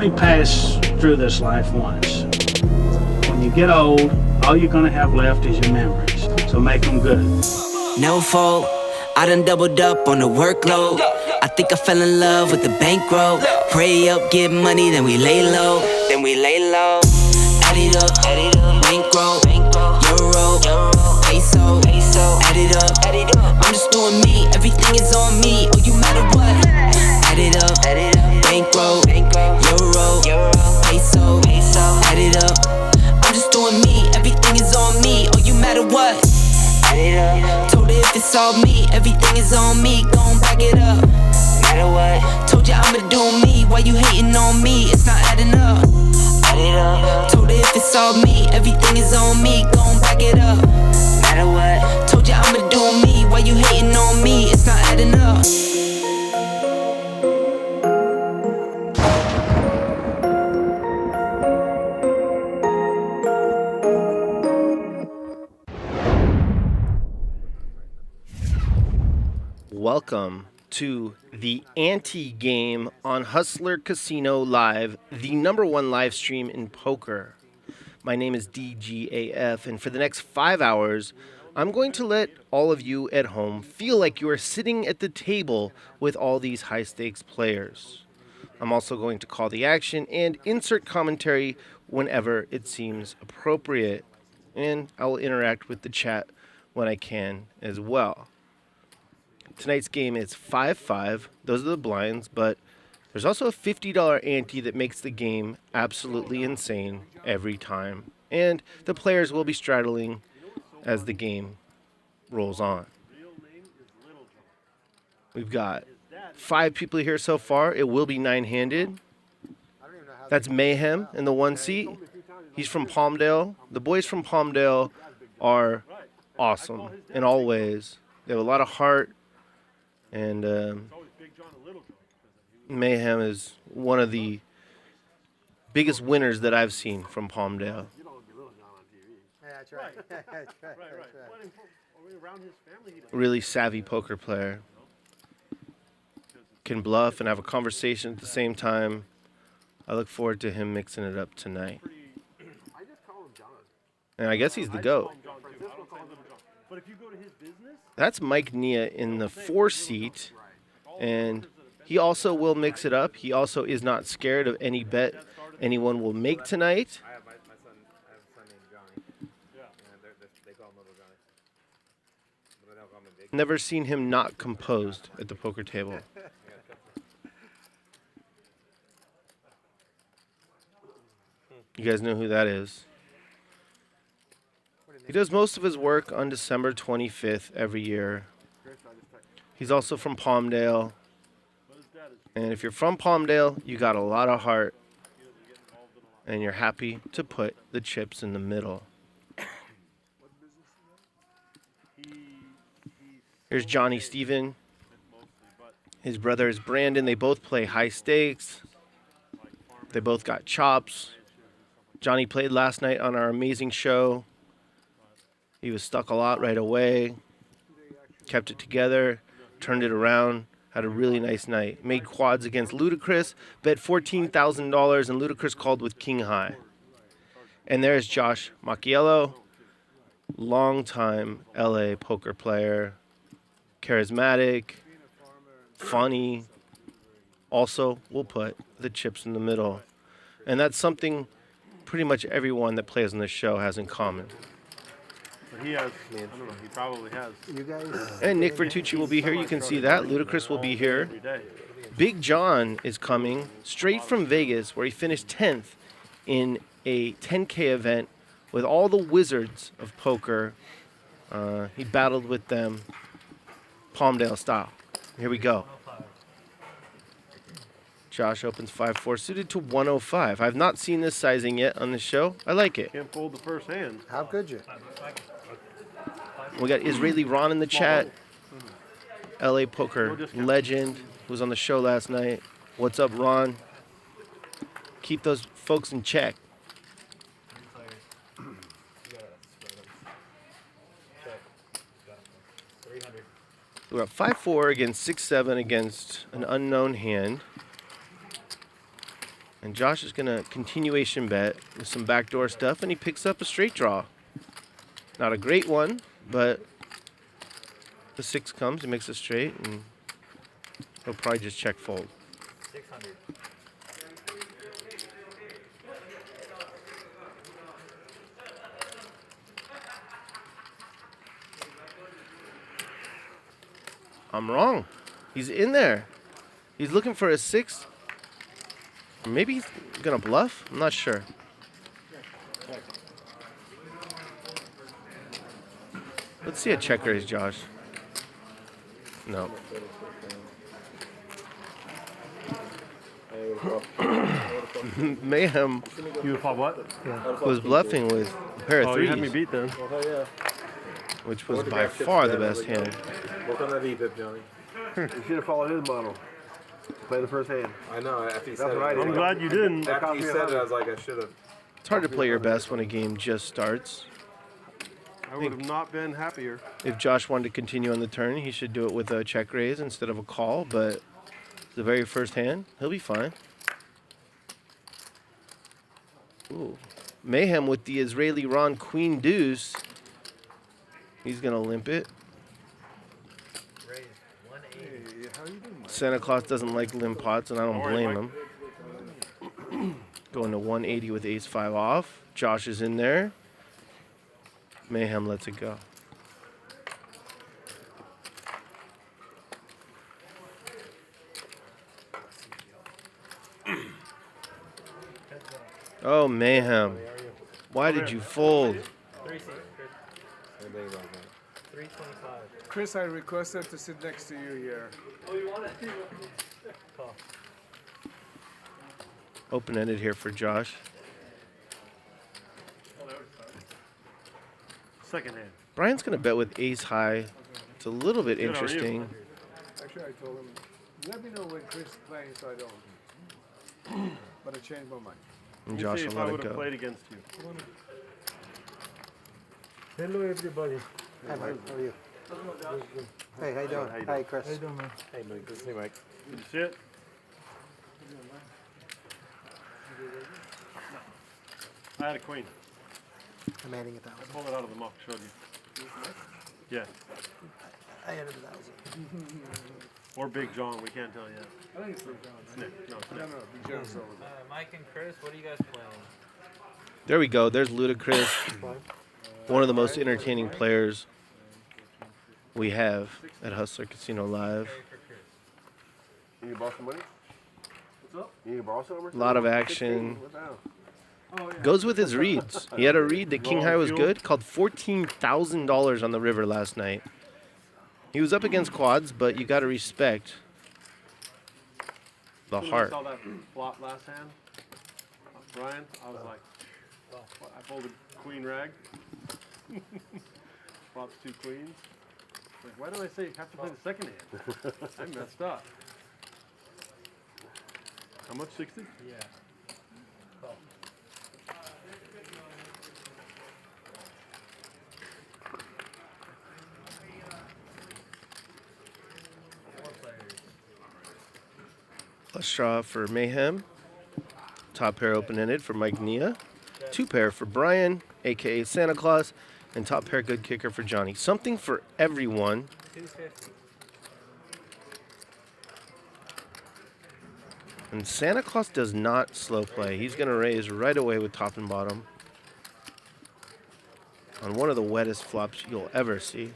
only pass through this life once. When you get old, all you're gonna have left is your memories. So make them good. No fault, I done doubled up on the workload. I think I fell in love with the bankroll. Pray up, get money, then we lay low. Add it up, bankroll, euro, peso. Add it up, I'm just doing me. Everything is on me. Oh, you matter what? Add it up, bankroll, euro, peso. Add it up, I'm just doing me. Everything is on me. Oh, you matter what? Add it up. Told her if it's all me, everything is on me. Gon' back it up. Matter what? Told ya I'ma do me. Why you hating on me? It's not adding up. Add it up. Told her if it's all me, everything is on me. Gon' back it up. Matter what? Told ya I'ma do me. Why you hating on me? It's not adding up. Welcome to the Ante game on Hustler Casino Live, the #1 live stream in poker. My name is DGAF, and for the next 5 hours, I'm going to let all of you at home feel like you are sitting at the table with all these high-stakes players. I'm also going to call the action and insert commentary whenever it seems appropriate, and I will interact with the chat when I can as well. Tonight's game is 5-5. Those are the blinds, but there's also a $50 ante that makes the game absolutely insane every time. And the players will be straddling as the game rolls on. We've got 5 people here so far. It will be 9-handed. That's Mayhem in the 1 seat. He's from Palmdale. The boys from Palmdale are awesome in all ways. They have a lot of heart. And Mayhem is one of the biggest winners that I've seen from Palmdale. Really savvy poker player. Can bluff and have a conversation at the same time. I look forward to him mixing it up tonight. And I guess he's the GOAT. That's Mike Nia in the 4 seat, and he also will mix it up. He also is not scared of any bet anyone will make tonight. I have my son, I have a son named Johnny. Yeah. They call him Little Johnny. But they don't call him Big. Never seen him not composed at the poker table. You guys know who that is. He does most of his work on December 25th every year. He's also from Palmdale. And if you're from Palmdale, you got a lot of heart. And you're happy to put the chips in the middle. Here's Johnny Steven. His brother is Brandon. They both play high stakes. They both got chops. Johnny played last night on our amazing show. He was stuck a lot right away, kept it together, turned it around, had a really nice night. Made quads against Ludacris, bet $14,000, and Ludacris called with king high. And there's Josh Macchiello, longtime LA poker player, charismatic, funny, also will put the chips in the middle. And that's something pretty much everyone that plays on this show has in common. He has, I don't know, he probably has. You guys? And Nick Vertucci will be here. You can see that. Ludacris will be here. Big John is coming straight from Vegas, where he finished 10th in a 10K event with all the wizards of poker. He battled with them Palmdale style. Here we go. Josh opens 5-4, suited to 105. I've not seen this sizing yet on the show. I like it. Can't fold the first hand. How could you? We got Israeli Ron in the chat. LA poker legend who was on the show last night. What's up, Ron? Keep those folks in check. We're at 5-4 against 6-7 against an unknown hand. And Josh is going to continuation bet with some backdoor stuff, and he picks up a straight draw. Not a great one, but the 6 comes, he makes it straight, and he'll probably just check fold. 600. I'm wrong. He's in there. He's looking for a 6. Or maybe he's going to bluff. I'm not sure. Let's see a check raise, Josh. No. Mayhem You thought what? was bluffing with a pair of Oh, you had me threes, beat then. which was by far the best hand. Work on that E-Pip, Johnny. You should have followed his model. Play the first hand. I know, after you said That's it. right. I'm glad you didn't. After you said it, I was like, I should have. It's hard to play your best when a game just starts. I would have not been happier. If Josh wanted to continue on the turn, he should do it with a check raise instead of a call, but the very first hand, he'll be fine. Ooh. Mayhem with the Israeli Ron Queen Deuce. He's going to limp it. Raise 180. Hey, how you doing, Mike? Santa Claus doesn't like limp pots, and I don't Don't worry, blame him. Going to 180 with ace-5 off. Josh is in there. Mayhem lets it go. Oh, Mayhem. Why did you fold? 325. Chris, I requested to sit next to you here. Open-ended here for Josh. Second hand. Bryan's going to bet with ace high. It's a little bit Good, how are you? interesting. Actually, I told him, let me know when Chris is playing so I don't. But I changed my mind. And You Josh see will if I let it would have go. played against you. Hello, everybody. Hi, Mike. How are you? Hey, how you doing? How you Hi, Chris. How you doing, man? Hey, Mike. Good to see you, Mike. Did you see it? I had a queen. I'm adding 1,000. I pulled it out of the muck, showed you. Yeah. I added 1,000. Or Big John, we can't tell yet. I think it's for John. Nick, no, it's No, Nick. no, be generous over there. Mike and Chris, what are you guys playing? There we go. There's Ludacris. One of the most entertaining players we have at Hustler Casino Live. You need to borrow some money? What's up? You need to borrow some? A lot of action. What the hell? Goes with his reads. He had a read that King High was good, called $14,000 on the river last night. He was up against quads, but you got to respect the When I heart. saw that flop last hand, Bryan, I was like, what, I folded queen rag. Flops 2 queens. Like, why do I say you have to play the second hand? I messed up. How much? 60? Yeah. Flush draw for Mayhem. Top pair open-ended for Mike Nia. 2 pair for Bryan, a.k.a. Santa Claus. And top pair good kicker for Johnny. Something for everyone. 250. And Santa Claus does not slow play. He's going to raise right away with top and bottom. On one of the wettest flops you'll ever see.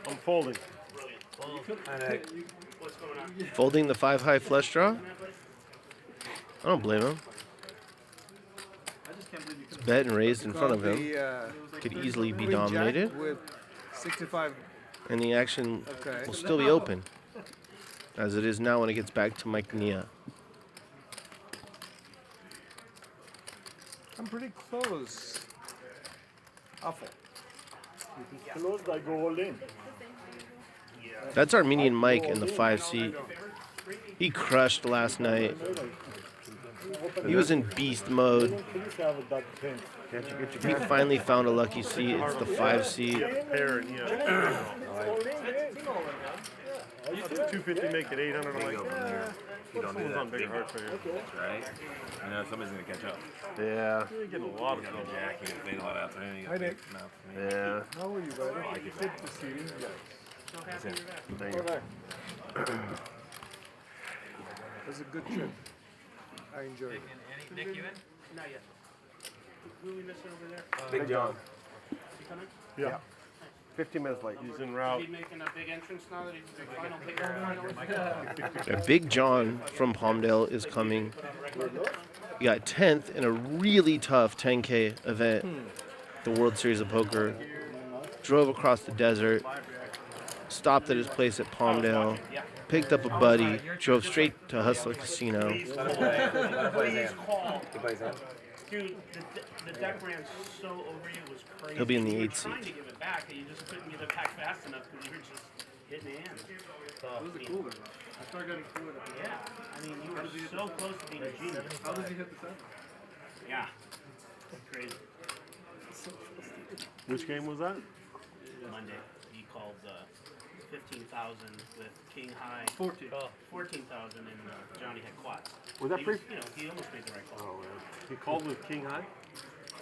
I'm folding. Folding the 5 high flush draw. I don't blame him. It's bet and raised in front of him. Could easily be Queen Jack dominated. with 65. And the action Okay. will still be open. As it is now when it gets back to Mike Nia. I'm pretty close. Awful. Close, I go all in. That's Armenian Mike in the 5 seat. He crushed last night. He was in beast mode. He finally found a lucky seat. It's the 5 seat. Pair, yeah. 250 make it 800. I'm like, You don't do someone's that. on bigger hearts right here. Right? I know somebody's gonna catch up. Yeah. You're getting a lot of You stuff. got Jack, you got fade a lot out there. You Hi, got Nick. Yeah. How are you, buddy? like it. Good to see you. Yes. Thank you. It was a good trip. I enjoyed it. Nick, you in? Not yet. Who are we missing over there? Big John. He coming? Yeah. 15 minutes late. He's en route. Is he making a big entrance now that he's the final pickup? Yeah, Big John from Palmdale is coming. He got 10th in a really tough 10K event, the World Series of Poker. Drove across the desert, stopped at his place at Palmdale, picked up a buddy, drove straight to Hustler Casino. Please call. Dude, the deck ran so over you, it was crazy. He'll be in the You were 8th seat. trying to give it back, and you just couldn't get it back fast enough because you were just hitting the hands. Cooler. I started getting cooler. Yeah, I mean, you were so close to being a genius. How does he hit the 7? Yeah, crazy. Which game was that? Monday, he called 15,000 with King High. 14,000, and Johnny had quads. Was that He pre? he almost made the right call. Oh, man. He called with King High?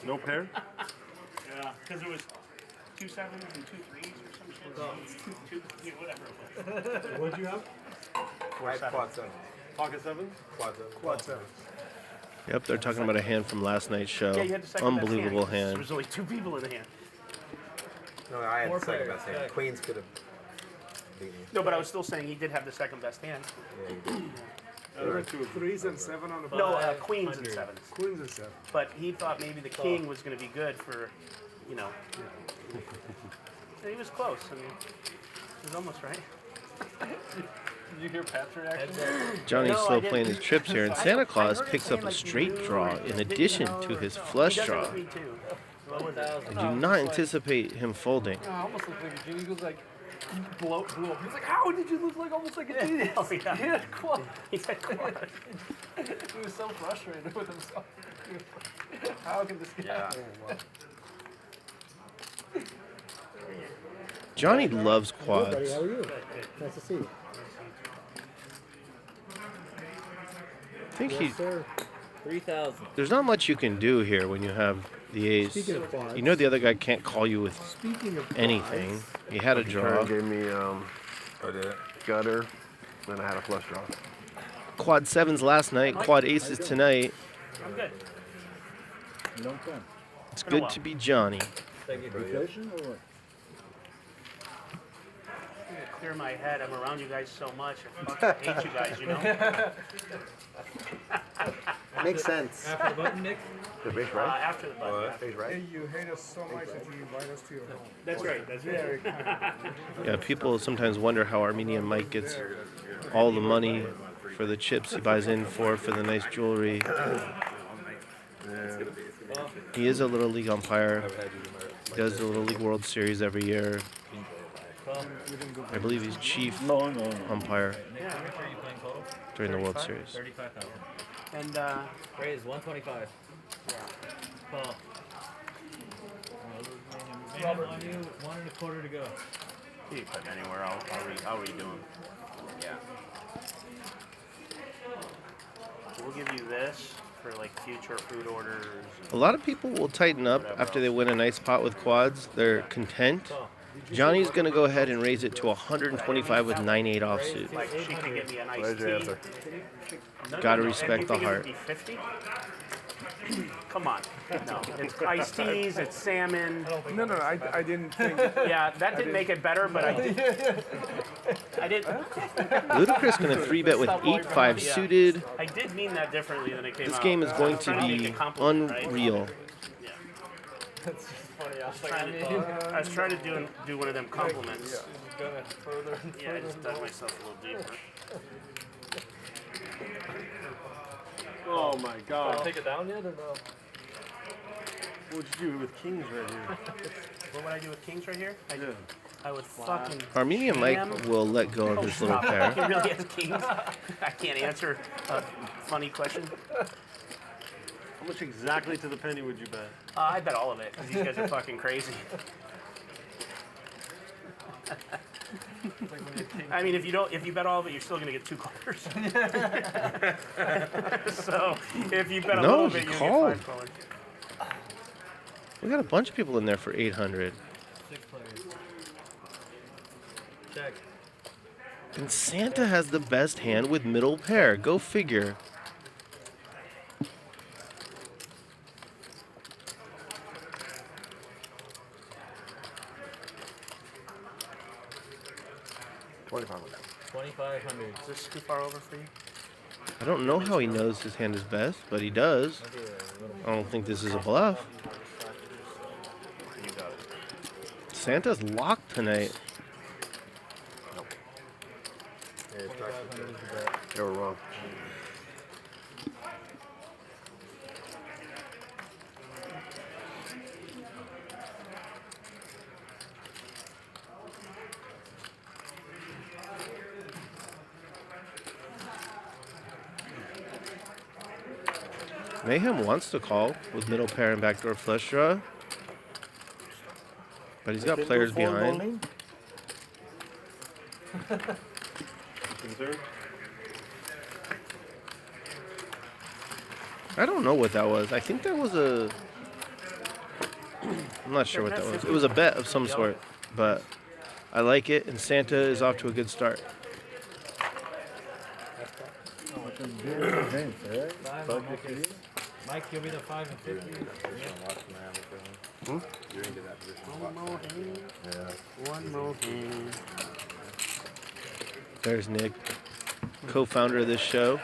No pair? Yeah, because there was 2 sevens and 2 threes or some shit. Two, whatever it was. What'd you have? Quad 7. Pocket 7? Quad 7. Quad 7. Yep, they're talking about a hand from last night's show. Yeah, you had the second best Unbelievable hand. There hand. was only 2 people in the hand. No, I had Four the second players, best hand. yeah. Queens could have beaten me. No, but I was still saying he did have the second best hand. Yeah, you did. There were 3s and 7 on the No, board. queens and sevens. Queens and 7. But he thought maybe the king was going to be good for, you know. And he was close. I mean, he was almost right. Did you hear Pat's reaction? Johnny's No, I still didn't. playing his trips here, and Santa Claus picks up a straight draw in addition to his flush He does it draw. with me too. What was that? I do not anticipate him folding. I almost looked like a genie. He goes like, blew up. He's like, how did you look like almost like a genius? Oh, yeah. He had quad. He said quad. He was so frustrated with himself. How can this guy? Yeah. Johnny loves quads. Buddy, how are you? Nice to see you. I think he. Yes, sir. 3,000. There's not much you can do here when you have the ace. Speaking of quads. You know the other guy can't call you with Speaking of anything. He had a draw. Curran gave me Oh, did it? gutter, then I had a flush draw. Quad 7s last night, quad aces tonight. I'm good. You don't come. It's Been a good while. to be Johnny. Vacation or what? Clear my head. I'm around you guys so much. I fucking hate you guys, you know? Makes sense. After the button, Nick? The base, right? After the button. yeah. Base, right? Hey, you hate us so much that you invite us to your home. That's right. That's right. Yeah, people sometimes wonder how Armenian Mike gets all the money for the chips he buys in for the nice jewelry. He is a Little League umpire. He does the Little League World Series every year. I believe he's chief umpire Yeah. How much are you playing total? during the World Series. 35,000. And Raise 125. Call. Robert, on you, 1 1/4 to go. you can put it anywhere. I'll redo them. Yeah. We'll give you this for like future food orders. A lot of people will tighten up after they win a nice pot with quads. They're content. Johnny's going to go ahead and raise it to 125 with 9-8 offsuit. Like she can get me a nice Where's your tea. answer? Gotta respect the You think heart. it would be 50? Come on. No, it's iced teas, it's salmon. No, I didn't think. Yeah, that didn't make it better, but I did. I did. Ludacris going to 3-bet with 8-5 suited. I did mean that differently than it came out. This game is going to Trying make be a compliment, right? unreal. Yeah. That's just funny. I was like, I was trying to do one of them compliments. this is gonna further and Yeah, I further. just dug myself a little deeper. Oh my god. Take it down yet or no? What'd you do with kings right here? What would I do with kings right here? Yeah. I would fucking. Armenian Mike will let go of his little He pair. really has kings. I can't answer a funny question. How much exactly to the penny would you bet? I bet all of it because these guys are fucking crazy. I mean, if you bet all of it, you're still gonna get 2 quarters. So if you bet a little bit, you get 5 colors. We got a bunch of people in there for 800. 6 players. Check. And Santa has the best hand with middle pair. Go figure. $2,500. Is this too far over for you? I don't know how he knows his hand is best, but he does. I don't think this is a bluff. You got it. Santa's locked tonight. You were wrong. Mayhem wants to call with middle pair and backdoor flush draw. But he's got players behind. I don't know what that was. I think that was a... I'm not sure what that was. It was a bet of some sort, but I like it, and Santa is off to a good start. Mike, you'll be the 5 and 50. One more hand. There's Nick, co-founder of this show.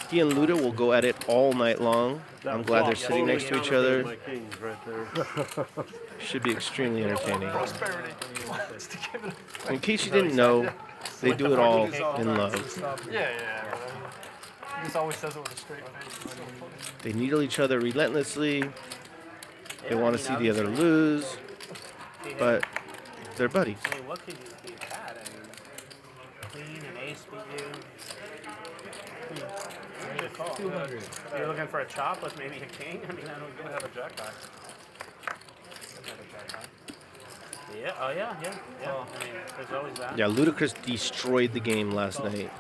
He and Luda will go at it all night long. I'm glad they're sitting next to each other. My kings right there. Should be extremely entertaining. In case you didn't know, they do it all in love. Yeah. He just always says it with a straight face. They needle each other relentlessly. They want to see the other lose, but they're buddies. I mean, what could you be bad? I mean, queen and ace beat you. Good call. 200. You're looking for a chop with maybe a king? I mean, I don't have a jack high. Yeah, oh yeah. I mean, there's always that. Yeah, Ludacris destroyed the game last night.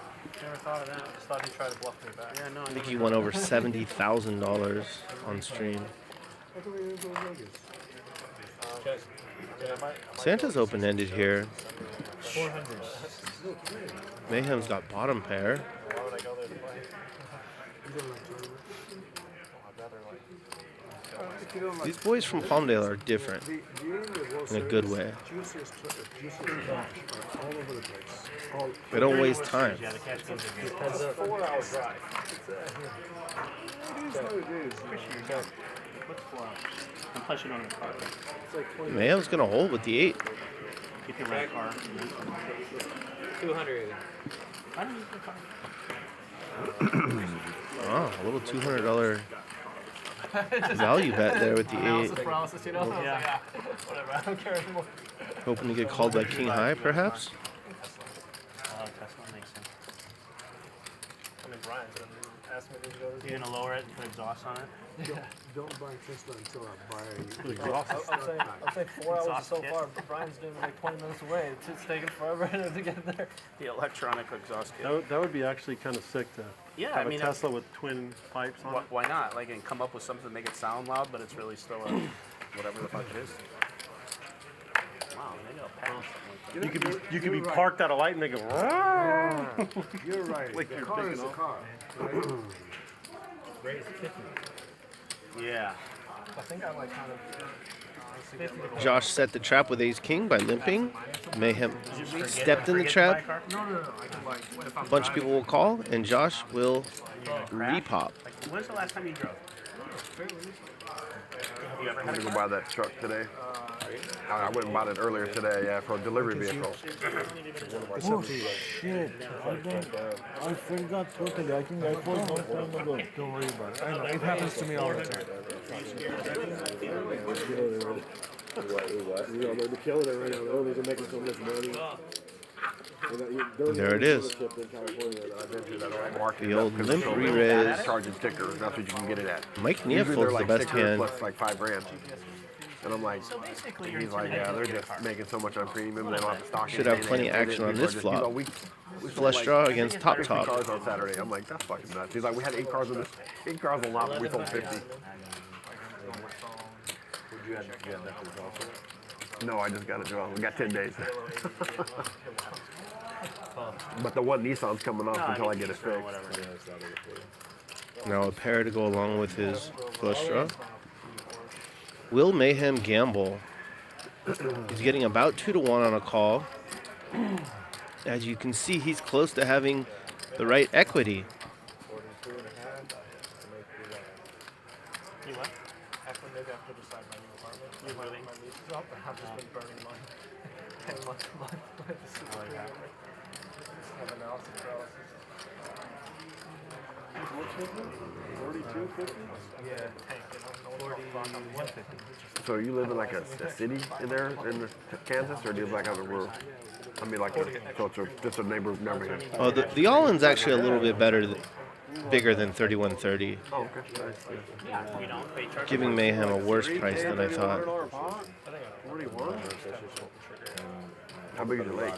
Never thought of that. Just thought he'd try to bluff me back. Yeah, no. I think he won over $70,000 on stream. Check. Santa's open-ended here. 400. Mayhem's got bottom pair. Why would I go there to play? These boys from Palmdale are different in a good way. They don't waste time. Yeah, the cash games are good. It's a 4-hour drive. What's 4 hours? And plus you don't have a car. Mayhem's gonna hold with the 8. You can rent a car. 200. I don't use the car. Oh, a little $200 value bet there with the 8. Paralysis, you know? Yeah. Whatever, I don't care anymore. Hoping to get called by King High, perhaps? Tesla makes sense. I mean, Bryan's gonna ask me to go. You're gonna lower it and put exhaust on it? Don't buy Tesla until I buy. I'm saying 4 hours Exhaust so kit. far, but Bryan's doing like 20 minutes away. It's taking forever to get there. The electronic exhaust kit. That would be actually kind of sick to Yeah, have I mean, a Tesla with twin pipes on it. why not? Like, and come up with something to make it sound loud, but it's really still a whatever the fuck it is. Wow, maybe I'll patent something like that. You could be parked at a light and make it. You're right. Like the you're car taking is a off. car. Right? Raise 50. Yeah. I think I like kind of. Josh set the trap with ace king by limping. Mayhem stepped in the trap. No. I can like. If I'm A bunch of people will call, and Josh will repop. Like, when's the last time you drove? Have you ever I'm had a gonna go car? buy that truck today. I went and bought it earlier today, yeah, for a delivery vehicle. Oh shit! I forgot totally. I think I was long time ago. Don't worry about it. I know it happens to me all the time. You know, they're killing it right now. The owners are making so much money. There it is. The old limp re-raise. Charging stickers. That's what you can get it at. Mike Nia Usually folds they're the like best stickers hand. plus like $5,000. And I'm like, he's like, yeah, they're just making so much on premium. They don't have to stock. Should have plenty of action on this flop. Flush draw against top 50 cars on Saturday. I'm like, that's fucking nuts. He's like, we had 8 cars on this, 8 cars on lot, but we sold 50. No, I just got a draw. We got 10 days. But the one Nissan's coming off until I get it fixed. Now a pair to go along with his flush draw. Will Mayhem gamble? He's getting about 2 to 1 on a call. As you can see, he's close to having the right equity. You what? After maybe after the side my new apartment. You really? My lease is up. I've just been burning mine. 10 months a month. This is like have analysis paralysis. 42.50? Yeah, tank. You know, 150. So you live in like a city in there in Kansas, or do you live like out in the rural? I mean, like, so it's just a neighborhood. Oh, the all-in's actually a little bit bigger than 3130. Oh, okay. Giving Mayhem a worse price than I thought. 41? How big is your lake?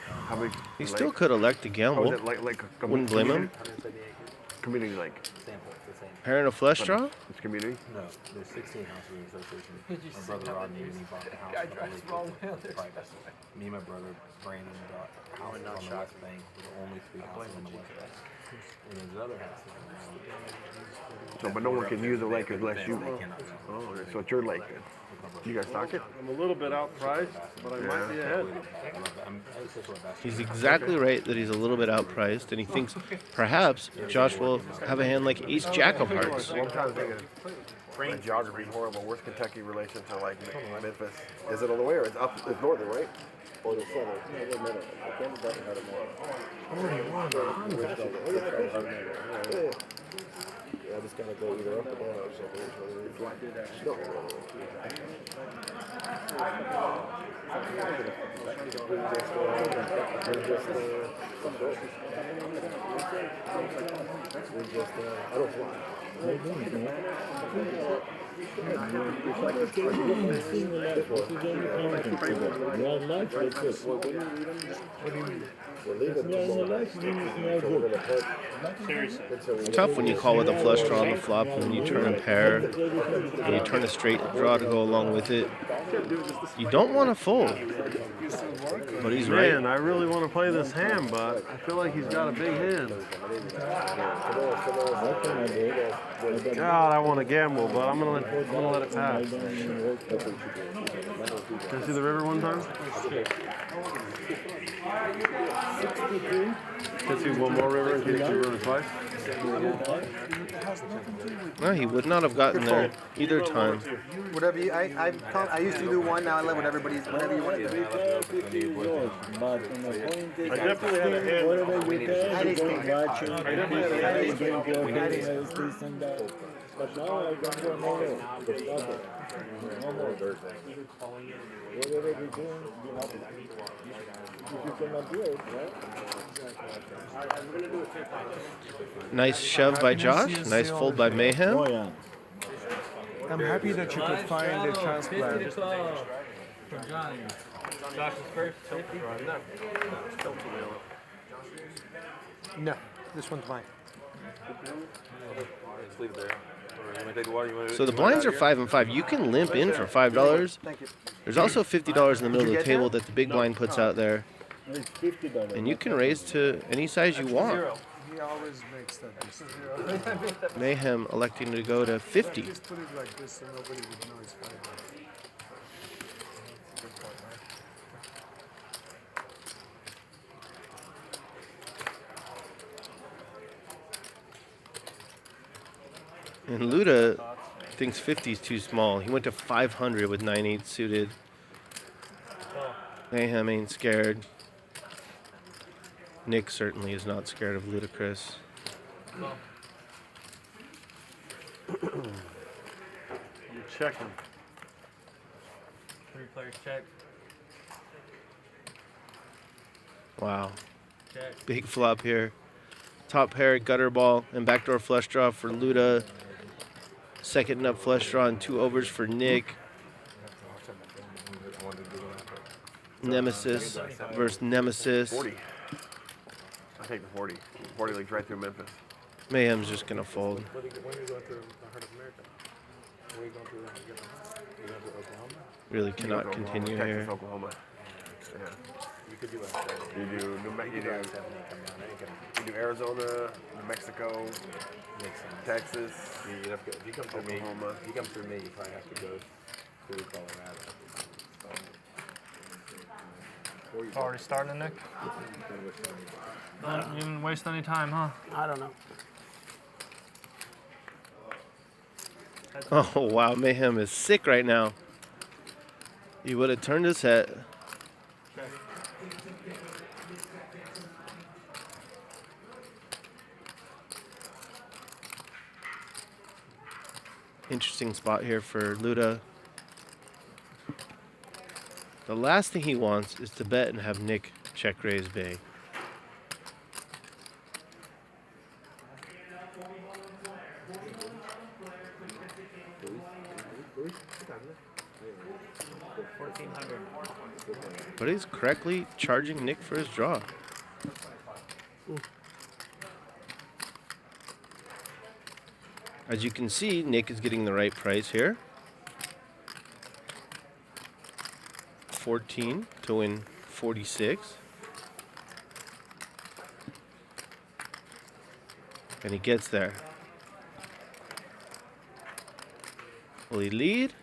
How big? He still could elect to gamble. Oh, is it like Wouldn't blame him. Community lake. Pair and a flush draw? It's community? No, there's 16 houses in the association. Did you My see brother that Rodney, news? he bought the house. Guy on the drives lake. wrong way on their Private. expressway. Me and my brother Brandon bought houses on the west bank. There were only 3 houses on the west bank. And there's other houses on the So, but no one can use the lake unless you. They cannot. Oh, okay. So it's your lake then. You guys stock it? I'm a little bit outpriced, but I might be ahead. He's exactly right that he's a little bit outpriced, and he thinks perhaps Josh will have a hand like Ace Jack of Hearts. One time thinking, my geography is horrible. Where's Kentucky relation to like Memphis? Is it all the way or it's up? It's northern, right? Or the southern? I just gotta go either up or down or something. I don't fly. Tough when you call with a flush draw on the flop, and then you turn a pair, and you turn a straight draw to go along with it. You don't want to fold, but he's right. Man, I really want to play this hand, but I feel like he's got a big hand. God, I want to gamble, but I'm gonna let it pass. Can I see the river one time? Can I see one more river and can you see the river twice? No, he would not have gotten there either time. Whatever you, I used to do one, now I let whatever you want to do. I definitely had a hand. But now I don't know more. No more. Whatever we do, you have to. If you cannot do it, right? Nice shove by Josh. Nice fold by Mayhem. Oh, yeah. I'm happy that you could find a transplant. Josh is first. No, this one's mine. Just leave it there. Or you want to take the water? So the blinds are 5 and 5. You can limp in for $5. Thank you. There's also $50 in the middle of the table that the big blind puts out there, It's $50. and you can raise to any size you want. He always makes that decision. Mayhem electing to go to 50. Just put it like this so nobody would know it's $5. And Luda thinks 50 is too small. He went to 500 with 9/8 suited. Mayhem ain't scared. Nick certainly is not scared of Ludacris. You're checking. 3 players check. Wow. Check. Big flop here. Top pair, gutter ball, and backdoor flush draw for Luda. Second nut flush draw and 2 overs for Nick. Nemesis versus Nemesis. 40. I take the 40. 40 leagues right through Memphis. Mayhem's just going to fold. When are you going through the heart of America? Where are you going through? You going to Oklahoma? Really cannot continue Texas, here. Oklahoma. Yeah. You could do You do New Mexico. You do Arizona, New Mexico, Texas. If you come through me, Oklahoma. if you come through me, you probably have to go through Colorado. Already starting, Nick? You didn't waste any time, huh? I don't know. Oh, wow. Mayhem is sick right now. He would have turned his head. Interesting spot here for Luda. The last thing he wants is to bet and have Nick check raise big. But he's correctly charging Nick for his draw. As you can see, Nick is getting the right price here. 14 to win 46. And he gets there. Will he lead?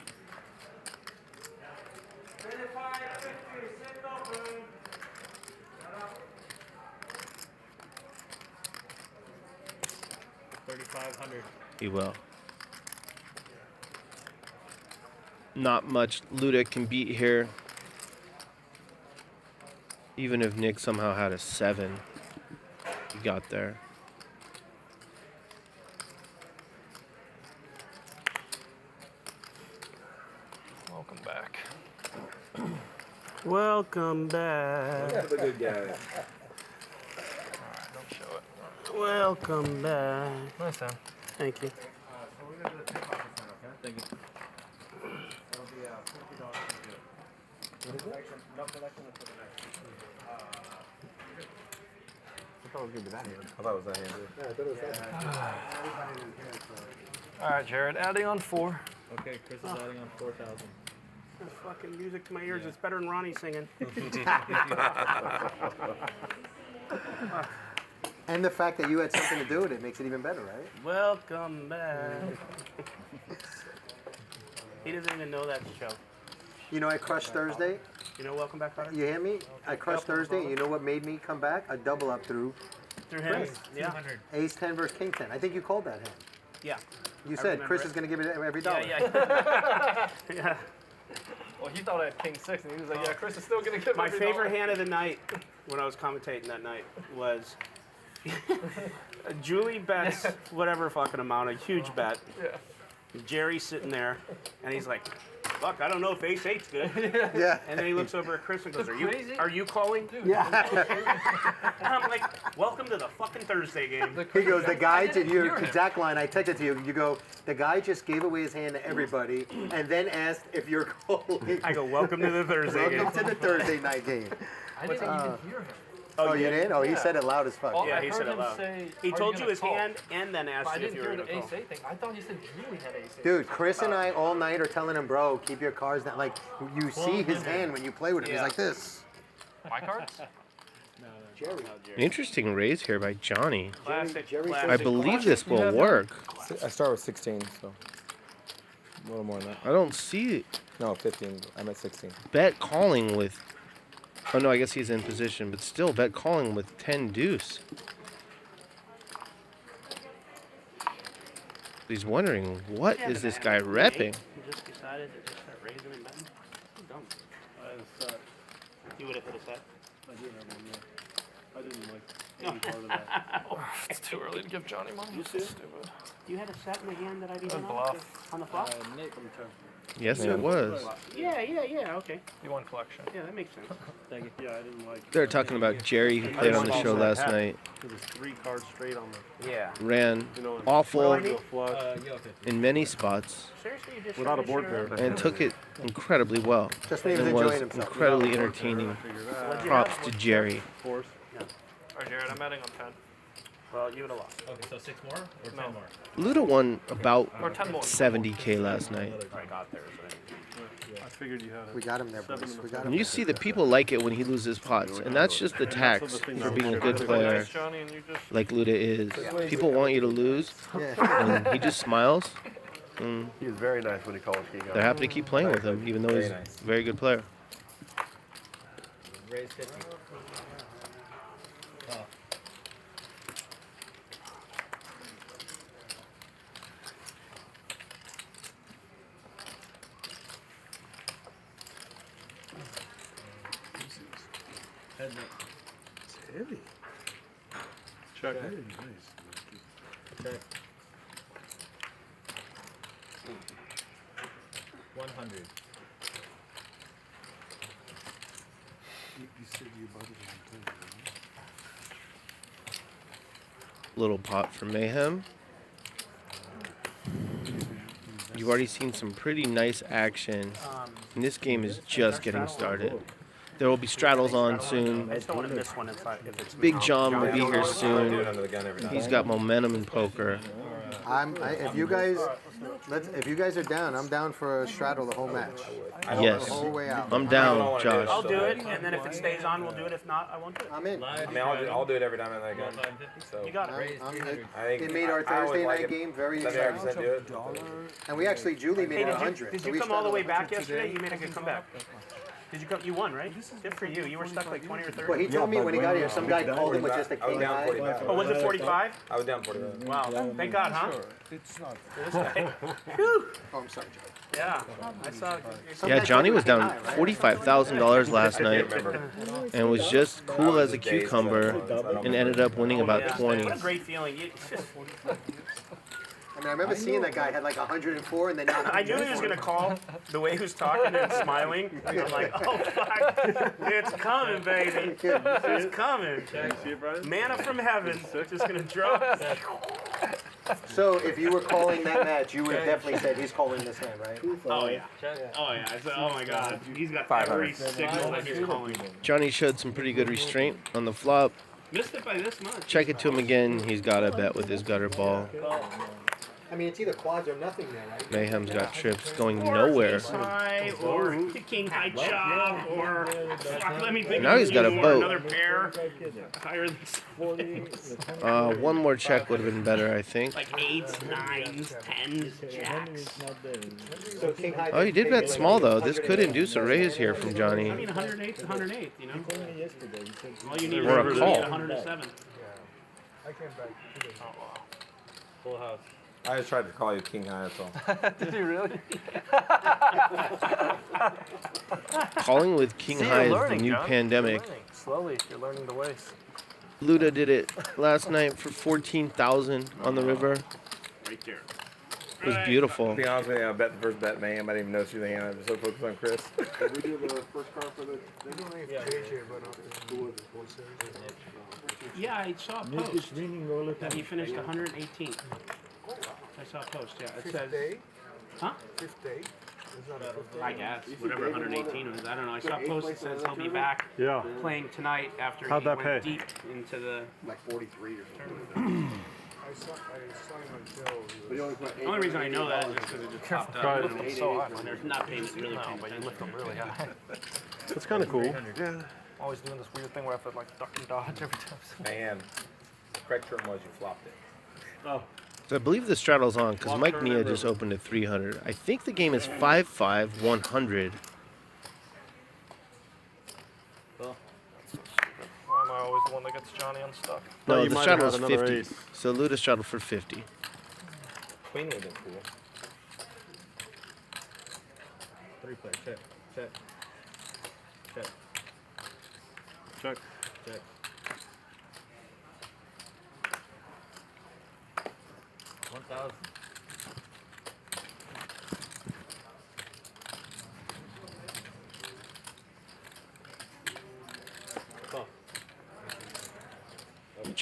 He will. Not much Luda can beat here. Even if Nick somehow had a 7, he got there. Welcome back. Welcome back. That's a good guy. Alright, don't show it. Welcome back. Nice, Sam. Thank you. So we're going to do the 10% okay? Thank you. It'll be $50 to do it. No collection until the next one. I thought it was going to be that hand. I thought it was that hand, too. Yeah, I thought it was that. Everybody in here, so. Alright, Jared, adding on 4. Okay, Chris is adding on 4,000. That's fucking music to my ears. It's better than Ronnie singing. And the fact that you had something to do with it makes it even better, right? Welcome back. He doesn't even know that show. You know I crushed Thursday? You know Welcome Back, Carter? You hear me? I crushed Thursday. You know what made me come back? A double up through him. Chris. Yeah. 200. Ace 10 versus King 10. I think you called that hand. Yeah. You said Chris is going to give it every dollar. Yeah. Yeah. Well, he thought I had King 6, and he was like, yeah, Chris is still going to give My every favorite dollar. hand of the night when I was commentating that night was Julie bets whatever fucking amount, a huge bet. Yeah. Gerry's sitting there, and he's like, fuck, I don't know if ace-8's good. Yeah. And then he looks over at Chris and goes, crazy? are you calling? Dude, Yeah. And I'm like, welcome to the fucking Thursday game. He goes, the guy, didn't your hear him. exact line, I texted to you, you go, the guy just gave away his hand to everybody and then asked if you're calling. I go, welcome to the Thursday game. Welcome to the Thursday night game. I didn't even hear him. Oh, you did? Oh, he Yeah. said it loud as fuck. All Yeah, I he heard said it him loud. say, He "Are told you you gonna his call?" hand and then But asked I you if didn't you were hear going the to call. ace-8 thing. I thought you said Julie had ace-8. Dude, Chris and I all night are telling him, bro, keep your cards down. Like, you see his hand when you play with him. He's Yeah. like this. My cards? Jerry. Interesting raise here by Johnny. Classic, Jerry classic. I believe this will work. I start with 16, so a little more than that. I don't see it. No, 15. I'm at 16. Bet calling with... Oh, no, I guess he's in position, but still bet calling with 10 deuce. He's wondering, what is this guy repping? He just decided to just start raising and betting. Dumb. You would have hit a set. I didn't have one, yeah. I didn't like any part of that. It's too early to give Johnny money. You This is too? stupid. You had a set in the hand that I didn't Good know bluff. on the flop? Nick, I'm trying. Yes, it was. Yeah, okay. You won collection. Yeah, that makes sense. Thank you. Yeah, I didn't like. They were talking about Gerry, who played on the show last night. It was 3 cards straight on the. Yeah. Ran You know, awful in in many spots Seriously, you just without a board pair. and took it incredibly well. Just maybe And enjoying was himself. incredibly entertaining. Props to Gerry. Of course. Alright, Jared, I'm adding on 10. Well, you would have lost. Okay, so 6 more or 10 more? Luda won about Or 10 more. 70K last night. I got there, so. I figured you had it. We got him there, boys. We got him. And you see that people like it when he loses pots, and that's just the tax for being a good player Johnny, and you just. like Luda is. People want you to lose, and he just smiles. And He was very nice when he called King. they're happy to keep playing with him, even though he's a very good player. Raise 50. Oh. Head mate. It's heavy. Check. Very nice. Check. 100. You said you bought it on 10, right? Little pot for Mayhem. You've already seen some pretty nice action, and this game is just getting started. There will be straddles on soon. I just don't want to miss one if it's. Big John will be here soon. He's got momentum in poker. If you guys are down, I'm down for a straddle the whole match. Yes, The whole way out. I'm down, I'll Josh. do it, and then if it stays on, we'll do it. If not, I won't do it. I'm in. I mean, I'll do it every time I gun. So You got it. It made our Thursday night game very exciting. And we actually, Julie made it 100. Did so you we come all the way straddled. back yesterday? You made a good comeback. Did you come? You won, right? Good for you. You were stuck like 20 or 30. Well, he told me when he got here, some guy called him with just a king high. Oh, was it 45? I was down 45. Wow. Thank God, huh? It's not. Oh, I'm sorry, Joe. Yeah. I saw. Yeah, Johnny was down $45,000 last night and was just cool as a cucumber and ended up winning about 20. What a great feeling. I mean, I remember seeing that guy had like 104, and then I knew he was going to call the way he was talking and smiling. I'm like, oh, fuck. It's coming, baby. It's coming. Manna from heaven. Just going to drop. So, if you were calling that match, you would have definitely said he's calling this hand, right? Oh, yeah. Oh, yeah. I said, oh, my God. He's got every signal that he's calling. Johnny showed some pretty good restraint on the flop. Missed it by this much. Check it to him again. He's got a bet with his gutter ball. I mean, it's either quads or nothing there, right? Mayhem's got trips going nowhere. High or king high chop or fuck, let me think. Now he's got a boat. Another pair higher than One more check would have been better, I think. like 8s, 9s, 10s, jacks. So king high. Oh, he did bet small though. This could induce a raise here from Johnny. I mean, 108 to 108, you know. All you need Or a is call. 107. I came back. Full house. I just tried to call you King High, that's all. Did you really? Calling with king high is the new pandemic. Slowly, you're learning the ways. Luda did it last night for 14,000 on the river. Right there. It was beautiful. To be honest with you, I bet the first bet, man. I didn't even know she was the hand. I was so focused on Chris. Did we do the first card for the? They don't have JJ, but Yeah, I saw a post that he finished 118th. I saw a post, yeah. It says, day? huh? Fifth day? I guess, whatever 118 was. I don't know. I saw a post that says he'll be back Yeah. playing tonight after How'd he that went pay? deep into the Like 43 or something. I saw him until. The only reason I know that is just because it just popped up. Right. You lift them so high. And there's not paying really paying But you attention. lift them really high. That's kind of cool. Yeah. Always doing this weird thing where I have to like duck and dodge every time. Man, the correct term was you flopped it. Oh. So I believe the straddle's on because Mike Nia just opened at 300. I think the game is 5-5, 100. Why am I always the one that gets Johnny unstuck? No, you the might have straddle is had another 50. ace. So Luda straddled for 50. Queen would have been cool. 3-player. Check. Check. Check. Check. Check. $1,000.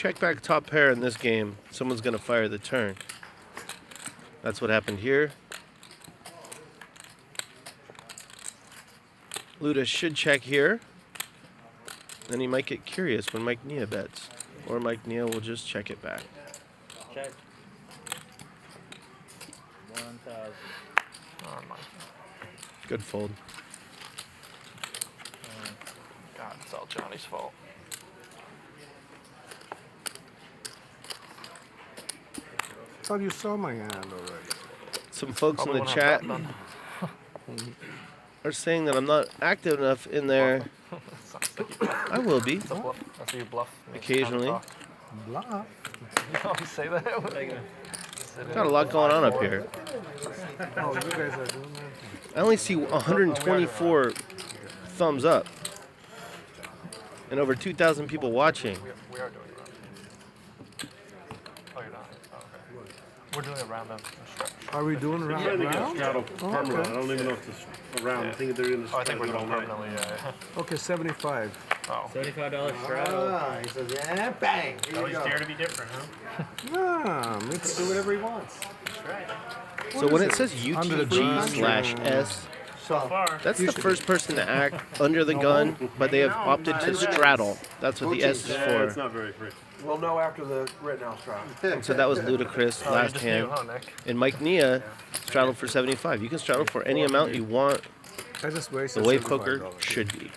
check back top pair in this game, someone's going to fire the turn. That's what happened here. Luda should check here. Then he might get curious when Mike Nia bets. Or Mike Nia will just check it back. Check. 1,000. Oh my Good fold. God, it's all Johnny's fault. I thought you saw my hand already. Some folks Probably in the when chat I'm done. are saying that I'm not active enough in there. I will be. It's a bluff. That's you bluff. Occasionally. Bluff. You always say that. Got a lot going on up here. Oh, you guys are doing that? I only see 124 thumbs up. And over 2,000 people watching. We are doing it round. Oh, you're not. Oh, okay. We're doing it round up. Are we doing round? Trying to get round? straddle permanent. I don't even know if it's around. I think they're in the Oh, I think we're straddle doing all night. permanently, yeah. Okay, 75. Oh. $75 straddle. Ah, he says, yeah, bang. Here you Always go. dare to be different, huh? Yeah, He it's can do whatever he wants. That's right. So when it says Under the UTG/S, So far. that's the first person to act under the gun, but they have opted to straddle. That's what the S is Yeah, it's for. not very free. We'll know after the Rittenhouse trial. So that was ludicrous Oh, last just hand. knew, huh, Nick? And Mike Nia straddled for 75. You can straddle for any amount you want, I just the wasted way $75. poker should be.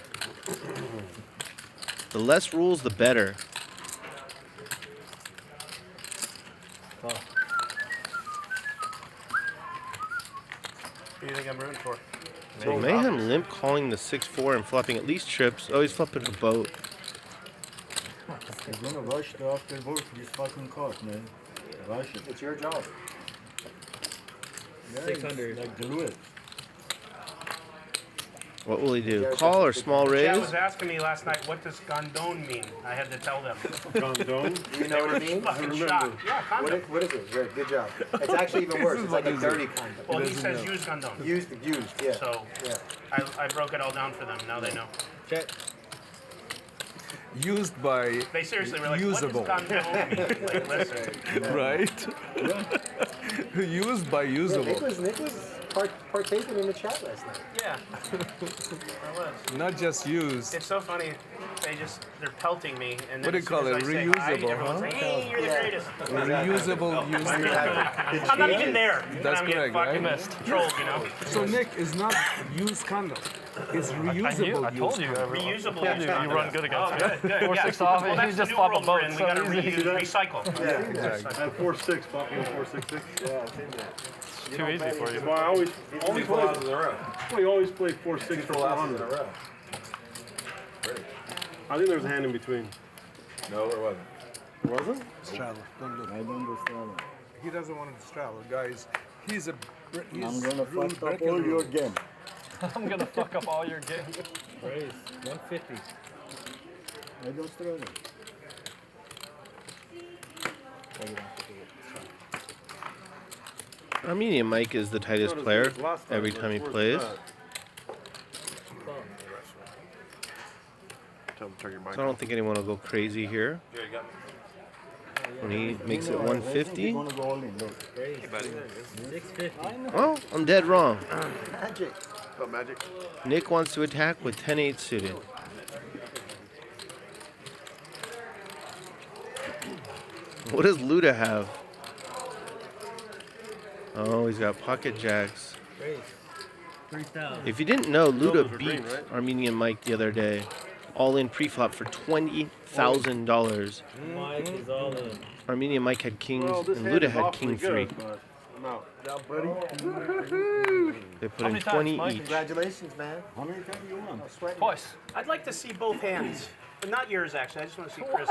The less rules, the better. Oh. What do you think I'm rooting for? So Mayhem limp calling the 6-4 and flopping at least trips. Oh, he's flipping a boat. He's gonna rush to after work this fucking card, man. Rush it. It's your job. 600. Like glue it. What will he do? Call or small Chad raise? was asking me last night, what does gondone mean? I had to tell them. Condone? Do you know what it means? Fucking shocked. Yeah, condom. What is it? Good, good job. It's actually even worse. It's like a dirty condom. Well, he says use gondone. Used, yeah. So Yeah. I broke it all down for them. Now they know. Check. Used by They seriously were like, usable. what does gondone mean? Like, listen. right? Used by usable. Nick was partaking in the chat last night. Yeah. I was. Not just used. It's so funny. They're pelting me, and then What do you as soon call as it? I say hi, Reusable, everyone's huh? like, hey, you're the greatest. Reusable used. I'm not even there. That's and I'm getting correct, fucking right? trolled, you know. So Nick is not used condom. It's reusable. I told you. Reusable. You run good against me. Good, good. 4-6 yeah. off, Well, and that's you the just new flop a world boat. we're in. We So gotta easy. recycle. I have 4-6, flopping 4-6-6. Yeah, I've seen that. It's too easy for you. Well, I always Three full play. houses in a row. Well, you always play 4-6 Three for full houses in a 400. row. Great. I think there was a hand in between. No, there wasn't. There wasn't? Straddle. Don't look. I don't do straddle. He doesn't want to straddle, guys. He's I'm gonna rule fuck up breaking all your rule. game. I'm gonna fuck up all your games. Raise 150. I don't straddle. Armenian Mike is the tightest player every time he plays. Tell them to turn your mic So I don't think anyone will go crazy here. When he makes it 150. Gonna go all in. Look. Raise 650. Well, I'm dead wrong. Magic. Oh, magic. Nick wants to attack with 10-8 suited. What does Luda have? Oh, he's got pocket jacks. Raise 3,000. If you didn't know, Luda for beat green, right? Armenian Mike the other day. All in pre-flop for $20,000. Mike is all in. Armenian Mike had kings Well, this and hand Luda is had awfully king 3. good, but I'm out. They put How in many 20 times, Mike? each. Congratulations, man. How many times you want? No sweat. Twice. I'd like to see both hands. But not yours, actually. I just want to see Chris.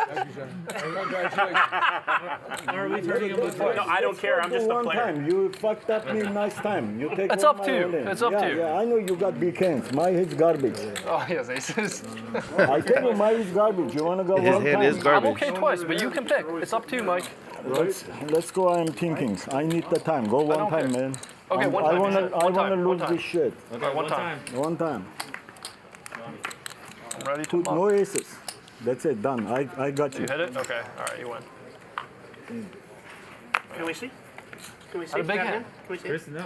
Are we turning him with No, I don't care. I'm just a one player. time. You fucked up me nice time. You take It's all up my to you. all in. It's up to you. Yeah, I know you got big hands. My head's garbage. Oh, yes, aces. I tell you, mine is garbage. You wanna go His one hand time? is garbage. I'm okay twice, but you can pick. It's up to you, Mike. Let's go. I'm thinking. I need the time. Go one don't time, care. man. Okay, one time, I you said. wanna One time, lose one time. this shit. Okay, one time. One time. I'm ready to Put no aces. That's it. Done. I got You you. hit it? Okay. All right, you win. Can we see? Can we see? Had a big that hand. Can we see? Chris, no.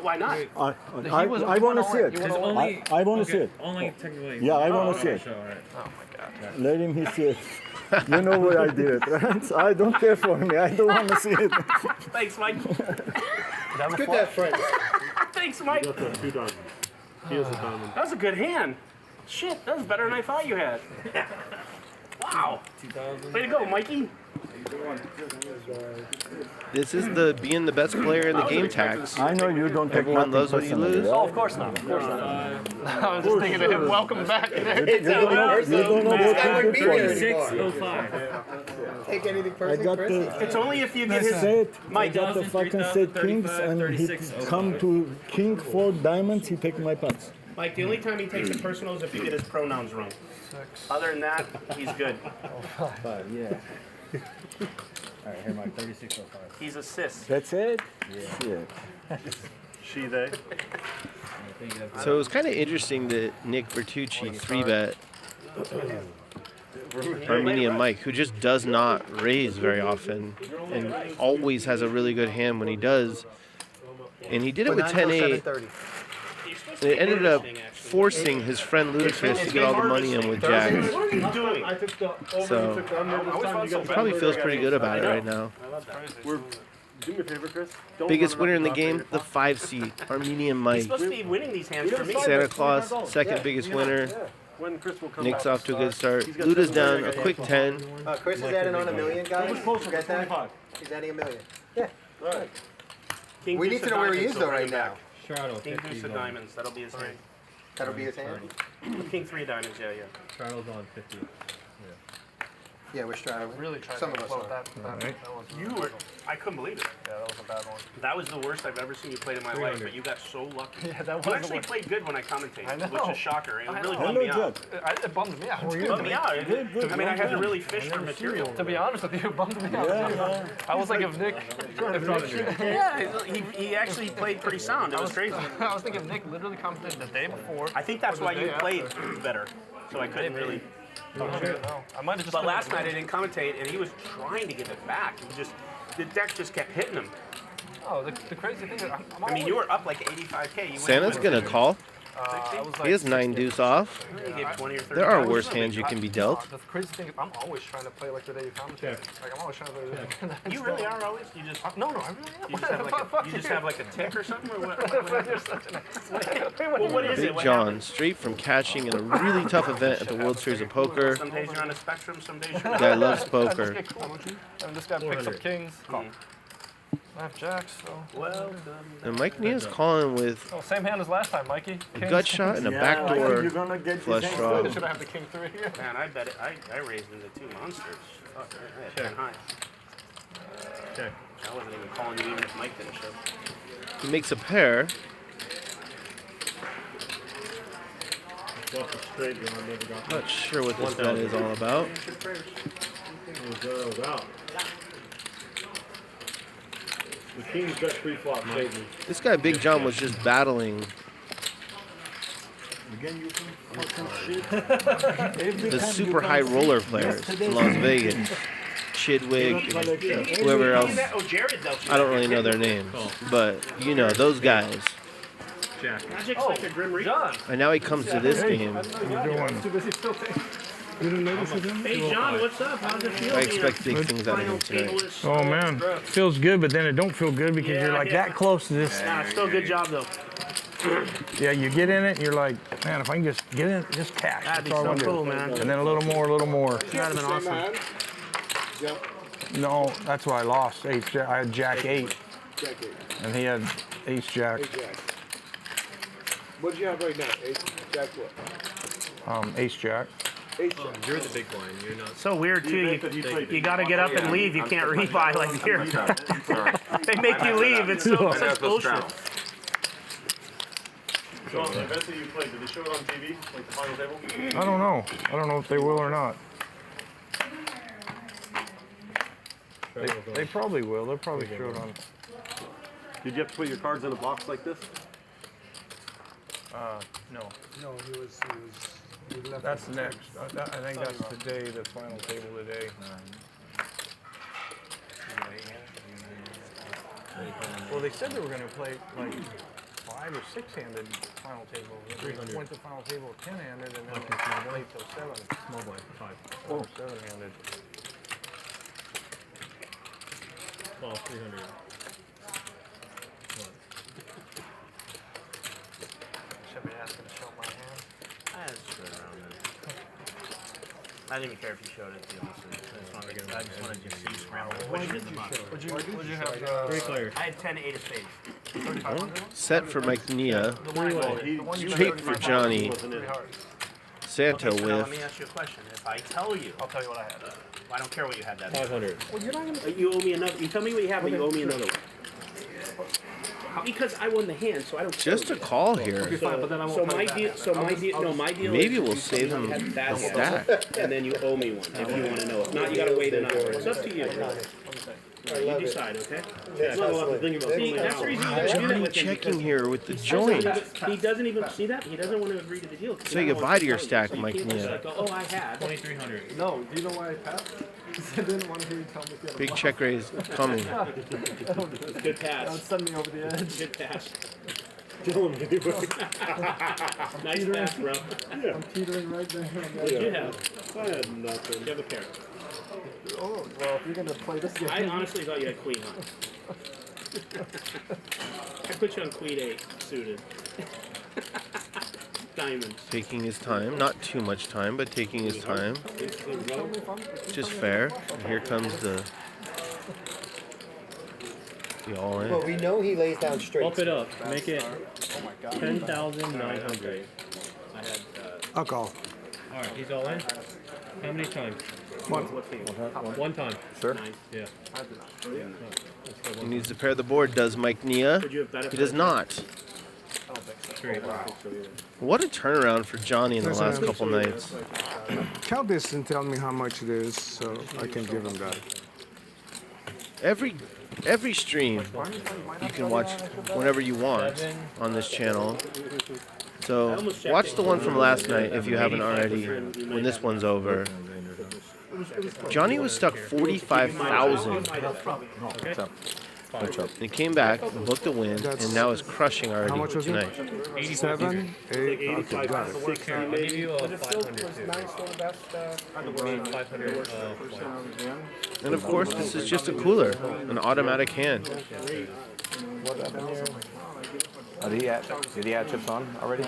Why not? I want to see it. I want to see it. Only technically. Yeah, I want to see it. Oh my God. Let him see it. You know where I did it, right? I don't care for me. I don't want to see it. Thanks, Mike. Get that, friend. Thanks, Mike. He has a diamond. That was a good hand. Shit, that was better than I thought you had. Wow. 2000. Way to go, Mikey. This is the being the best player in the game tax. I know you don't take Everyone loves when you personally, lose. Oh, of course not. Of course not. I was just thinking of him. Welcome back. You don't know what you did for me. 605. Take anything I personally, got Chris? the It's only if you get his... set. I Mike, got the fucking set kings, and he come to king 4 diamonds. He take my pots. Mike, the only time he takes it personal is if you get his pronouns wrong. Other than that, he's good. 5, yeah. All right, here, Mike, 3605. He's a sis. That's it. Yeah. Yeah. She, they. So it was kind of interesting that Nick Vertucci 3-bet Armenian Mike, who just does not raise very often and always has a really good hand when he does. And he did it with 10-8. And it ended up forcing his friend Ludacris to get all the money in with jacks. What are you doing? So he probably feels pretty good about it right now. Do me a favor, Chris. Biggest winner in the game, the 5 seed, Armenian He's Mike. supposed to be winning these hands for me. Santa Claus, second biggest winner. When Chris will come Nick's back. off to a good start. Luda's down a quick 10. Chris is adding on $1 million, guys. Closer, Get that? 25. He's adding $1 million. Yeah. Right. King We deuce need to of know where he diamonds, is, though, so right bring it now. back. Charlotte, King 50 deuce of on. diamonds. That'll be his hand. That'll be his hand? King 3 diamonds, yeah. Charlotte's on 50. Yeah, we're straddling. Really tried Some to of us float are. that was You were... I couldn't believe it. Yeah, that was a bad one. That was the worst I've ever seen you played in my life, but you got so lucky. Yeah, that You was actually played good when I commentated, I know. which is a shocker. It really know. bummed me out. It bummed me out. It bummed me out. I mean, I had to really fish for material. To be honest with you, it bummed me out. Yeah. I was like, if Nick Yeah, he actually played pretty sound. It was crazy. I was thinking if Nick literally commented the day before. I think that's or why the you day played after. better. So I couldn't really... I might have just. But last night I didn't commentate, and he was trying to give it back. The deck just kept hitting him. Oh, the crazy thing is, I mean, you were up like 85K. You Santa's going to call. I was He has 9 deuce off. He gave 20 or 30. There are worse hands you can be dealt. The crazy thing is, I'm always trying to play like the day you commentate. Like, I'm always trying to play. You really are always? You just... No, I really am. You just have like a tick or something? Or what? You're such an Well, what is it? Big What John, happened? straight from catching in a really tough event at the World Series of Poker. Some days you're on a spectrum, some days you're Guy not. loves poker. And this guy picks up kings. I have jacks, so. Well done. And Mike Nia's calling with Oh, same hand as last time, Mikey. a gut shot and a backdoor flush draw. Should I have the king 3 here? Man, I bet it. I raised into 2 monsters. Fuck, I had 10 high. Check. I wasn't even calling you even if Mike didn't show. He makes a pair. Lost a straight, John. Never got Not sure what this bet is all about. it was out. The king's got pre-flop, maybe. This guy, Big John, was just battling the super high roller players in Las Vegas. Chidwig, and whoever else. Oh, Jared dealt you. I don't really know their names, but you know, those guys. Jack. Magic's like a Grim Reaper. John. And now he comes to this game. Hey, John, what's up? How's it feel? I expect big things out of him tonight. Oh man, feels good, but then it don't feel good because you're like that close to this. Nah, still a good job though. Yeah, you get in it, and you're like, man, if I can just get in, just cash. That'd be That's all I so want to cool, do. man. And then a little more, a little more. That'd have been awesome. No, that's why I lost. I had Jack 8, Jack 8. and he had Ace Jack. Ace Jack. What do you have right now? Ace Jack what? Ace Jack. Ace Jack. You're the big blind. You're not. So weird too. You got to get up and leave. You can't rebuy like here. They make you leave. It's so such bullshit. So, the events that you played, did they show it on TV, like the final table? I don't know. I don't know if they will or not. They probably will. They'll probably show it on. Did you have to put your cards in a box like this? No. No, he was That's next. I think that's today, the final table today. Well, they said they were going to play like 5 or 6-handed final table. They went to final table 10-handed and then they played till 7. Small blind, 5. Oh, 7-handed. Well, 300. Should be asking to show my hand. I just threw it around there. I didn't even care if you showed it, to be honest with you. I just wanted to see you scramble. What did you show? Would you have 3 players? I had 10 8 of spades. Set for Mike Nia. Straight for Johnny. Santa Okay, so now let with. me ask you a question. If I tell you, I'll tell you what I had. I don't care what you had that. 500. Well, you're not gonna. You owe me another. You tell me what you have, but you owe me another one. Because I won the hand, so I don't. Just a call here. Okay, fine, but then I won't. So my deal. So my deal. No, my deal. Maybe is we'll you save tell me him you had a that stack. and then you owe me one if you want to know. If not, you gotta wait an hour. It's up to you. You decide, okay? That's That's the reason you gotta do that Johnny with him. checking here with the joint. He doesn't even see that. He doesn't want to agree to the deal. Say goodbye to your stack, Mike Nia. Nia. Like, oh, I had 2,300. No, do you know why I passed? I didn't want to hear you tell me if you had a Big block. check raise coming. Good pass. That would send me over the edge. Good pass. I'm Nice teetering. pass, bro. I'm teetering right there. What did you have? I had nothing. You have a pair. Oh, well, if you're going to play this game. I honestly thought you had queen high. I put you on queen 8, suited. Diamonds. Taking his time. Not too much time, but taking his time. Just fair. And here comes the all in. Well, we know he lays down straight. Bump it up. Make it 10,900. I'll call. All right, he's all in. How many times? One time. Sure. Yeah. He needs to pair the board. Does Mike Nia? He does not. What a turnaround for Johnny in the last couple nights. Tell this and tell me how much it is so I can give him that. Every stream you can watch whenever you want on this channel. So watch the one from last night if you haven't already when this one's over. Johnny was stuck 45,000. He came back, booked a win, and now is crushing How already much was tonight. it? 7, 8, okay, got it. I'll give you a 500 too. 500. And of course, this is just a cooler, an automatic hand. Oh, did he add chips on already?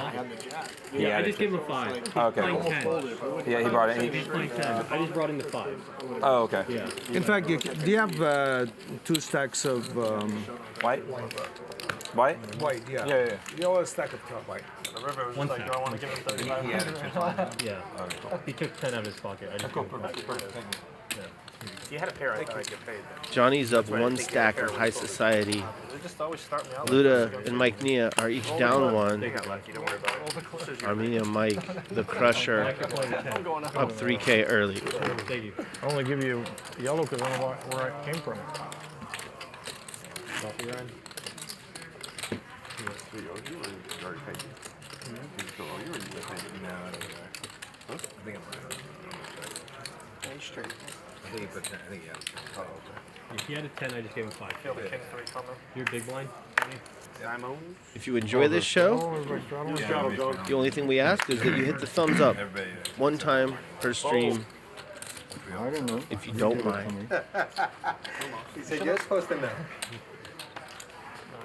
Yeah, I just gave him a 5. Oh, okay, Playing cool. 10. Yeah, he brought it. He's playing 10. I just brought in the 5. Oh, okay. Yeah. In fact, do you have 2 stacks of White? White? white? Yeah. Yeah. You know, a stack of top white. The river was One like, do I want to give him 35? Yeah. He took 10 out of his pocket. I just gave him 5. If you had a pair, I thought I'd get paid. Johnny's up one stack of high society. They just always start me out. Luda and Mike Nia are each down one. They got lucky, don't worry about it. Armenia Mike, the Crusher, up 3K early. Thank you. I only give you yellow because I don't know where I came from. Coffee run. Straight. I think he put 10. I think yeah. If he had a 10, I just gave him 5. Feel the king 3 coming. You're big blind? If you enjoy this show, the only thing we ask is that you hit the thumbs up one time per stream. I don't know. If you don't mind. He said you're supposed to know.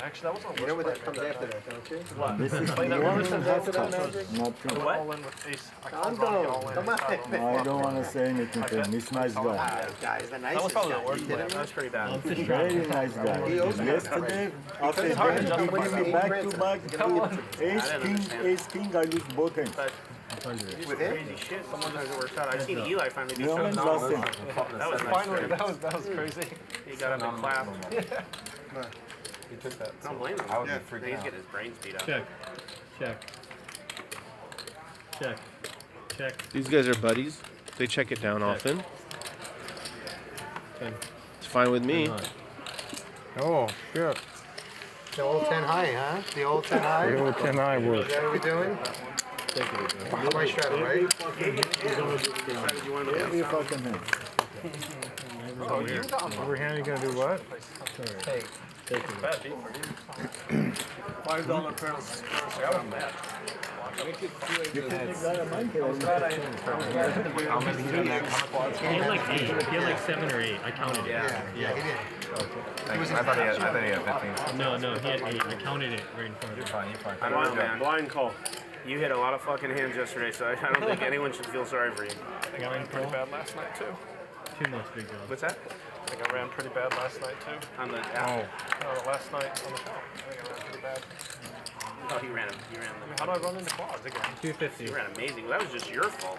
Actually, that wasn't You know what that comes after that, don't you? What? This is Play the that one reverse that after has that, come. Magic? Not true. What? All in with ace. I Calm can't block it down. all in. Come on. I don't want to say anything to him. He's a nice guy. Guys, the That was nicest probably guy. the worst You play. kidding That me? was pretty bad. Very nice guy. He owes me. Yesterday, after It's hard to Gerry justify giving me that. back-to-back ace king, I lose both hands. With him? Crazy shit. Sometimes it works out. I seen Eli finally do No one something. lost him. That was finally. That was crazy. He got up and clapped. He took that. I don't blame him. I would be He's freaking out. getting his brains beat up. Check. Check. Check. Check. These guys are buddies. They check it down often. 10. It's fine with me. Oh, shit. The old 10 high, huh? The old 10 high? The old 10 high work. Is that what we're doing? My shadow, right? Oh, you overhand, you gonna do what? Take. Bad beat for you. $5 per How many did you have? He had like 8. He had like 7 or 8. I counted it. Yeah, he did. I thought he had 15. No, he had 8. I counted it right in front of him. You're fine. I don't know, man. Blind call. You hit a lot of fucking hands yesterday, so I don't think anyone should feel sorry for you. I think I ran pretty bad last night too. Too much big dog. What's that? I think I ran pretty bad last night too. On the No, last night on the show. I think I ran pretty bad. Oh, he ran them. How do I run into quads again? 250. You ran amazing. That was just your fault.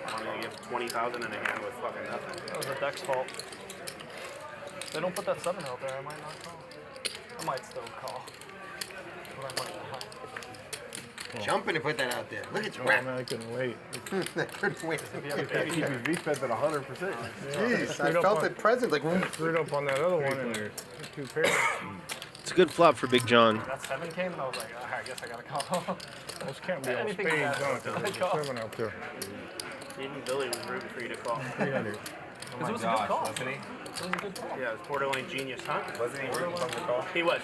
I wanted to give 20,000 in a hand with fucking nothing. That was the deck's fault. They don't put that 7 out there. I might not call. I might still call. But I might not. Jumping to put that out there. Look at you. Oh, man, I couldn't wait. I couldn't wait. TPV fed at 100%. Jeez, I felt it present. Like, Screwed up on that other one and there's 2 pairs. It's a good flop for Big John. That 7 came and I was like, I guess I gotta call. Those can't be all Anything spades bad, on it. There's a 7 out there. Even Billy was rooting for you to call. 300. Oh my gosh, wasn't he? It was a good call. Yeah, it was borderline genius, huh? Wasn't he rooting for the call? He was.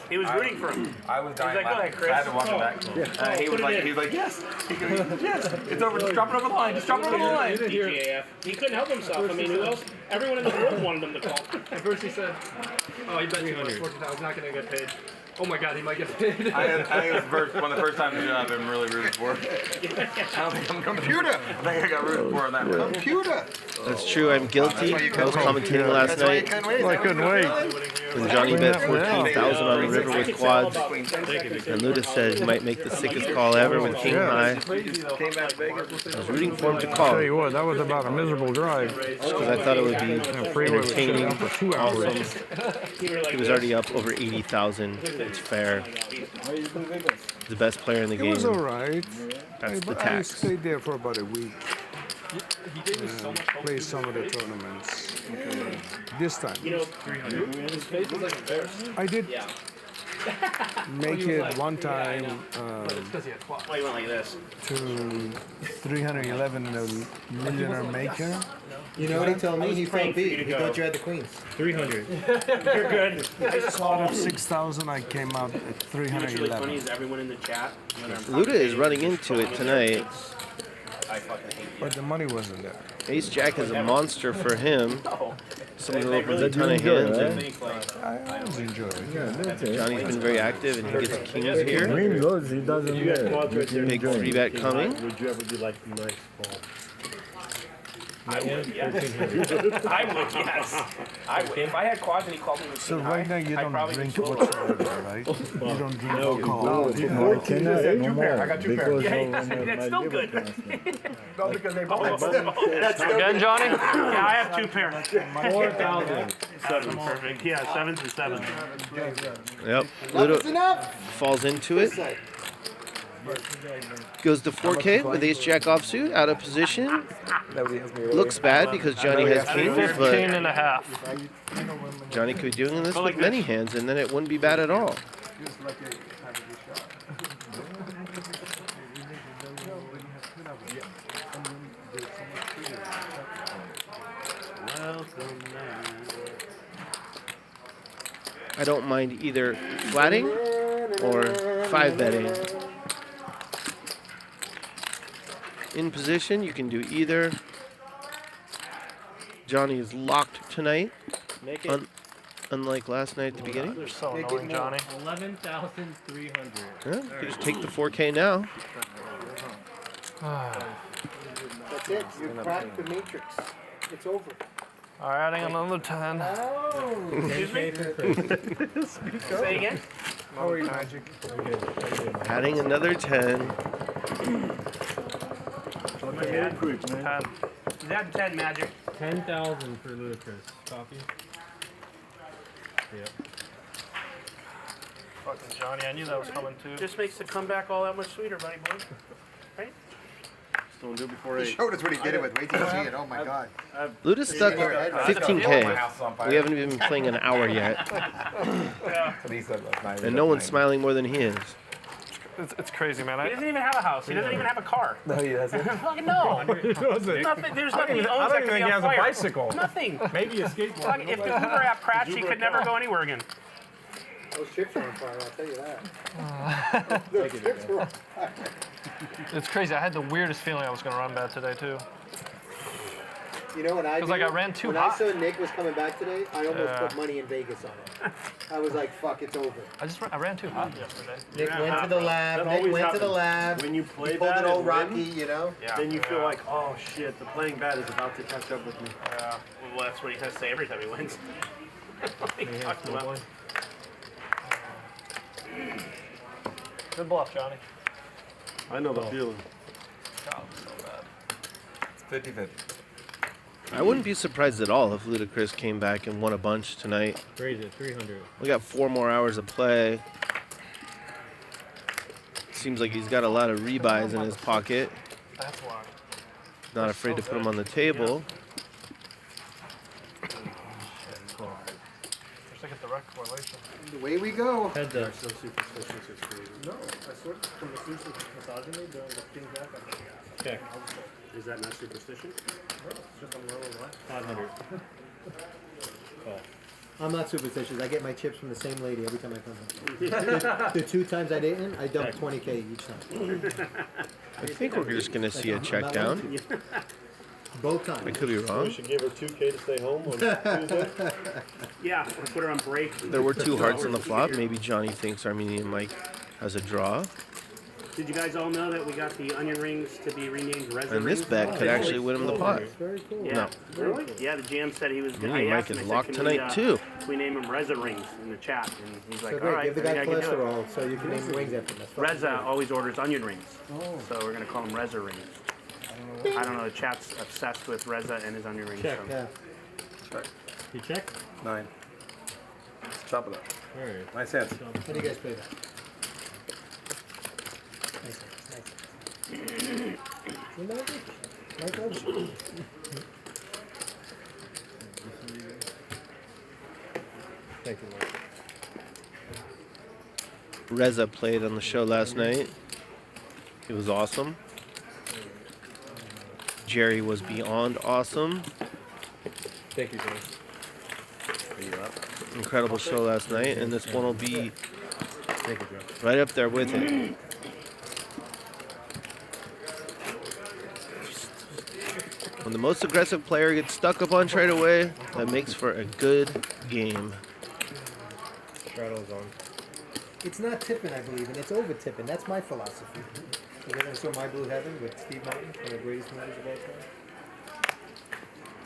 He was rooting for him. I was dying. He's like, go ahead, Chris. I had to walk him back. He was like, yes. Yes. It's over. Just drop it over the line. Just drop it over the line. DGAF. He couldn't help himself. I mean, who else? Everyone in the world wanted him to call. At first he said, oh, he bet too much, 40,000. He's not going to get paid. Oh my God, he might get paid. I think it was one of the first times I've been really rooted for. I don't think I'm computer. I think I got rooted for on that one. Computer. That's true. I'm guilty. I was commentating last night. I couldn't wait. When Johnny bet 14,000 on the river with quads, and Luda said he might make the sickest call ever with king high. I was rooting for him to I'll call tell you what, that was about a miserable drive. because I thought it would be entertaining, for 2 hours. awesome. He was already up over 80,000. It's fair. The best player in the game. It was all right. That's the I tax. stayed there for about a week. Played some of the tournaments. This time. I did make it one time Oh, you went like this. to 311 the millionaire maker. You know what he told me? He felt beat. He thought you had the queens. 300. You're good. Out of 6,000, I came out at What's really 311. funny is everyone in the chat. Luda is running into it tonight. I fucking hate you. But the money wasn't there. Ace Jack is a monster for him. Someone who opens a ton of enjoy hands. it, And I always enjoy it. Johnny's been very active and he gets kings here. Green goes, he doesn't Big 3-bet coming. Would you ever do like nice ball? I would, yes. I would, yes. I would. If I had quads and he called me with So king right high, now you I'd don't probably drink be slow. whatsoever, right? You don't drink alcohol. No, I cannot anymore. I got 2 pairs. Because Yeah, of that's my still liver good. transplant. No, because they both. Again, Johnny? Yeah, I have 2 pairs. 4,000. Perfect. Yeah, 7 to 7. Yep. Luda falls into it. Goes to 4K with Ace Jack offsuit, out of position. Looks bad because Johnny has kings, 15 but and a half. Johnny could be doing this with many hands, and then it wouldn't be bad at all. I don't mind either flatting or 5-betting. In position, you can do either. Johnny is locked tonight, unlike last night at the beginning. You're so annoying, Johnny. 11,300. Yeah, you can just take the 4K now. That's it. You cracked the matrix. It's over. All right, adding another 10. Excuse me? Say again? How are you, Magic? Adding another 10. 10. Is that 10 magic? 10,000 for Ludicrous. Copy. Yep. Fucking Johnny, I knew that was coming too. Just makes the comeback all that much sweeter, buddy boy. Right? Don't do it before He 8. showed us what he did it with. Wait till you see it. Oh my God. Luda's stuck at Your head right 15K. We haven't even been playing an hour yet. Yeah. And no one's smiling more than he is. It's crazy, man. He doesn't even have a house. He doesn't even have a car. No, he doesn't. Fucking no. Nothing. There's nothing he owns that could be on fire. Bicycle. Nothing. Maybe a skateboard. If the Uber app crashed, he could never go anywhere again. Those chips are on fire, I'll tell you that. Those chips are on fire. It's crazy. I had the weirdest feeling I was going to run bad today, too. You know what I did? Because, I ran too when hot. I saw Nick was coming back today, I almost put money in Vegas on it. I was like, fuck, it's over. I ran too hot yesterday. Nick went to the lab. Nick went to the lab. When you play he pulled bad an old and Rocky, win, you know? Yeah. then you feel like, oh shit, the playing bad is about to catch up with me. Yeah. Well, that's what he has to say every time he wins. What he talks about. Good bluff, Johnny. I know the feeling. God, so bad. It's 50-50. I wouldn't be surprised at all if Ludacris came back and won a bunch tonight. Raise it, 300. We got 4 more hours of play. Seems like he's got a lot of rebuys in his pocket. That's why. Not afraid to put them on the table. Just look at the direct correlation. Away we go. Heads up. So superstitious, it's crazy. No, I swear, from the cease of misogyny, the King's back, I'm like, Check. Is that not superstition? no, it's just I'm rolling right. 500. Call. I'm not superstitious. I get my chips from the same lady every time I come home. the 2 times I didn't, I dumped 20K each time. I think we're just going to see a check down. Both times. I could be wrong. We should give her 2K to stay home on Tuesday. Yeah, or put her on break. There were 2 hearts on the flop. Maybe Johnny thinks Armenian Mike has a draw. Did you guys all know that we got the onion rings to be renamed Reza And this rings? bet could actually win him the pot. Very cool. Yeah. No. Really? Yeah, the GM said he was. Armenian I Mike asked him, is I said, locked "Can tonight, too. Can we name him Reza rings in the chat?" And he's like, So "All great, right, give the I guy think I can do it." cholesterol so you can name rings after him. That's fucking Reza great. always orders onion rings, Oh. so we're gonna call him Reza rings. I don't know. The chat's obsessed with Reza and his onion rings. Check. So. Yeah. Check. You check? 9. Chop it up. Alright. Nice hands. How do you guys play that? Nice. You know it? Mike loves you. Thank you, Mike. Reza played on the show last night. It was awesome. Gerry was beyond awesome. Thank you, Johnny. Incredible show last night, and this one will be Thank you, Johnny. right up there with it. When the most aggressive player gets stuck a bunch right away, that makes for a good game. Straddle's on. It's not tipping, I believe, and it's over tipping. That's my philosophy. You guys saw My Blue Heaven with Steve Martin, one of the greatest movies of all time.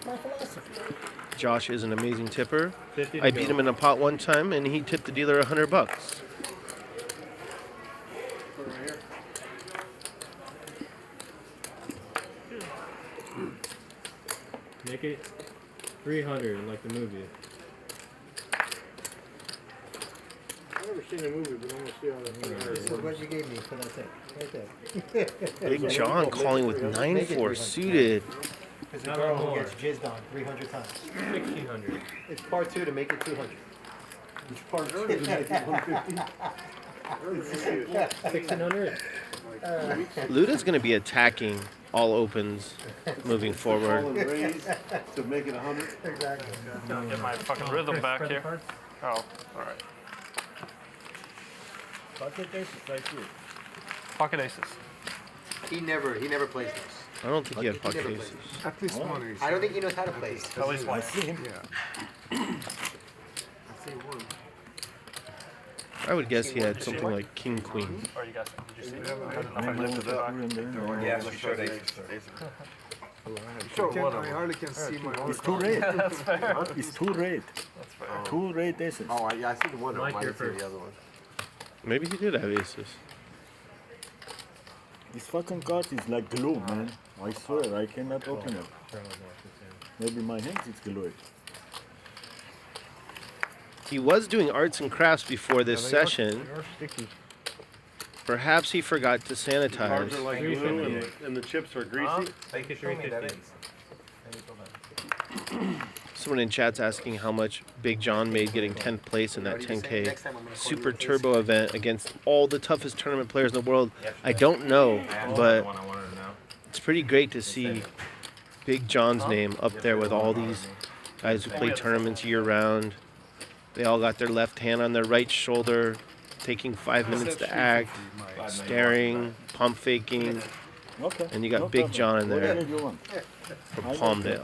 My philosophy. Josh is an amazing tipper. 50 to I go. beat him in a pot one time, and he tipped the dealer $100. Put it right here. Make it 300 like the movie. I've never seen a movie, but I want to see how that This is what you gave me for that thing. Right there. Big John calling with 9-4 suited. It's a girl who gets jizzed on 300 times. 1,600. It's part 2 to make it 200. It's part 2 to make it 150. 1,600. Luda's going to be attacking all opens moving Call and forward. raise to make it 100. Exactly. Get my fucking rhythm back here. Oh, all right. Pocket aces, right here. Pocket aces. He never plays this. I don't think he had He pocket never aces. plays. At least one ace. I don't think he knows how to play. At least one. Yeah. I see one. I would guess he had something like king queen. Or you guys, did you see it? I lifted it up. Yeah, she showed aces. Sure, I hardly can see my own. It's too red. That's fair. It's too red. That's fair. Two red aces. Oh, I see the one. Mike, I you're didn't see first. the other one. Maybe he did have aces. This fucking card is like glue, man. I swear, I cannot open it. Maybe my hands is glued. He was doing arts and crafts before this session. You're sticky. Perhaps he forgot to Cards sanitize. are like glue and the chips are greasy. Make it 350. Someone in chat's asking how much Big John made getting 10th place in that 10K Super Turbo event against all the toughest tournament players in the world. I don't know, but it's pretty great to see Big John's name up there with all these guys who play tournaments year-round. They all got their left hand on their right shoulder, taking 5 minutes to act, staring, pump faking, and you got Big John in there from Palmdale.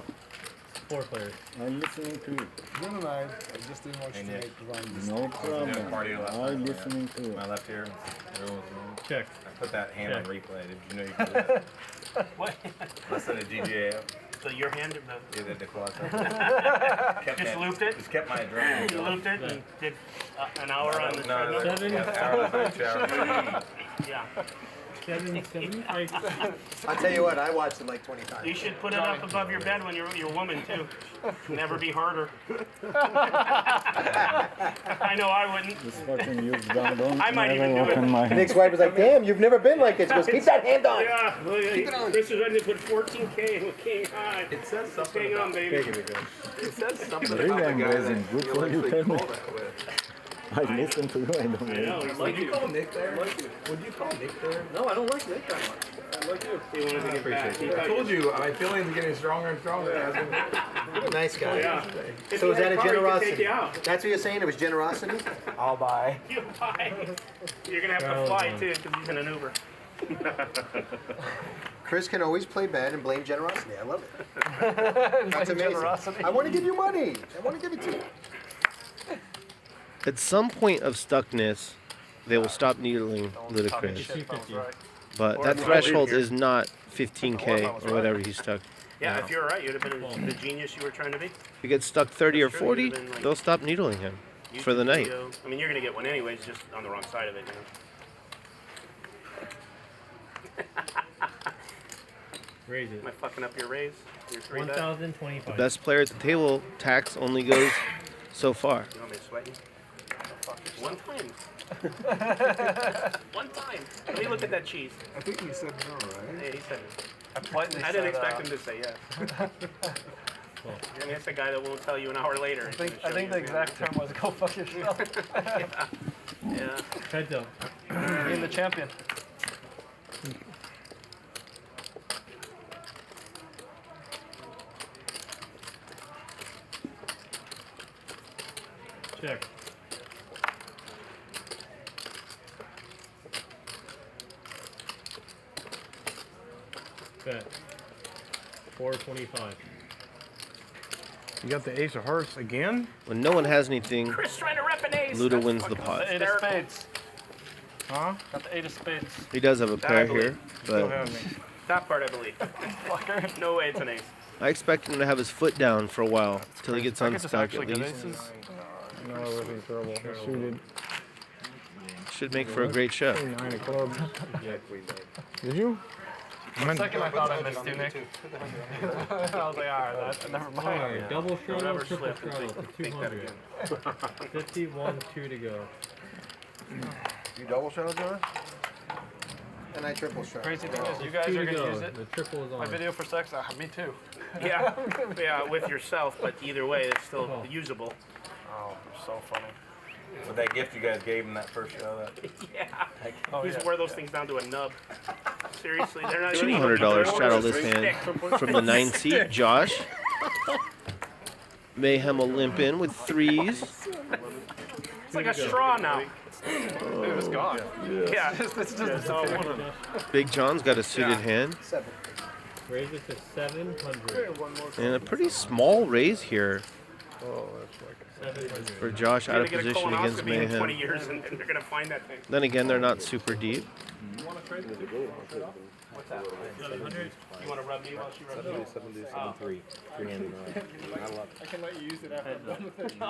4 players. I'm listening to you. John and I just didn't watch tonight because No problem. I'm listening to you. My left here. Check. I put that hand on replay. Did you know you could do that? What? Listen to DGAF. So your hand or Yeah, the quad. Just looped it? Just kept my adrenaline. You looped it and did an hour on the No, treadmill? hour on the shower. Yeah. 7, I'll tell you what, I watched it like 20 times. You should put it up above your bed when you're your woman too. Never be harder. I know I wouldn't. This fucking you've done, don't I might never even do open it. my hand. Nick's wife was like, damn, you've never been like this. He goes, keep that hand on. Yeah, well, keep it on. Chris is ready to put 14K with King High. It says something. Hang on, baby. It says something Really, about the I'm guy raising. that Good you for you, actually tell me. call that with. I listen to you, I don't know. Would you call Nick there? Would you call Nick there? No, I don't like Nick that much. I like you. He wanted to get back. He I thought told you, my feelings are getting stronger and stronger. You're a nice guy. Yeah. If So he is that had a car, he could generosity? take you out. That's what you're saying? It was generosity? I'll buy. You buy. You're gonna have to fly too, because he's in an Uber. Chris can always play bad and blame generosity. I love it. That's amazing. Generosity. I want to give you money. I want to give it to you. At some point of stuckness, they will stop needling Ludacris. But that threshold is not 15K or whatever he's stuck. Yeah, if you were right, you'd have been the genius you were trying to be. If he gets stuck 30 or 40, they'll stop needling him for the night. I mean, you're gonna get one anyways, just on the wrong side of it, you know. Raise it. Am I fucking up your raise? Your 3 bet? 1,025. The best player at the table, tax only goes so far. You want me to sweat you? One time. One time. Let me look at that cheese. I think he said no, right? Yeah, he said I I didn't expect him to say yes. I mean, that's a guy that won't tell you an hour later. I think the exact term was go fuck yourself. Yeah. Heads up. Being the champion. Check. Bet. 425. You got the ace of hearts again? When no one has anything, Chris trying to rep an ace. Luda That's wins the fucking pot. The 8 of hysterical. spades. Huh? Got the 8 of spades. He does have a That I pair believe. here, Still but have me. That part I believe. Fucker. No way it's an ace. I expect him to have his foot down for a while till he gets I could just unstuck actually at get least. aces. No, it would be terrible. I suited. Should make for a great show. 9 of clubs. Did you? For a second I thought I missed you, Nick. I was like, alright, never mind. Alright, double straddle, Whatever triple slip, straddle for think that 200. again. 51, 2 to go. You double shadow, John? And I triple shot. Crazy thing is, you guys 2 are to gonna go. use it. The triple is My on. video for sex, me too. Yeah, yeah, with yourself, but either way, it's still usable. Oh, you're so funny. With that gift you guys gave him that first show, Yeah. Oh, You just yeah. wear those things down to a nub. Seriously, they're not $200 straddle this hand from the 9 seat. Josh. Mayhem will limp in with 3s. It's like a straw now. It was gone. Yeah. It's just a Big John's got a suited hand. 7. Raise it to 700. And a pretty small raise here Oh, that's like 700. for Josh out of position against colonoscopy in 20 Mayhem. years and they're gonna find that thing. Then again, they're not super deep. What's that? 700. You want to rub me while she rubs you? 7-3. 3-handed. Not a lot. I can let you use it after I'm done with it. No,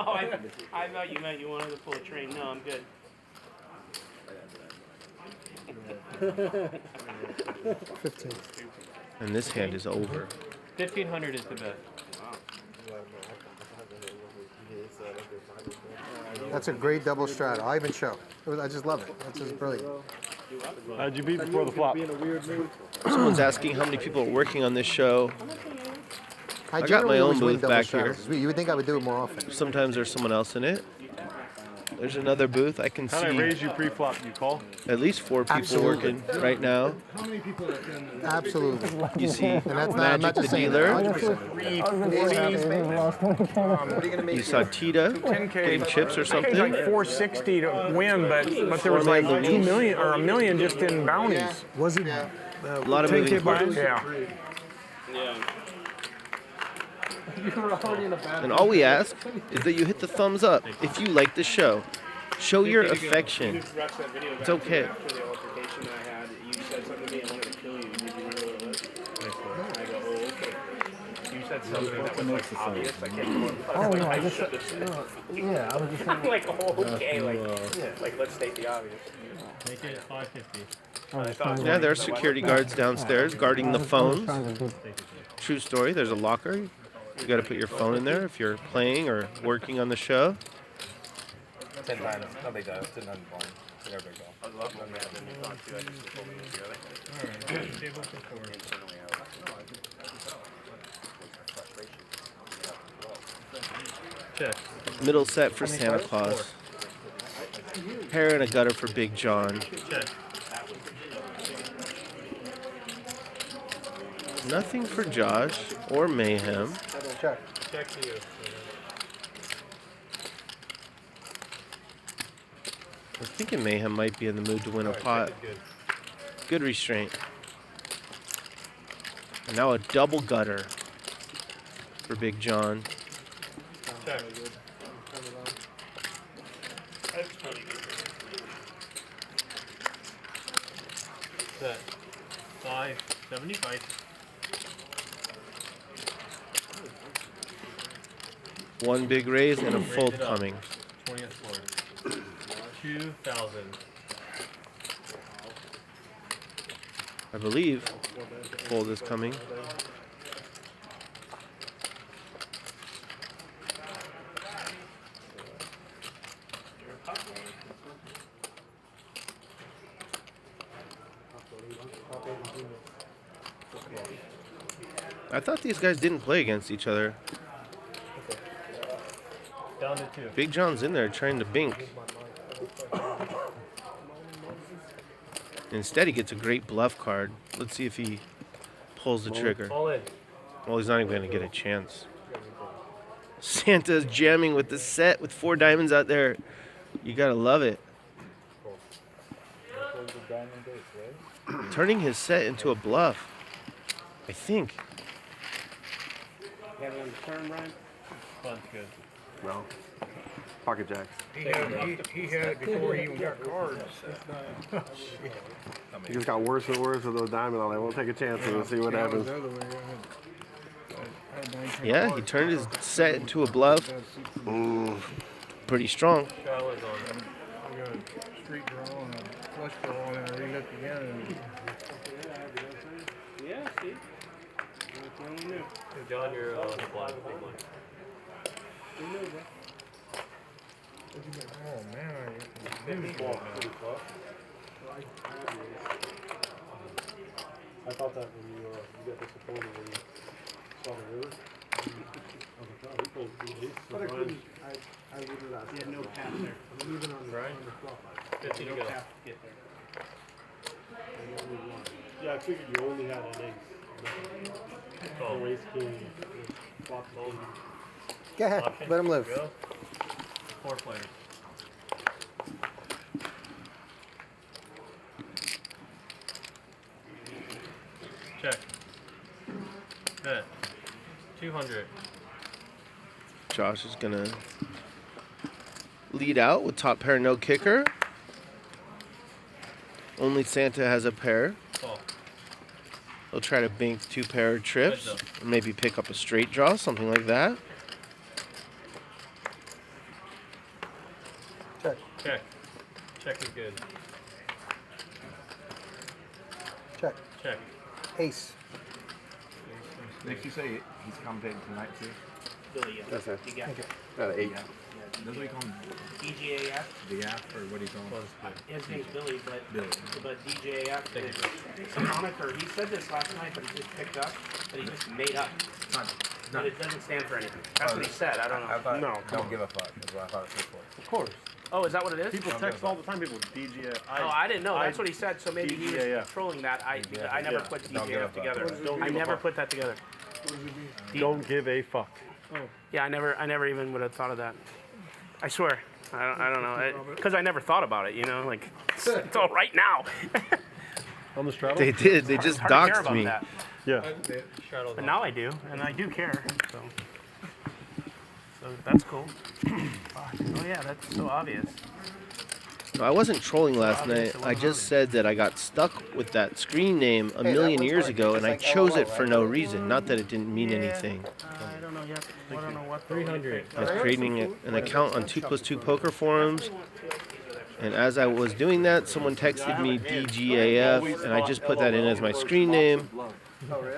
I thought you meant you wanted to pull a train. No, I'm good. 15. And this hand is over. 1,500 is the bet. That's a great double straddle. I even show. I just love it. That's just brilliant. How'd you beat before the flop? Someone's asking how many people are working on this show. I got generally my own always win booth double back here. straddles. You would think I would do it more often. Sometimes there's someone else in it. There's another booth. I can How see I raise you pre-flop, you call? at least 4 people Absolutely. working right now. How many people are in the Absolutely. You see And that's not, I'm Magic not the just saying Dealer. that. 100%. You saw Tita getting chips or I think it was something. like 460 to win, but there was like 2 million or $1 million just in bounties. Was it? A lot of moving parts. Yeah. And all we ask is that you hit the thumbs up if you like the show. Show your affection. It's okay. Something that was like obvious. I can't remember. Oh, no, I just. Yeah, I was just like, oh, okay, like let's state the obvious. Make it 550. Yeah, there are security guards downstairs guarding the phones. True story. There's a locker. You got to put your phone in there if you're playing or working on the show. 10 times. No big deal. 10 times fine. Everybody go. Alright, table for 4. Check. Middle set for Santa Claus. Hair and a gutter for Big John. Check. Nothing for Josh or Mayhem. Check. Check to you. I was thinking Mayhem might be in the mood to win a pot. Good restraint. And now a double gutter for Big John. Check. That's pretty good. Set. 575. One big raise and a Raise fold it up. coming. 20th floor. 2,000. I believe fold is coming. I thought these guys didn't play against each other. Down to 2. Big John's in there trying to bink. Instead, he gets a great bluff card. Let's see if he pulls the trigger. All in. Well, he's not even going to get a chance. Santa's jamming with the set with 4 diamonds out there. You got to love it. Turning his set into a bluff. I think. You have it on the turn, Bryan? Fun's good. No. Pocket jacks. He had it before he even got cards. He just got worse and worse with those diamonds. I'm like, we'll take a chance and see what happens. Yeah, he turned his set into a bluff. Pretty strong. Trial is on. I got a street draw and a flush draw and I re-looked again and Yeah, see? That's the only new. John, you're on the blind. Big blind. You knew, bro. oh man, I thought that when you got disappointed when you saw the river. But I couldn't, I wouldn't last. You had no cap there. Even on the flop. 15 to No go. cap to get there. Yeah, I figured you only had an ace. Call. Race king, flop king. Go ahead. Let him live. Go. 4 players. Check. Bet. 200. Josh is going to lead out with top pair, no kicker. Only Santa has a pair. Call. He'll try to bank 2 pair trips. Heads Or maybe pick up a straight draw, something like that. Check. Check. Check is good. Check. Check. Ace. Nick, you say he's commentating tonight too? Billy, That's it. you got it. Got an 8. That's what you call him. DGAF. DGAF, or what do you call him? His name's Billy, Billy. but DGAF is a moniker. He said this last night, but he just picked up, but he just made up. But it doesn't stand for anything. That's what he said. I don't know. I thought, No, don't give a fuck. That's what I thought it stood for. Of course. Oh, is that what it is? People text all the time. People DGAF. Oh, I didn't know. That's what he said. So maybe he was DGAF. trolling that. I never put Don't give a DGAF fuck. together. Don't I give a never fuck. put that together. Don't give a fuck. Yeah, I never even would have thought of that. I swear. I don't know. Because I never thought about it, you know? Like, it's all right now. On the straddle? They did. They just Hard to care doxed about me. that. Yeah. But now I do, and I do care. So that's cool. Oh yeah, that's so obvious. No, I wasn't trolling last night. I just said that I got stuck with that screen name a million years ago, and I chose it for no reason. Not that it didn't mean anything. I don't know yet. I don't know what. 300. I was creating an account on 2+2 poker forums, and as I was doing that, someone texted me DGAF, and I just put that in as my screen name.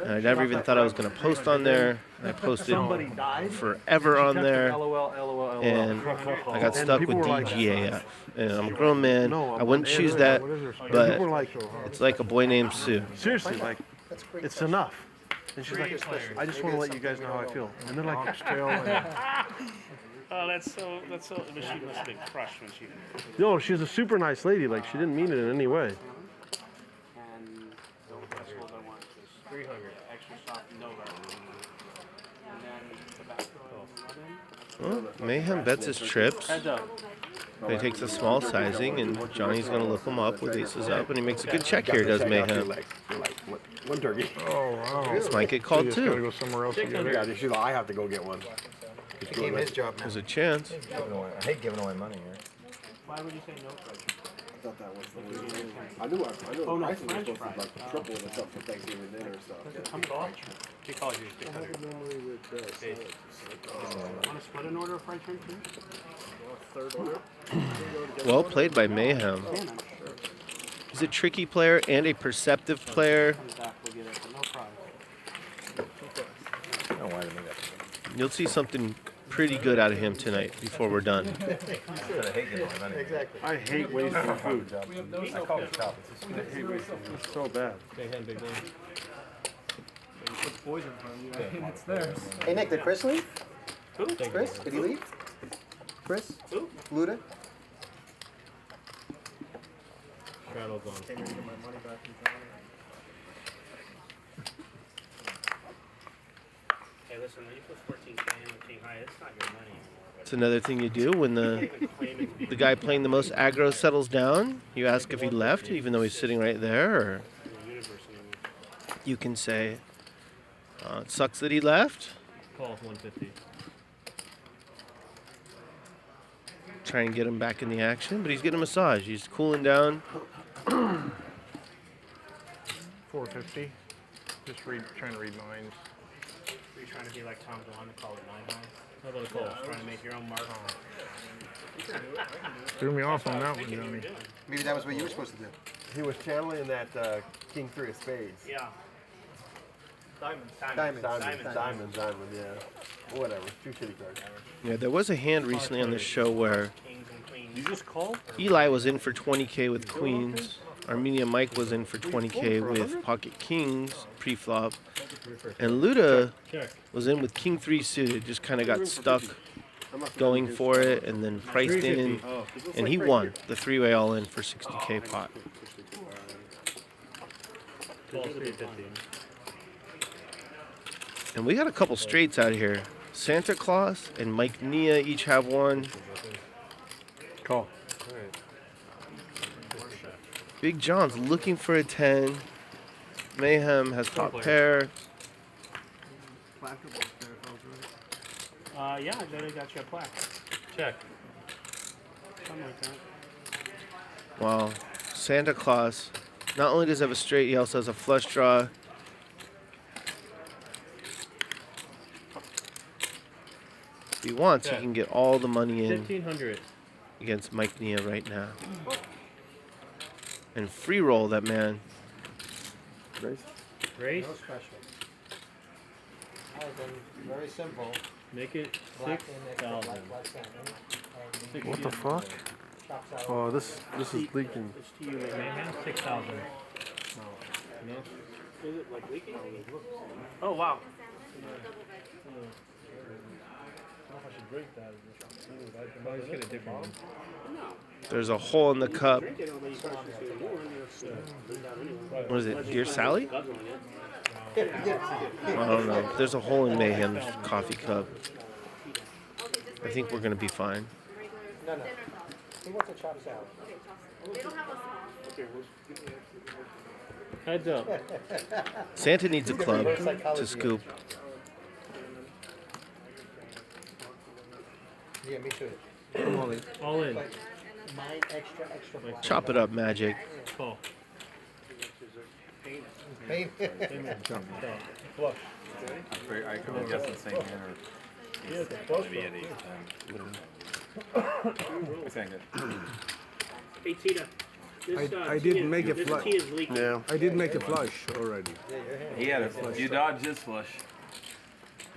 And I never even thought I was going to post on there. And I posted forever on there, and I got stuck with DGAF. And I'm a grown man. I wouldn't choose that, but it's like a boy named Sue. Seriously, like, it's enough. And she's like, I just want to let you guys know how I feel. And they're like, still. Oh, that's so. But she must have been crushed when she. No, she's a super nice lady. Like, she didn't mean it in any way. And the threshold I want is 300. Extra soft, no garlic. And then tobacco. Well, Mayhem bets his trips. Heads up. But he takes a small sizing, and Johnny's going to look him up with aces up, and he makes a good check here, does Mayhem. One turkey. Oh, wow. This might get called Gotta too. go somewhere else to get Yeah, it. she's like, I have to go get one. Became his job now. There's a chance. I hate giving away money here. Why would you say no fries? I thought that was the way. I knew Oh, no, prices were French supposed to fries. be like the triple or something for Thanksgiving dinner and stuff. How much? She calls you 600. Want to split an order of fried shrimp too? Third order. Well played by Mayhem. He's a tricky player and a perceptive player. Comes back, we'll get it, but no fries. I don't know why they made that. You'll see something pretty good out of him tonight before we're done. I hate giving away money. Exactly. I hate wasting food. I call it shop. I hate wasting food. It's so bad. Big hand, big man. Puts poison in front of you. It's theirs. Hey Nick, did Chris leave? Who? Chris? Did he leave? Chris? Who? Luda? Straddle's on. Came in to get my money back in town. Hey, listen, when you put 14K in with King High, it's not your money anymore. It's another thing you do when the guy playing the most aggro settles down. You ask if he left, even though he's sitting right there, or you can say, it sucks that he left. Call 150. Try and get him back in the action, but he's getting a massage. He's cooling down. 450. Just trying to read minds. Are you trying to be like Tom DeLonge and call it 9 high? How about a call? Trying to make your own mark. Threw me off on that one, Johnny. Maybe that was what you were supposed to do. He was channeling that King 3 of spades. Yeah. Diamonds. Diamond, yeah. Whatever. Two shitty cards. Yeah, there was a hand recently on the show where You just called? Eli was in for 20K with queens. Armenia Mike was in for 20K with pocket kings pre-flop. And Luda was in with king 3 suited, just kind of got stuck going for it and then priced in. And he won the three-way all-in for 60K pot. Call 350. And we got a couple straights out here. Santa Claus and Mike Nia each have one. Call. Big John's looking for a 10. Mayhem has top pair. Yeah, I bet I got you a plaque. Check. Something like that. Wow. Santa Claus. Not only does he have a straight, he also has a flush draw. If he wants, he can get all the money in 1500. against Mike Nia right now. And free roll that man. Race? No special. Very simple. Make it Black 6,000. black salmon. What the fuck? Oh, this is leaking. It's to you, man. 6,000. No. Is it like leaking? Oh wow. There's a hole in the cup. What is it? Dear Sally? I don't know. There's a hole in Mayhem's coffee cup. I think we're gonna be fine. No. He wants a chopped salad. Heads up. Santa needs a club to scoop. Yeah, me too. All in. Mine extra black. Chop it up, Magic. Call. Pain. Flush. I could guess the same hand or maybe at 8-10. Saying it. Hey Tita. I didn't make a flush. Yeah. I did make a flush already. He had a flush. You dodged his flush.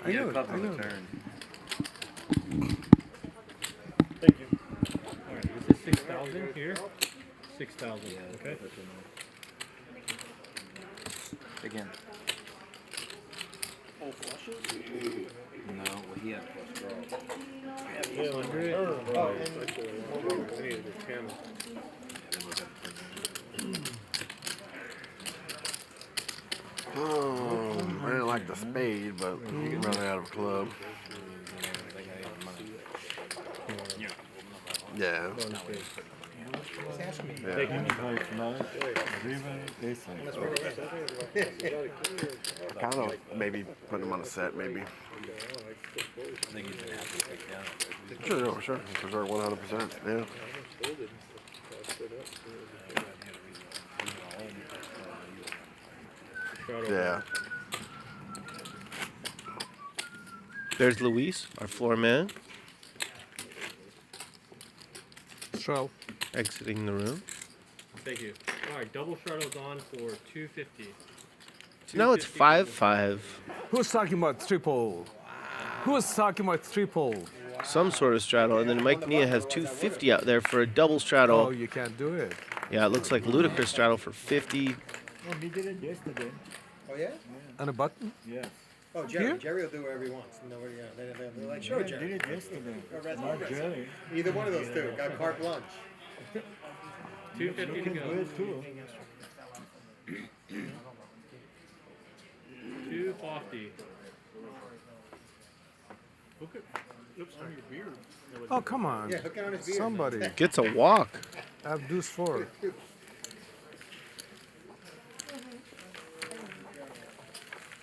I know. Club on the turn. Thank you. Alright, this is 6,000 here. 6,000. Okay. Again. Oh, flushes? No, well, he had flush draw. Oh, I didn't like the spade, but you can run out of a club. Yeah. Kind of maybe putting them on a set, maybe. Sure. Preserve 100%. Yeah. Yeah. There's Luis, our floor man, So. exiting the room. Thank you. Alright, double straddle's on for 250. So now it's 5-5. Who's talking about triple? Who's talking about triple? Some sort of straddle, and then Mike Nia has 250 out there for a double straddle. Oh, you can't do it. Yeah, it looks like ludicrous straddle for 50. Oh, he did it yesterday. Oh yeah? On a button? Yeah. Oh, Gerry. Gerry will do whatever he wants. No, yeah, they're like, sure, He Gerry. did it yesterday. Or Red Not Bull. Gerry. Either one of those two got carte blanche. 250 You to can go. do it too. 250. Hook it. Oops, sorry. Oh, come on. Yeah, hook it on his beard. Somebody. Gets a walk. Have deuce 4. You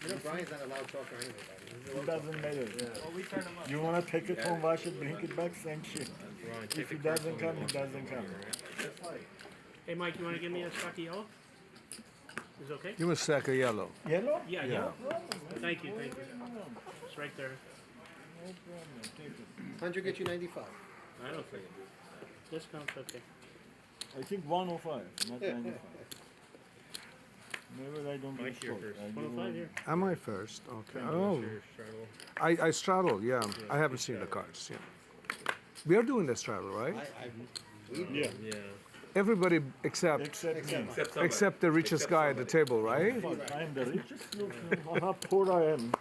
know, Bryan's not allowed to talk to anybody. It doesn't matter. You want to take it home, wash it, bring it back, same shit. If it doesn't come, it doesn't come. Hey Mike, you want to give me a stocky yellow? Is it okay? Give me a sack of yellow. Yellow? Yeah, yellow. Thank you. It's right there. 100 get you 95. I don't think discount's okay. I think 105, not 95. Maybe I don't Mike, get you're short. first. 105 here. Am I first? Okay. Oh. I straddle, yeah. I haven't seen the cards, yeah. We are doing the straddle, right? Yeah. Everybody except the richest guy at the table, right? I'm the richest. Look how poor I am.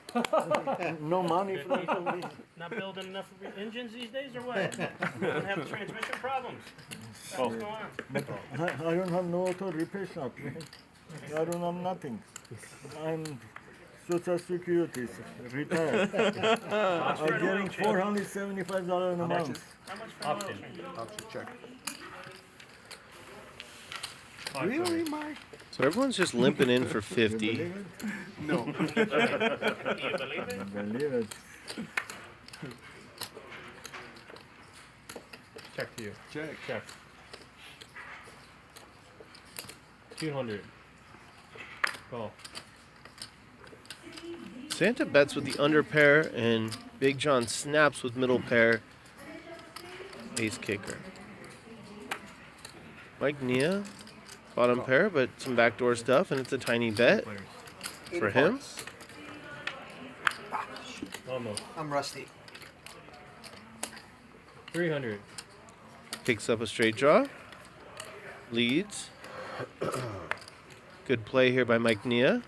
No money for me. Not building enough engines these days, or what? Don't have transmission problems. Oh. What's going on? I don't have no auto repair shop. I don't have nothing. I'm Social Security retired. I'm getting $475 a month. How much for Option. Option check. Really, Mike? So everyone's just limping in for 50. No. Do you believe it? Believe it. Check to you. Check. 200. Call. Santa bets with the under pair, and Big John snaps with middle pair. Ace kicker. Mike Nia, bottom pair, but some backdoor stuff, and it's a tiny bet for him. Almost. I'm rusty. 300. Picks up a straight draw. Leads. Good play here by Mike Nia.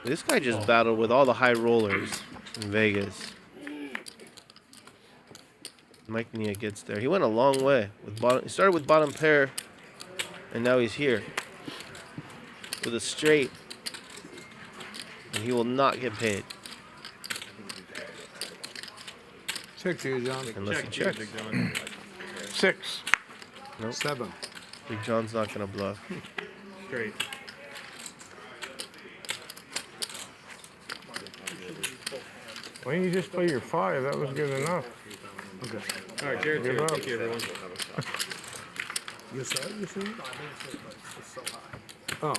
This guy just battled with all the high rollers in Vegas. Mike Nia gets there. He went a long way. He started with bottom pair, and now he's here with a straight. And he will not get paid. Check here, John. Unless he checks. 6. Nope. 7. Big John's not going to bluff. Straight. Why didn't you just play your 5? That was good enough. Okay. All right, Jared, Give up. thank you, everyone. You saw it, you see? Oh.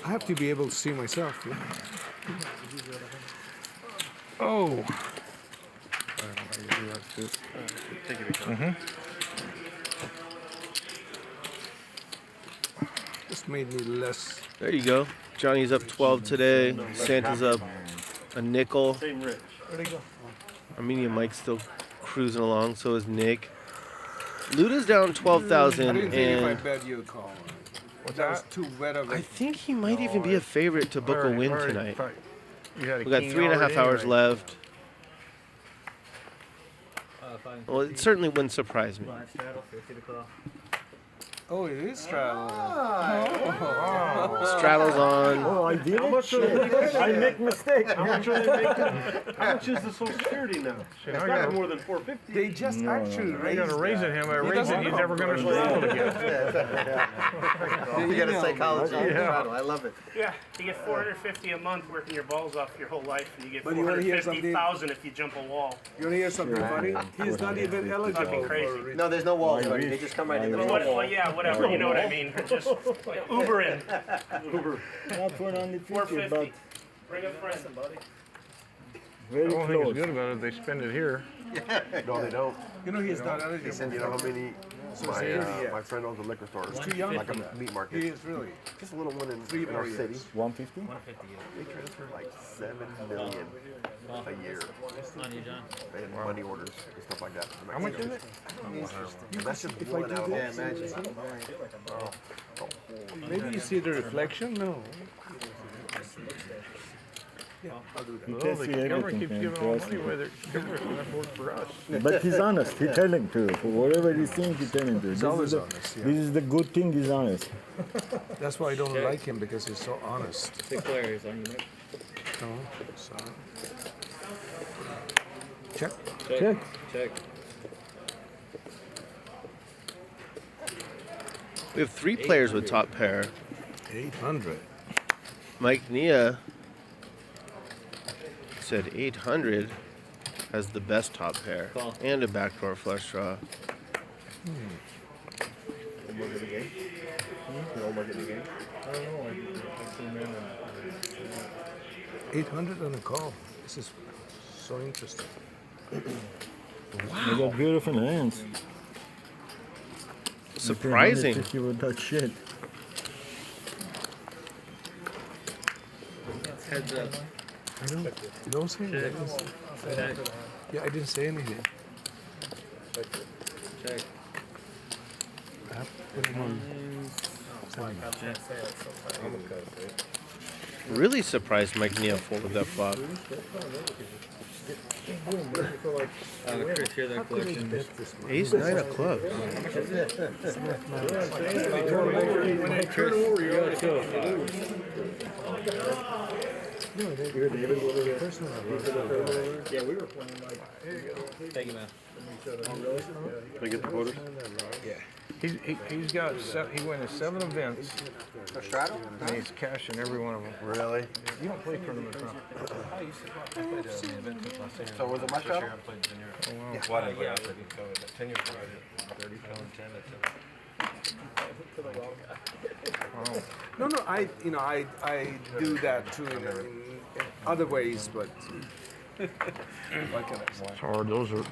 I have to be able to see myself. Yeah? Oh. This made me less. There you go. Johnny's up 12 today. Santa's up a nickel. Same Rich. Where'd he go? Armenia Mike's still cruising along. So is Nick. Luda's down 12,000. I didn't think if I And bet you a call. That was too wet of I it. think he might even be a favorite to book a win tonight. You got a We got king 3.5 already hours anyway. left. Well, it certainly wouldn't surprise me. Blind straddle, 50 to call. Oh, it is straddle. Straddle's on. Oh, I did How it? much are they I make mistake. How much are they making? How much is the Social Security now? It's I got gotta- more than 450. They just actually You raised gotta raise it that. him. I raise it, he's never gonna straddle again. You got a psychology. I love it. Yeah, you get 450 a month working your balls off your whole life, and you get But you wanna hear something? 450,000 if you jump a wall. You want to hear something funny? He's not even eligible Fucking crazy. for No, there's no walls, buddy. They just come right in the Well, middle. well, yeah, whatever. You know what I mean. Just Uber in. Uber. Not 450, 450. but Bring a friend, buddy. very The only thing close. that's good about it, they spend it here. No, they don't. You know he's not eligible. He said, you know how many? My friend owns a liquor store. He's too young Like for a that. meat market. He is really. Just a little one in, Three in more our city. years. 150? They transfer like 7 million a year. On you, John. They have money orders and stuff like that. How much is it? And that's just If I one do out of this, Oh. maybe you see the reflection. No. Yeah, I'll do that. He Oh, can the see camera everything, keeps man. giving all Trust money me. away. The camera's gonna work for us. But he's honest. He's telling to for whatever he's saying. He's telling to. This always is the, honest, yeah. This is the good thing. He's honest. That's why I don't like him, because he's so honest. 6 players on you, Nick. No, so. Check. Check. Check. We have 3 players with top pair. 800. Mike Nia said 800 has the best top pair Call. and a backdoor flush draw. 800 on a call. This is so interesting. They got beautiful hands. Surprising. 150 with that shit. Heads up. I don't say anything. Check. Yeah, I didn't say anything. Check. I put him on. Really surprised Mike Nia folded that flop. Chris, hear that collection. Ace 9 of clubs. How much is it? When I turn over, you gotta go. Yeah, we were playing like. Thank you, man. Can I get the quarters? Yeah. He's got he went to 7 events. A straddle? And he's cashing every one of them. Really? You don't play tournaments, huh? So was it my straddle? No, I do that too in other ways, but what can I say? It's hard. Those are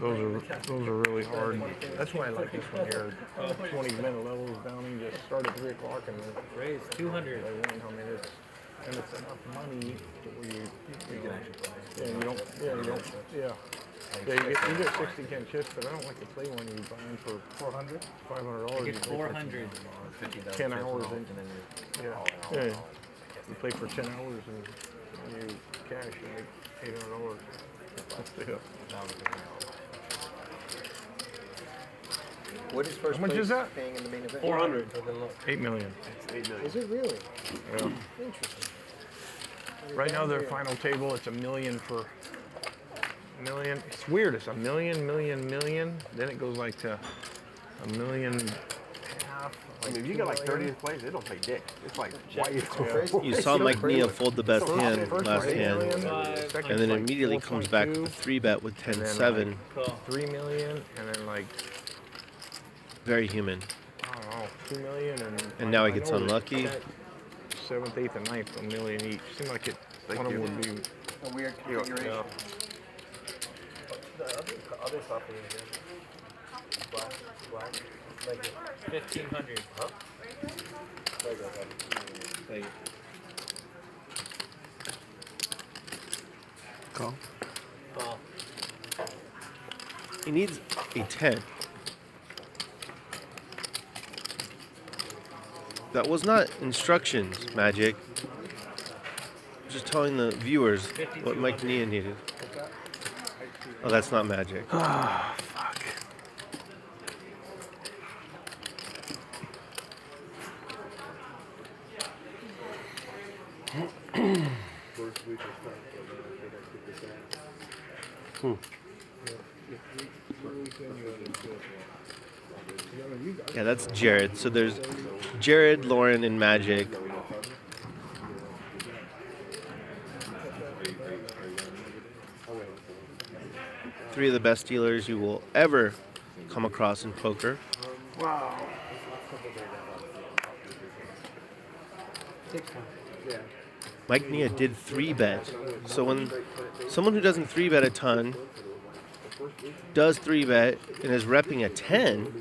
really hard. That's why I like this one here. 20-minute levels down. You just start at 3 o'clock and Raise 200. they win. I mean, it's enough money that you can actually play. Yeah, you don't. Yeah, you get 60 can chips, but I don't like to play one. You buy them for 400, $500. You get 400. 10 hours. Yeah. You play for 10 hours and you cash you make $800. What is first How much place is that? paying in the main event? 400. 8 million. Is it really? Yeah. Interesting. Right now, their final table, it's $1 million for $1 million. It's weird. It's $1 million, million. Then it goes like to $1.5 million. I mean, if you get like 30th place, they don't pay dick. It's like, why You saw Mike Nia fold the best hand last hand, and then immediately comes back with a 3-bet with 10-7. 3 million, and then like, Very human. I don't know, 2 million, And now he gets unlucky. 7th, 8th, and 9th, $1 million each. Seemed like it. One of them would be a weird configuration. Yeah. The other stuff is good. Black. Like 1,500. Huh? Thank you. Call. Call. He needs a 10. That was not instructions, Magic. Just telling the viewers what Mike Nia needed. Oh, that's not Magic. Ah, fuck. Yeah, that's Jared. So there's Jared, Lauren, and Magic. Three of the best dealers you will ever come across in poker. Wow. Mike Nia did 3-bet. So when someone who doesn't 3-bet a ton does 3-bet and is repping a 10,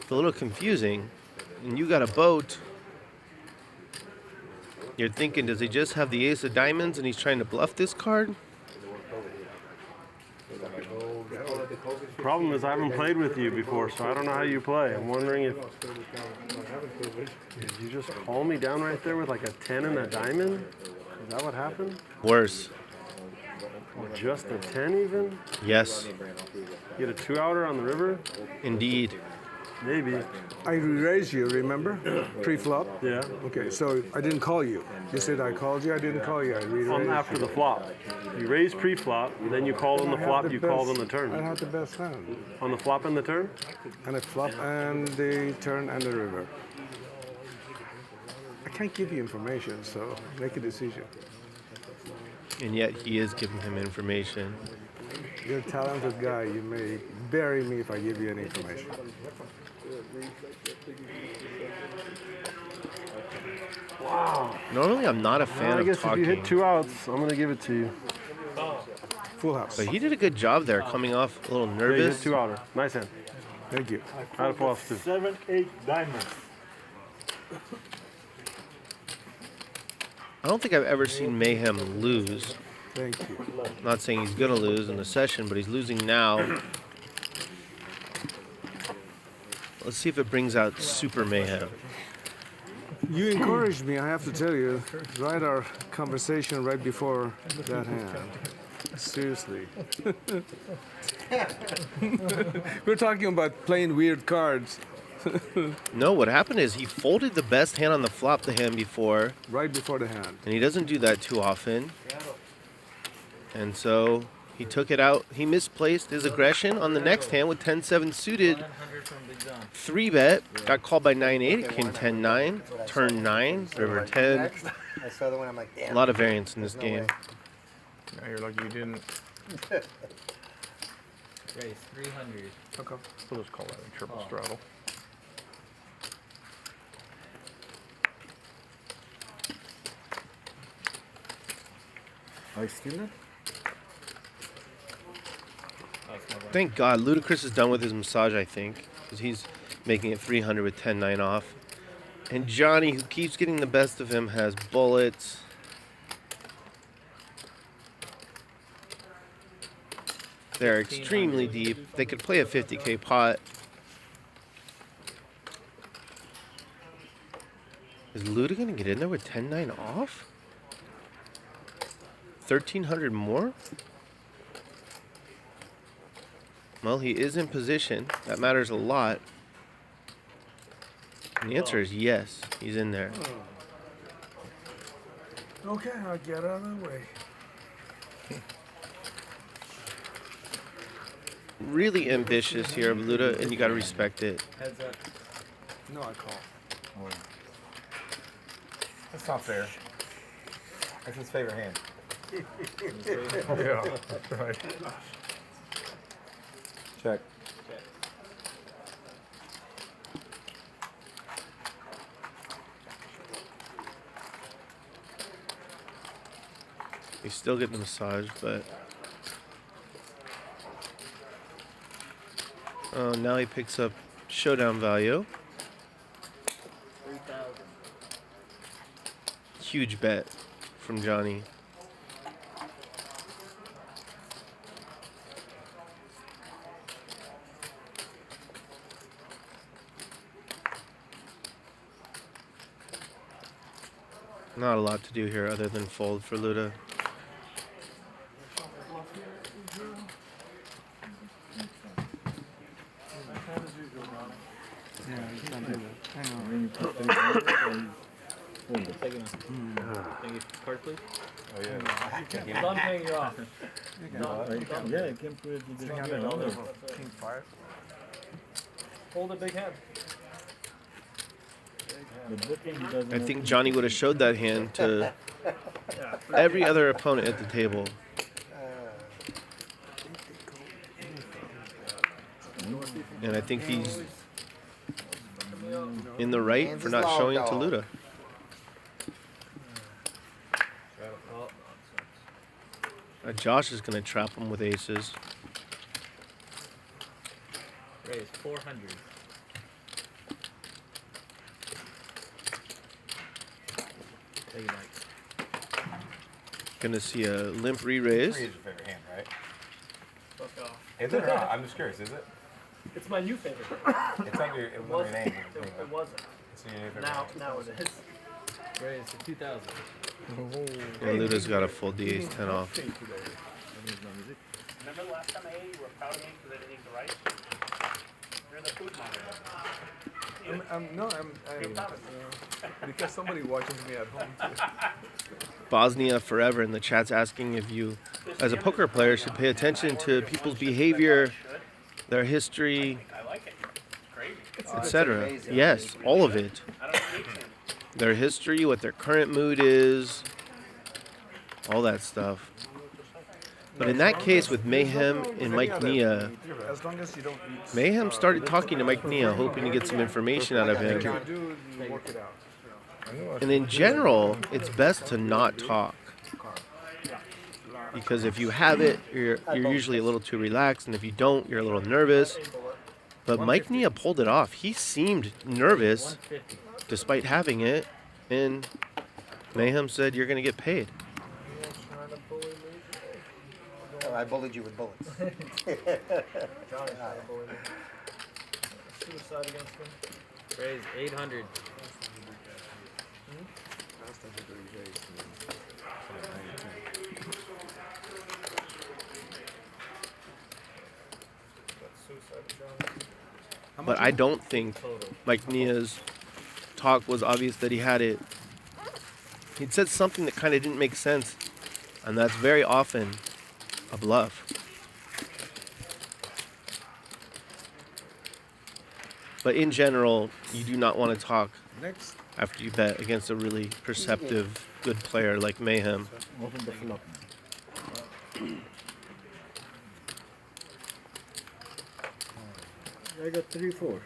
it's a little confusing. And you got a boat. You're thinking, does he just have the ace of diamonds and he's trying to bluff this card? Problem is, I haven't played with you before, so I don't know how you play. I'm wondering if did you just call me down right there with like a 10 and a diamond? Is that what happened? Worse. Or just a 10 even? Yes. You get a 2-outer on the river? Indeed. Maybe. I re-raised you, remember? Pre-flop? Yeah. Okay, so I didn't call you. You said I called you, I didn't call you. I re-raised I'm after the flop. You raise pre-flop, then you called on the flop, you called on the turn. I had the best hand. On the flop and the turn? And the flop and the turn and the river. I can't give you information, so make a decision. And yet he is giving him information. You're a talented guy. You may bury me if I give you any information. Wow. Normally I'm not a fan I guess of talking. if you hit 2 outs, I'm going to give it to you. Full house. But he did a good job there, coming off a little Yeah, you nervous. hit 2-outer. Nice hand. Thank you. I had a full house too. 7, 8 diamonds. I don't think I've ever seen Mayhem lose. Thank you. I'm not saying he's going to lose in the session, but he's losing now. Let's see if it brings out Super Mayhem. You encouraged me, I have to tell you, right our conversation right before that hand. Seriously. We're talking about playing weird cards. No, what happened is he folded the best hand on the flop the hand before. Right before the hand. And he doesn't do that too often. And so he took it out. He misplaced his aggression on the next hand with 10-7 suited. 3-bet, got called by 9-8, came 10-9, turn 9, river 10. I saw the one, I'm like, damn. A lot of variance in this game. Now you're lucky you didn't. Raise 300. Okay. We'll just call that a triple straddle. I steal it? Thank God, Ludacris is done with his massage, I think, because he's making it 300 with 10-9 off. And Johnny, who keeps getting the best of him, has bullets. They're extremely deep. They could play a 50K pot. Is Luda going to get in there with 10-9 off? 1,300 more? Well, he is in position. That matters a lot. And the answer is yes. He's in there. Okay, I'll get out of the way. Really ambitious here of Luda, and you got to respect it. Heads up. No, I call. That's not fair. That's his favorite hand. Yeah, right. Check. He's still getting the massage, but... Oh, now he picks up showdown value. 3,000. Huge bet from Johnny. Not a lot to do here other than fold for Luda. Card, please. Oh, yeah. I'm paying you off. Yeah, I can put it in the King 5. Hold a big hand. I think Johnny would have showed that hand to every other opponent at the table. And I think he's in the right for not showing it to Luda. Josh is going to trap him with aces. Raise 400. Thank you, Mike. Gonna see a limp re-raise. 3 is your favorite hand, right? Fuck off. Is it or not? I'm just curious, is it? It's my new favorite. It's under your, it was under your name. It wasn't. It's your new favorite Now hand. it is. Raise to 2,000. Yeah, Luda's got a full D-Ace 10 off. Remember the last time I ate, you were proud of me because I didn't eat the rice? You're the food monger. Because somebody watches me at home too. Bosnia forever in the chat's asking if you, as a poker player, should pay attention to people's behavior, their history, etc. Yes, all of it. Their history, what their current mood is, all that stuff. But in that case with Mayhem and Mike Nia, As long as you don't eat. Mayhem started talking to Mike Nia, hoping to get some information out of him. You work it out. And in general, it's best to not talk. Because if you have it, you're usually a little too relaxed, and if you don't, you're a little nervous. But Mike Nia pulled it off. He seemed nervous despite having it, and Mayhem said, "You're going to get paid." I bullied you with bullets. Johnny's trying to bully me. Suicide against him. Raise 800. But I don't think Mike Nia's talk was obvious that he had it. He'd said something that kind of didn't make sense, and that's very often a bluff. But in general, you do not want to talk after you bet against a really perceptive, good player like Mayhem. Open the flop. I got 3-4.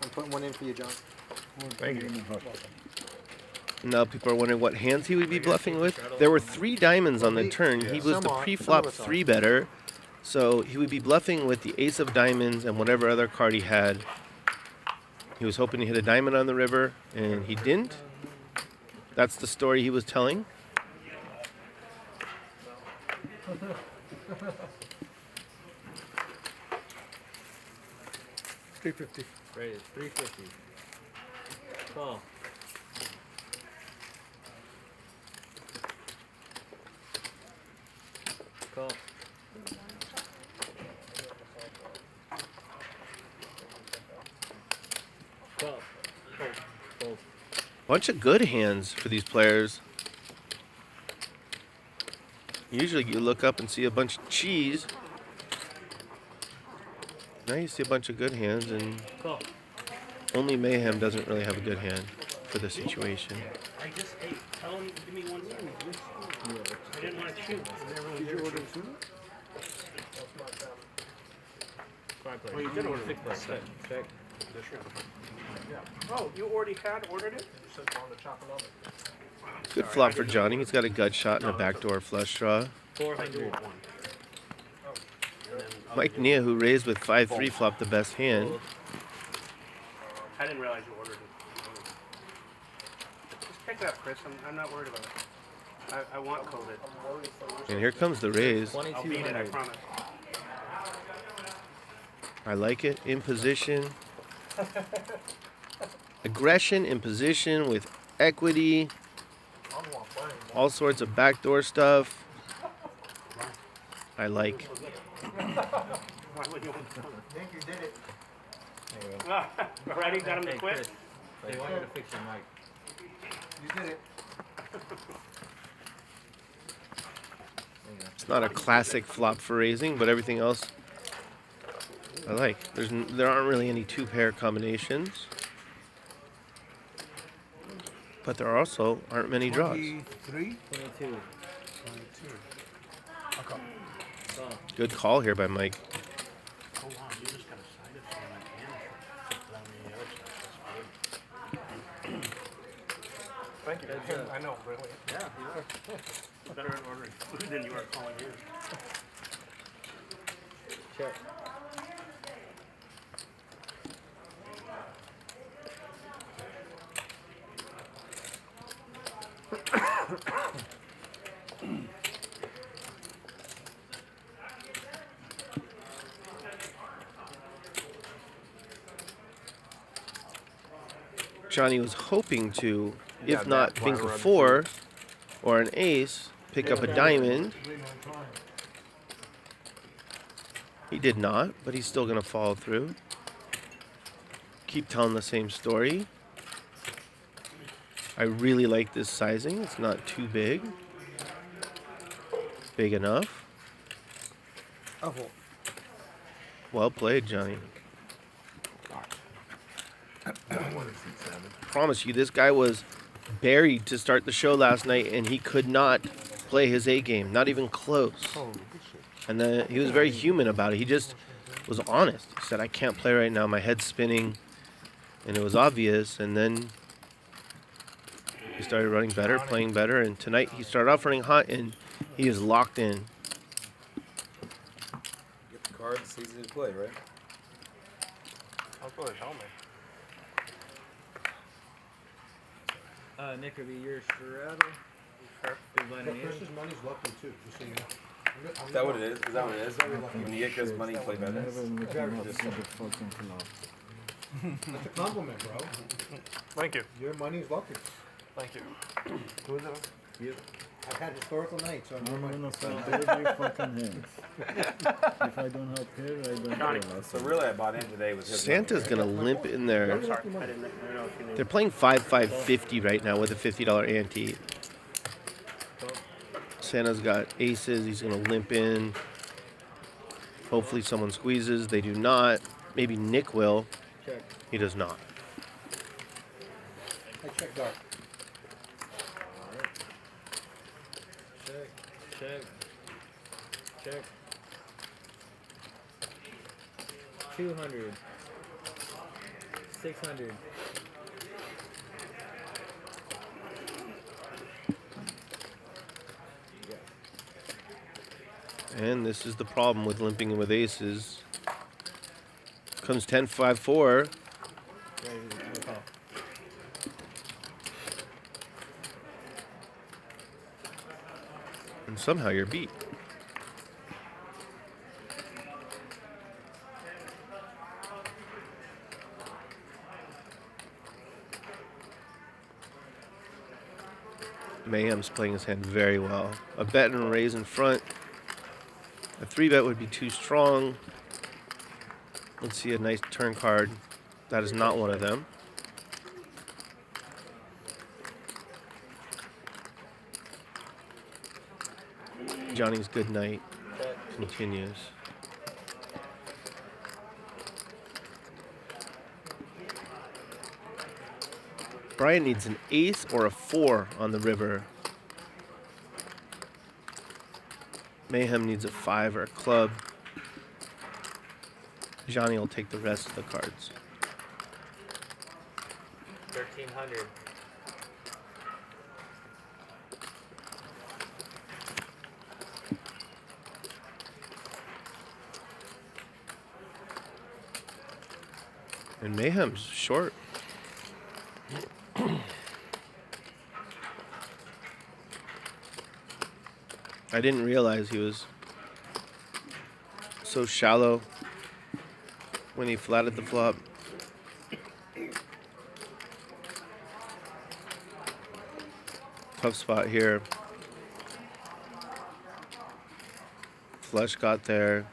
I'm putting one in for you, John. Thank you. Now people are wondering what hands he would be bluffing with. There were 3 diamonds on the turn. He was the pre-flop 3-better, so he would be bluffing with the ace of diamonds and whatever other card he had. He was hoping to hit a diamond on the river, and he didn't. That's the story he was telling. $350. Right, it's 350. Call. Call. Call. Fold. Bunch of good hands for these players. Usually you look up and see a bunch of cheese. Now you see a bunch of good hands, and Call. only Mayhem doesn't really have a good hand for the situation. I just, hey, tell him to give me one second. I didn't want to shoot. Did you order two? Five players. Oh, you did order Six players. Check. Oh, you already had ordered it? Good flop for Johnny. He's got a gut shot and a backdoor flush draw. 400. Mike Nia, who raised with 5-3, flopped the best hand. I didn't realize you ordered it. Just pick it up, Chris. I'm not worried about it. I want COVID. And here comes the raise. I'll beat it, I promise. I like it. In position. Aggression in position with equity. All sorts of backdoor stuff. I like. Why would you want to? I think you did it. Ready? Got him to quit? They want you to fix your mic. You did it. It's not a classic flop for raising, but everything else I like. There aren't really any two-pair combinations, but there also aren't many draws. 23? 22. Good call here by Mike. Oh, wow. You just got excited for my camera. Thank you. I know, really. Yeah, you are. Better at ordering food than you are calling in. Check. Johnny was hoping to, Yeah, if not that think wire of rub 4 or an ace, pick up a diamond. He did not, but he's still going to follow through. Keep telling the same story. I really like this sizing. It's not too big. Big enough. Well played, Johnny. Promise you, this guy was buried to start the show last night, and he could not play his A game, not even close. And then he was very human about it. He just was honest. He said, "I can't play right now. My head's spinning," and it was obvious. And then he started running better, playing better. And tonight he started off running hot, and he is locked in. Get the cards, it's easy to play, right? I'll go to helmet. Nick, will be your straddle. Big blind and eight. Chris's money's lucky too, just so you know. Is that what it is? Is that what it is? When you get Chris money, you play better? That's a compliment, bro. Thank you. Your money's lucky. Thank you. Who is it? You. I've had historical nights on your money. I'm gonna sell every fucking hand. If I don't have pair, I don't play. So really, I bought in today with his Santa's going to limp in there. I'm sorry. I didn't know if you knew. They're playing 5-5-50 right now with a $50 ante. Santa's got aces. He's going to limp in. Hopefully someone squeezes. They do not. Maybe Nick will. Check. He does not. I checked dark. Check. Check. 200. 600. And this is the problem with limping with aces. Comes 10-5-4. And somehow you're beat. Mayhem's playing his hand very well. A bet and a raise in front. A 3-bet would be too strong. Let's see a nice turn card. That is not one of them. Johnny's good night continues. Bryan needs an ace or a 4 on the river. Mayhem needs a 5 or a club. Johnny will take the rest of the cards. 1,300. And Mayhem's short. I didn't realize he was so shallow when he flatted the flop. Tough spot here. Flush got there.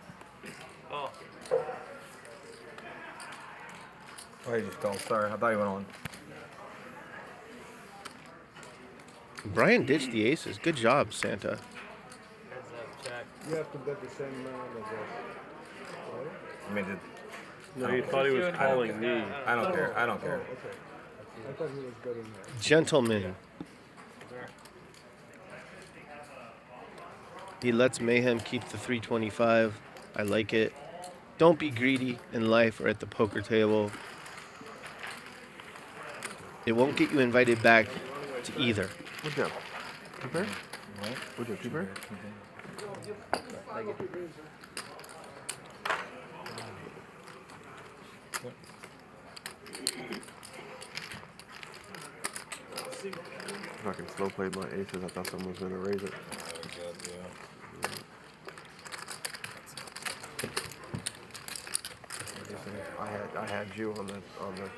Oh. Oh, he just called. Sorry, I thought he went on. Bryan ditched the aces. Good job, Santa. Heads up, check. You have to bet the same amount as us. Right? I mean, did, No, he thought he was calling me. I don't care. I don't care. Okay. I thought he was betting that. Gentleman. He lets Mayhem keep the 325. I like it. Don't be greedy in life or at the poker table. It won't get you invited back to either. Good job. Two pair? Good job. Two pair? Fucking slow played my aces. I thought someone was gonna raise it. I had you on the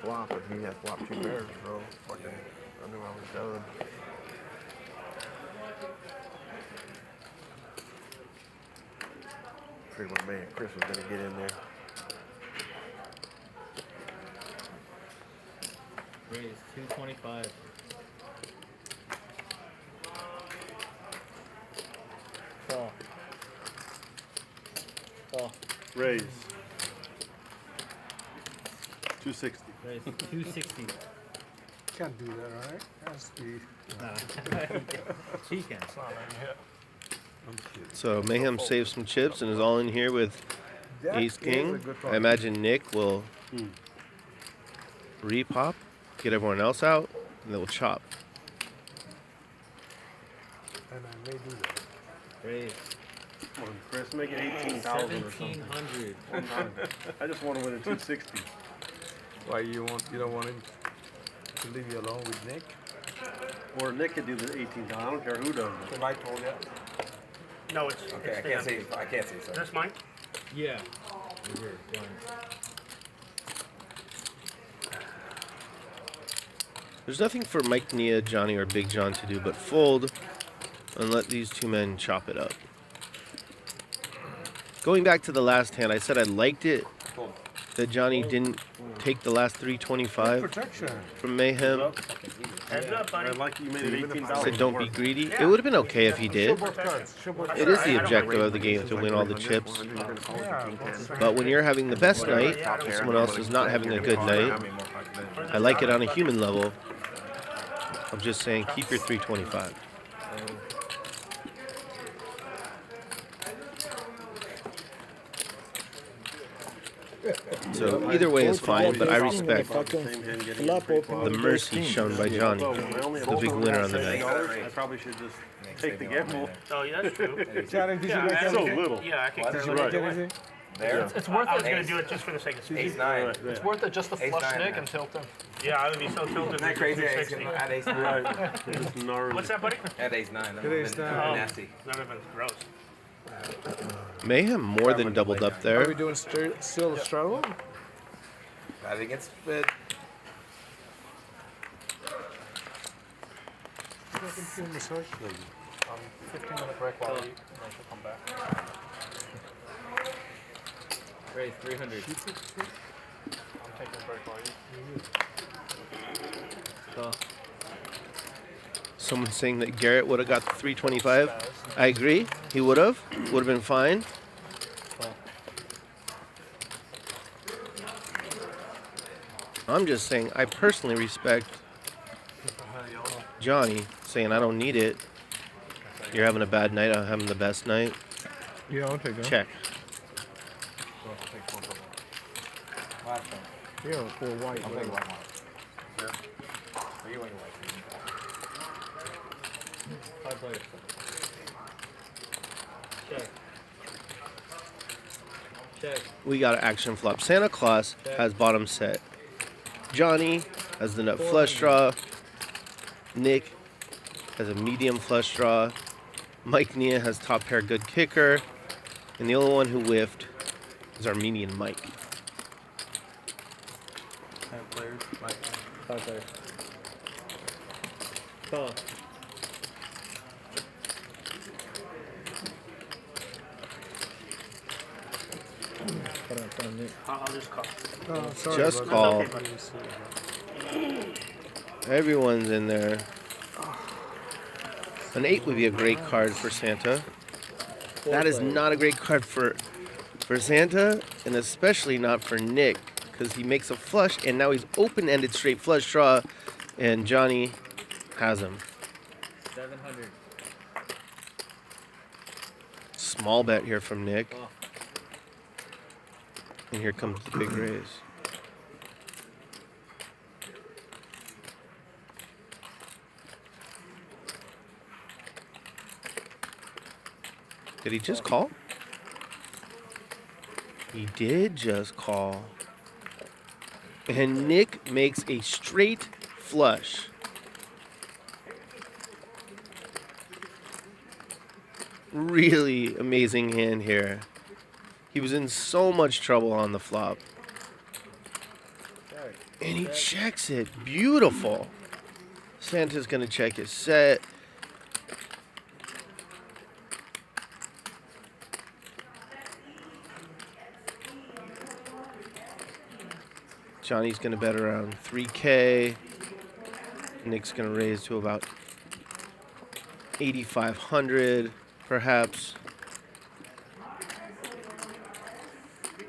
flop, and he had flop 2 pairs, bro. Fucking, I knew I was done. Figured my man Chris was gonna get in there. Raise 225. Call. Call. Raise. 260. Raise 260. Can't do that, right? Has to be. She can. It's not letting me hit. So Mayhem saves some chips and is all in here with That Ace is a King. good I card. imagine Nick will repop, get everyone else out, and then we'll chop. And I may do that. Raise. Come on, Chris, make it 18,000 or something. 1,700. I just want to win a 260. Why you don't want him to leave you alone with Nick? Or Nick could do the 18,000. I don't care who does it. Have I told you? No, it's Okay, it's I can't Dan. say. I can't say so. That's mine. Yeah. Here, done. There's nothing for Mike Nia, Johnny, or Big John to do but fold and let these two men chop it up. Going back to the last hand, I said I liked it that Johnny didn't take the last 325 Protection. from Mayhem. Heads up, buddy. I like you made it I 18,000. said don't be greedy. It would have been okay if he did. It is the objective of the game to win all the chips. But when you're having the best night, someone else is not having a good night. I like it on a human level. I'm just saying keep your 325. So either way is fine, but I respect the mercy shown by Johnny, the big winner on the night. I probably should just take the gamble. Oh, yeah, that's true. Johnny, did you Yeah, make I- So anything? little. Yeah, I can Did clearly you do write it. anything? There. It's worth I was it. going to do it just for the sake of speed. Ace 9. Right, It's yeah. worth it just to Ace flush nine Nick now. and tilt him. Yeah, I would be so tilted. Isn't that with crazy? Ace 260. at Ace 9. Right. It's gnarly. What's that, buddy? At Ace 9. That At would Ace have been nine. nasty. That would have been gross. Mayhem more than doubled up Are we there. doing still a struggle? I think it's fit. massage lady. 15-minute break while I eat, and then she'll come back. Raise 300. I'm taking a break while I eat. Someone's saying that Garrett would have got the 325. I agree. He would have. Would have been fine. I'm just saying I personally respect Johnny saying I don't need it. You're having a bad night. I'm having the best night. Yeah, I'll take that. Check. Yeah, for white. I'll take white. Sure. Are you anyway? 5 players. Check. Check. We got an action flop. Santa Claus has bottom set. Johnny has the nut flush draw. Nick has a medium flush draw. Mike Nia has top pair good kicker. And the only one who whiffed is Armenian Mike. 5 players. 5 players. Call. I'll just call. Oh, sorry. Just brother. call. Everyone's in there. An 8 would be a great card for Santa. That is not a great card for Santa, and especially not for Nick, because he makes a flush, and now he's open-ended straight flush draw, and Johnny has him. 700. Small bet here from Nick. And here comes the big raise. Did he just call? He did just call. And Nick makes a straight flush. Really amazing hand here. He was in so much trouble on the flop. And he checks it. Beautiful. Santa's going to check his set. Johnny's going to bet around 3K. Nick's going to raise to about 8,500, perhaps.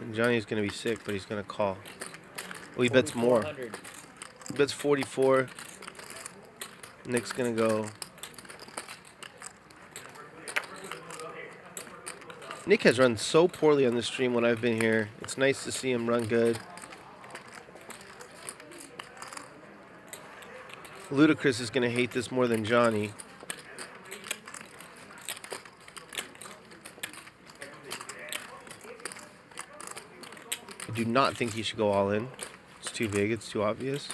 And Johnny's going to be sick, but he's going to call. Oh, he bets more. He bets 44. Nick's going to go. Nick has run so poorly on the stream when I've been here. It's nice to see him run good. Ludacris is going to hate this more than Johnny. I do not think he should go all in. It's too big. It's too obvious.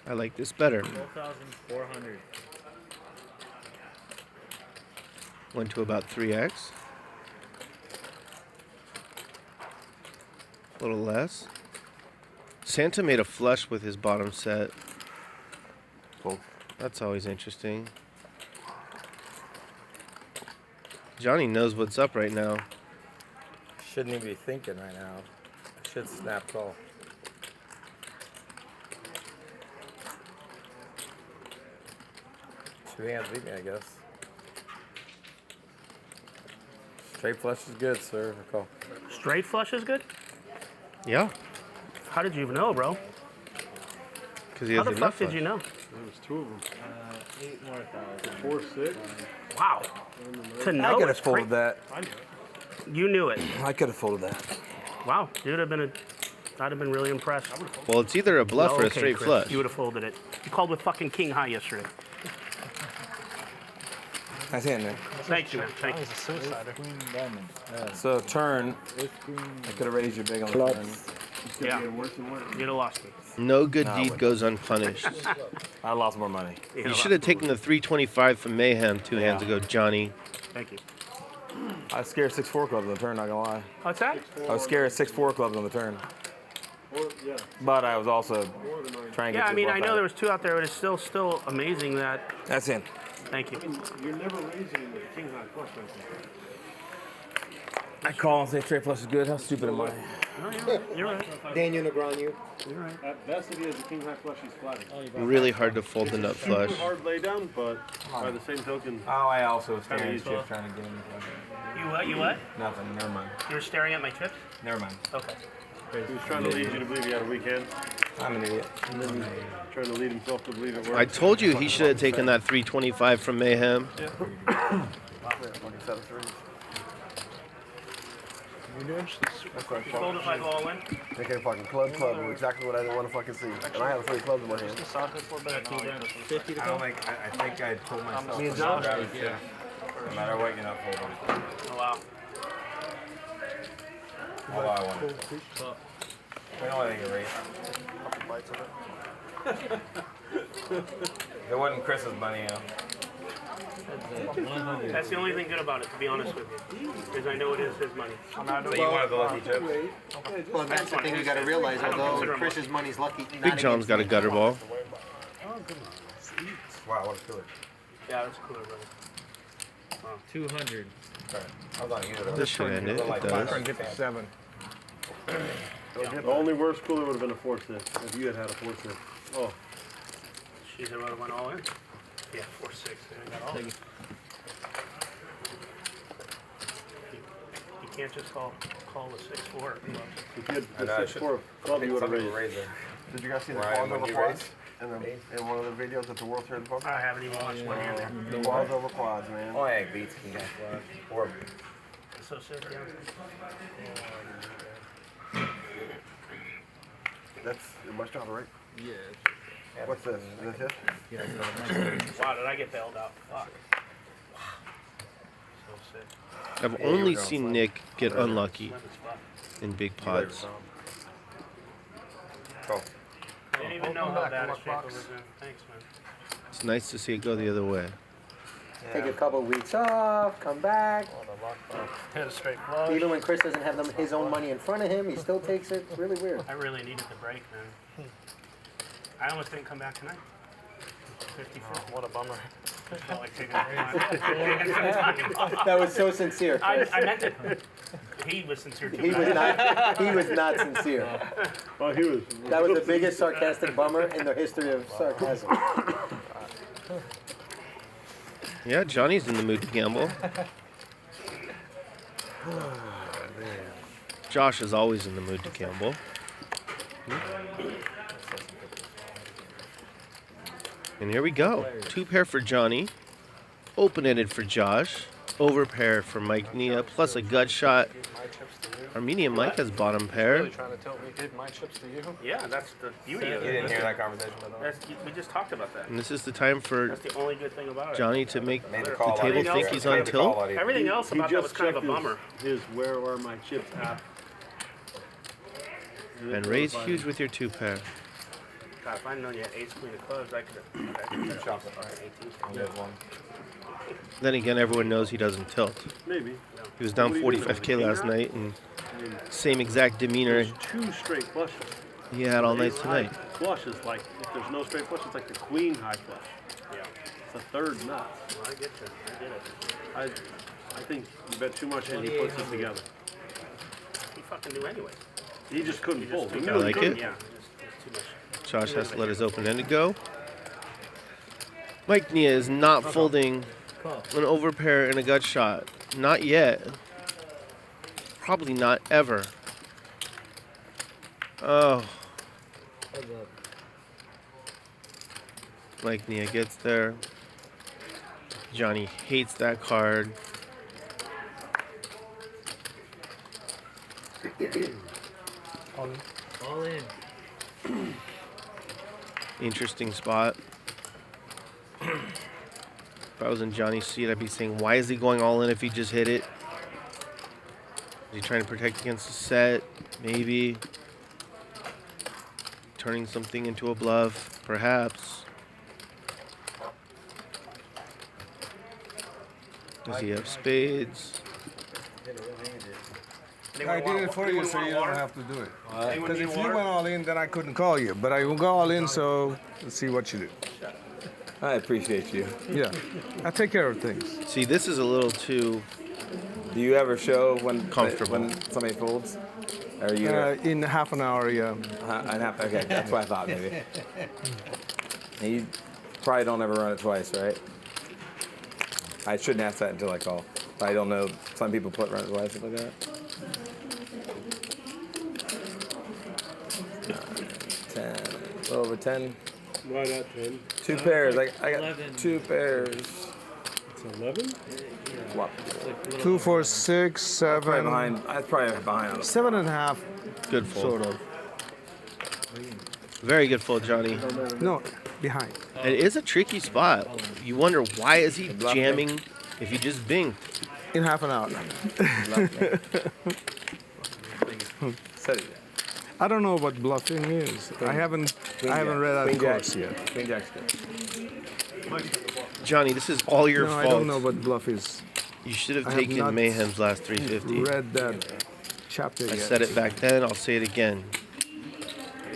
I like this better. 12,400. Went to about 3x. A little less. Santa made a flush with his bottom set. Cool. That's always interesting. Johnny knows what's up right now. Shouldn't even be thinking right now. Should snap call. Two hands beat me, I guess. Straight flush is good, sir. Call. Straight flush is good? Yeah. How did you know, bro? Because he How has the enough fuck did you know? There was 2 of them. 8 more thousand. 4, 6. Wow. To know I could have it's folded great. that. I knew it. You knew it. I could have folded that. Wow, dude, I'd have been really impressed. Well, it's either a bluff or a Okay, straight Chris, flush. You would have folded it. You called with fucking king high yesterday. Nice hand, man. Thank you, man. Thank you. He's a suicider. Queen diamond. So turn, Ace queen. I could have raised you big on the Clubs. turn. Yeah. You'd have lost me. No good No, deed but- goes unpunished. I lost more money. You should have taken the 325 from Mayhem 2 hands ago, Johnny. Thank you. I was scared 6-4 clubs on the turn, not gonna lie. What's that? I was scared 6-4 clubs on the turn. But I was also trying to Yeah, get I mean, to I know there was 2 out there, but it's still amazing that. That's in. Thank you. You're never raising the king high flush. I call and say straight flush is good. How stupid am I? No, you're right. Daniel Negreanu. You're right. At best, if he has a king high flush, he's flatting. Really hard to fold the nut flush. Super hard lay down, but by the same token. Oh, I also was kinda staring at useful. chips trying to get him. You what? You what? Nothing. Never mind. You were staring at my chips? Never mind. Okay. He was trying to lead you to believe he had a weekend. I'm an idiot. Trying to lead himself to believe it worked. I told you he should have taken that 325 from Mayhem. You fold if I go all in? Making a fucking club exactly what I didn't want to fucking see. And I have 3 clubs in my hand. I don't think. I think I told myself. Me and John? Yeah. No matter what, you're not folding. Oh, wow. All I wanted. We don't want to erase. It wasn't Chris's money, That's the only thing good about it, to be honest with you, is I know it is his money. So you wanted the lucky chips? Well, that's the thing you got to realize. Although Chris's money's lucky. Big John's got a gutter ball. Wow, what a killer. Yeah, that's cooler, brother. Wow. 200. I was on you. This should end it. It does. Get to 7. The only worse cooler would have been a 4-6 if you had had a 4-6. Oh. She's would have went all in. Yeah, 4-6. I got all in. You can't just call the 6-4. If you had the 6-4 club, you would have raised. Did you guys see the Ryan, quads would over you quads? In one of the videos at the World Series of Poker? I haven't even watched one here. The quads over quads, man. Oh, yeah, beats King High Flush. Horrible. So sick, yeah. That's my job, right? Yeah. What's this? Is this it? Yeah. Wow, did I get bailed out? Fuck. So sick. I've only seen Nick get unlucky in big pots. I didn't even know how bad a shape it was in. Thanks, man. It's nice to see it go the other way. Take a couple weeks off, come back. Hit a straight flush. Even when Chris doesn't have his own money in front of him, he still takes it. It's really weird. I really needed the break, man. I almost didn't come back tonight. 50-50. What a bummer. Felt like taking time. That was so sincere. I meant it. He was sincere too. He was not sincere. Well, he was. That was the biggest sarcastic bummer in the history of sarcasm. Yeah, Johnny's in the mood to gamble. Josh is always in the mood to gamble. And here we go. 2 pair for Johnny. Open-ended for Josh. Overpair for Mike Nia, plus a gut shot. Armenian Mike has bottom pair. Really trying to tell me give my chips to you? Yeah, that's the beauty of it. You didn't hear that conversation at all? We just talked about that. And this is the time for That's the only good thing about it. Johnny to make the call table Everything think else- he's on tilt. Everything else He about that was just kind of a checked bummer. his where are my chips app. And raise huge with your 2 pair. God, if I'd known you had ace queen of clubs, I could have shot it. 18. Then again, everyone knows he doesn't tilt. Maybe. He was down What do you do, 45K the last king night, and same exact demeanor There's 2 straight flushes. he had all night tonight. Flushes, like if there's no straight flush, it's like the queen high flush. Yeah. It's the third nut. Well, I get you. I get it. I think you bet too much and he puts it together. He fucking knew anyway. He just couldn't fold. He I knew he like couldn't. it. Yeah, it's too much. Josh has to let his open-ended go. Mike Nia is not folding an overpair and a gut shot. Not yet. Probably not ever. Oh. Mike Nia gets there. Johnny hates that card. All in. Interesting spot. If I was in Johnny's seat, I'd be saying, why is he going all in if he just hit it? Is he trying to protect against the set? Maybe. Turning something into a bluff? Perhaps. Does he have spades? I did it for you, so you don't have to do it. Anyone Because need if you water? went all in, then I couldn't call you. But I will go all in, so let's see what you do. I appreciate you. Yeah, I take care of things. See, this is a little too. Do you ever show when Comfortable. when somebody folds? Or you? In half an hour, yeah. Okay, that's what I thought maybe. And you probably don't ever run it twice, right? I shouldn't ask that until I call. I don't know. Some people run it twice, something like that. 10, a little over 10. Why not 10? Two pairs. I got 11. 2 pairs. It's 11? What? 2, 4, 6, 7. Probably behind. That's probably behind. 7.5. Good fold. Sort of. Very good fold, Johnny. No, behind. It is a tricky spot. You wonder why is he jamming if he just binged? In half an hour. I don't know what bluffing is. I haven't read out course yet. Queen Jack's good. Johnny, this is all your fault. I don't know what bluff is. You should have I taken not Mayhem's last 350. read that chapter I yet. said it back then. I'll say it again.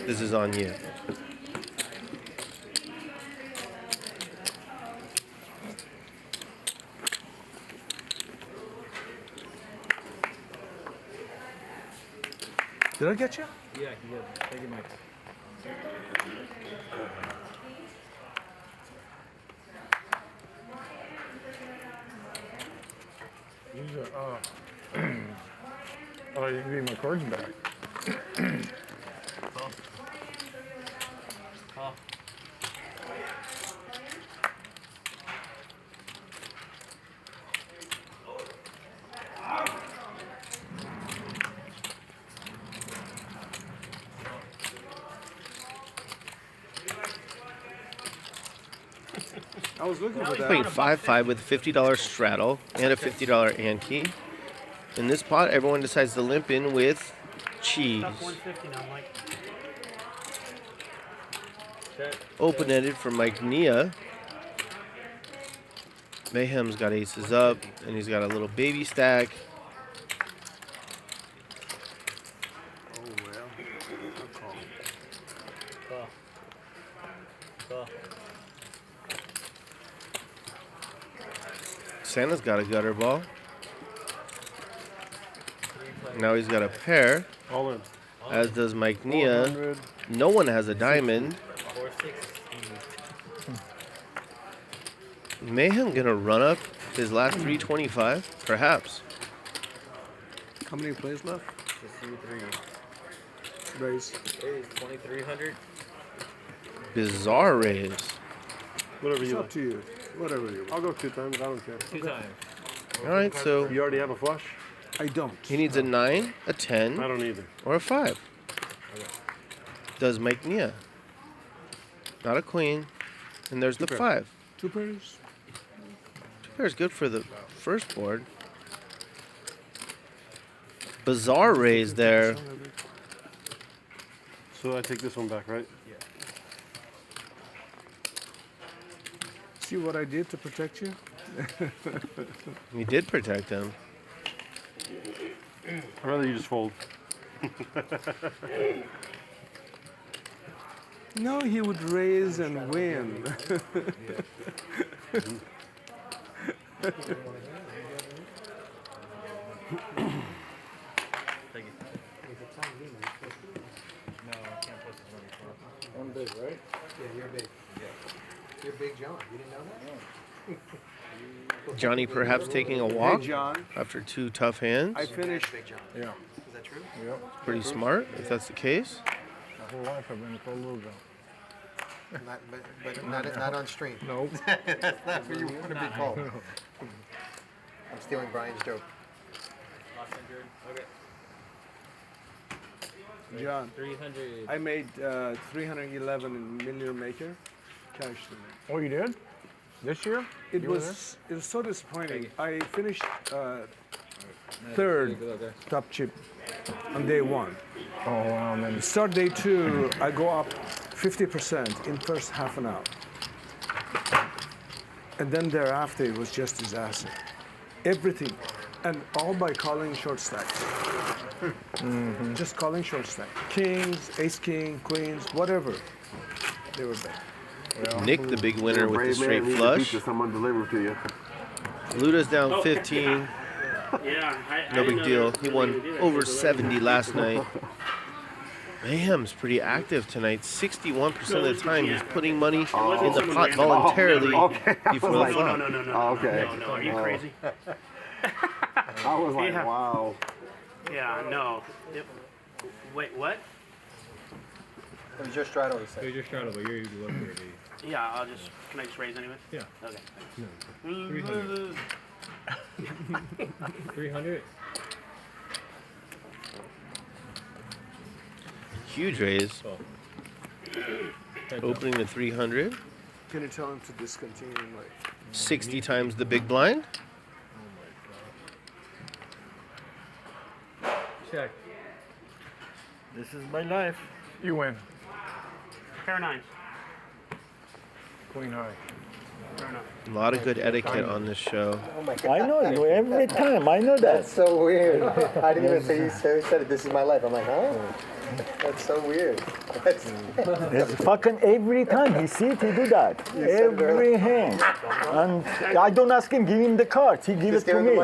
This is on you. Did I get you? Yeah, he did. Thank you, Mike. These are, oh, you can give me my cards back. I was looking for He's that. playing 5-5 with a $50 straddle and a $50 ante. In this pot, everyone decides to limp in with cheese. Top 150 now, Mike. Open-ended for Mike Nia. Mayhem's got aces up, and he's got a little baby stack. Oh, well. Santa's got a gutter ball. Now he's got a pair, All in. as does Mike Nia. No one has a diamond. Mayhem gonna run up his last 325? Perhaps. How many plays left? Just you three. Raise. 2,300. Bizarre raise. Whatever It's you up like. to you. Whatever you want. I'll go 2 times. I don't care. 2 times. All right, so You already have a flush? I don't. he needs a 9, a 10, I don't either. or a 5. Does Mike Nia. Not a queen. And there's the pair. 5. 2 pairs. 2 pairs good for the first board. Bizarre raise there. So I take this one back, right? See what I did to protect you? He did protect him. I'd rather you just fold. No, he would raise and win. I'm big, right? Yeah, you're big. You're Big John. You didn't know that? Johnny perhaps taking a walk Hey, John. after 2 tough hands. I finished. Big John. Yeah. Is that true? Yep. Pretty smart, if that's the case. My whole life I've been called Luda. Not, but not on stream. Nope. That's not what you want to be called. I'm stealing Brian's joke. Okay. John, 300. I made 311 in Million Maker. Cash to me. Oh, you did? This year? It You were was so disappointing. I finished third top chip on day 1. Oh, wow, man. Start day 2, I go up 50% in first half an hour. And then thereafter, it was just disaster. everything, and all by calling short stack. Just calling short stack. Kings, ace king, queens, whatever. They were bad. Nick, the big winner with the straight flush. Someone delivered to you. Luda's down 15. No big deal. He won over 70 last night. Mayhem's pretty active tonight. 61% of the time he's putting money in the pot voluntarily before the flop. No. No, are you crazy? I was like, wow. Yeah, no. Wait, what? It was your straddle, he said. It was your straddle, but you're looking at it. Yeah, can I just raise anyway? Yeah. Okay. 300. 300. Huge raise. Opening to 300. Can you tell him to discontinue? Like 60 times the big blind. Check. This is my life. You win. Pair of nines. Queen high. A lot of good etiquette on this show. Oh my God. I know you every time. I know that. That's so weird. I didn't even say you said it. This is my life. I'm like, huh? That's so weird. It's fucking every time he see it, he do that. Every hand. And I don't ask him, give him the cards. He give it to me.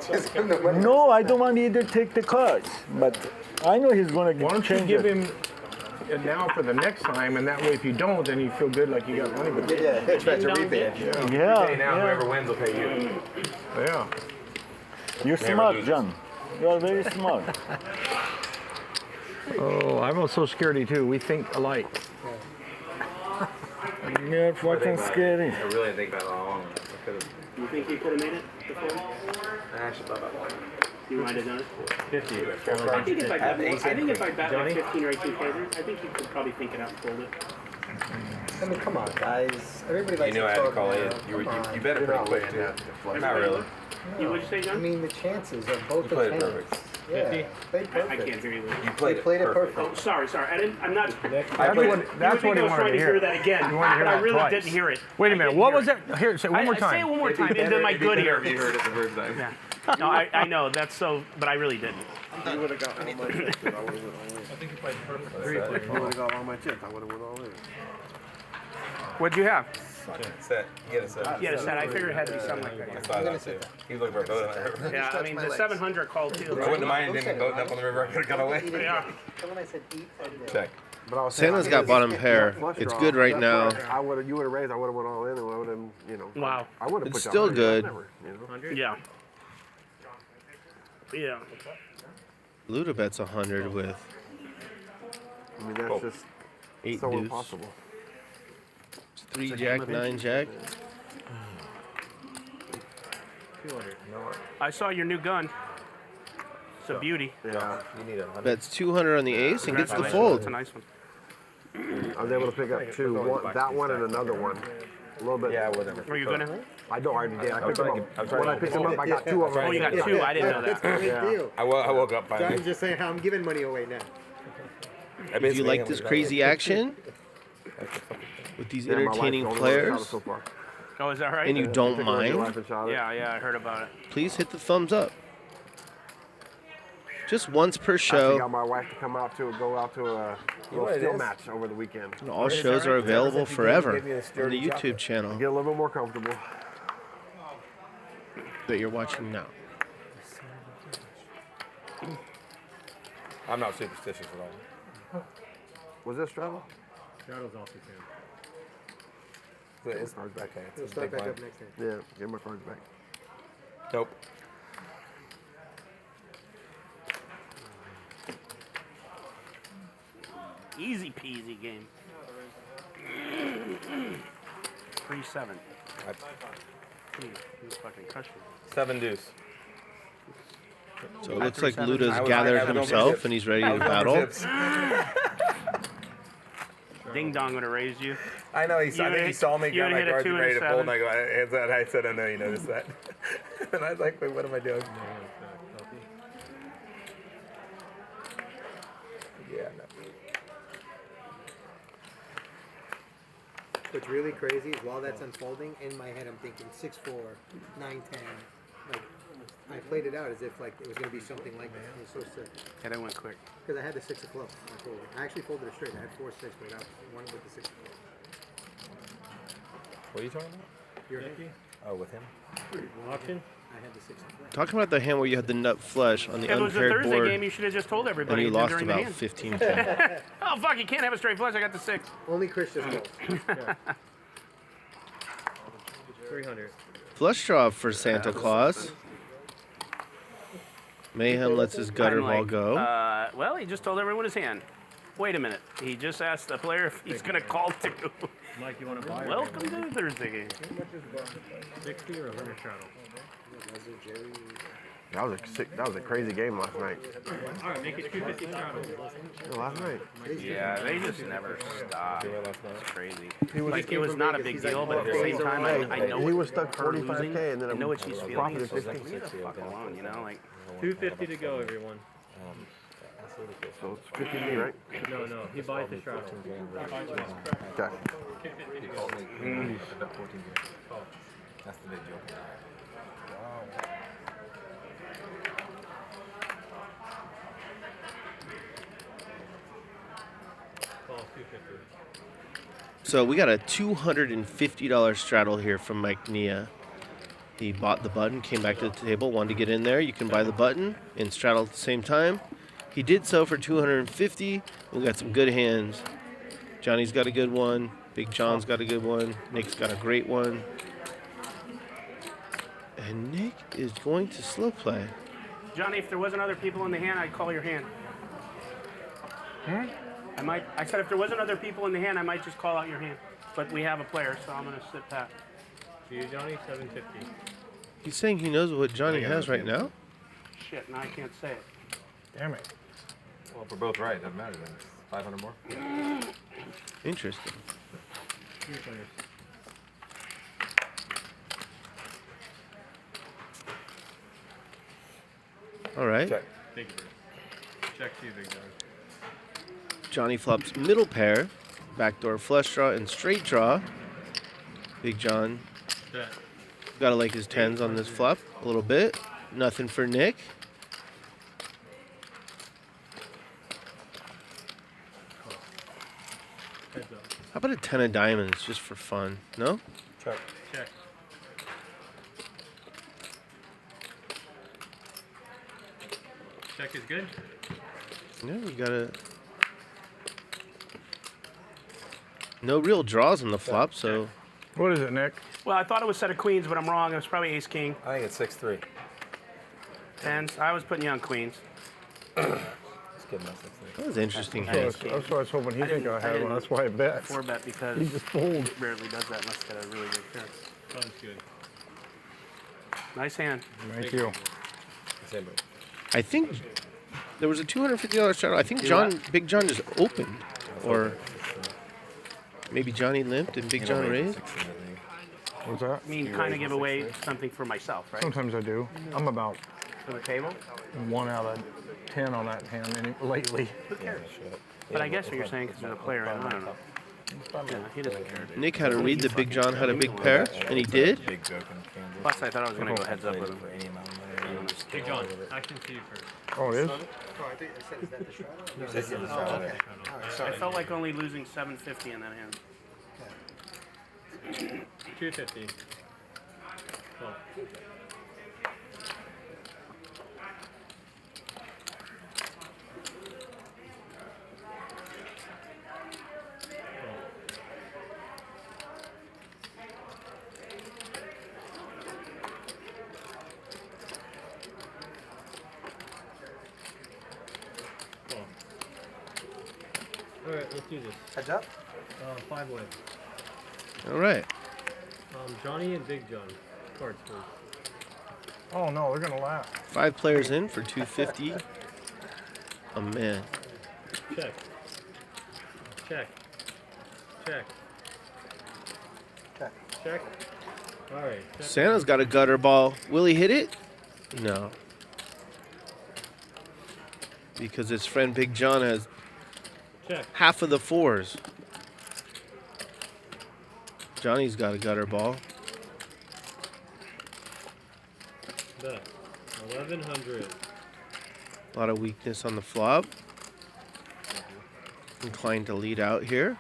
Just give him the money. No, I don't want to either take the cards. But I know he's going to Why don't you change give it. him it now for the next time, and that way if you don't, then you feel good like you got money back. Yeah, try to rebate. Yeah. Pay now, whoever wins will pay you. Yeah. You're smart, John. You are very smart. Oh, I'm also scaredy too. We think alike. You're fucking scary. I really think about it long. You think you could have made it before? I actually thought about it. You might have done it. 50. I think if I bet like 15 or 18 favors, I think you could probably think it out and fold it. I mean, come on, guys. Everybody likes You knew I had to call in. You bet it pretty quick too. Not really. What'd you say, John? I mean, the chances of both You the played it hands. perfect. Yeah, 50. played perfect. I can't hear you. You played it perfect. Oh, sorry. I'm not. That's what he wanted to hear. That again, You wanted to hear but I that really twice. didn't hear it. Wait a minute. What was that? Here, say it one more time. Say it one more time into my good ear. You heard it the first time. Yeah. No, I know that's so, but I really didn't. You would have got all my chips. I would have went all in. I think you played perfect. You would have got all my chips. I would have went all in. What'd you have? Set. You get a set. You had a set. I figured it had to be something like I that. thought that too. He was looking for a boat on the river. Yeah, I mean the 700 called too. I wouldn't have minded him boating up on the river. I could have got away. Yeah. When I said eat, I did. Check. But I was Santa's got bottom pair. It's good right now. I would have. You would have raised. I would have went all in, and I would have. You know. Wow. I would have. It's still good. Yeah. Yeah. Luda bets 100 with I mean, that's just 8 so deuce. impossible. 3 jack, 9 jack. I saw your new gun. It's a beauty. Yeah. You need a Bets 200 on the ace and gets the fold. It's a nice one. I was able to pick up two. That one and another one. A little bit. Yeah, whatever. Were you gonna? I don't already did. I picked them up. When I picked them up, I got 2 of them. Oh, you got 2. I didn't know that. That's a big deal. I woke up finally. Johnny's just saying how I'm giving money away now. If you like this crazy action with these entertaining players Oh, is that right? and you don't mind, Yeah, I heard about it. please hit the thumbs up. Just once per I show. got my wife to go out to a little steel match over the weekend. And all shows are available forever on the YouTube channel Get a little bit more comfortable. that you're watching now. I'm not superstitious at all. Was this straddle? Straddle's off the It's cards back. We'll start back up next time. Yeah, give my cards back. Nope. Easy peasy game. 3-7. He fucking crushed me. 7 deuce. So it looks like Luda's gathered himself and he's ready to battle. Ding Dong would have raised you. I know, I think he saw me, got my cards and ready to fold, and I said, I know you noticed that. And I was like, wait, what am I doing? Yeah, no. What's really crazy is while that's unfolding, in my head I'm thinking 6-4, 9-10. Like, I played it out as if like it was going to be something like that. It was so sick. Yeah, that went quick. Because I had the 6 of clubs. I folded. I actually folded it straight. I had 4-6, but I won with the 6 of clubs. What are you talking about? Your hand? Oh, with him? Auction? I had the 6 of clubs. Talking about the hand where you had the nut flush on the If it was a unpaired Thursday board, game, you should have just told everybody. and you lost during the about hand. 15K. Oh, fuck, you can't have a straight flush. I got the 6. Only Chris just rolls. 300. Flush draw for Santa Claus. Mayhem lets his gutter ball go. Well, he just told everyone his hand. Wait a minute. He just asked the player if he's going to call too. Mike, you want to buy? Welcome to the Thursday game. 60 or 100 straddle? That was a crazy game last night. All right, make it 250 straddle. No, last night. Yeah, they just never stop. It's crazy. He was- Like, it was not a big deal, but at the same time, I know he was stuck her 45K losing. and then I know what she's feeling. profited So it's like, 15. leave the fuck alone, you know? Like, 250 to go, everyone. So it's 50 me, right? No, he buys the straddle. Okay. He called me. About 14 games. That's the big joke. Call 250. So we got a $250 straddle here from Mike Nia. He bought the button, came back to the table, wanted to get in there. You can buy the button and straddle at the same time. He did so for $250. We got some good hands. Johnny's got a good one. Big John's got a good one. Nick's got a great one. And Nick is going to slow play. Johnny, if there wasn't other people in the hand, I'd call your hand. I said if there wasn't other people in the hand, I might just call out your hand. But we have a player, so I'm going to sit pat. To you, Johnny, 750. He's saying he knows what Johnny has right now? Shit, now I can't say it. Damn it. Well, if we're both right, it doesn't matter then. It's 500 more. Interesting. Your players. All right. Check. Big check to you, Big John. Johnny flops middle pair, backdoor flush draw, and straight draw. Big John Bet. got to like his 10s on this flop a little bit. Nothing for Nick. Heads up. How about a 10 of diamonds just for fun? No? Check. Check. Check is good. Yeah, we got to. No real draws on the flop, so. What is it, Nick? Well, I thought it was set of queens, but I'm wrong. It was probably ace king. I think it's 6-3. Tens. I was putting you on queens. It's good enough. 6-3. That was interesting. That's what I was hoping he think I had one. That's why I bet. 4-bet because He just folded. rarely does that unless it's got a really good pair. Sounds good. Nice hand. Thank you. Same boat. I think there was a $250 straddle. I think Big John just opened. Or maybe Johnny limped and Big John raised. What's that? I mean, kind of give away something for myself, right? Sometimes I do. I'm about For the table? 1 out of 10 on that hand lately. Who cares? But I guess what you're saying because there's a player in, I don't know. Yeah, he doesn't care. Nick had to read that Big John had a big pair, and he did. Plus, I thought I was going to go heads up with him. Hey, John, action to you first. Oh, it is? This is the straddle. I felt like only losing 750 in that hand. 250. Cool. All right, let's do this. Heads up? 5 way. All right. Johnny and Big John. Cards, please. Oh, no, they're going to laugh. 5 players in for $250. Oh, man. Check. Check. Check. Check. Check. All right. Check. Santa's got a gutter ball. Will he hit it? No. Because his friend Big John has Check. half of the 4s. Johnny's got a gutter ball. Bet. 1100. A lot of weakness on the flop. Inclined to lead out here.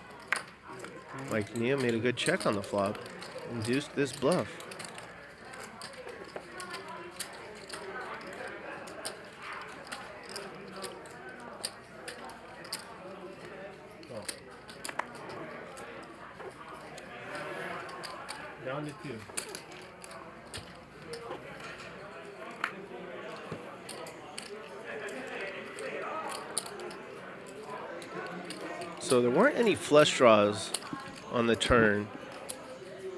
Mike Nia made a good check on the flop. Induced this bluff. Down to 2. So there weren't any flush draws on the turn,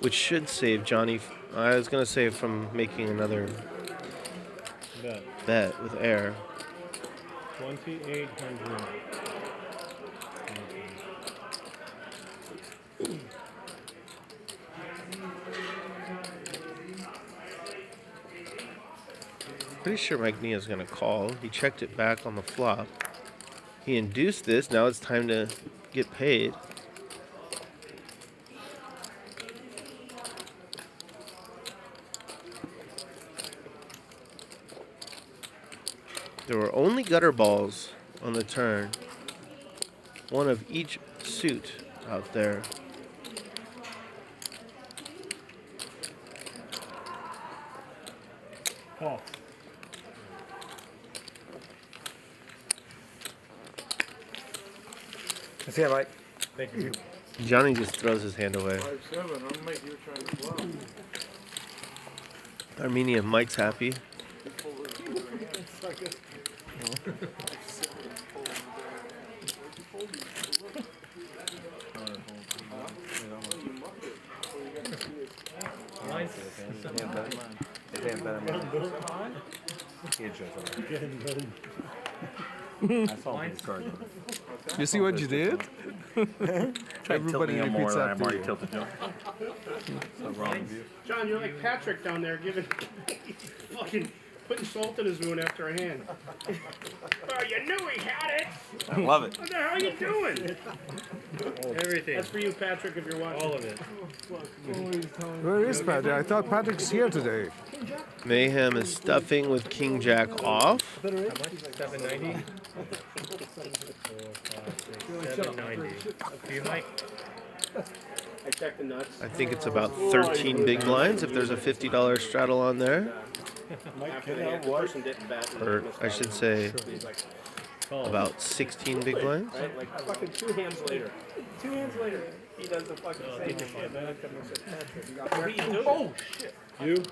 which should save Johnny. I was going to say from making another bet with air. 2800. Pretty sure Mike Nia is going to call. He checked it back on the flop. He induced this. Now it's time to get paid. There were only gutter balls on the turn. One of each suit out there. Oh. Let's see, Mike. Thank you. Johnny just throws his hand away. 5-7. I'm like you trying to flop. Armenian Mike's happy. You see what you did? Everybody repeats after you. John, you're like Patrick down there giving fucking putting salt in his wound after a hand. Oh, you knew he had it. I love it. What the hell are you doing? Everything. That's for you, Patrick, if you're watching. All of it. Where is Patrick? I thought Patrick's here today. Mayhem is stuffing with King Jack off. How much? 790? 790. Do you like? I checked the nuts. I think it's about 13 big blinds if there's a $50 straddle on there. After the person didn't bet. Or I should say about 16 big blinds. Right? Like fucking 2 hands later. 2 hands later, he does the fucking same shit. What are you doing? Oh, shit. You?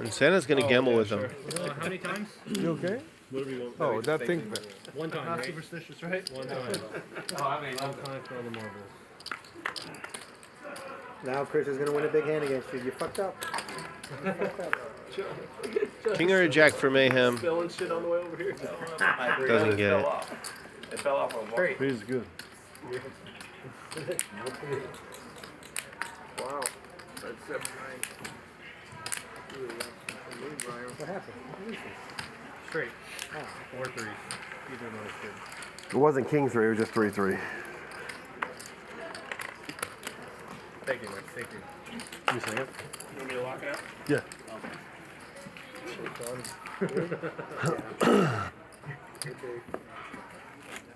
And Santa's going to gamble with him. How many times? You okay? What are we going? Oh, that thing. One time, Not right? superstitious, right? One time. One time for all the marbles. Now Chris is going to win a big hand against you. You fucked up. King or a jack for Mayhem. Spilling shit on the way over here. Doesn't get it. It fell off on one. He's good. Wow. That's 7-9. What happened? What is this? Straight. Oh. 4 3s. Either of those good. It wasn't king 3, it was just 3-3. Thank you, Mike. Thank you. You see it? You want me to lock it up? Yeah.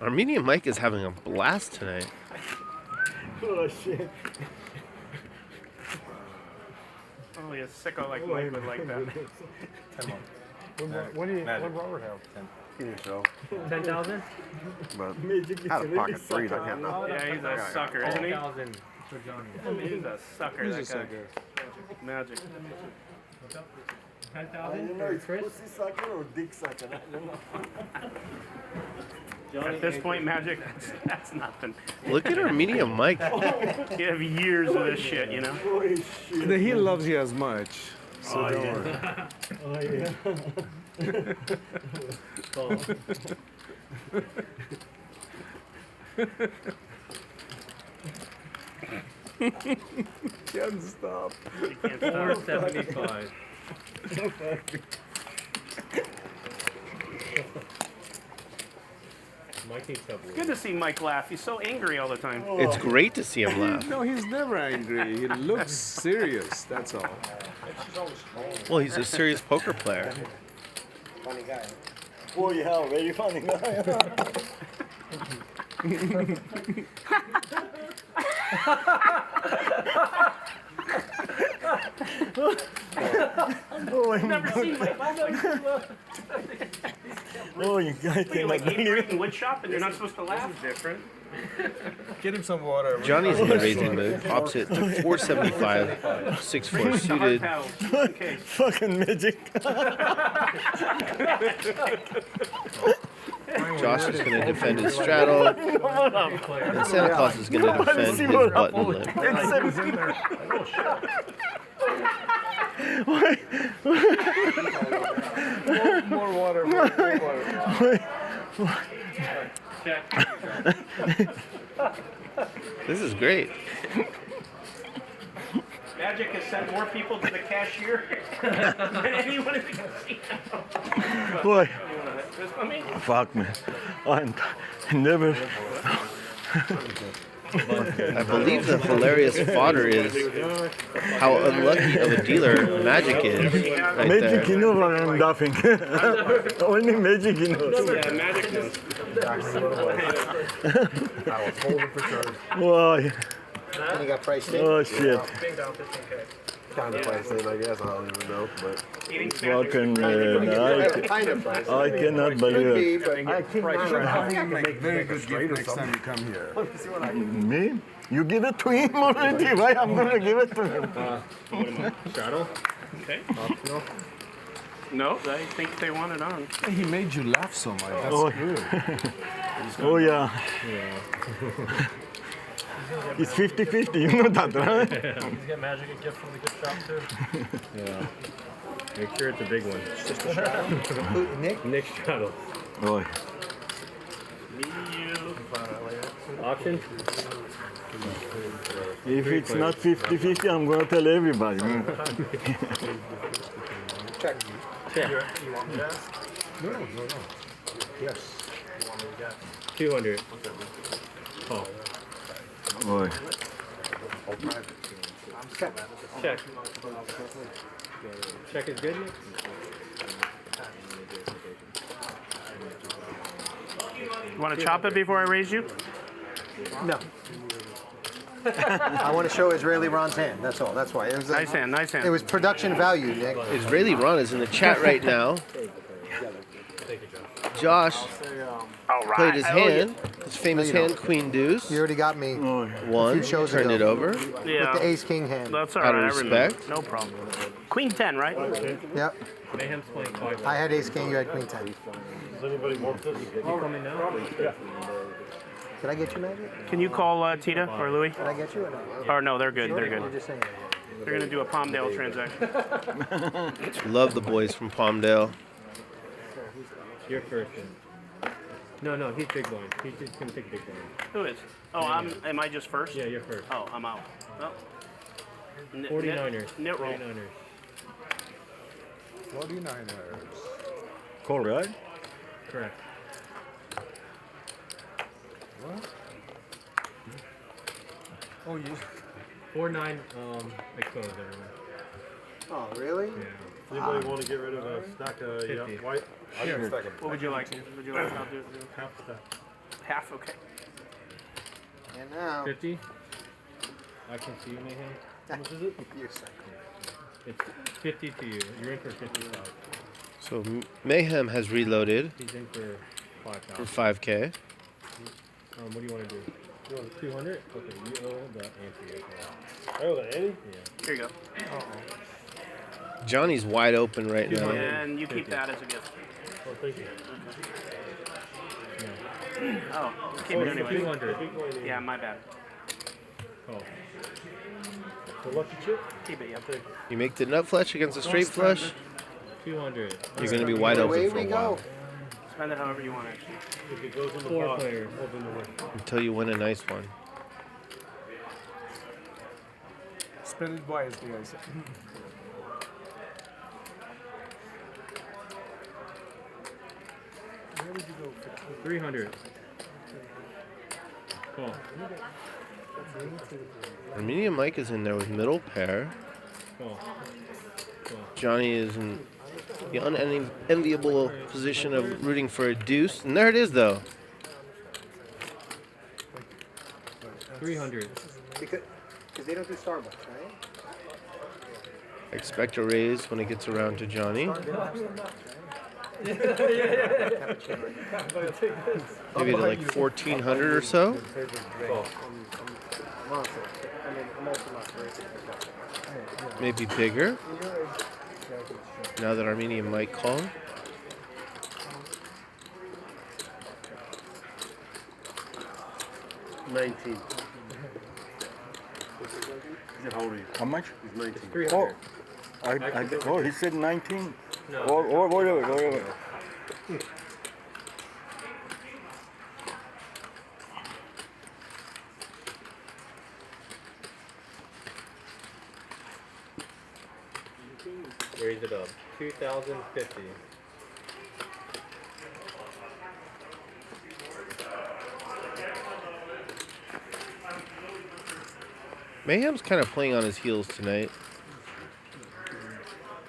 Armenian Mike is having a blast tonight. Oh, shit. Only a sicko like Mike would like that. 10 What Robert have? 10,000? But out of pocket 3s, I can't know. Yeah, he's a sucker, isn't he? 10,000 for Johnny. He's a sucker, He's that a guy. sucker. Magic. 10,000 know for it's Chris? pussy sucker or dick sucker. I don't know. At this point, Magic, that's nothing. Look at Armenian Mike. You have years of this shit, you know? Holy shit. He loves you as much. So don't worry. Oh, yeah. Can't stop. You can't stop. 475. Mike needs help. Good to see Mike laugh. He's so angry all the time. It's great to see him laugh. No, he's never angry. He looks serious. That's all. Well, he's a serious poker player. Funny guy. Oh yeah, very funny guy. Oh, Never seen my oh, you guys You're like eating wood shop and you're not supposed to laugh. Different. Get him some water. Johnny's in the raising mood. Pops it to 475, 6'4" suited. Fucking magic. Josh is going to defend his straddle. And Santa Claus is going to defend his button lip. More water. This is great. Magic has sent more people to the cashier than anyone in the casino. Boy. This one, me? Fuck man. I never. I believe the hilarious fodder is how unlucky of a dealer Magic is. Right Magic, there. you know what I'm laughing. Only Magic, you know. Yeah, Magic knows. I was holding for sure. Why? And you got priced in? Oh shit. Kind of priced in, I guess. I don't even know, but. Fucking man. I cannot believe it. I can make very good gift next time you come here. Me? You give it to him already? Why I'm gonna give it to him? Shadow. Okay. Optional. No, I think they want it on. He made you laugh so much. That's Oh. good. Oh yeah. It's 50-50, you know that, right? He's got Magic a gift from the gift shop too. Yeah. Make sure it's a big one. It's just a shadow. Nick? Nick Shadow. Boy. Auction? If it's not 50-50, I'm gonna tell everybody. Check. Check. You want me to ask? No. Yes. You want me to guess? 200. Oh. Boy. Check. Check. Check is good, Nick? You want to chop it before I raise you? No. I want to show Israeli Ron's hand. That's all. That's why. It was Nice hand, nice hand. It was production value, Nick. Israeli Ron is in the chat right now. Josh played his hand, his famous hand, Queen Deuce. You already got me. Won, few shows turned ago. it over. Yeah. With the Ace King hand. That's all Out right. of I remember. respect. No problem. Queen 10, right? Yep. Mayhem's playing 5. I had Ace King. You had Queen 10. Does anybody want this? You coming now? Yeah. Did I get you, Magic? Can you call Tita or Louie? Did I get you or no? Or no, they're good. They're You're good. just saying. They're gonna do a Palmdale transaction. Love the boys from Palmdale. You're first. No, he's big blind. He's just gonna take big blind. Who is? Oh, am I just first? Yeah, you're first. Oh, I'm out. Well, 49ers. Knit roll. 49ers. 49ers. Cool, right? Correct. What? Oh, you. 4-9. Exposed everyone. Oh, really? Yeah. Anybody want to get rid of a stack of white? I got a stack of. What would you like? Would you like? I'll do Half stack. half. Okay. And now. 50. I can see you, Mayhem. How much is it? You're second. It's 50 to you. You're in for 55. So Mayhem has reloaded He's in for 5,000. for 5K. What do you want to do? You want 200? Okay, you owe the Ante. I owe the Ante? Yeah. Here you go. Johnny's wide open right now. And you keep that as a gift. Oh, thank you. Oh, keep it anyway. 200. Yeah, my bad. Oh. The lucky chip? Keep it, yeah. You make the nut flush against a straight flush, 200. you're going to be wide open for a while. Spend it however you want, actually. If it goes in the 4 players. Until you win a nice one. Spend it wisely, I said. Where did you go? 300. Cool. Armenian Mike is in there with middle pair. Cool. Johnny is in the unenviable position of rooting for a deuce. And there it is, though. 300. Because they don't do Starbucks, right? Expect a raise when it gets around to Johnny. Maybe to like 1,400 or so. Maybe bigger. Now that Armenian might call. How much? He's 19. Oh, oh, he said 19? No. Or whatever. Raise it up. 2,050. Mayhem's kind of playing on his heels tonight.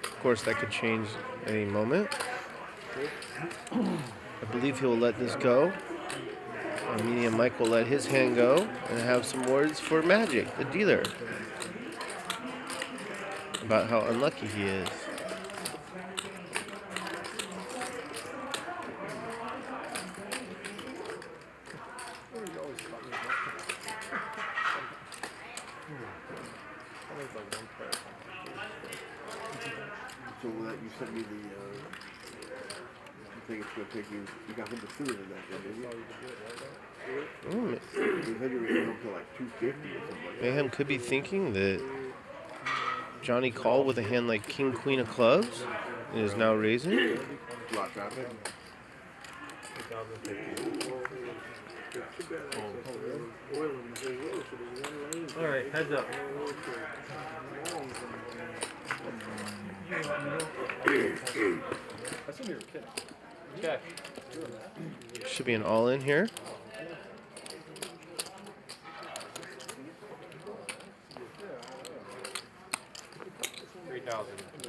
Of course, that could change any moment. I believe he will let this go. Armenian Mike will let his hand go and have some words for Magic, the dealer, about how unlucky he is. So that you sent me the, you think it's going to take you got him to sooner than that, didn't you? You said you were going up to like 250 or something. Mayhem could be thinking that Johnny called with a hand like King, Queen of clubs and is now raising. Lot traffic. All right, heads up. Check. Should be an all-in here.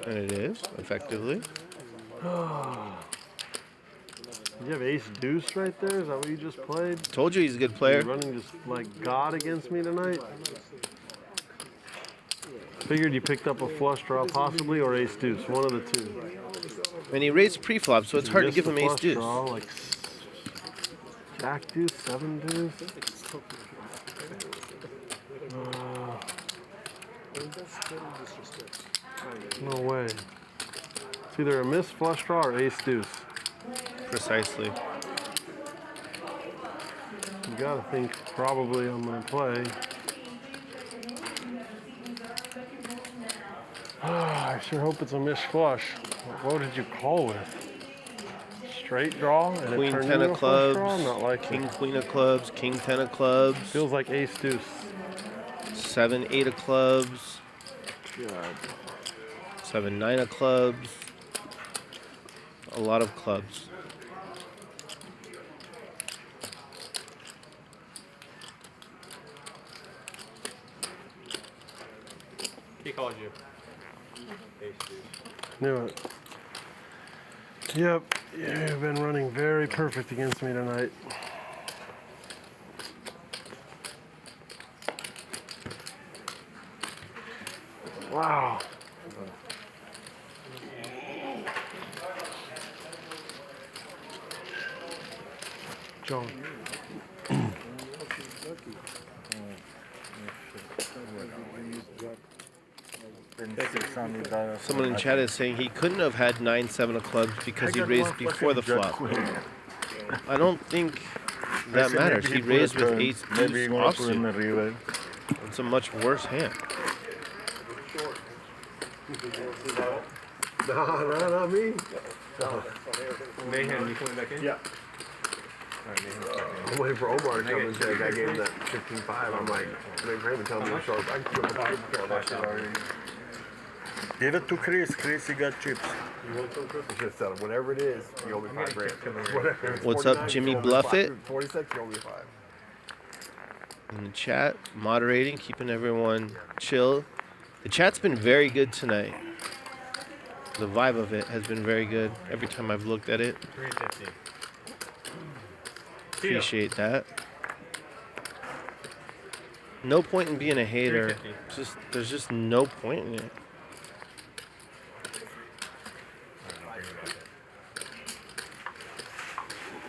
And it is, effectively. You have ace deuce right there? Is that what you just played? Told you he's a good player. You're running just like God against me tonight? Figured you picked up a flush draw possibly or ace deuce, one of the two. And he raised pre-flop, so it's hard to give him ace deuce. Draw, like jack deuce, 7 deuce. No way. It's either a missed flush draw or ace deuce. Precisely. You gotta think probably I'm gonna play. I sure hope it's a missed flush. What did you call with? Straight draw? And Queen, 10 of clubs, not like King, Queen of clubs, King, 10 of clubs. Feels like ace deuce. 7, 8 of clubs. God. 7, 9 of clubs. A lot of clubs. He called you. Ace deuce. Knew it. Yep, you've been running very perfect against me tonight. Wow. John. Someone in chat is saying he couldn't have had 9, 7 of clubs because he raised before the flop. I don't think that matters. He raised with ace deuce offsuit. It's a much worse hand. No, not me. Mayhem, you coming back in? Yeah. I'm waiting for Omar to come and say I gave him that 15-5. I'm like, make Raymond tell me to sharp. I can Give it to Chris. Chris, he got chips. You want some, Chris? Just tell him, whatever it is, you owe me $5,000. What's up, Jimmy Bluffett? 46, you owe me 5. In the chat, moderating, keeping everyone chill. The chat's been very good tonight. the vibe of it has been very good every time I've looked at it. 350. Appreciate that. No point in being a hater. There's just no point in it.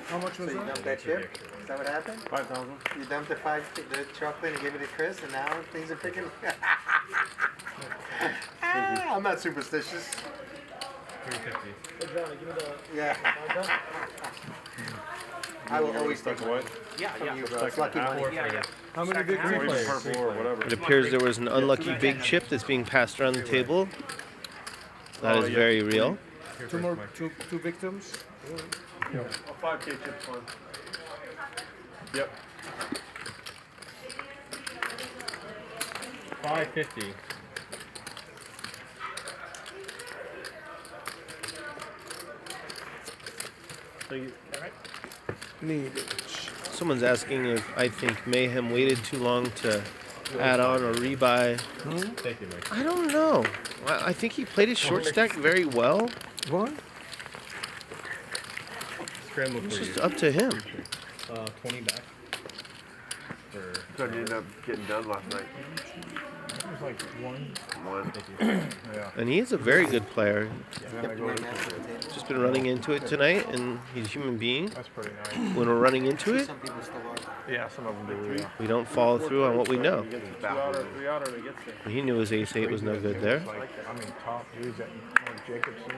How much was So you that? dumped that chip? Is that what happened? 5,000. You dumped the chocolate and gave it to Chris, and now things are picking. I'm not superstitious. 350. Hey, Johnny, give me the. Yeah. I will always take what? from you, bro. It's lucky money. How many victory players? Purple or whatever. It appears there was an unlucky big chip that's being passed around the table. That is very real. Two victims. A 5K chip fund. Yep. 550. So you, Need it. Someone's asking if I think Mayhem waited too long to add on or rebuy. Thank you, Mike. I don't know. I think he played his short stack very well. What? Scramble It's for just you. up to him. 20 back. For So you ended up getting done last night. It was like one. Yeah. And he is a very good player. Then I go to Just been running into it tonight, and he's a human being. That's pretty nice. When we're running into it, Some people still are. Yeah, some of them do. Yeah. we don't follow through on what we know. 2 out or 3 out, and it gets there. He knew his ace-8 was no good there. Like, I mean, top dudes that like Jacobson.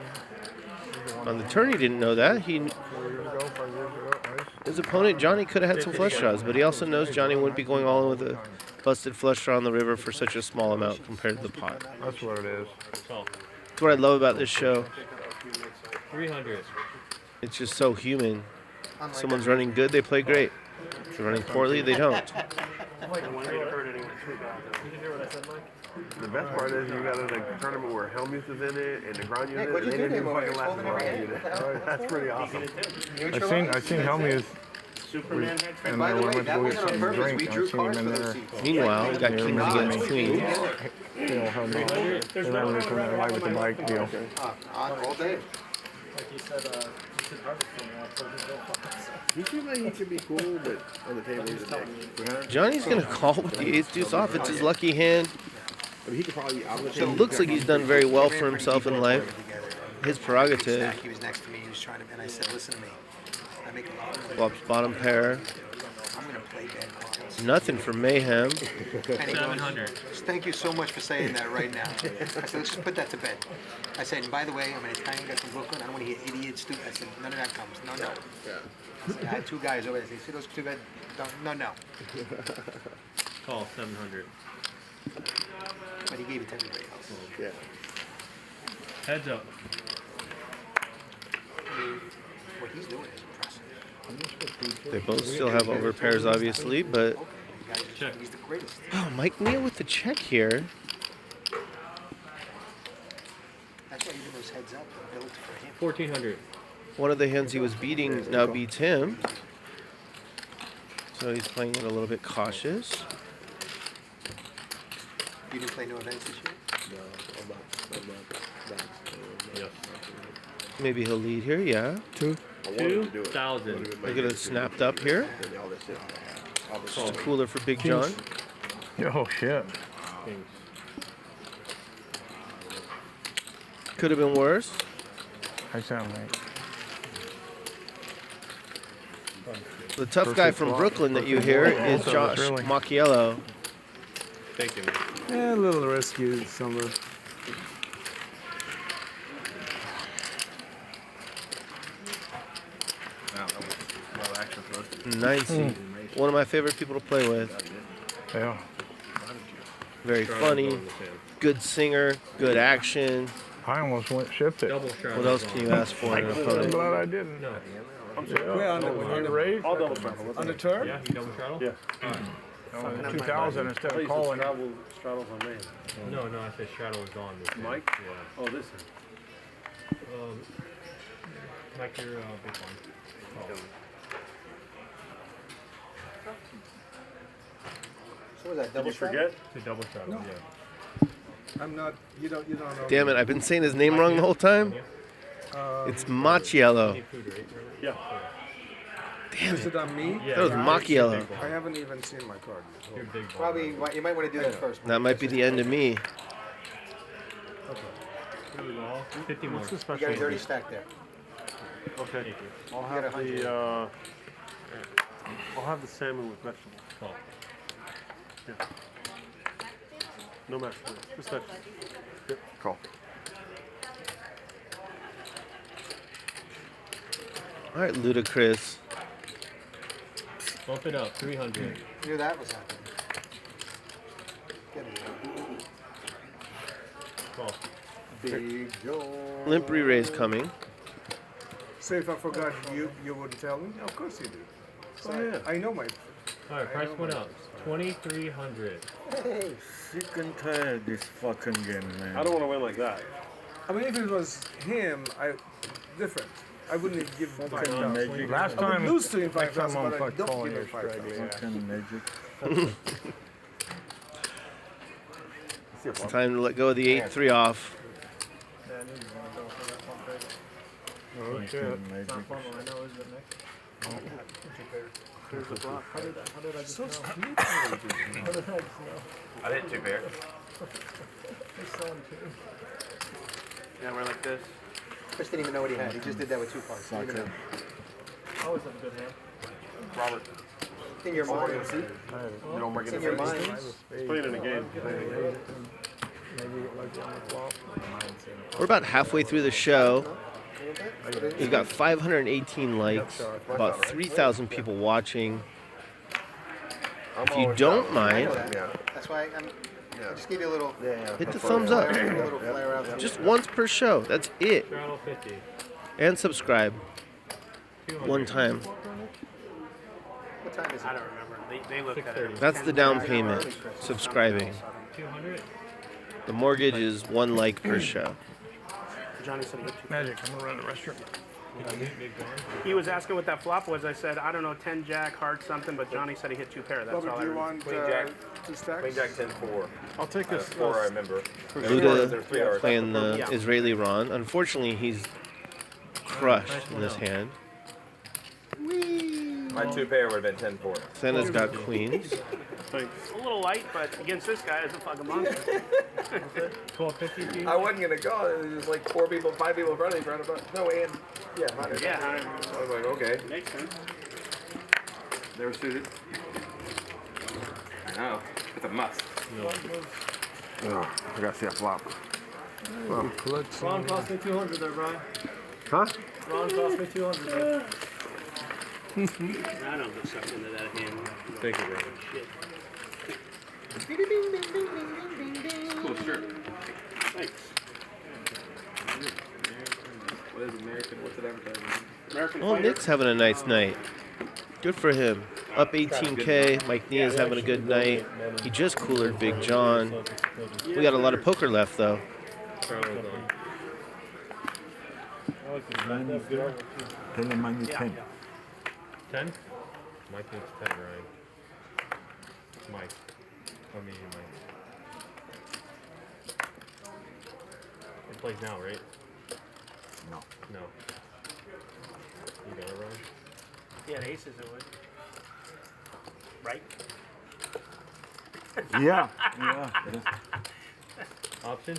On the turn, he didn't know that. 4 years ago, 5 years ago. Nice. His opponent, Johnny, could have had some flush draws, but he also knows Johnny wouldn't be going all in with a busted flush draw on the river for such a small amount compared to the pot. That's what it is. That's what I love about this show. 300. It's just so human. Someone's running good, they play great. If they're running poorly, they don't. The best part is you got in a tournament where Helmuth is in it and the ground unit, what'd and you they do didn't there, even boy? fucking last Holding the ground every unit. hand? That's pretty awesome. I seen Helmuth. Superman had And By the we way, went that to go wasn't get on some purpose. drink. We I drew seen him cards in for there. those seats. Meanwhile, we got Yeah, kings remember against me. queens. Phil Helmuth. And then we come in live with the bike deal. All day. Like he said, he should harvest for me. I told him to go fuck himself. He seems like he should be cool, but on the table he's a dick. Johnny's going to call with the ace-deuce off. It's his lucky hand. I mean, he could probably. It looks like he's done very well for himself in life. His prerogative. He was next to me. He was trying to, and I said, "Listen to me. I make a lot of money. Flops bottom pair. I'm gonna play bad cards." Nothing for Mayhem. And he goes, 700. Thank you so much for saying that right now. I said, let's just put that to bed. I said, and by the way, I'm an Italian guy from Brooklyn. I don't want to hear idiot, stupid. I said, none of that comes. No, no. I said, I had 2 guys over there. I said, see those 2 guys? No, no. Call 700. But he gave it to everybody else. Yeah. Heads up. I mean, what he's doing is impressive. They both still have over pairs, obviously, but The guy just, he's the greatest. oh, Mike Neal with the check here. That's why even those heads up are built for him. 1400. One of the hands he was beating now beats him. So he's playing it a little bit cautious. You didn't play no events this year? Yes. Maybe he'll lead here, yeah. 2,000. Look at it snapped up here. Just a cooler for Big John. Oh, shit. Could have been worse. I sound like. The tough guy from Brooklyn that you hear is Josh Macchiello. Thank you. Yeah, a little rescue somewhere. Nice. One of my favorite people to play with. Yeah. Very funny, good singer, good action. I almost shipped it. What else can you ask for in an I'm opponent? glad I didn't. No. Where on the raised? All double straddle. on the turn? Yeah, you double straddle? Yeah. Oh, 2,000 instead of calling. Straddles on me. No, I said straddle is gone. This Mike? Yeah. Oh, this one. Mike, your big one. So was that double Did you shot? forget? It's a double straddle, yeah. I'm not. You don't know. Damn it! I've been saying his name wrong the whole time. It's Macchiello. Yeah. Damn Is it! it on me? That was Macchiello. I haven't even seen my card. Probably, you might want to do that first. That might be the end of me. Okay. 50 more. You got a dirty stack there. Okay. I'll got have 100. the I'll have the salmon with vegetables. Oh. Yeah. No mashed potatoes. Just vegetables. Yep. Call. All right, Ludacris. Bump it up, 300. Knew that was happening. Get it. Call. Big Joe. Limp re-raise coming. Say if I forgot, you wouldn't tell me? Of course you do. So I know my. All right, price went up. 2,300. Hey, sick and tired of this fucking game, man. I don't want to win like that. I mean, if it was him, different. I wouldn't give him Fucking 5,000. magic. Last I would time, lose to him next time 5,000, I'm but I fucking don't calling give him you straight. 5,000. Fucking magic. It's time to let go of the 8-3 off. Oh, shit. Fucking magic. I know, is it, Nick? Here's the block. How did I just know? How did I just know? I did 2 pair. I saw him too. Yeah, we're like this. Chris didn't even know what he had. He just did that with 2 cards. Didn't even know. I always have a good hand. Robert. It's in your mind. You don't mark It's it in your mind. Let's play it in a game. We're about halfway through the show. We've got 518 likes, about 3,000 people watching. If you don't mind, That's why I just gave you a little. hit the thumbs up. A little flare out. Just once per show. That's it. Straddle 50. And subscribe. One time. What time is it? I don't remember. They looked at it. That's the down payment. Subscribing. 200. The mortgage is 1 like per show. Johnny said he hit 2 Magic, I'm gonna run the restroom. He was asking what that flop was. I said, I don't know, 10 jack, heart something, but Johnny said he hit 2 pair. That's Robert, all I do you remember. want Queen Jack. 2 stacks? Queen Jack 10-4. I'll take this. 4 I remember. Luda playing the Israeli Ron. Unfortunately, he's crushed in this hand. My 2 pair would have been 10-4. Senna's got queens. It's a little light, but against this guy, it's a fucking monster. 1250. I wasn't gonna go. It was just like 5 people in front of me. No, and yeah, 100. Yeah, I was like, okay. makes sense. They were suited. I know. It's a must. Oh, I gotta see a flop. Ron cost me 200 there, Bryan. Huh? Ron cost me 200 there. I don't get sucked into that hand. Thank you, brother. Shit. Cool shirt. Thanks. What is American? What's it advertising? American Well, Fighter. Nick's having a nice night. Good for him. Up 18K. Mike Nia's having a good night. He just coolered Big John. We got a lot of poker left, though. Tell him I need 10. 10? Mike needs 10, Ryan. Mike. I mean, Mike. It plays now, right? No. No. You got it, Ryan? Yeah, the aces it would. Right? Yeah. Option?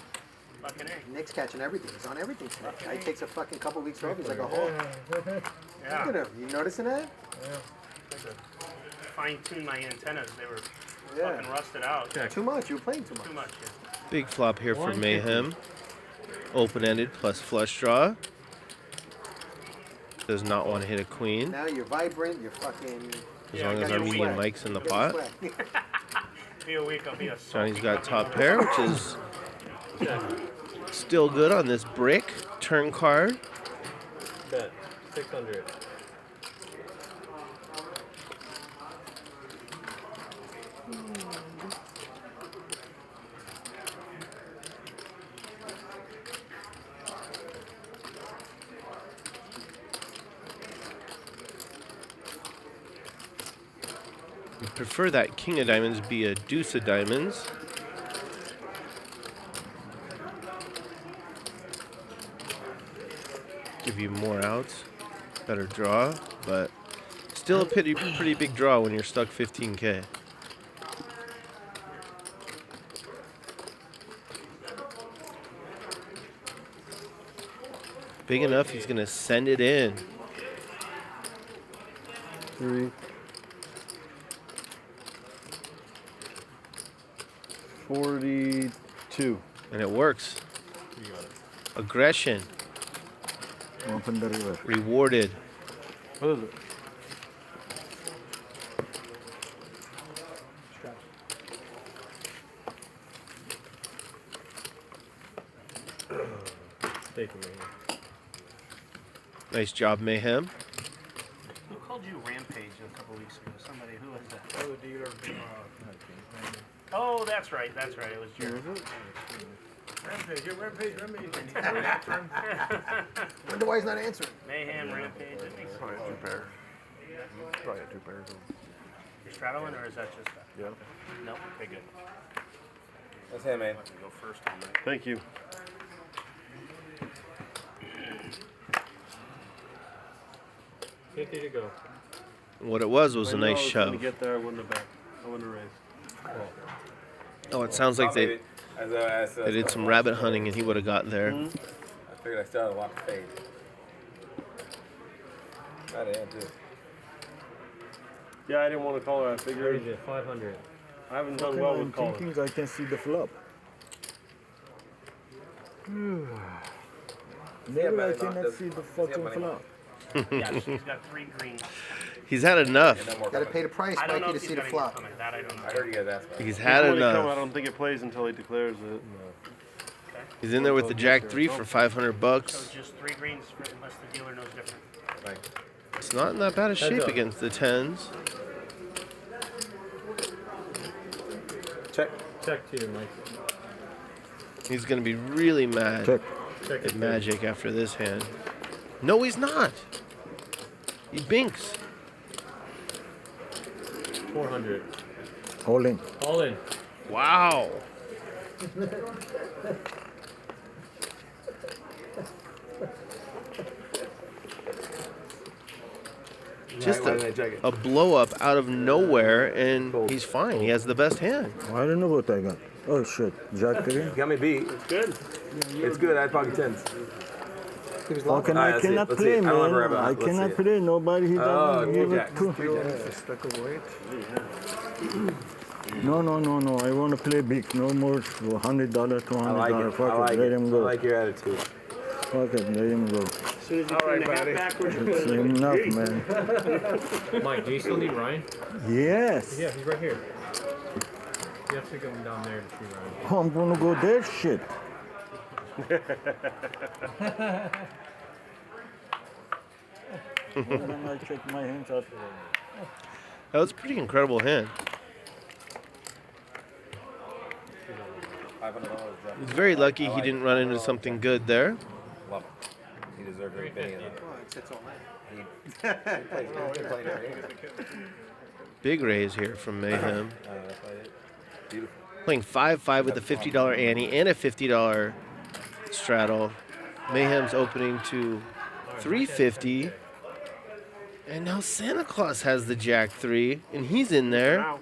Fucking A. Nick's catching everything. He's on everything tonight. Guy takes a fucking couple weeks off. He's like a whole. Yeah. Look at him. You noticing that? Fine tune my antennas. They were Yeah. fucking rusted out. Too much. You were playing too much. Too much. Yeah. Big flop here for Mayhem. Open-ended plus flush draw. Does not want to hit a queen. Now you're vibrant. You're fucking. As long as our medium Mike's in the pot. Be a week, I'll be a Johnny's got top pair, which is still good on this brick turn card. Bet. 600. We prefer that king of diamonds be a deuce of diamonds. give you more outs, better draw, but still a pretty big draw when you're stuck 15K. Big enough, he's going to send it in. 3, 42. And it works. Aggression. Open the river. Rewarded. What is it? Nice job, Mayhem. Who called you Rampage a couple weeks ago? Somebody, who was that? Oh, the dealer. Oh, that's right. It was Gerry. Rampage. Wonder why he's not answering. Mayhem, Rampage. It makes Probably sense. 2 pairs. Probably 2 pairs. You're straddling, or is that just that? Yeah. No? Okay, good. That's him, man. Go first on that. Thank you. $50 to go. What it was a I know nice I was shove. gonna get there, I wouldn't have bet. I wouldn't have raised. Oh, it sounds like they did some rabbit hunting and he would have got there. I figured I still had a lot to fade. Got it, too. Yeah, I didn't want to call her. I figured. 500. I haven't done Okay, well I'm with calling. thinking I can see the flop. Maybe I cannot see the fucking flop. Yeah, she's got 3 greens. He's had enough. Got to pay the price, I don't know Mikey, if to he's see the gonna flop. get coming. That I don't know. I heard you guys ask about it. He's had Before they come, I enough. don't think it plays until he declares it. He's in there with the Jack 3 for $500. So just 3 greens unless the dealer knows different. It's not in that bad a shape against the 10s. Check. Check to you, Mike. He's going to be really mad Check. at Magic after this hand. No, he's not. He binks. 400. All in. All in. Wow. Just a blow up out of nowhere, and he's fine. He has the best hand. I don't know what I got. Oh shit, Jack 3. You got me beat. It's good. It's good. I had pocket 10s. Fucking I cannot play, man. I cannot play. Nobody he doesn't give it to. No. I want to play big. No more $100, $200. Fuck it, let him go. I like your attitude. Fuck it, let him go. As soon as you turn the hat backwards. It's enough, man. Mike, do you still need Ryan? Yes. Yeah, he's right here. You have to go down there to see Ryan. Oh, I'm gonna go there, shit. When I check my hands out. That was a pretty incredible hand. He's very lucky he didn't run into something good there. Love it. He deserved every penny of that. Big raise here from Mayhem. Beautiful. Playing 5-5 with a $50 ante and a $50 straddle. Mayhem's opening to $350. And now Santa Claus has the Jack 3, and he's in there.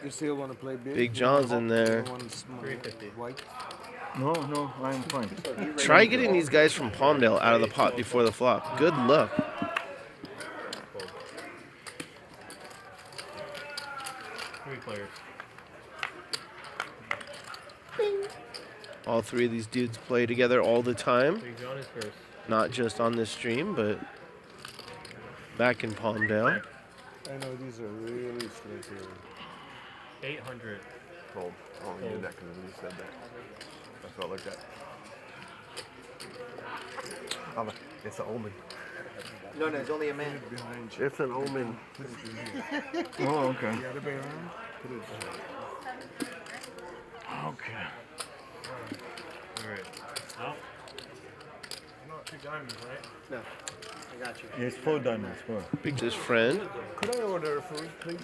You still want to play big? Big John's in there. 350. White? No, I'm fine. Try getting these guys from Palmdale out of the pot before the flop. Good luck. Three players. All 3 of these dudes play together all the time. Big John is first. Not just on this stream, but back in Palmdale. I know these are really slick here. 800. Fold. I only did that because when you said that. That's what I looked at. It's an omen. No, it's only a man. It's an omen. Oh, okay. The other way around? Okay. All right. Oh. Not 2 diamonds, right? No, I got you. It's 4 diamonds. 4. Big his friend. Could I order food, please?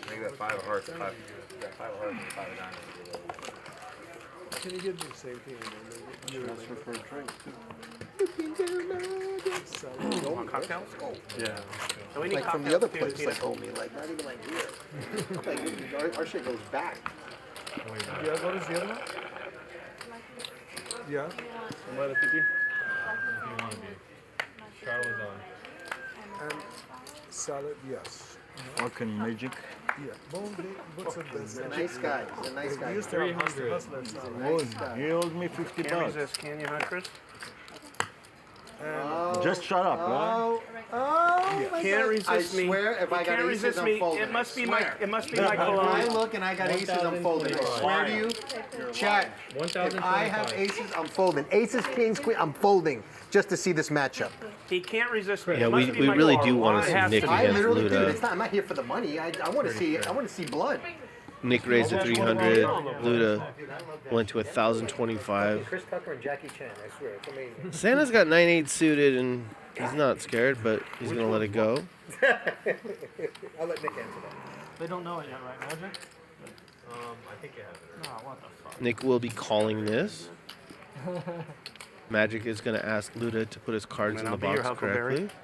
Make that 5 of hearts. That 5 of hearts and 5 of diamonds. Can you give me the same thing? You Transfer for a drink. Want cocktails? Yeah. So we need Like from the cocktails other too, place, Tina. like homie, like not even like here. Like our shit goes back. Yeah, what is the other one? Yeah. Somebody thinking? If you want to be. Charlotte's on. And salad, yes. Working magic. Yeah. What's the best? He's a nice guy. He's a nice guy. Used to have 300. hustler salad. Oh, he owes me 50 Can't bucks. resist, can you, huh, Chris? Just shut up, right? Oh my Can't God. resist I me. swear, if I You got can't aces, resist I'm me. folding. It must be I my. swear. It must be If my I cologne. look and I got aces, I'm folding. I swear to you, chat. If I have aces, I'm folding. Aces, kings, queen, I'm folding just to see this matchup. He can't resist me. Yeah, It we must be my really cologne. do want It to see has Nick be. I against literally, dude, Luda. it's not. I'm not here for the money. I want to see. I want to see blood. Nick raised to 300. Luda went to 1,025. Chris Tucker and Jackie Chan, I swear, it's amazing. Santa's got 9-8 suited, and he's not scared, but he's gonna let it go. I'll let Nick answer that. They don't know it yet, right, Magic? I think you have it. No, what the fuck? Nick will be calling this. Magic is gonna ask Luda to put his cards in the I'll be your box Huckleberry. correctly,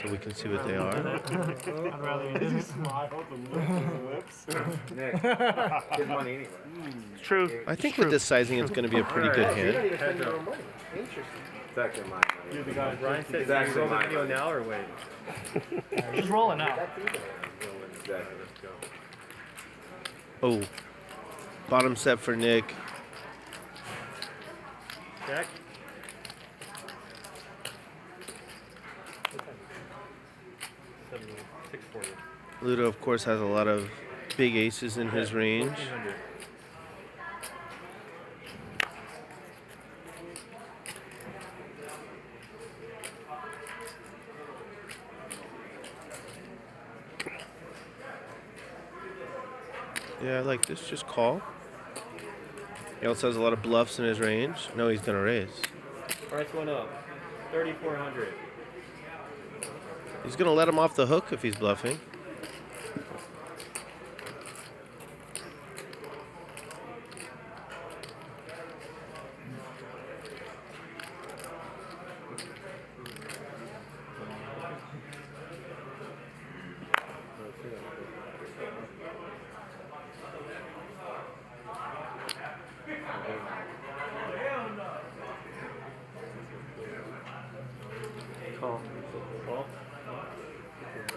so we can see what they are. I'd rather you didn't. Smile the lips. Nick, his money anyway. It's true. I think with this sizing, it's gonna be a pretty good You're not hand. even spending your own money. Interesting. It's actually mine. You're the guy. Brian said, It's "Do you actually roll the mine. video now or wait?" Just roll it now. Exactly. Let's go. Oh, bottom set for Nick. Jack? Luda, of course, has a lot of big aces in his range. 1,400. Yeah, I like this. Just call. He also has a lot of bluffs in his range. No, he's gonna raise. Price went up. 3,400. He's gonna let him off the hook if he's bluffing. Call. Well,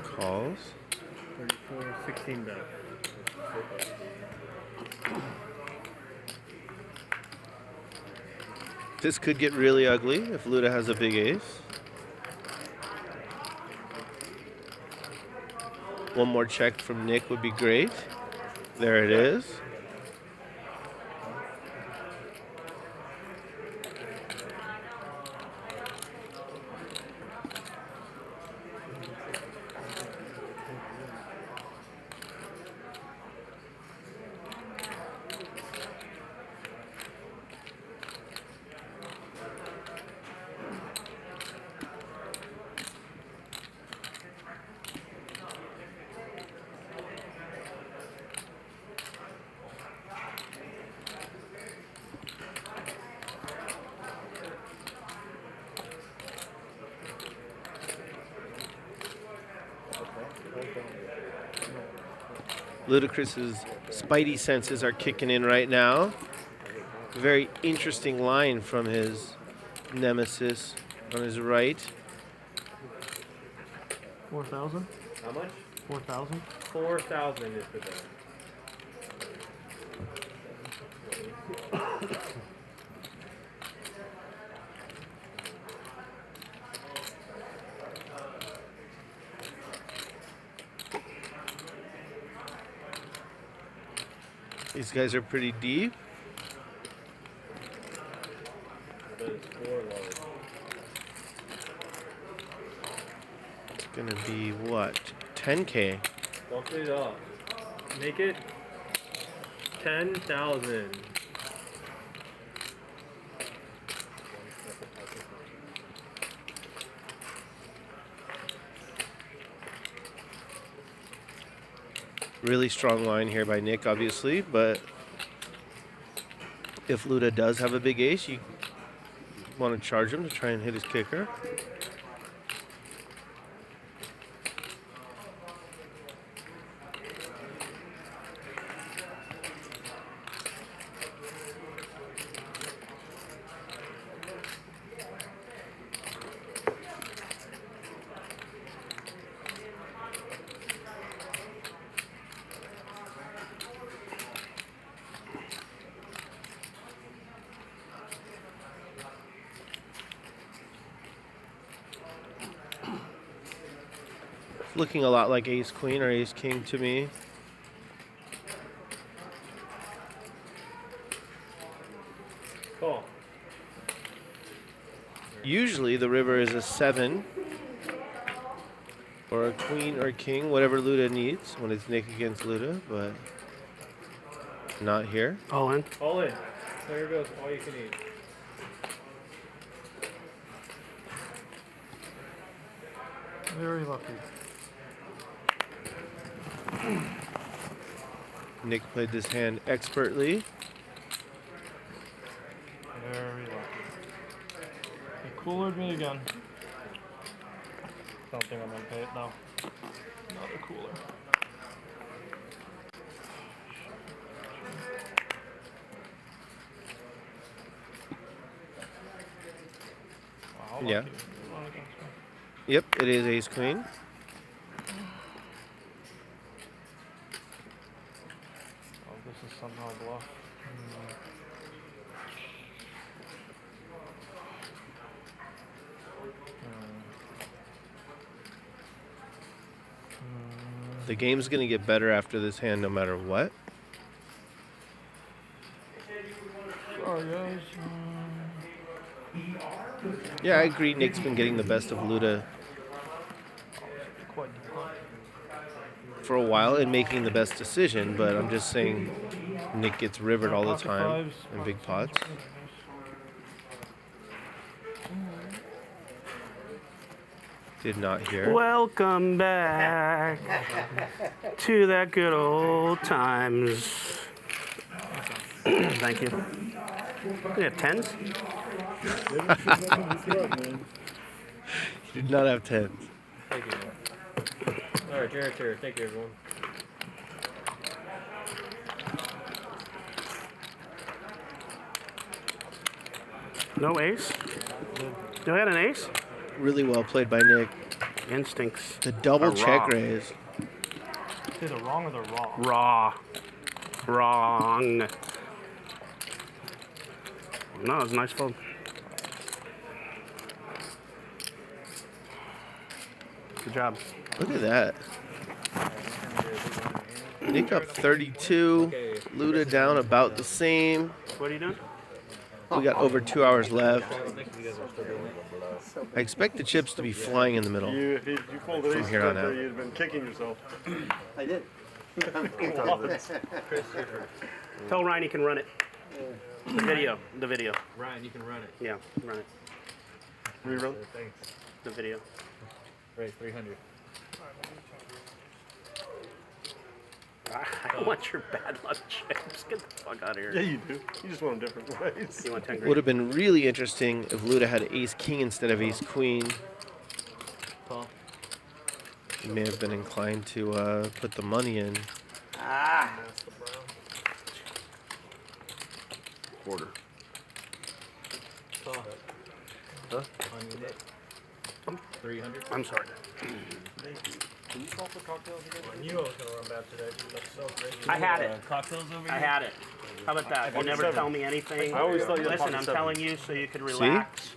Calls. 34, 16 bet. This could get really ugly if Luda has a big ace. One more check from Nick would be great. There it is. Ludacris's spidey senses are kicking in right now. Very interesting line from his nemesis on his right. 4,000? How much? 4,000? 4,000 is the bet. These guys are pretty deep. That is 4 large. It's gonna be what? 10K. Bump it up. Make it 10,000. Really strong line here by Nick, obviously, but If Luda does have a big ace, you want to charge him to try and hit his kicker. Looking a lot like ace queen or ace king to me. Call. Usually the river is a 7 or a queen or king, whatever Luda needs when it's Nick against Luda, but not here. All in. All in. There goes all you can eat. Very lucky. Nick played this hand expertly. Very lucky. He coolered me again. Don't think I'm gonna pay it now. Another cooler. Wow, Yeah. lucky. Run against me. Yep, it is ace queen. Oh, this is somehow bluff. The game's going to get better after this hand no matter what. Sorry, guys. Yeah, I agree. Nick's been getting the best of Luda Quite for a while and making the best decision, but I'm just saying Nick gets rivered all the time in big pots. Did not hear. Welcome back to that good old times. Thank you. We have 10s? Did not have 10s. Thank you. All right, Gerry. Thank you, everyone. No ace? You had an ace? Really well played by Nick. Instincts. The double are check raw. raise. Say the wrong or the raw? Raw. Wrong. No, it's a nice fold. Good job. Look at that. Nick up 32. Luda down about the same. What are you doing? We got over 2 hours left. I expect the chips to be flying in the middle If you folded from ace here on out. you'd have been kicking yourself. I did. Tell Ryan he can run it. The video. The video. Ryan, you can run it. Yeah, run it. Rerun? Thanks. The video. Raise 300. I don't want your bad luck chips. Get the fuck out of here. Yeah, you do. You just want them different ways. You want 10 grand? Would have been really interesting if Luda had ace king instead of ace queen. He may have been inclined to put the money in. Quarter. Huh? On your net. 300. I'm sorry. Can you call for cocktails again? I knew I was going to run bad today. That's so crazy. I had it. Cocktails over here? I had it. How about that? You never tell me anything. I always thought you had Listen, I'm 47. telling you so you could relax.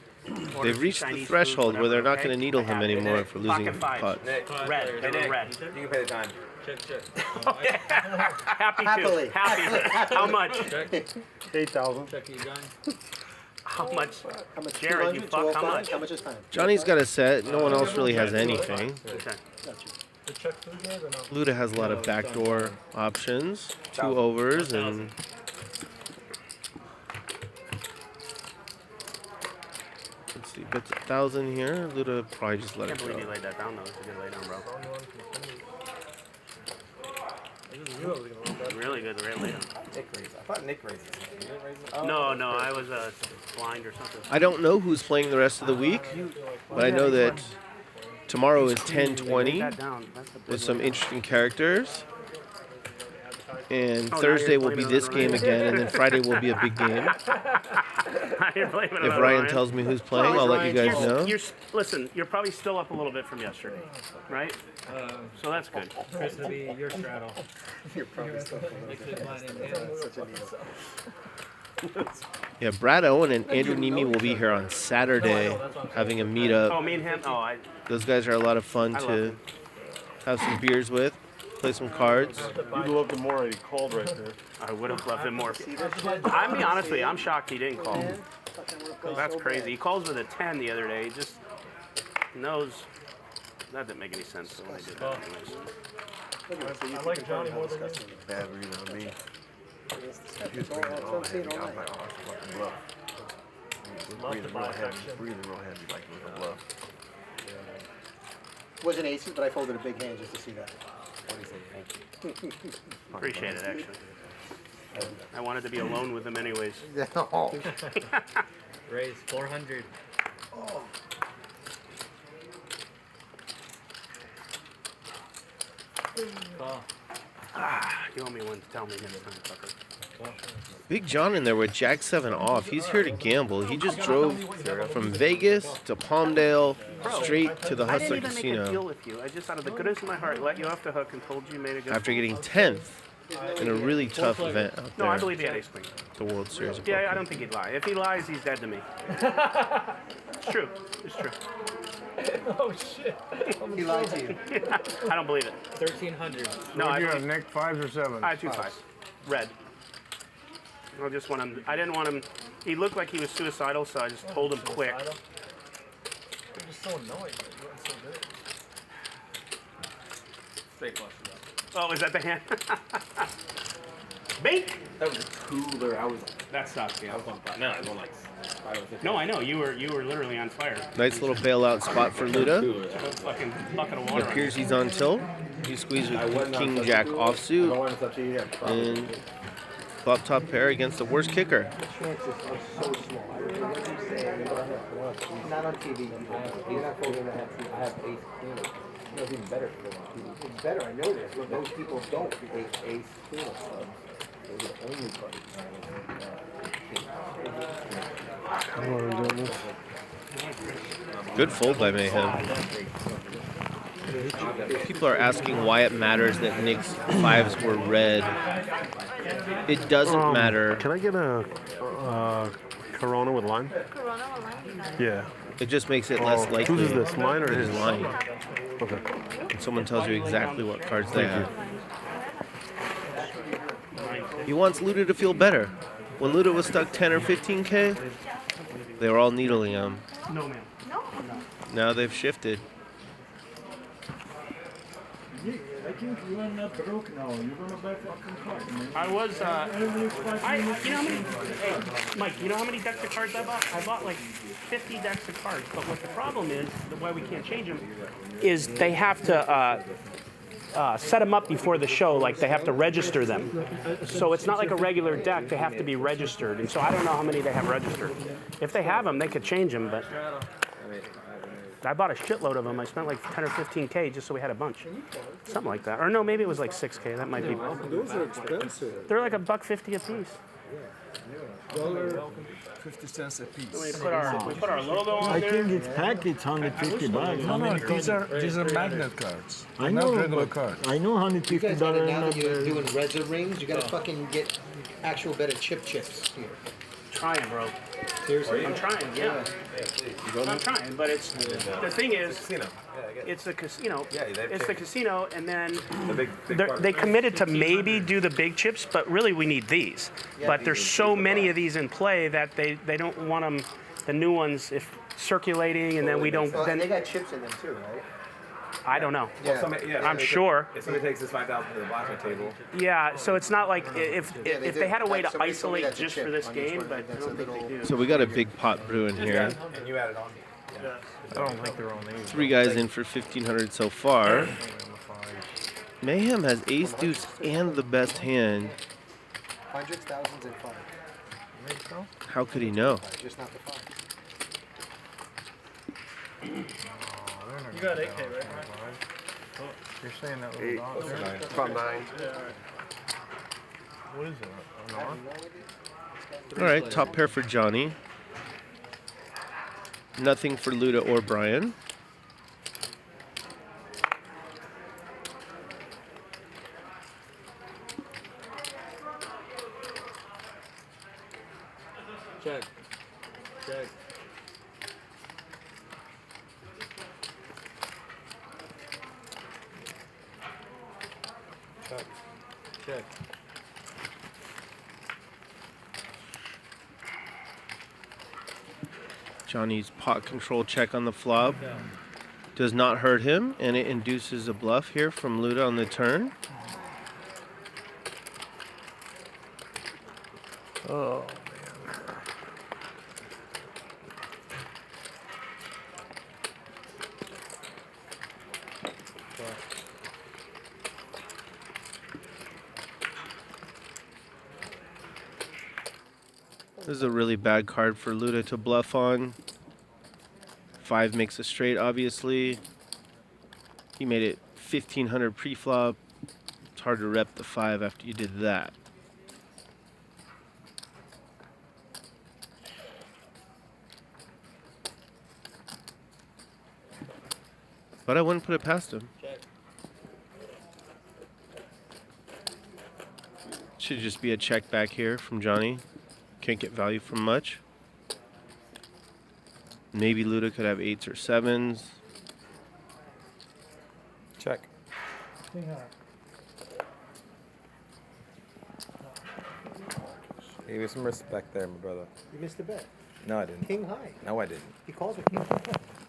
They've reached the threshold where they're not going to needle him anymore for losing Pocket pots. fives. Red. They were red. You can pay the time. Check. Happy Happily. to. Happy. How much? 8,000. Check you, Johnny. How much? How much? Jared, you 200, fuck. How 205? much? How much is time? Johnny's got a set. No one else really has anything. Okay. The check food guys or no? Luda has a lot of backdoor options. 2 overs and... Let's see, bets 1,000 here. Luda probably just I let can't it believe you go. laid that down though. It's a good lay down, bro. Really good, really. Nick raised. I thought Nick raised. You didn't raise it? No, I was blind or something. I don't know who's playing the rest of the week, but I know that tomorrow is 10:20 with some interesting characters. And Thursday will be this game again, and then Friday will be a big game. If Ryan tells me who's playing, I'll let you guys know. Listen, you're probably still up a little bit from yesterday, right? So that's good. Chris will be your straddle. You're probably still Yeah, Brad Owen and Andrew Nemi will be here on Saturday having a meetup. Oh, me and him? Oh, Those guys are a lot of fun to have some beers with, play some cards. You'd love him more if he called right there. I would have loved him more. I'm be honest with you, I'm shocked he didn't call. That's crazy. He calls with a 10 the other day. He just knows. That didn't make any sense when I did that anyways. I like Johnny more than you. Bad read on me. Breathing real heavy, like with a bluff. Wasn't aces, but I folded a big hand just to see that. Thank you. Appreciate it, actually. I wanted to be alone with him anyways. Raise 400. Oh. Call. You owe me one to tell me next time, fucker. Big John in there with Jack 7 off. He's here to gamble. He just drove from Vegas to Palmdale straight to the Hustler I didn't even Casino. make a deal with you. I just, out of the goodness of my heart, let you off the hook and told you made a good After getting 10th in a really tough event out there. No, I believe he had ace queen. The World Series of Yeah, Poker. I don't think he'd lie. If he lies, he's dead to me. It's true. It's true. Oh shit. He lied to you. I don't believe it. 1300. No, I you don't. have Nick 5s or 7s? I had 2 5s. Red. I just want him. I didn't want him. He looked like he was suicidal, so I just told him quick. You're just so annoying. You went so good. Stay close. Oh, is that the hand? Bait! That was cooler. That sucks. Yeah. I was on fire. No, I was on like 5 No, I know. You were literally on fire. Nice little bailout spot for Luda. Fucking bucket of water. Appears he's on tilt. He squeezed with King Jack offsuit. And flop top pair against the worst kicker. Chances are so small. Not on TV. You're not folding the hand. I have ace queen. It's even better for on TV. It's better, I know this, but most people don't. They ace queen of clubs. Those are the only cards. Good fold by Mayhem. People are asking why it matters that Nick's 5s were red. It doesn't matter. Can I get a Corona with lime? Corona with lime? Yeah. It just makes it less likely. Whose is this, mine or his? his? Line. Okay. And someone tells you exactly what cards they Thank have. He wants Luda to feel better. When Luda was stuck 10 or 15K, they were all needling him. No, man. No. Now they've shifted. I think you are not broke now. You're gonna buy fucking cards, man. I was, you know how many, hey, Mike, you know how many decks of cards I bought? I bought like 50 decks of cards, but what the problem is, why we can't change them, is they have to set them up before the show, like they have to register them. So it's not like a regular deck, they have to be registered. And so I don't know how many they have registered. If they have them, they could change them, but I bought a shitload of them. I spent like 10 or 15K just so we had a bunch. Something like that. Or no, maybe it was like 6K. That might be. Those are expensive. They're like $1.50 a piece. $0.50 a piece. We put our logo on I there. think it's packaged $150. No, these are magnet cards. I They're know, not regular but cards. I know You guys got it now that you're $150. doing reds or rings. You gotta fucking get actual better chips here. Trying, bro. Seriously? I'm trying, yeah. I'm trying, but it's the thing is, it's the casino. It's the casino, and then they committed to maybe do the big chips, but really we need these. But there's so many of these in play that they don't want them, the new ones, if circulating, and then we don't. Well, Then and they got chips in them too, right? I don't know. Yeah. I'm sure. If somebody takes this 5,000 to the blackjack table. Yeah, so it's not like if they they had a way did. to Somebody isolate that's a just chip for this on each game, one. but I That's don't a think they do. So we got a big pot brewing here. And you added on. I don't think they're on these. 3 guys in for 1,500 so far. Mayhem has ace deuce and the best hand. Hundreds, thousands, and five. How could he know? Just not the five. You got 8K, right? You're saying that little dot there? About 9. Yeah, all right. What is it? An R? All right, top pair for Johnny. Nothing for Luda or Bryan. Check. Check. Check. Check. Johnny's pot control check on the flop does not hurt him, and it induces a bluff here from Luda on the turn. Oh, this is a really bad card for Luda to bluff on. 5 makes a straight, obviously. He made it 1500 pre-flop. It's hard to rep the 5 after you did that. But I wouldn't put it past him. Check. Should just be a check back here from Johnny. Can't get value from much. Maybe Luda could have 8s or 7s. Check. Give me some respect there, my brother. You missed the bet. No, I didn't. King high. No, I didn't. He calls it king high.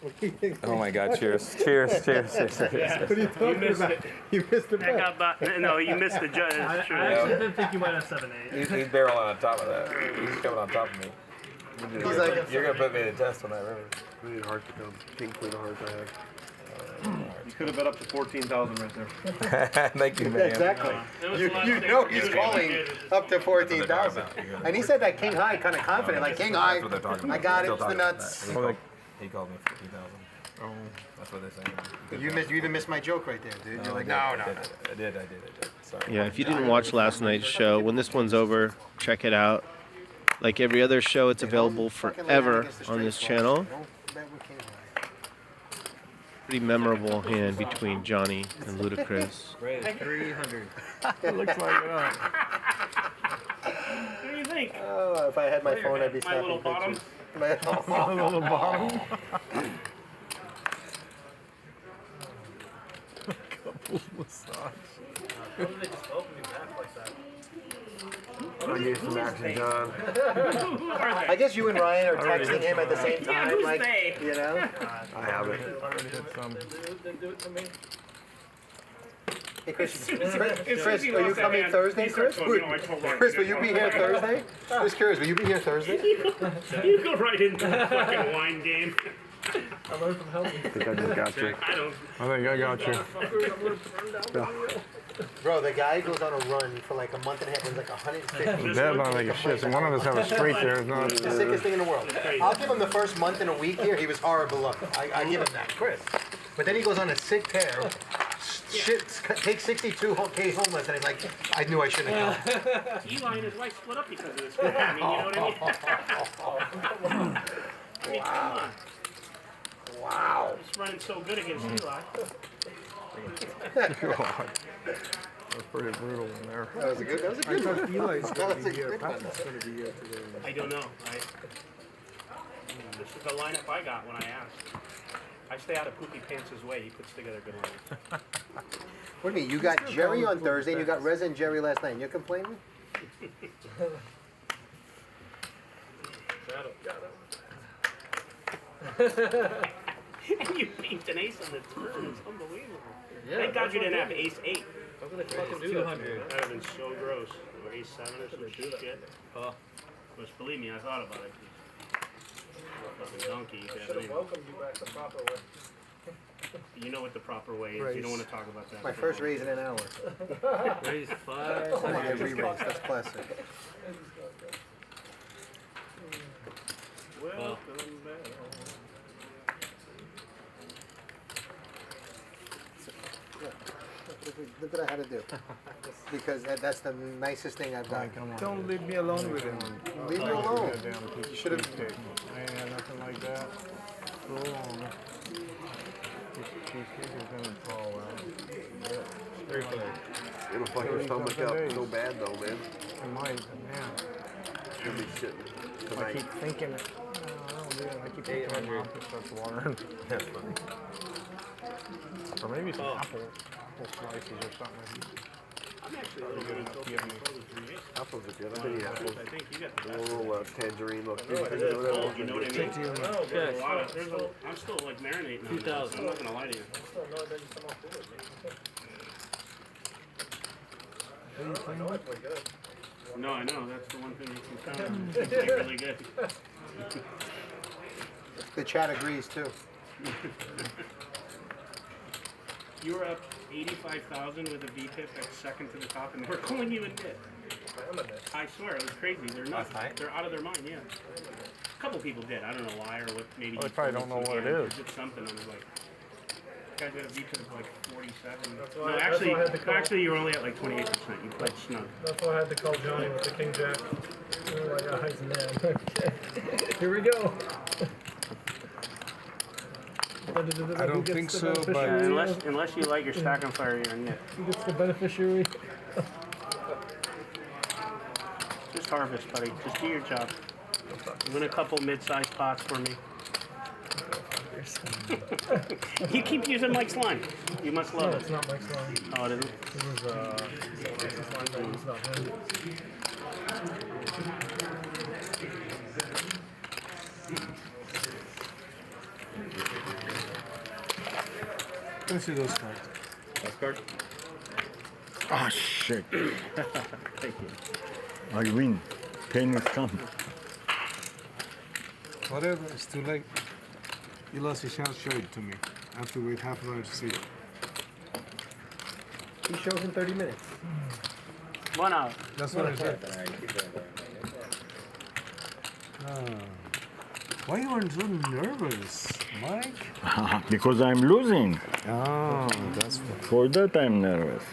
What do you think? Oh my God! Cheers! Cheers! Cheers! Cheers! Cheers! What are you talking about? You missed the bet. No, you missed the judge. That's true. I actually didn't think you might have 7-8. He's barreling on top of that. He's coming on top of me. He's like, You're gonna put me to test on that river. Really hard to come. King, queen of hearts I had. You could have bet up to 14,000 right there. Thank you, man. exactly. You know he's calling up to 14,000. And he said that king high kind of confident, like king high. I got it, it's the nuts. He called me 50,000. Oh, that's what they're saying. You even missed my joke right there, dude. You're like, no. I did. Sorry. Yeah, if you didn't watch last night's show, when this one's over, check it out. Like every other show, it's available forever on this channel. Pretty memorable hand between Johnny and Ludacris. Great. 300. It looks like that. What do you think? Oh, if I had my phone, I'd be My snapping little bottom. pictures. My little bottom. Couples massage. How did they just open me back like that? I gave some action, John. I guess you and Ryan are texting him at the same time, who's like, they? you know? I have it. I already hit some. They do it to me. Hey, Chris, As soon as Chris, he are you lost that coming hand, Thursday, he Chris? starts going, "No, I told Ryan Chris, to will do you be it." here Thursday? Just curious, will you be here Thursday? You go right into the fucking wine game. I learned from Helmy. I think I just got you. I don't. I think I got you. Bro, the guy goes on a run for like a month and a half, wins like 150. That don't make a shit. So one of us have a straight there. It's not. The sickest thing in the world. I'll give him the first month and a week here. He was horrible looking. I give him that, Chris. But then he goes on a sick tear. Shit, takes 62K homeless, and he's like, I knew I shouldn't have come. Eli and his wife split up because of this. I mean, you know what I mean? I mean, come on. Wow. He's running so good against Eli. God. That's pretty brutal in there. That was a good one. Eli's That going was to a be here. good one. Patton's going to be here today. I don't know. This is the lineup I got when I asked. I stay out of Poopy Pants' way. He puts together good lineups. What do you mean? You got Gerry on Thursday, and you got Reza and Gerry last night, and you're complaining? And you beat an ace on the turn. It's unbelievable. Yeah, Thank God that's you didn't what have ace 8. How could they fucking do that? That would have been so gross. Or ace 7 or some shit. Which, believe me, I thought about it. Fucking donkey. I should have welcomed you back the proper way. You know what the proper way is. You don't want to talk about that. My first raise in an hour. Raise 5. Oh, my every raise. That's classic. Welcome Look what I had to do. Because that's the nicest thing I've done. Don't leave me alone with him. Leave me alone. You should have. I ain't got nothing like that. So long. These kids are gonna fall out. Straight play. It'll fuck your stomach up so bad though, man. It might, man. You'll be shitting I tonight. keep thinking, I don't do it. I keep thinking my mouth just starts watering. That's funny. Or maybe some apple slices or something. I'm actually a little bit Apples are good. I think apples. I think you got A little tangerine, little You know what I mean? I'm still like marinating on that. I'm not gonna lie to you. No, I know. That's the one thing you can count on. It's like really good. The chat agrees too. You were up 85,000 with a VPIP at second to the top, and we're calling you a nit. I swear, it was crazy. They're nuts. They're out of their mind, yeah. A couple people did. I don't know why or what. Maybe Well, they probably don't know what it is. Did something. I was like, guys got a VPIP of like 47. why- No, that's why I had to call- actually, you were only at like 28%. You played snug. That's why I had to call Johnny with the King Jack. We were like, oh, he's a man. Okay. Here we go. I don't think so, but Unless you like your stack on fire, you're a nit. Who gets the beneficiary? Just harvest, buddy. Just do your job. Win a couple mid-sized pots for me. You keep using Mike's line. You must love No, it. it's not Mike's line. Oh, it isn't? This is Mike's line, but it's not him. Let me see those cards. Last card? Ah, shit. Thank you. I win. Pain is coming. Whatever, it's too late. You lost your chance, show it to me. I have to wait half an hour to see it. He shows in 30 minutes. 1 out. That's what I said. Why you weren't so nervous, Mike? Because I'm losing. Oh, that's what. For that I'm nervous.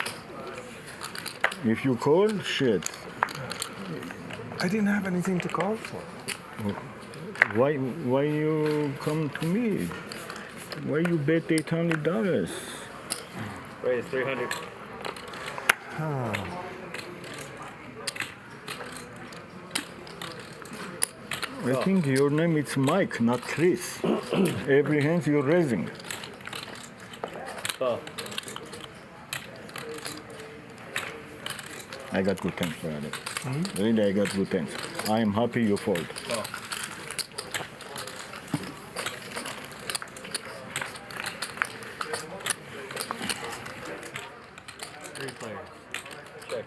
If you call, shit. I didn't have anything to call for. Why you come to me? Why you bet $800? Raise 300. I think your name is Mike, not Chris. Every hand you're raising. Oh. I got good thanks, brother. Really, I got good thanks. I am happy you fold. Oh. Three players. Check.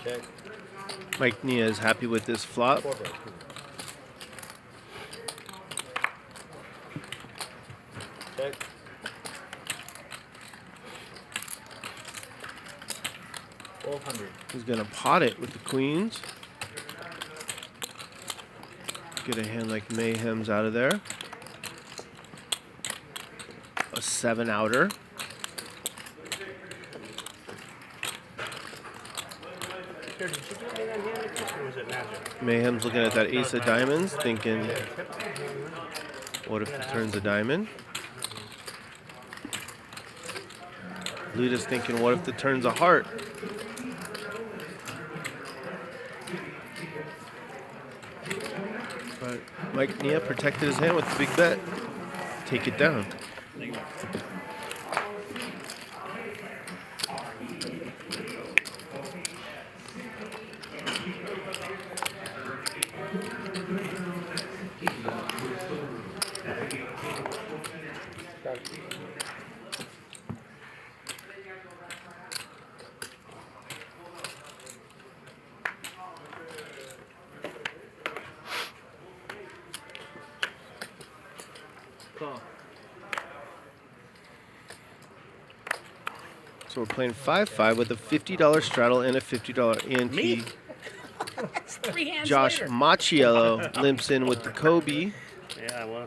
Check. Mike Nia is happy with this flop. Check. $1,200. He's gonna pot it with the queens. Get a hand like Mayhem's out of there. A 7-outer. Here, did you give me that hand or was it magic? Mayhem's looking at that ace of diamonds, thinking, what if it turns a diamond? Luda's thinking, what if it turns a heart? But Mike Nia protected his hand with the big bet. Take it down. Call. So we're playing 5-5 with a $50 straddle and a $50 ante. Me? It's 3 hands Josh later. Macchiello limps in with the Kobe. Yeah, well,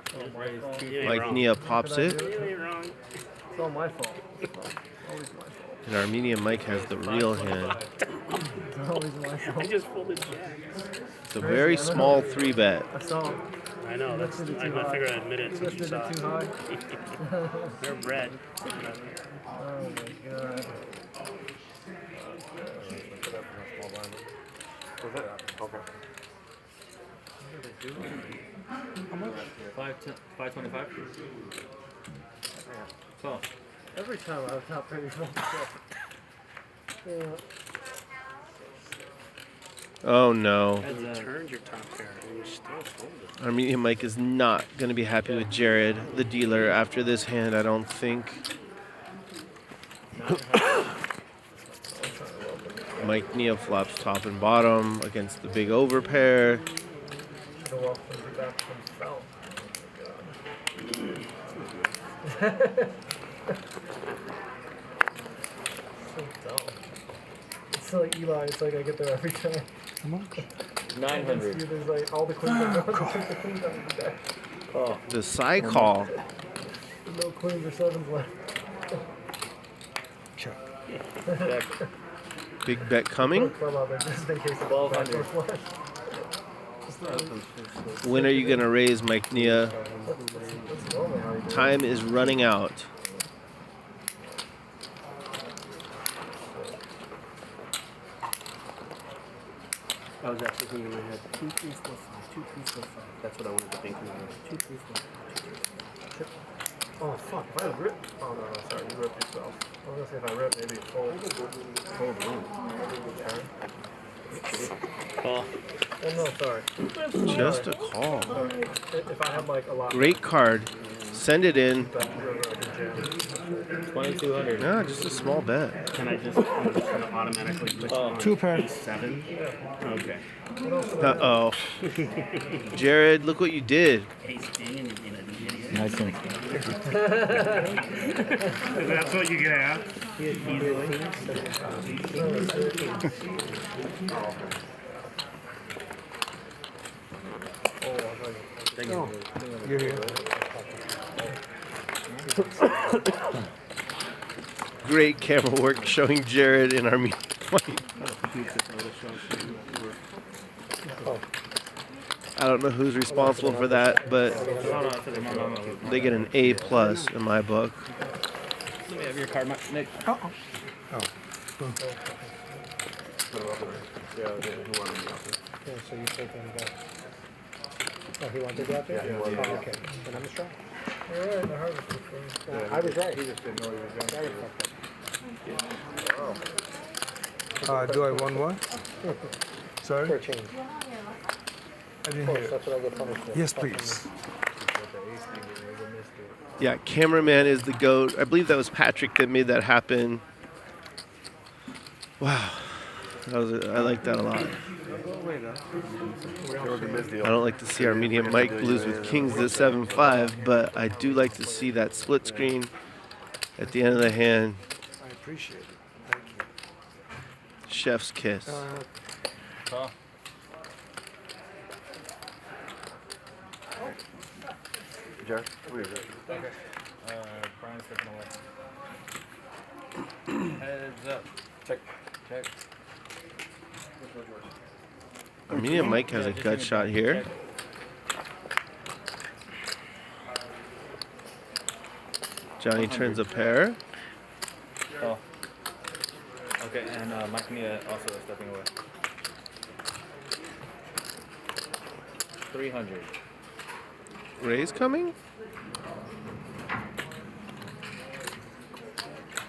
Mike Nia pops it. You ain't wrong. It's all my fault. Always my fault. And Armenian Mike has the real hand. It's always my fault. I just folded jack. It's a very small 3-bet. I saw him. I know, that's, I figured I'd admit it since you saw it. Too high. They're bred. Oh my god. Okay. How much? 525. So every time I was top pretty much. Oh no. You turned your top pair and you still folded. Armenian Mike is not going to be happy with Jared, the dealer, after this hand, I don't think. Mike Nia flops top and bottom against the big overpair. It's like Eli, it's like I get there every time. 900. There's like all the queens are gone. The queens out of the deck. Oh. The side call. There's no queens or sevens left. Check. Big bet coming. Club out there just in case the 1200. When are you going to raise, Mike Nia? Time is running out. I was actually thinking in my head, 2, 3, 4, 5, 2, 3, 4, 5. That's what I wanted to think in my head. 2, 3, 4, 5, 2, 3, 4. Oh fuck, if I rip. Oh no, sorry, you ripped yourself. I was gonna say if I rip, maybe it's fold room. Call. Oh no, sorry. Just a call. If I had like a lot. Great card. Send it in. 2200. No, just a small bet. Can I just, I'm just going to automatically put you on 2 pair. 7? Okay. Uh-oh. Jared, look what you did. Nice one. That's what you get out. Oh, you're here. Great camera work showing Jared and Armenian Mike. I don't know who's responsible for that, but they get an A+ in my book. Let me have your card, Nick. Oh. Yeah, so you're taking that. Oh, he wanted to go out there? Yeah, oh, okay. Then I'm just trying. All right, the hardest one. I was right. He just didn't know he was going to. Do I want one? Sorry? For a change. I didn't hear it. That's what I get punished for. Yes, please. Yeah, cameraman is the GOAT. I believe that was Patrick that made that happen. Wow. I like that a lot. I don't like to see Armenian Mike lose with kings at 7-5, but I do like to see that split screen at the end of the hand. I appreciate it. Thank you. Chef's kiss. Jared, where is it? Okay. Bryan's stepping away. Heads up. Check. Armenian Mike has a gut shot here. Johnny turns a pair. Oh. Okay, and Mike Nia also stepping away. 300. Ray's coming?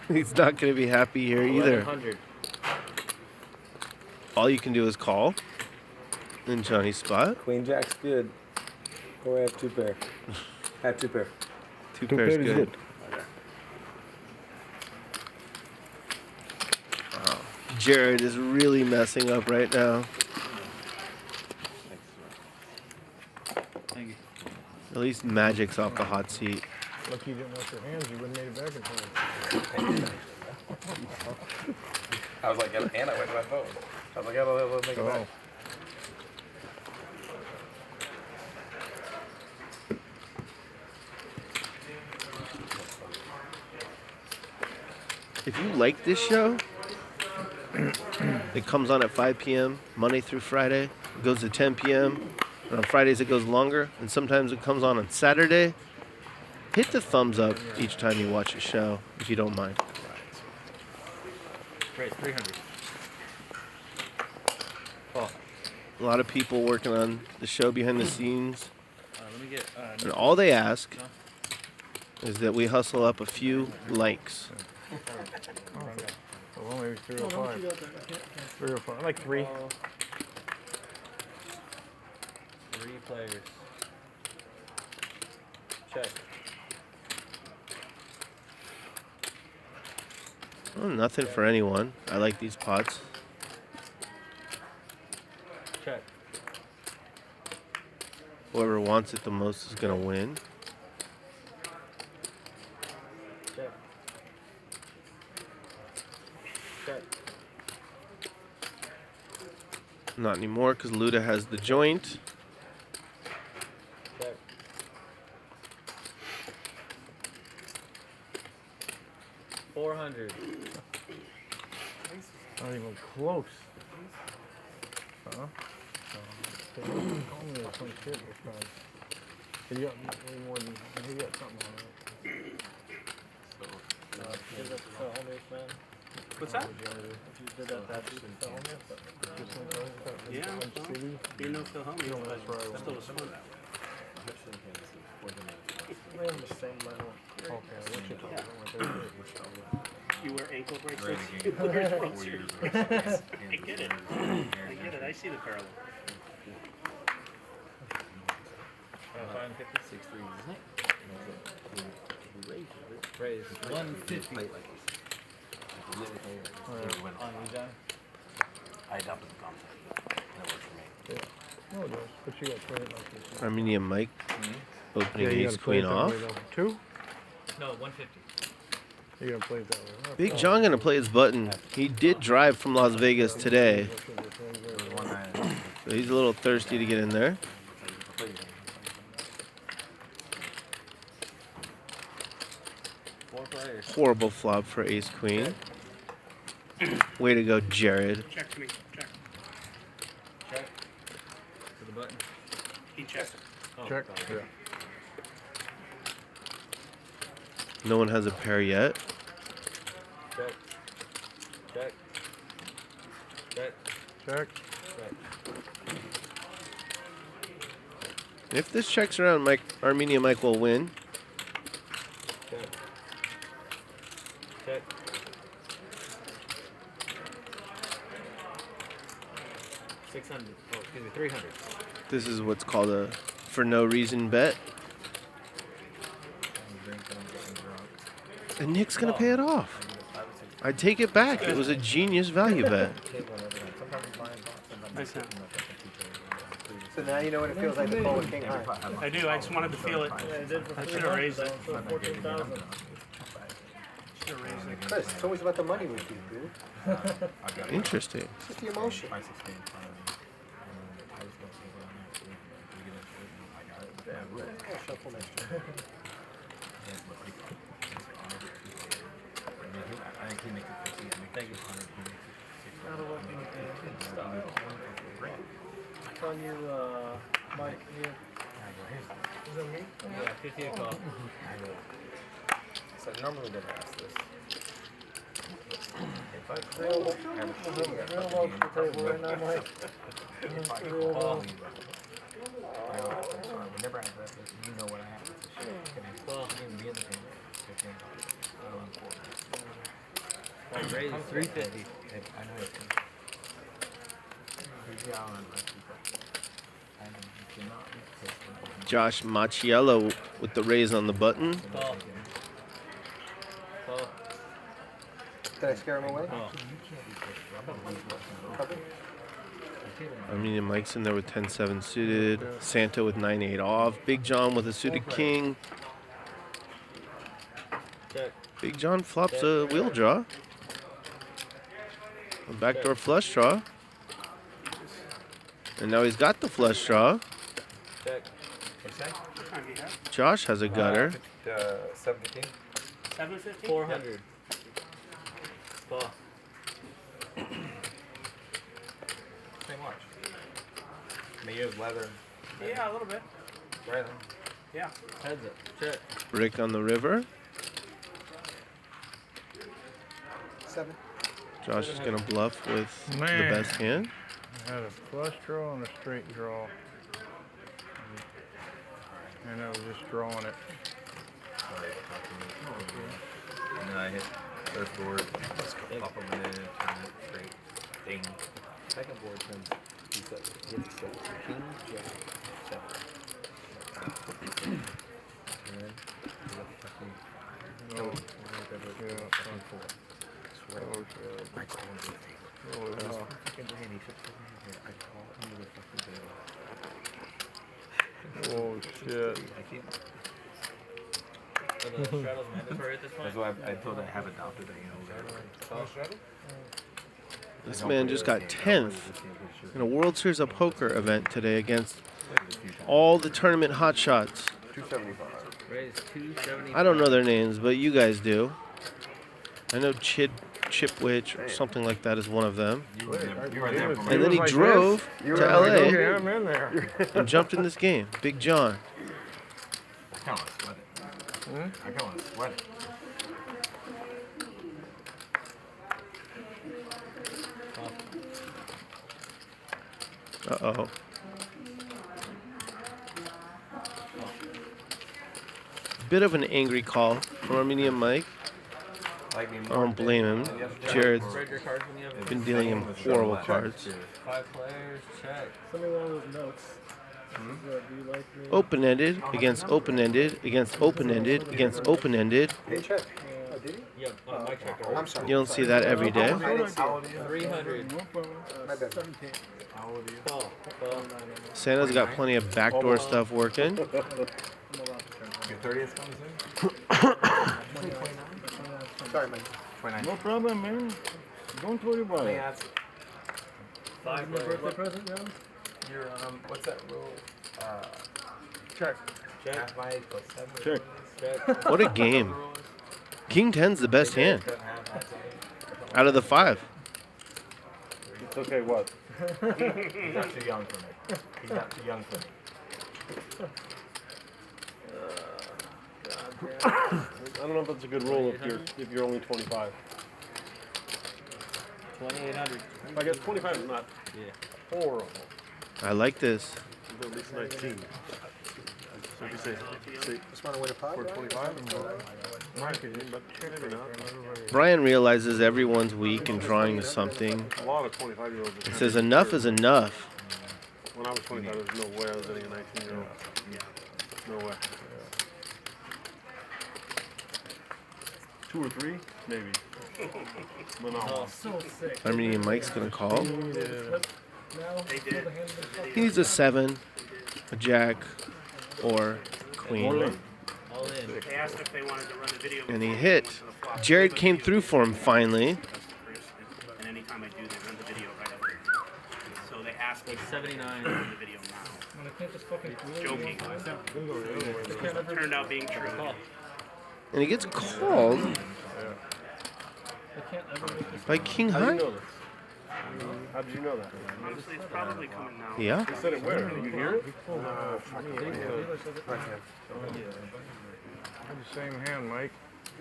He's not going to be happy here either. 1100. All you can do is call in Johnny's spot. Queen Jack's good. Or I have 2 pair. I have 2 pair. 2 pairs good. Wow. Jared is really messing up right now. Thank you. At least Magic's off the hot seat. Lucky you didn't wash your hands, you wouldn't have made it back in time. I was like, and I went to my phone. I was like, I'll make it back. If you like this show, it comes on at 5 p.m. Monday through Friday. It goes to 10 p.m. And on Fridays it goes longer. And sometimes it comes on Saturday. Hit the thumbs up each time you watch a show, if you don't mind. Raise 300. Oh. A lot of people working on the show behind the scenes. Let me get. And all they ask is that we hustle up a few likes. Well, maybe 305. 305. I like 3. 3 players. Check. Well, nothing for anyone. I like these pots. Check. Whoever wants it the most is going to win. Check. Check. Not anymore because Luda has the joint. Check. $400. Not even close. Huh? Only some shit this time. He got way more than he got something on it. What's that? If you did that, that's Yeah, you know Philhelmia, but still a sport. We have the same level. Okay, what you talking about? You wear ankle bracelets. You wear bracelets. I get it. I get it. I see the parallel. 550. Raise 150. On you, John? I adopted the concept. That works for me. Yeah. Oh, it does. But you got to play it like this. Armenian Mike opening Yeah, you ace gotta play it queen that off. way, though. 2? No, 150. You got to play it that way. Big John going to play his button. He did drive from Las Vegas today. So he's a little thirsty to get in there. Horrible flop for ace queen. Way to go, Jared. Check to me. Check. Check. To the button. He checked. Oh, Check. sorry. Yeah. No one has a pair yet. Check. Check. Check. Check. Check. If this checks around, Armenian Mike will win. Check. Check. $600. Oh, excuse me, 300. This is what's called a for no reason bet. And Nick's going to pay it off. I take it back. It was a genius value bet. So now you know what it feels like to call a king high. I do. I just wanted to feel it. I should have raised it. 14,000. Should have raised it. Chris, it's always about the money with you, dude. Interesting. It's just the emotion. Shuffle next year. Thank you. It's on you, Mike. Here. Is it me? Yeah, 50 a call. So normally they don't ask this. If I Real low to the table right now, Mike. Real low. we never have that. You know what I have. Well, be in the game. Raise 350. I know it's Josh Macchiello with the raise on the button. Call. Call. Did I scare him away? Armenian Mike's in there with 10-7 suited. Santa with 9-8 off. Big John with a suited king. Check. Big John flops a wheel draw. A backdoor flush draw. And now he's got the flush draw. Check. What's that? Josh has a gutter. 715. 750? 400. Call. Same watch. May use leather. Yeah, a little bit. Right then. Yeah. Heads up. Check. Brick on the river. 7. Josh is going to bluff with Man. the best hand. I had a flush draw and a straight draw. And I was just drawing it. And then I hit first board. Pop them in, turn it straight. Ding. Second board turns. He hits king, jack, 7. And then he's up fucking. No. Fucking 4. Swear. Oh, shit. I call him anything. Oh, yeah. Fucking hand, he sits over here. I call him the fucking bill. Oh, shit. I can't. So the straddle's mandatory at this point? That's why I told I have adopted a handle there. This man just got 10th in a World Series of Poker event today against all the tournament hotshots. 275. Raise 275. I don't know their names, but you guys do. I know Chipwich or something like that is one of them. And then he drove to LA and jumped in this game. Big John. I kind of want to sweat it. I kind of want to sweat it. Uh-oh. Bit of an angry call from Armenian Mike. I don't blame him. Jared's been dealing him horrible cards. 5 players, check. Send me one of those notes. Do you like me? Open-ended against open-ended against open-ended against open-ended. Hey, check. Did he? Yeah, my check. I'm sorry. You don't see that every day. I didn't see it. 300. My bad. Call. Santa's got plenty of backdoor stuff working. Your 30th comes in? Sorry, Mike. 29. No problem, man. Don't worry about it. 5 My players. birthday present, man? Your, what's that rule? Check. Half my age plus 7. Check. What a game. King 10's the best hand out of the 5. It's okay, what? He's not too young for me. He's not too young for me. I don't know if that's a good rule if you're only 25. 2800. I guess 25 is not horrible. I like this. At least 19. So if you say Just want to win a pot? for 25, but maybe not. Bryan realizes everyone's weak and drawing to something. A lot of 25-year-olds. He says enough is enough. When I was 25, there was no way I was hitting a 19-year-old. No way. 2 or 3, maybe. But not one. Armenian Mike's gonna call. He needs a 7, a jack, or queen. All in. They asked if they wanted to run the video. And he hit. Jared came through for him finally. And anytime I do, they run the video right away. So they asked me 79. to run the video now. Joking. It turned out being true. And he gets called by King How did High. you know this? How did you know that? Honestly, it's probably coming now. Yeah. He said it where? Did you hear it? Had the same hand, Mike.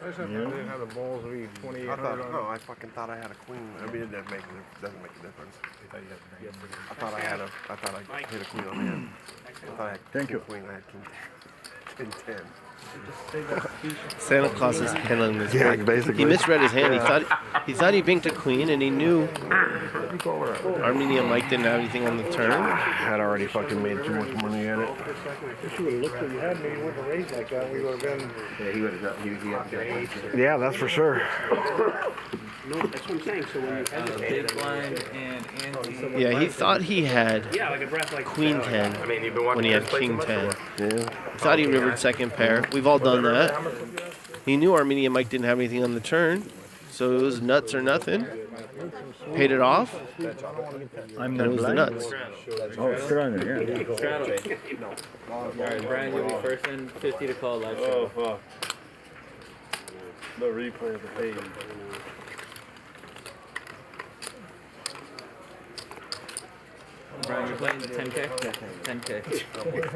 I didn't have the balls to be 2800 on. No, I fucking thought I had a queen. I mean, it doesn't make a difference. I thought I hit a queen on the hand. I thought I had king queen. I had king 10. Santa Claus is handling this. Yeah, break. basically. He misread his hand. He thought he binked a queen, and he knew Armenian Mike didn't have anything on the turn. I had already fucking made too much money at it. If you would have looked what you had, maybe you wouldn't have raised like that. We would have been. Yeah, he would have got. Yeah, that's for sure. No, that's what I'm saying. So when you hesitate, Big blind and Ante. Yeah, he thought he had yeah, like a breath like queen 10 I mean, you've been watching when he had this play too king much 10. or what? Yeah. He thought he rivered second pair. We've all done that. He knew Armenian Mike didn't have anything on the turn. So it was nuts or nothing. Paid it off. I'm And it was the nuts. Oh, straddle, yeah. Straddle. All right, Bryan, you'll be first in 50 to call live show. Oh, fuck. The replay of the page. Bryan, you're playing the 10K? 10K.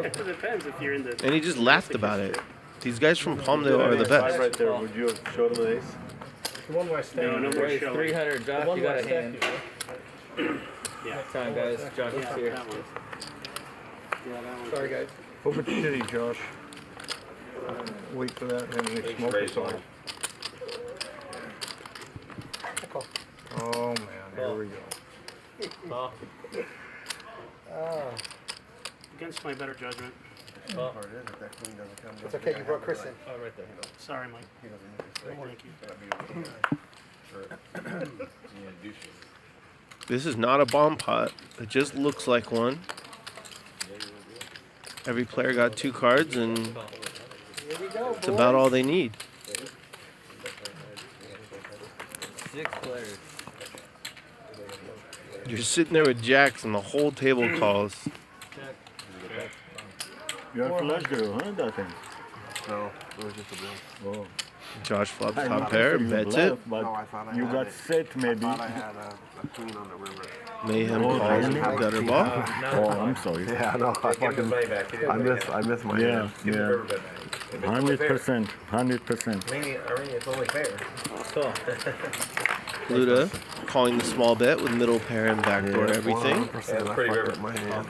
It depends if you're in the. And he just laughed about it. These guys from Palmdale are the best. Right there, would you have showed him an ace? One more step. No more Raise showing. 300, Josh, One you got more a hand. step. Yeah. Time, guys. Josh is Yeah, here. that one. Yeah, that one. Sorry, guys. Open city, Josh. Wait for that, and then we smoke us all. Oh, man, here we go. Against my better judgment. It's okay, you brought Chris in. Oh, right there. Sorry, Mike. Thank you. This is not a bomb pot. It just looks like one. Every player got 2 cards, and Here we go, it's about all they need. 6 players. You're sitting there with jacks, and the whole table calls. You're flush draw, huh, that thing? No, it was just a bill. Oh. Josh flops I top noticed pair, you bets bluff, it. But No, I thought I you had got it. set, maybe. I thought I had a queen on the river. Mayhem Oh, calls really? gutter ball. Oh, I'm sorry. Yeah, no, I fucking, I missed my Yeah, hand. yeah. 100%, 100%. It's only fair. Luda calling the small bet with middle pair and backdoor everything. 100%, I fucked up my hand.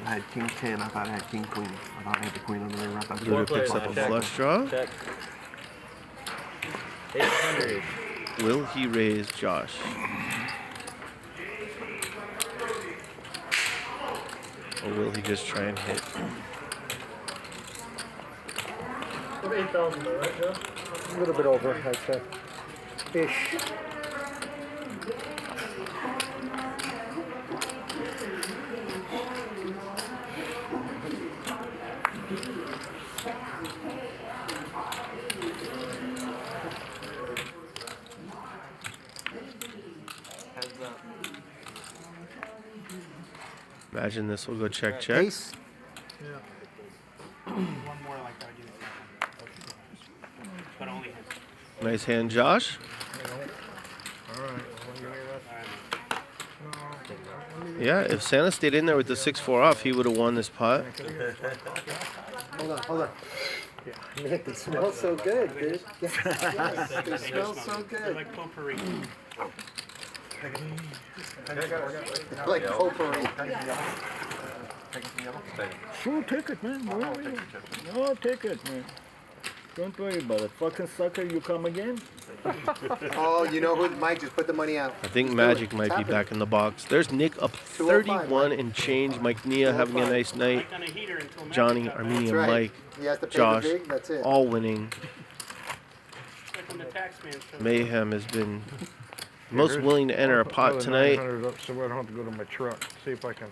I had king 10. I thought I had king queen. I thought I had the queen on the river. I thought Luda picks up a flush draw. Check. 800. Will he raise Josh? Or will he just try and hit? 8,000, right, Joe? A little bit over, I'd say. Ish. Imagine this will go check, check. Ace. One more like that, give it. But only him. Nice hand, Josh. Yeah, if Santa stayed in there with the 6-4 off, he would have won this pot. Hold on, hold on. Man, they smell so good, dude. Yes, yes, they smell so They're good. like potpourri. Like potpourri. Sure, take it, man. No, take it, man. Don't worry about it. Fucking sucker, you come again? Oh, you know who? Mike, just put the money out. I think Just do Magic it. might be Tap it. back in the box. There's Nick up 31 and change. Mike Nia having a nice night. Mike on a heater until Magic Johnny, got back. Armenian, That's right. Mike, He has to pay Josh, the big, that's it. all winning. Like when the tax man shows up. Mayhem has been most willing to enter a pot tonight. Up so I don't have to go to my truck. See if I can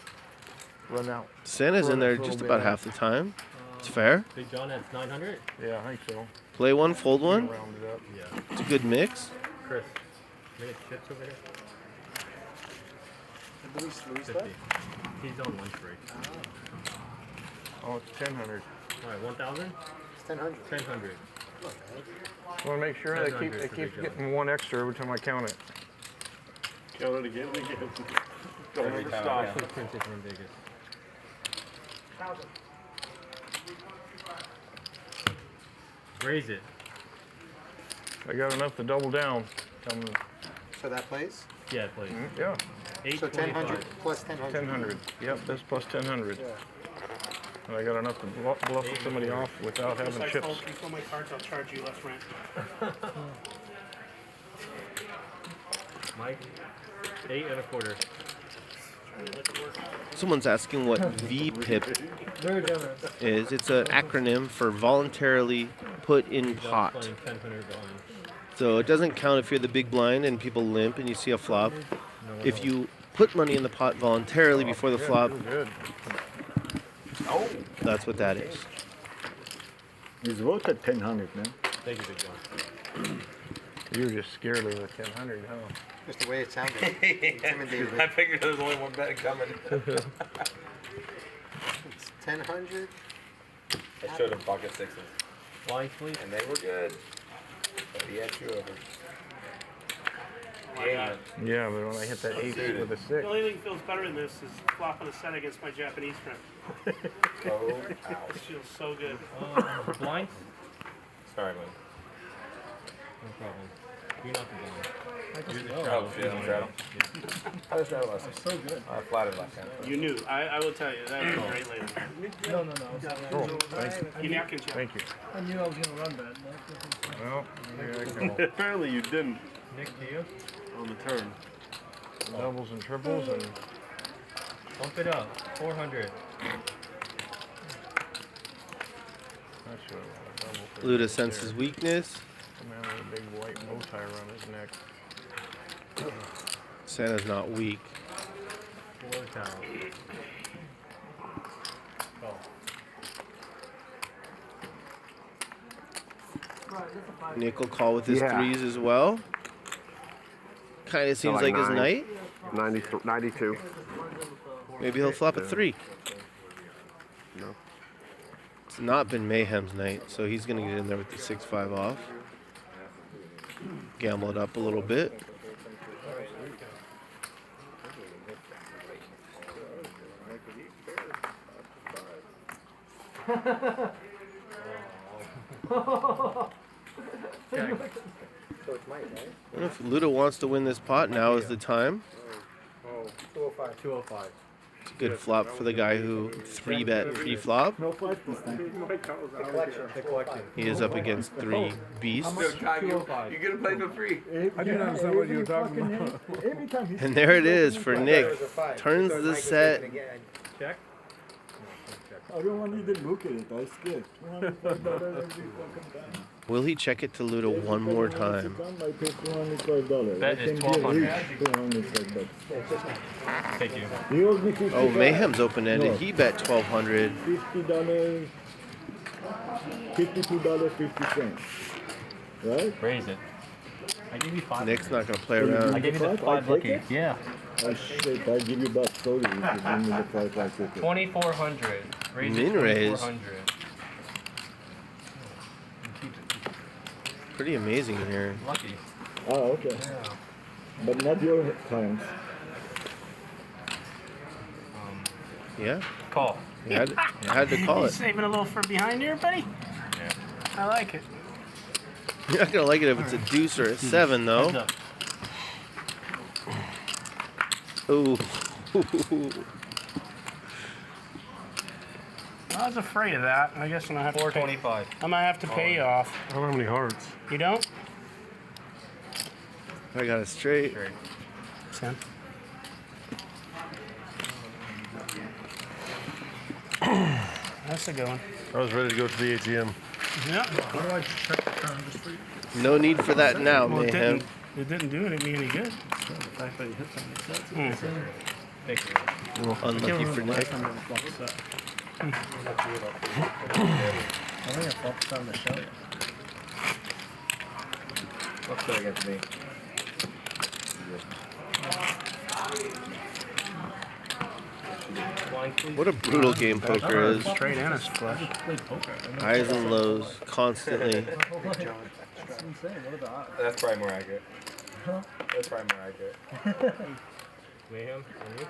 run out. Santa's in there just about half the time. It's fair. Big John has 900? Yeah, I think so. Play one, fold one. Round it up. Yeah. It's a good mix. Chris, make it chips over here. Louis 50. He's on lunch break. Oh, it's 1,000. All right, 1,000? It's 1,000. 1,000. I want to make sure they keep getting one extra every time I count it. Count it again. Don't Every ever time stop. I put printed from Vegas. Raise it. I got enough to double down. So that plays? Yeah, please. Yeah. So 1,000 plus 1,000. 1,000. Yep, that's plus 1,000. And I got enough to bluff somebody off without having Besides, chips. if you fill my cards, I'll charge you less rent. Mike, 8 1/4. Someone's asking what VPIP is. It's an acronym for voluntarily put in pot. Playing 1,000 blind. So it doesn't count if you're the big blind and people limp and you see a flop. If you put money in the pot voluntarily before the flop, that's what that is. He's voted 1,000, man. Thank you, Big John. You were just scared of the 1000, huh? Just the way it sounded. Intimidated. I figured there was only one bet coming. It's 1000. I showed him pocket sixes. Blindly, and they were good. But he had 2 of them. Yeah, but when I hit that 8 with a 6. The only thing that feels better than this is flopping a set against my Japanese friend. Oh, This feels so good. Blind? Sorry, man. No problem. You're not the blind. You're the straddle. She doesn't straddle. I was straddle last time. So good. I flatted last time. You knew. I will tell you. That was a great lady. No. Oh, thank you. You napkins, yeah. Thank you. I knew I was going to run that. Well, maybe I can Apparently you didn't Nick, to you? on the turn. doubles and triples and Bump it up. 400. I should have double for Luda there. senses weakness. The man with a big white bow tie around his neck. Santa's not weak. 4 times. Nick will call with his Yeah. 3s as well. Kind of seems like his 9. night. 92. Maybe he'll flop a 3. No. It's not been Mayhem's night, so he's going to get in there with the 6-5 off. Gamble it up a little bit. So it's Mike, right? I don't know if Luda wants to win this pot, now is the time. Oh, 205. 205. It's a good flop for the guy who 3-bet pre-flop. No 5 this time. The collection. He is up against 3 beasts. You're gonna play for free. I didn't understand what you were talking about. Every time he And there it is for Nick. Turns the set. Check. I don't want to even look at it. I'm scared. $205 every fucking time. Will he check it to Luda one more time? I paid $205. Bet is 1200. $205. Thank you. He owes me $55. Oh, Mayhem's open-ended. He bet 1200. $50, $52.50. Right? Raise it. I give you 5. Nick's not going to play around. I gave you the 5 lucky. Yeah. Oh shit, I give you back 30 if you give me the 5 like it. 2400. Raise Min it raise. 2400. Pretty amazing here. Lucky. Oh, okay. But not your times. Yeah. Call. You had to call You it. saving a little for behind here, buddy? Yeah. I like it. You're not going to like it if it's a deuce or a 7, though. Heads up. Ooh. I was afraid of that. I guess I'm gonna have to 425. I might have to pay you off. I don't have any hearts. You don't? I got it straight. Straight. Sam. That's a good one. I was ready to go to the ATM. Yeah. How do I check the turn just for you? No need for that now, Well, Mayhem. it didn't do any any good. The fact that he hit something makes sense. Hmm. Thank you. Unlucky for Nick. I think I focused on the show. What's that against me? What a brutal game poker is. Straight and a flush. Highs and lows constantly. That's insane. What are the odds? That's probably more accurate. That's probably more accurate. Mayhem, and you?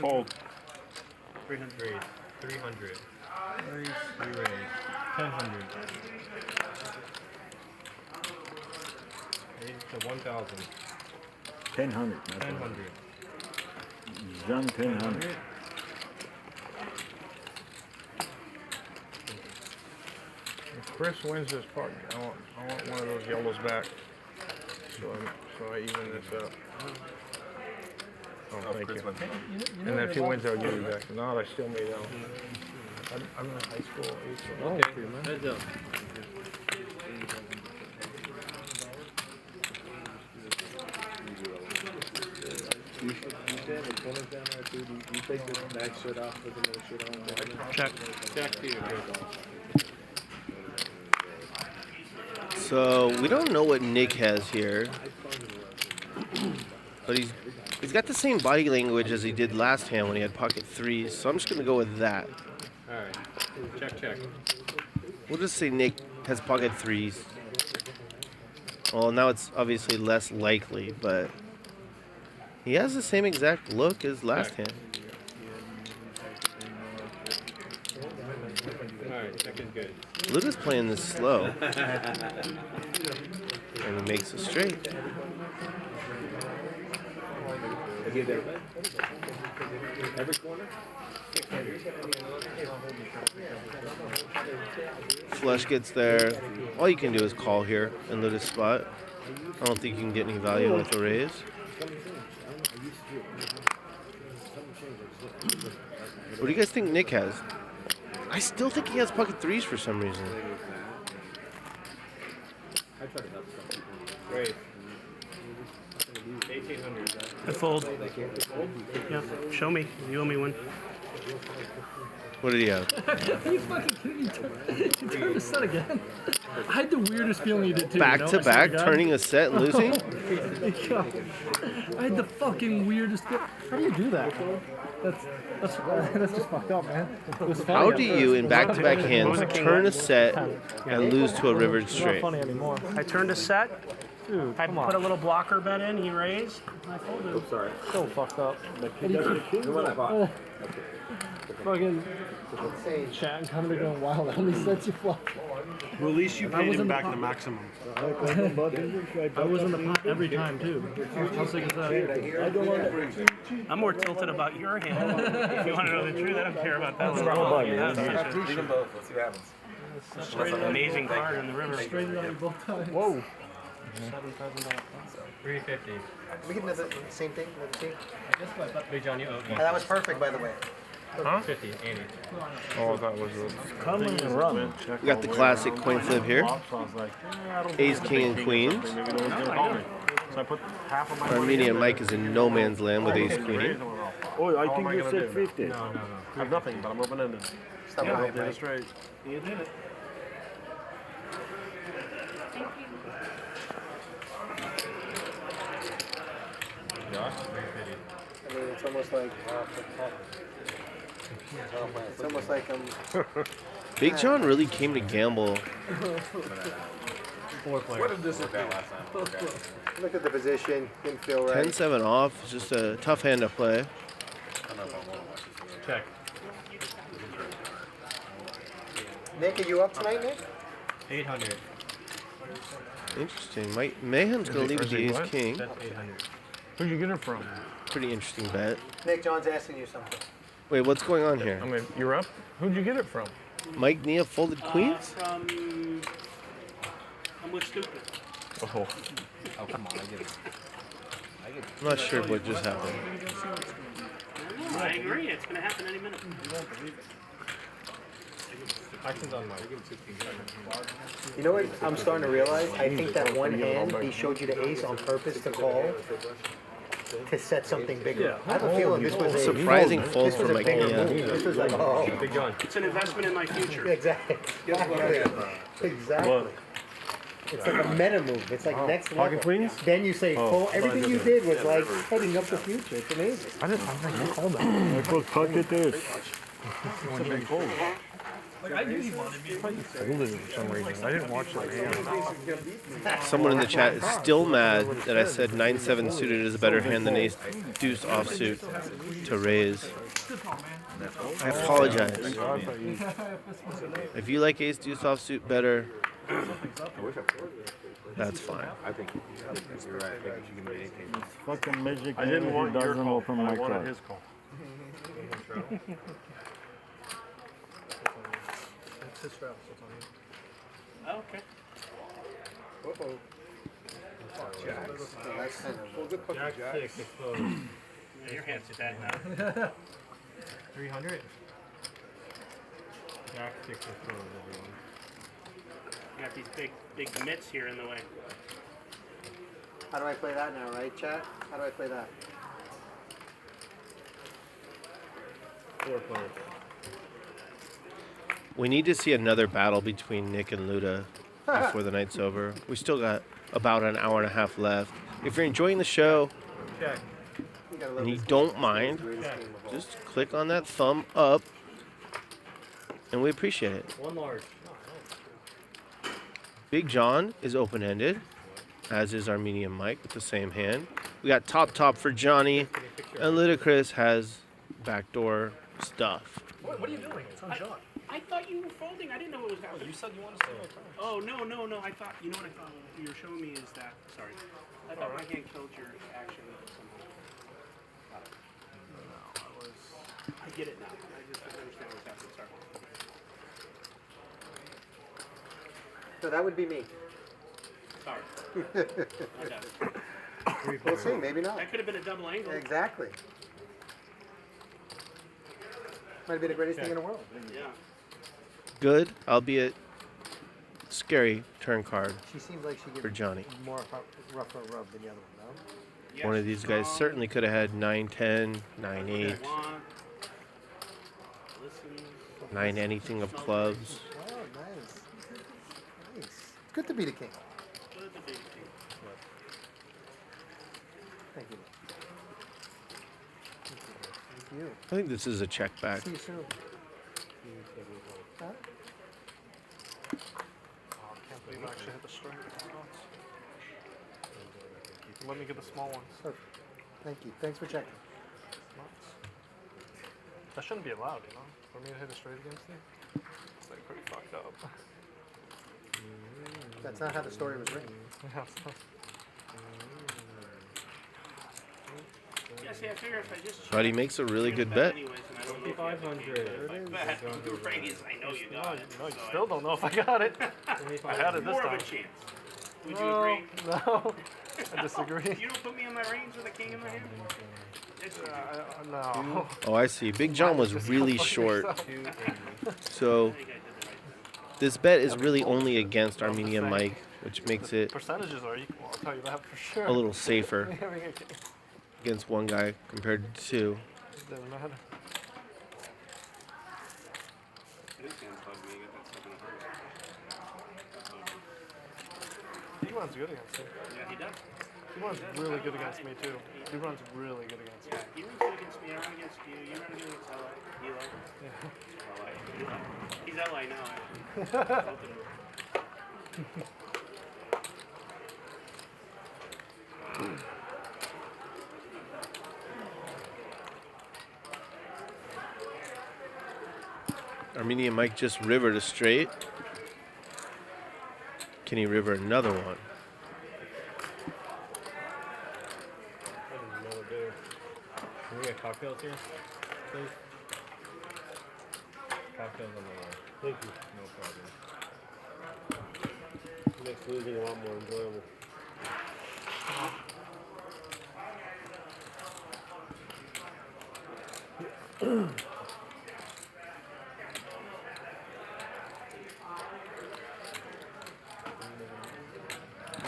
Fold. 300. Raise. 300. Raise. Re-raise. 1000. Raise to 1000. 1000. 1000. John 1000. If Chris wins this part, I want one of those yellows back. So I even this up. Oh, thank you. And then if he wins, I'll give you back. If not, I still made out. I'm in high school. Okay, heads up. they have a bonus down there too? Do you take this nice shirt off with the little shirt on? Check. Check to your shirt off. So we don't know what Nick has here, but he's got the same body language as he did last hand when he had pocket threes. So I'm just gonna go with that. All right. Check. We'll just say Nick has pocket threes. Well, now it's obviously less likely, but he has the same exact look as last hand. Alright, check is good. Luda's playing this slow. And he makes a straight. Every corner? Flush gets there. All you can do is call here in Luda's spot. I don't think you can get any value with a raise. What do you guys think Nick has? I still think he has pocket threes for some reason. I try to help some people. Great. 1800. I fold. Yeah, show me. You owe me one. What did he have? Are you fucking kidding me? You turned the set again? I had the weirdest feeling you did too. Back to back, turning a set and losing? I had the fucking weirdest feeling. How do you do that? That's just fucked up, man. How do you, in back-to-back hands, turn a set and lose to a rivered It's straight? not funny anymore. I turned a set. Dude, I come on. put a little blocker bet in. He raised. And I folded. Oops, sorry. So fucked up. The one I bought. Fucking chat and coming going wild. How many sets you flop? Well, at least you paid him back the maximum. I was in the pot every time too. How sick is that? I'm more tilted about your hand. If you want to know the truth, I don't care about that one. Leave them both. Let's see what happens. That's an amazing card in the river. Straightened out both times. Whoa. $350. We get another same thing, another team. Big John, you owe me. That was perfect, by the way. Huh? 50, Andy. Oh, that was a... Come and run. We got the classic coin flip here. Ace, king, and queens. So I put half of my Armenian Mike is in no man's land with ace, queen. Oh, I think you said 50. No. I have nothing, but I'm open-ended. Stop Yeah, it, I did it straight. You did it. Josh, 350. I mean, it's almost like it's almost like I'm. Big John really came to gamble. Four players. What did this work out last time? Look at the position, didn't feel right. 10-7 off. It's just a tough hand to play. Check. Nick, are you up tonight, Nick? 800. Interesting. Mayhem's going to leave with the ace, king. That's 800. Who'd you get it from? Pretty interesting bet. Nick, John's asking you something. Wait, what's going on here? I mean, you're up? Who'd you get it from? Mike Nia folded queens? I'm with stupid. Oh. Oh, come on. I get it. I'm not sure what just happened. I agree. It's going to happen any minute. Action's on Mike. You know what I'm starting to realize? I think that one hand he showed you the ace on purpose to call to set something bigger. I have a feeling this was a surprising fold for Mike bigger Nia. move. This was like, oh. Big John. It's an investment in my future. Exactly. Exactly. It's like a meta move. It's like next level. Pocket queens? Then you say, Oh, everything you did was like heading up the future. It's amazing. I didn't call that. I put pocket ace. It's a big fold. Like, I knew he wanted me. Folded it for some reason. I didn't watch that hand. Someone in the chat is still mad that I said 9-7 suited is a better hand than ace deuce offsuit to raise. I apologize. If you like ace deuce offsuit better, that's fine. I think you're right. I think you can make it. Fucking magic. I didn't want your doesn't call. open I my wanted card. his call. It's his straps. It's on you. Oh, okay. Jack 6 exploded. Yeah, your hand's dead now. 300. Jack 6 exploded, everyone. You got these big mitts here in the way. How do I play that now, right, chat? How do I play that? 4 players. We need to see another battle between Nick and Luda before the night's over. We still got about an hour and a half left. If you're enjoying the show and you don't mind, just click on that thumb up, and we appreciate it. One large. Big John is open-ended, as is Armenian Mike with the same hand. We got top for Johnny, and Ludacris has backdoor stuff. What are you doing? It's on John. I thought you were folding. I didn't know it was happening. You said you wanted to see my turn. Oh, no. I thought, you know what I thought you were showing me is that, sorry. I thought my hand killed your action somehow. I get it now. I just don't understand what's happening. Sorry. So that would be me. Sorry. We'll see, maybe not. That could have been a double angle. Exactly. Might have been the greatest thing in the world. Yeah. Good, albeit scary turn card She seems like she gives for Johnny. more rough rub than the other one, no? One of these guys certainly could have had 9-10, 9-8, 9 anything of clubs. Oh, nice. Nice. Good to be the king. Thank you. Thank you. I think this is a check back. See you soon. Huh? Can't believe I actually hit the straight. Let me get the small ones. Perfect. Thank you. Thanks for checking. That shouldn't be allowed, you know? For me to hit a straight against you. It's like pretty fucked up. That's not how the story was written. Yeah, see, I figure if I just But he makes a really good bet. 2,500. I know you got it. No, you still don't know if I got it. I had it this More time. of a chance. Would you No, agree? no. I disagree. You don't put me on my range with a king in my hand? No. Oh, I see. Big John was really short. So this bet is really only against Armenian Mike, which makes it Percentages are equal, I'll tell you that for sure. a little safer against one guy compared to two. Doesn't matter. He runs good against me. Yeah, he does. He runs really good against me too. He runs really good against me. Yeah, he runs good against me. I run against you. You run against Elo. Yeah. He's LA now, actually. Armenian Mike just rivered a straight. Can he river another one? Can we get cocktails here, please? Cocktails on the line. Thank you. No problem. Makes losing a lot more enjoyable.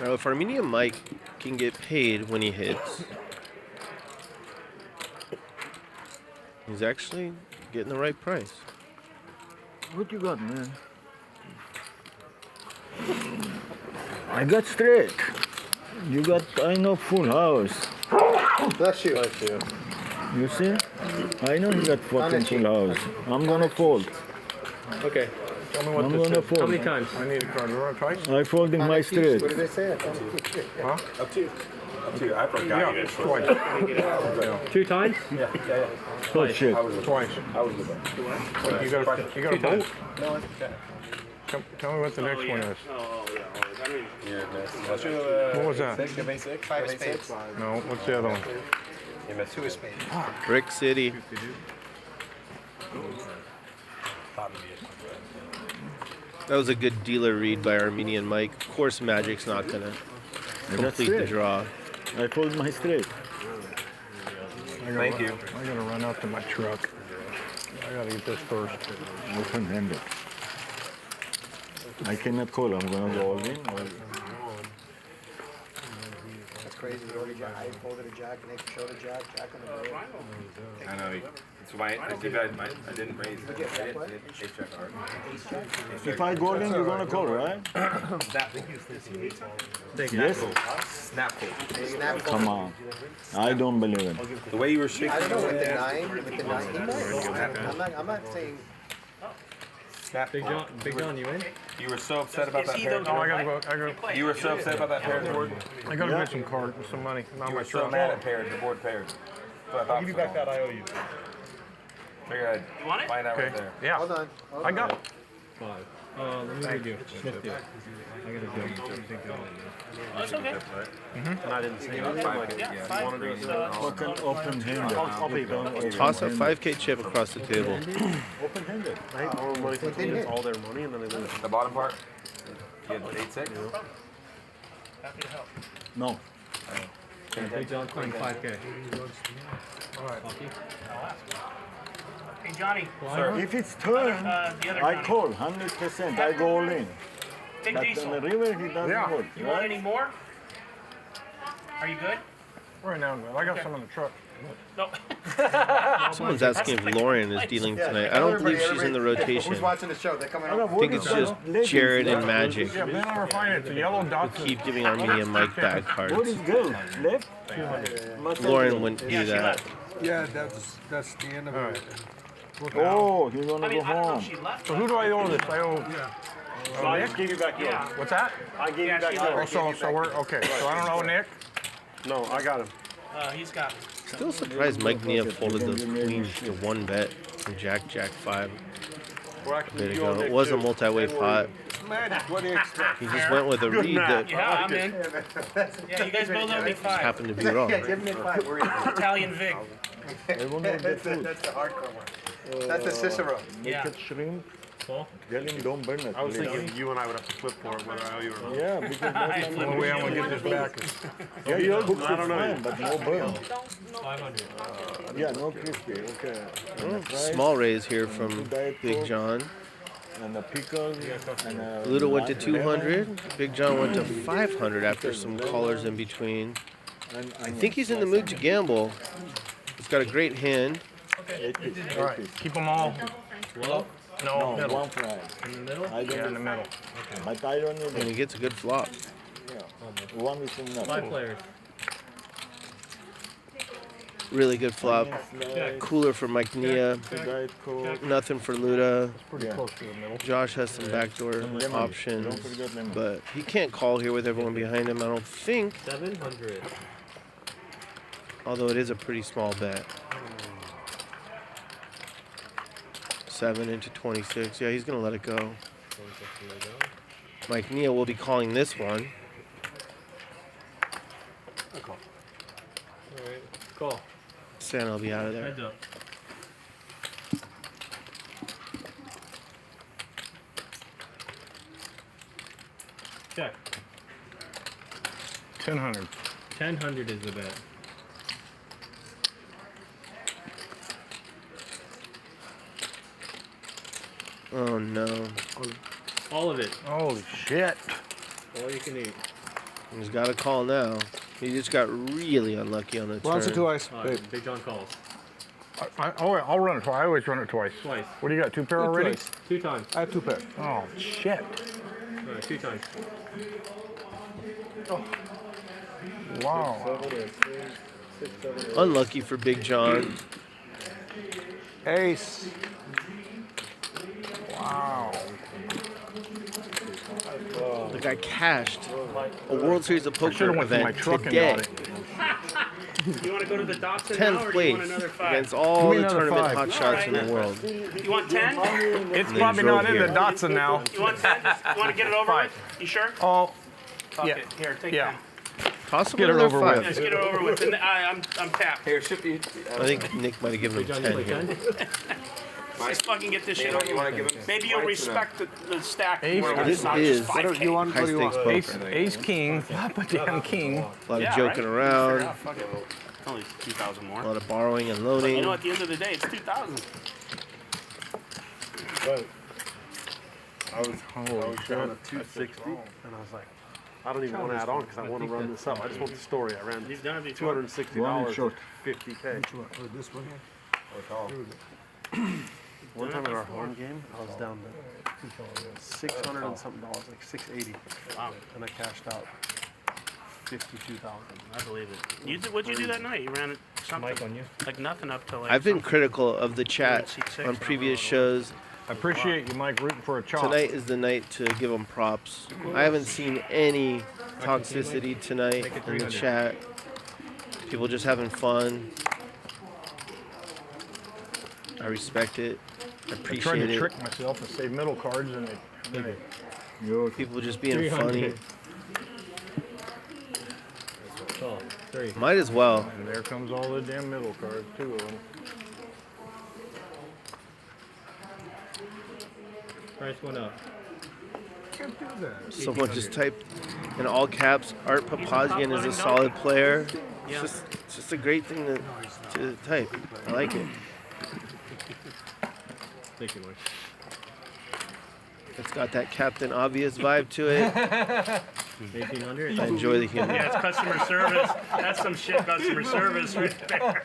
Now, if Armenian Mike can get paid when he hits, he's actually getting the right price. What you got, man? I got straight. You got, I know, full house. Bless you. Bless you. You see? I know you got fucking full house. I'm gonna fold. Okay. Tell me what I'm this gonna is. fold. How many times? I need a card. You want twice? I folding my straight. What did they say? Huh? Up to you. Up to you. I forgot. Yeah, twice. 2 times? Yeah. Oh shit. Twice. I was the best. What, you got a vote? No, it's okay. Tell me what the next one is. Oh, yeah. I mean, Yeah, What was that? Six, give me six. Five Give me six. spades. No, what's the other one? You missed Two of spades. Brick City. That was a good dealer read by Armenian Mike. Of course, Magic's not gonna complete the draw. I fold my straight. Thank you. I gotta run out to my truck. I gotta eat this first. Open-handed. I cannot call. I'm gonna go all in. crazy. We ordered jack. I folded a jack, Nick showed a jack, jack on the board. I know. That's why I didn't raise. I didn't ace check hard. If I go in, you're gonna call, right? Yes. Snap call. Snap call. Come on. I don't believe it. The way you were shaking. I don't know with the nine. I'm not saying. Big John, you in? You were so upset about that pair. Oh, I gotta go. You were so upset about that pair board. I gotta get some cards, some money. You were so mad at paired. The board paired. I'll give you back that IOU. Figure I'd find out right there. Yeah. Hold on. I got it. 5. Let me read you. Smith deal. I gotta go. That's okay. And I didn't say anything. Yeah, Fucking open-handed. I'll pay you. Toss a 5K chip across the table. Open-handed. I hate borrowing money from teams, all their money, and then they lose. The bottom part? You had 8-6? Happy to help. No. Big John playing 5K. All right. Hey, Johnny. Sir. If it's turn, the other I Johnny. call 100%. I go all in. Big But Diesel. on the river, he doesn't hold. You want any more? Are you good? Right now, man. I got some in the truck. No. Someone's asking if Lauren is dealing tonight. I don't believe she's in the rotation. Who's watching the show? They're coming I out. think it's just Jared and Magic. Yeah, Ben on fine. It's a yellow dot. Keep giving Armenia Mike bad What cards. is good? Left? Lauren wouldn't do that. Yeah, that's the end of it. Oh, he's gonna go I don't know home. if she left. So who do I owe this? I owe. So I give you back yours. Yeah. What's that? I gave Yeah, you back she yours. left. So we're okay. So I don't owe Nick. No, I got him. He's got. Still surprised Mike Nia folded those queens to 1 bet from Jack 5 a bit ago. It was a multi-way pot. Magic, what do you expect? He just went with a read that Yeah, I'm in. Yeah, you guys both owe me 5. happened to be wrong. Yeah, give me 5. We're in. Italian Vig. That's the hardcore one. That's the Cicero. Yeah. Make it shrimp. Paul? Tell him don't burn it. I was please. thinking you and I would have to flip for it, whether I owe you or not. Yeah, because that's The only way I'm gonna get this back is. yeah, your books I is don't know. fine, but no burn. 500. Yeah, no crispy. Okay. And the fries, Small raise here from Big John. and the pickles. And Luda went to lemon, 200. Big John went to 500 after some callers in between. and I think he's in the mood to gamble. He's got a great hand. All right, keep them all. Well, No, No, middle. one fry. in the middle? I don't Yeah, in the middle. But I don't And need he it. gets a good flop. Yeah. One is enough. 5 players. Really good flop. Slice, Cooler for Mike Nia. Diet Coke. Nothing for Luda. Pretty Yeah. close to the middle. Josh has some backdoor Lemon. Don't options. forget lemon. But he can't call here with everyone behind him, I don't think. 700. Although it is a pretty small bet. 7 into 26. Yeah, he's going to let it go. Mike Nia will be calling this one. Alright. Call. Santa will be out of there. Heads up. Check. 1000. 1000 is the bet. Oh no. All of it. Holy shit. All you can eat. He's got a call now. He just got really unlucky on the Once or turn. twice, All babe. right, Big John calls. I'll run it twice. I always run it twice. Twice. What do you got? 2 pair already? Twice. 2 times. I have 2 pair. Oh shit. All right, 2 times. Wow. Unlucky for Big John. Ace. Wow. The guy cashed a World Series of Poker should've went to my event truck and today. got it. You want to go to the Datsun now, 10th or do you place want another 5? against all Give me the another tournament 5. hotshots in the world. You want 10? It's And they probably drove not in the here. Datsun now. You want 10? You want to get it over with? You sure? Oh, Fuck yeah. it. Here, take Yeah. 10. Toss him Get it another over 5. with. Let's get it over with. And I'm tapped. Here, ship you. I think Nick might have given him Big John, you 10 play here. 10? Just fucking get this shit You over want with. to give him? Maybe you'll respect the stack Ace. more when This it's not is just 5K. high stakes poker. Ace king. Papa damn king. A lot of Yeah, joking right? around, Yeah, fuck it. It's only 2,000 more. a lot of borrowing and But loading. you know, at the end of the day, it's 2,000. But I was Holy down shit. to 260, and I was like, I don't even want to add on because I want to run this up. I just want the story. I ran You've done it before. $260 short. 50K. Which one? Oh, this one here? One time at our home game, I was down to $600 and something dollars, like $680. Wow. And I cashed out $52,000. I believe it. You did, what'd you do that night? You ran something Mic on you. like nothing up to like. I've been something. critical of the chat on previous shows. I appreciate you, Mike, rooting for a chop. Tonight is the night to give them props. I haven't seen any toxicity tonight in the chat. People just having fun. I respect it. I I tried appreciate to it. trick myself and save middle cards, and People just being funny. 3. Might as well. And there comes all the damn middle cards, 2 of them. Price went up. Can't do that. Someone just typed in all caps, Art Papazian is a solid player. It's just a great thing to type. I like it. Thank you, Mike. It's got that Captain Obvious vibe to it. 1800. I enjoy the humor. Yeah, it's customer service. That's some shit customer service right there.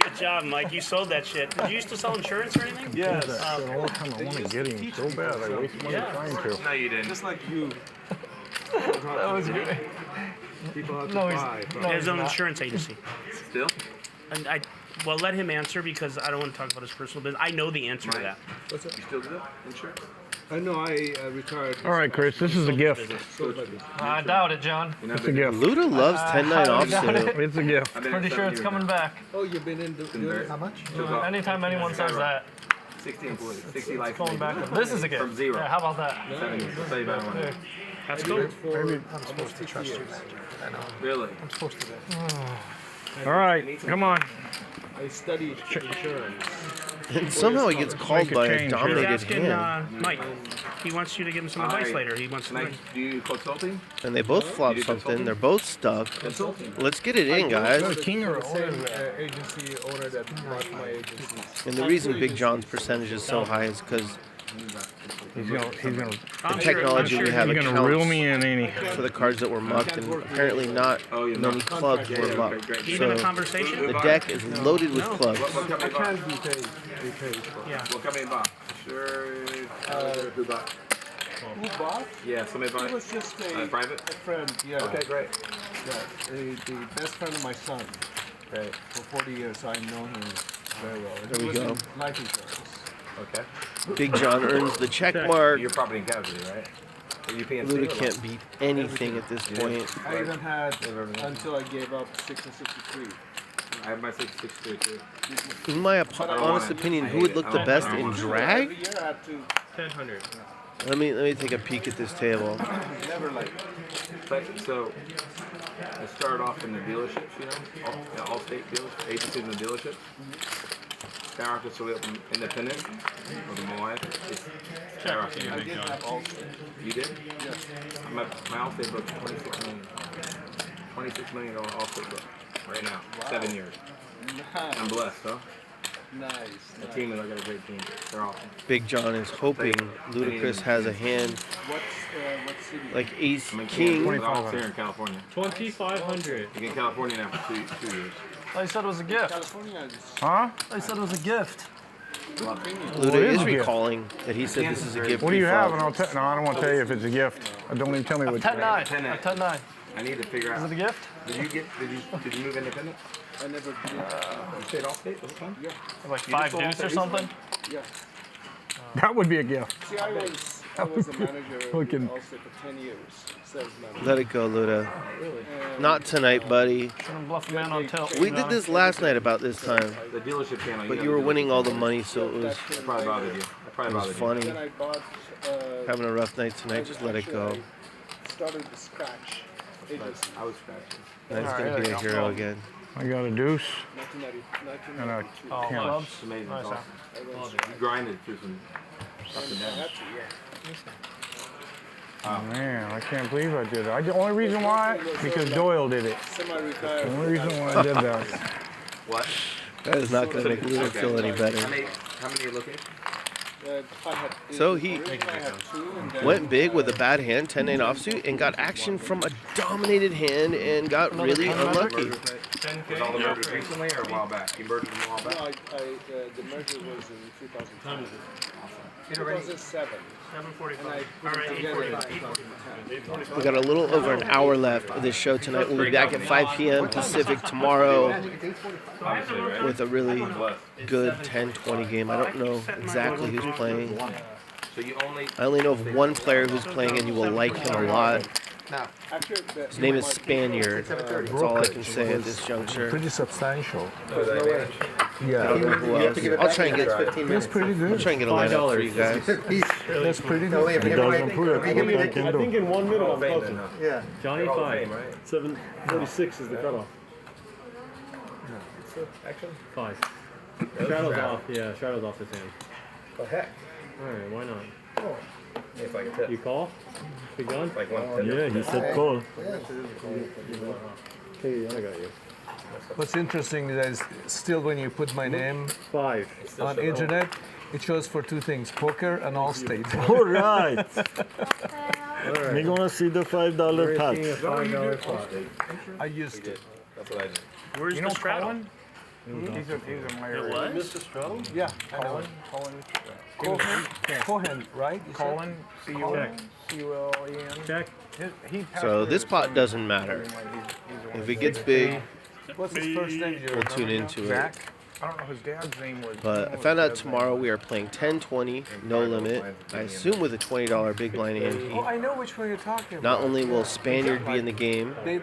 Good job, Mike. You sold that shit. Did you used to sell insurance or anything? Yes. All the time I want to get him so bad. I waste money trying to. No, you didn't. Just like you. That was good. People have to No, buy. He has his own insurance agency. Still? And well, let him answer because I don't want to talk about his personal business. I know the answer to that. What's that? You still do that? Insurance? I know I retired. All right, Chris, this is a gift. I doubt it, John. It's a gift. Luda loves 10-9 I doubt offsuit. it. It's a gift. Pretty sure it's coming back. Oh, you've been in the. How much? Anytime anyone says that, 60 employees. 60 it's life. going back. This is a gift. From 0. Yeah, how about that? 7 years. I'll tell you about one. Yeah. That's cool. Maybe I'm supposed to trust you. I know. Really? I'm supposed to. All right, come on. I studied insurance. And somehow he gets called by a He's dominated asking hand. Mike. He wants you to give him some advice later. He wants Can I do consulting? And they both flop something. They're both stuck. Let's get it in, guys. King or Agency owner that bought my agency. And the reason Big John's percentage is so high is because the technology we have he's gonna reel me in, ain't he? for the cards that were mucked, and apparently not many clubs were mucked. Even a So conversation? the deck is loaded with clubs. I can't be paid. Yeah. What company bought? Sure. Who bought? Who bought? Yeah, somebody bought It was just a private? friend, yeah. Okay, great. Yeah, the best friend of my son. Great. For 40 years, I've known him very well. There we It was go. in life insurance. Okay. Big John earns the check mark. Your property and casualty, right? Are you PNC Luda or can't what? beat anything at this point. I even had until I gave up 6 and 63. I have my 663 too. In my honest opinion, who would look the best in drag? Every year I had to. 1000. Let me take a peek at this table. Never like. So, I started off in the dealerships, you know, all state dealers, agencies in the dealerships. Skyrocketed so we opened independent with my wife. It's skyrocketed. I did have all state. You did? Yes. My Allstate book, 26 million. $26 million Allstate book right now. Wow. 7 years. Nice. I'm blessed, huh? Nice. The team is, I got a great team. They're awesome. Big John is hoping Ludacris has a hand What city? like Ace I'm in King. Kansas, but I was here in California. 2500. You get California now for 2 years. I said it was a gift. California is Huh? I said it was a gift. Luda is recalling that he said this is a gift. What do you pre-flop. have? And I'll tell. No, I don't want to tell you if it's a gift. Don't even tell me what. 10-9. 10-9. I need to figure out. Is it a gift? Did you move independent? I never did. You stayed off state the whole time? Yeah. Like You 5 just sold deuce or that something? Yeah. That would be a gift. See, I was a manager Looking. also for 10 years. Sales manager. Let it go, Luda. Not tonight, buddy. Shouldn't bluff a man on tilt. We did this last night about this time, The dealership channel. but you were winning all the money, so it was I probably bothered you. I probably it was bothered you. funny. Then I bought. Having a rough night tonight, just let it go. Started the scratch agency. I was scratching. That's gonna be a hero again. I got a deuce 1990, and a 1992. Oh, ten. clubs. It's amazing. Nice, It's huh? awesome. You grinded through some ups and downs. Oh man, I can't believe I did it. The only reason why, because Doyle did it. Semi-retired. The only reason why I did that. What? That is not gonna make Luda feel any better. How many are looking? So he went big with a bad hand, 10-8 offsuit, and got action from a dominated hand and got really unlucky. Was all the mergers recently or a while back? You merged them a while back? No, the merger was in 2010. 2007. 7:45. All right, 8:45. We got a little over an hour left of this show tonight. We'll be back at 5 p.m. Pacific tomorrow with a really good 10-20 game. I don't know exactly who's playing. I only know of one player who's playing, and you will like him a lot. His name is Spaniard. That's all I can say at this juncture. Pretty substantial. I don't know who else. I'll try and get. That's pretty good. I'll try and get a lineup for you guys. That's pretty good. He doesn't put it. I can I do. think in 1 minute I'm close enough. Yeah. Johnny 5. 7:46 is the cutoff. Action? 5. Shadow's off. Yeah, Shadow's off his hand. Oh, heck. Alright, why not? Oh. It's like a tip. You call? Big gun? Like one tip. Yeah, he said call. Okay, I got you. What's interesting is that still when you put my name 5 on internet, it shows for two things, poker and Allstate. All right. We're gonna see the $5 We're seeing a patch. $5 pot. I used it. That's what I did. Where's You the know straddle? Colin? He's in my area. What? Mr. Straddle? Yeah, I know. Colin? Cohen, right? You said? Colin? C-U-L-E-N? Check. He passed So away this this pot summer. doesn't matter. If it gets big, What's his first name? we'll tune into it. Zach? I don't know, his dad's name was... But I found out tomorrow we are playing 10-20, no limit. I assume with a $20 big blind ante. Oh, I know which one you're talking about. Not only will Spaniard be in the game, They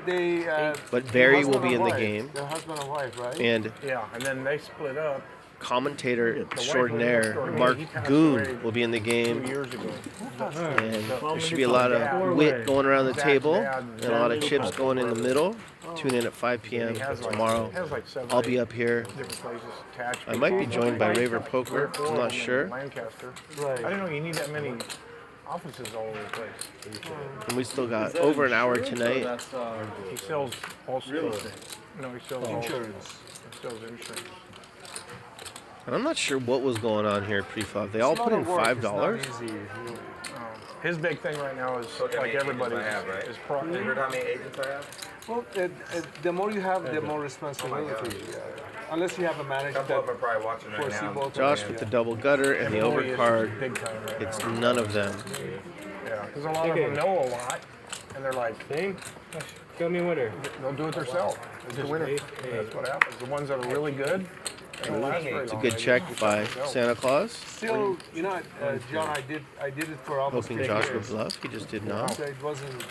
but Barry will be in the game. They're husband and wife, right? And Yeah, and then they split up commentator extraordinaire Mark Goon will be in the 2 game. years ago. And there should be a lot of wit going around the table and a lot of chips going in the middle. Tune in at 5 p.m. tomorrow. I'll be up here. I might be joined by Raver Poker. I'm not sure. Lancaster. I didn't know you need that many offices all over the place. And we still got over an hour tonight. He sells all state. No, he sells Insurance. He sells insurance. And I'm not sure what was going on here pre-flop. They all put in $5. His big thing right now is like everybody is pro. You heard how many agents I have? Well, the more you have, the more responsibility. Unless you have a manager Some of them are probably watching right foresee now. both. Josh with the double gutter and the overcard. It's none of them. Yeah, because a lot of them know a lot, and they're like, See? Show me a winner. they'll do it themselves. It's just, that's what happens. The ones that are really good, they don't last very It's a long. good check by Santa Claus. Still, you know, John, I did it for almost Hoping 10 Josh years. would bluff. He just did not. So it wasn't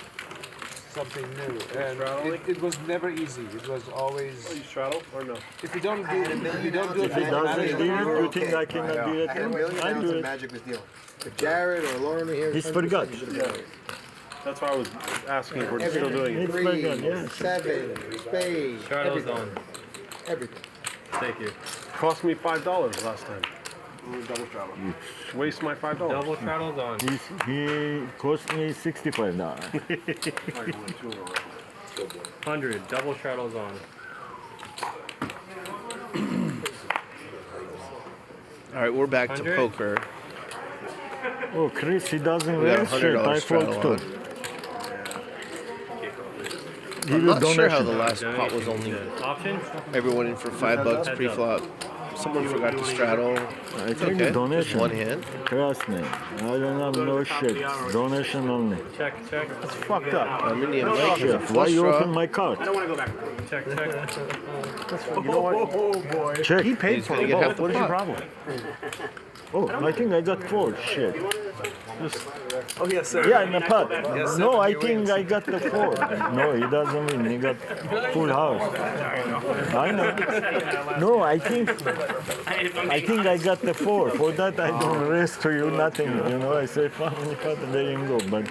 something new, and it was never easy. It was always. You straddle or no? If you don't do it, if you don't do it, If he doesn't do it, you think I cannot do it? I had $1 million I do and it. Magic was dealing. If Jared or Lauren were here, He's forgot. That's why I was asking if we're still doing it. It's my gun, yeah. 7, spades, Shadow's everything. on. Everything. Thank you. Cost me $5 last time. Double straddle. Waste my $5. Double Shadow's on. He cost me $65. 100. Double Shadow's on. All right, we're back to 100. poker. Oh, Chris, he doesn't We got raise shit. $100 I straddle fold on. too. I'm not sure how the last Donation. pot was only Option? everyone in for $5 pre-flop. Someone forgot to straddle. I It's think okay. Just donation. one hand. Trust me. I don't have no shit. Donation only. Check, check. That's fucked up. I'm Indian Mike is a Why flush you draw. open my card? I don't want to go back. Check, check. You know what? Oh boy. Check. He paid He's for gonna it. get half the What is your pot. problem? Oh, I think I got 4. Shit. Oh yes, sir. Yeah, in the pot. Yes, No, sir. I think I got the 4. No, he doesn't win. He got full house. I know. No, I think I got the 4. For that, I don't raise to you nothing. You know, I say family pot, there you go. But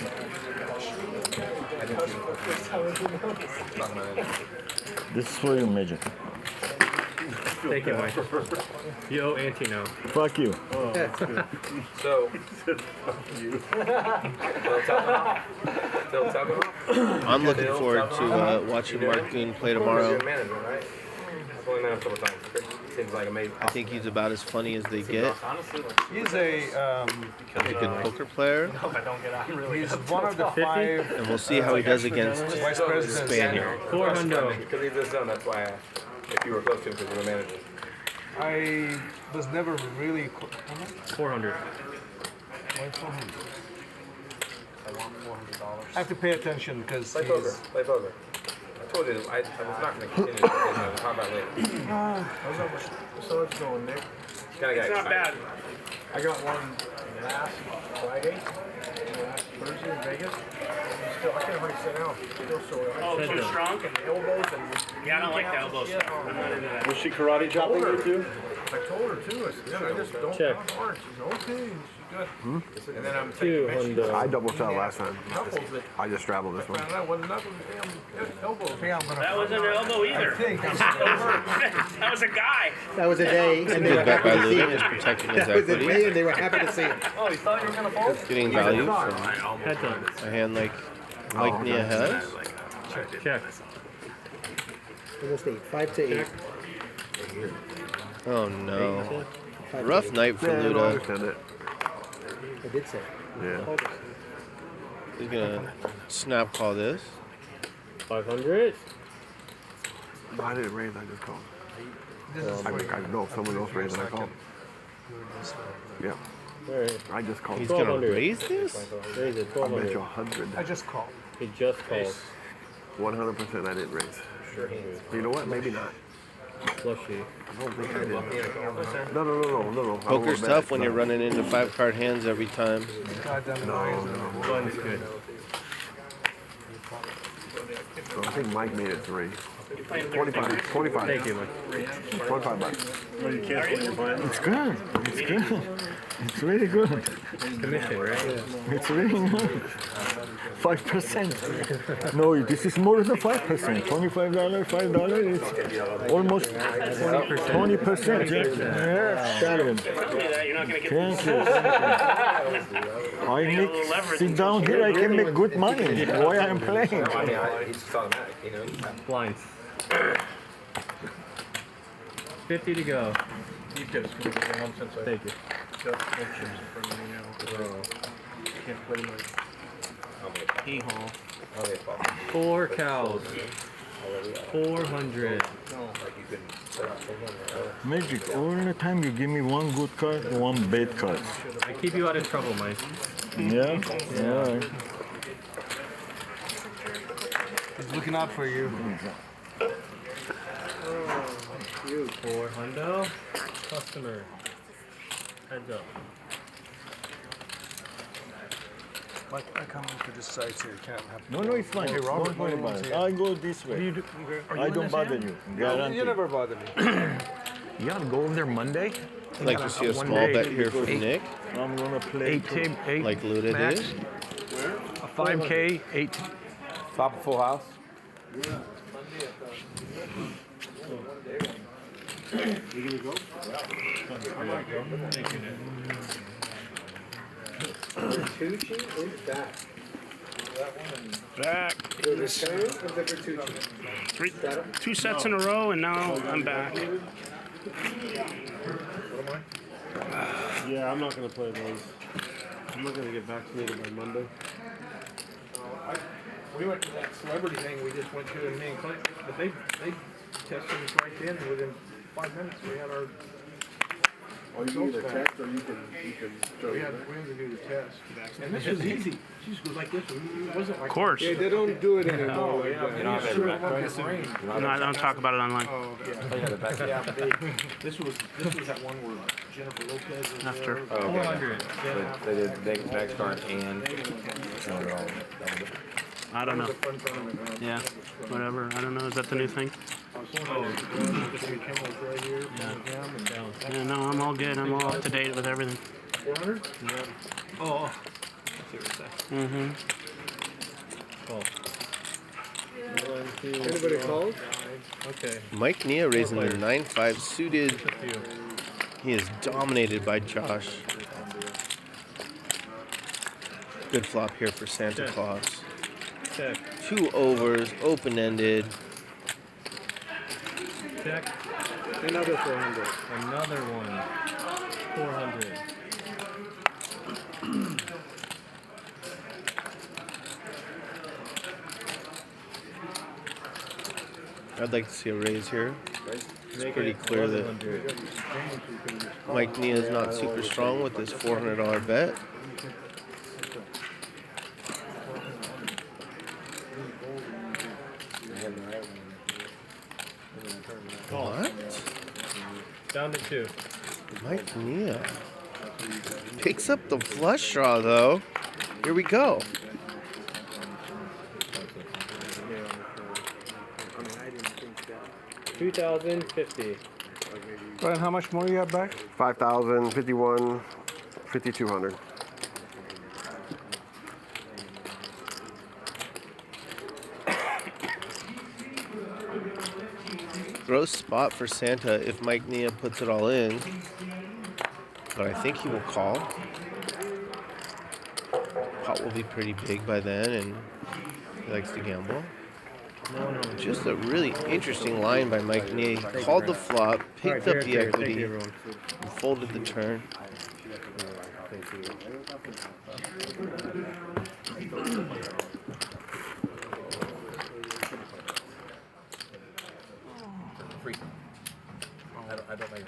this is for you, Major. Take it, Mike. You owe Ante now. Fuck you. So, they'll tell me. I'm looking forward to watching Mark Goon play tomorrow. Manager, right? That's only met him a couple times. Seems like amazing. I think he's about as funny as they get. He's a He's a good poker player. If I don't get out, really. he's one of the 5 And we'll see how he does against vice presidents. Spaniard. 400. Because he's this zone, that's why I asked if you were close to him because you were manager. I was never really. 400. Why 400? I want $400. I have to pay attention because Play poker. Play poker. I told you I was not going to continue this. I will talk about it later. How's that much? So it's going, Nick. It's not bad. I got one last Friday, last Thursday in Vegas. Still, I can't hardly sit down. Still sore. Oh, too strong? And the elbows and Yeah, I don't like the elbows. I'm not into that. Was she karate chopping you too? I told her too. I said, I just don't Check. count hard. She's okay. She's good. And then I'm 200. I double shot last time. Knuckles that I just straddled this one. that wasn't knuckles. Damn elbows. That wasn't an elbow either. I think. That was a guy. That was a day, and they were Good bet happy by to see Luda, him. just protecting his That was a equity. day, and they were happy to see him. Oh, you thought you were going to fold? Getting value from a hand like Nia has. Check. Almost 8. 5 to 8. Oh no. 5 to Rough 8. night for Yeah, I don't Luda. understand it. I did say. Yeah. He's gonna snap call this. 500. I didn't raise, I just called. I know someone else raised and I called. Yeah. I just called. He's gonna raise this? Raise it, I bet you 100. I just called. He just called. 100% I didn't raise. You know what? Maybe not. Flushy. I don't think I did. No. Poker's tough when you're running into 5-card hands every time. No. One's good. So I think Mike made it 3. 25. 25. Thank you, Mike. 25 bucks. Well, you canceling your plan? It's good. It's good. It's really good. Commission, right? It's really good. 5%. No, this is more than 5%. $25, $5. It's almost 20%. Yeah. Sharon. You're not going to get Thank you. I make, sit down here, I can make good money. Why I'm playing? He's just automatic, you know. Blinds. 50 to go. Deep tips. Thank you. Can't play much. Hee-haw. 4 cows. 400. Magic, all the time you give me one good card, one bad card. I keep you out of trouble, Mike. Yeah? Yeah. He's looking out for you. 400. Customer. Heads up. Mike, I come to this side so you can't have. No, it's fine. Hey, Robert, Don't worry about it. I go this way. I don't bother you. Guarantee. You never bother me. You gotta go over there Monday? I'd like to see a One small day, bet here from 8 Nick, I'm gonna play. 8 like Luda max. did. A 5K, 8. Top of full house. Vertucci is back. Back. The return of the Vertucci. 2 sets in a row, and now I'm back. Yeah, I'm not going to play those. I'm not going to get vaccinated by Monday. We went to that celebrity thing we just went to, and me and Clint, but they tested us right then. Within 5 minutes, we had our. Or you can either test or you can We had to do the test. And this was easy. She just goes like this. It wasn't like. Of course. Yeah, they don't do it anymore. Oh, like yeah. that. But you sure it wasn't your brain. No, I don't talk about it online. Oh, yeah. Yeah, but this was that one where Jennifer Lopez was After. there. Oh, okay. 400. Yeah. They did next card and. I don't know. Yeah, whatever. I don't know. Is that the new thing? Yeah, no, I'm all good. I'm all up to date with everything. 400? Yeah. Oh. Mm-hmm. Anybody called? Okay. Mike Nia raising the 9-5 suited. He is dominated by Josh. Good flop here for Santa Claus. Check. 2 overs, open-ended. Check. Another 400. Another one. 400. I'd like to see a raise here. It's pretty clear that Mike Nia is not super strong with this $400 bet. What? Down to 2. Mike Nia picks up the flush draw, though. Here we go. 2,050. Brian, how much more you have back? 5,000, 51, 5,200. Gross spot for Santa if Mike Nia puts it all in. But I think he will call. Pot will be pretty big by then, and he likes to gamble. Just a really interesting line by Mike Nia. He called the flop, picked up the equity, and folded the turn. I don't make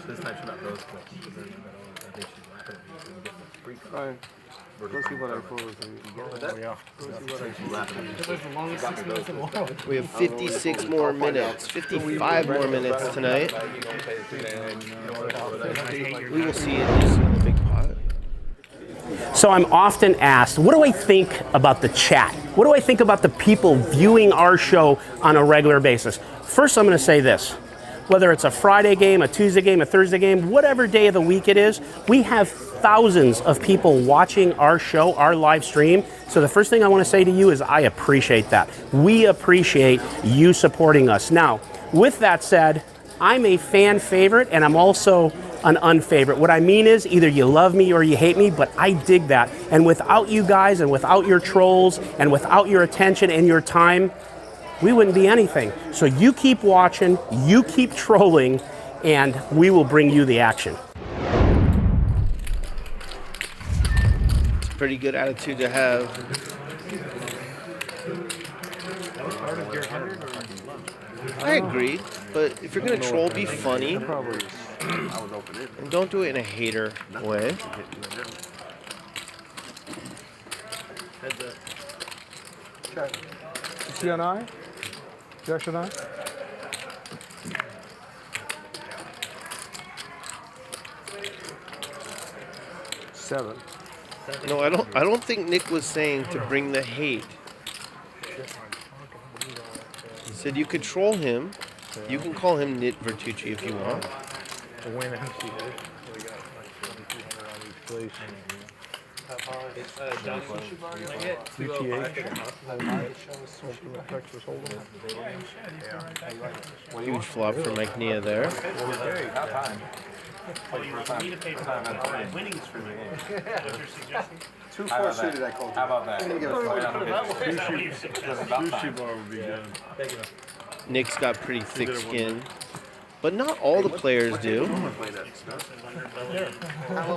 this time she's not rose quick. I think she's not going to get the free card. All right. Let's see what I close. We have 56 more minutes, 55 more minutes tonight. We will see it in the big pot. So I'm often asked, what do I think about the chat? What do I think about the people viewing our show on a regular basis? First, I'm going to say this. Whether it's a Friday game, a Tuesday game, a Thursday game, whatever day of the week it is, we have thousands of people watching our show, our live stream. So the first thing I want to say to you is I appreciate that. We appreciate you supporting us. Now, with that said, I'm a fan favorite and I'm also an unfavorite. What I mean is either you love me or you hate me, but I dig that. And without you guys and without your trolls and without your attention and your time, we wouldn't be anything. So you keep watching, you keep trolling, and we will bring you the action. It's a pretty good attitude to have. I agree, but if you're going to troll, be funny. And don't do it in a hater way. See an eye? Josh and I? Seven. No, I don't think Nick was saying to bring the hate. He said you could troll him. You can call him Nit Vertucci if you want. To win MC. We got like 2,200 on each place. Huge flop for Mike Nia there. Winnings for me. What's your suggestion? 2-4 suited, I called. How about that? I'm gonna give it Sushi bar would be good. Nick's got pretty thick skin, but not all the players do. I'm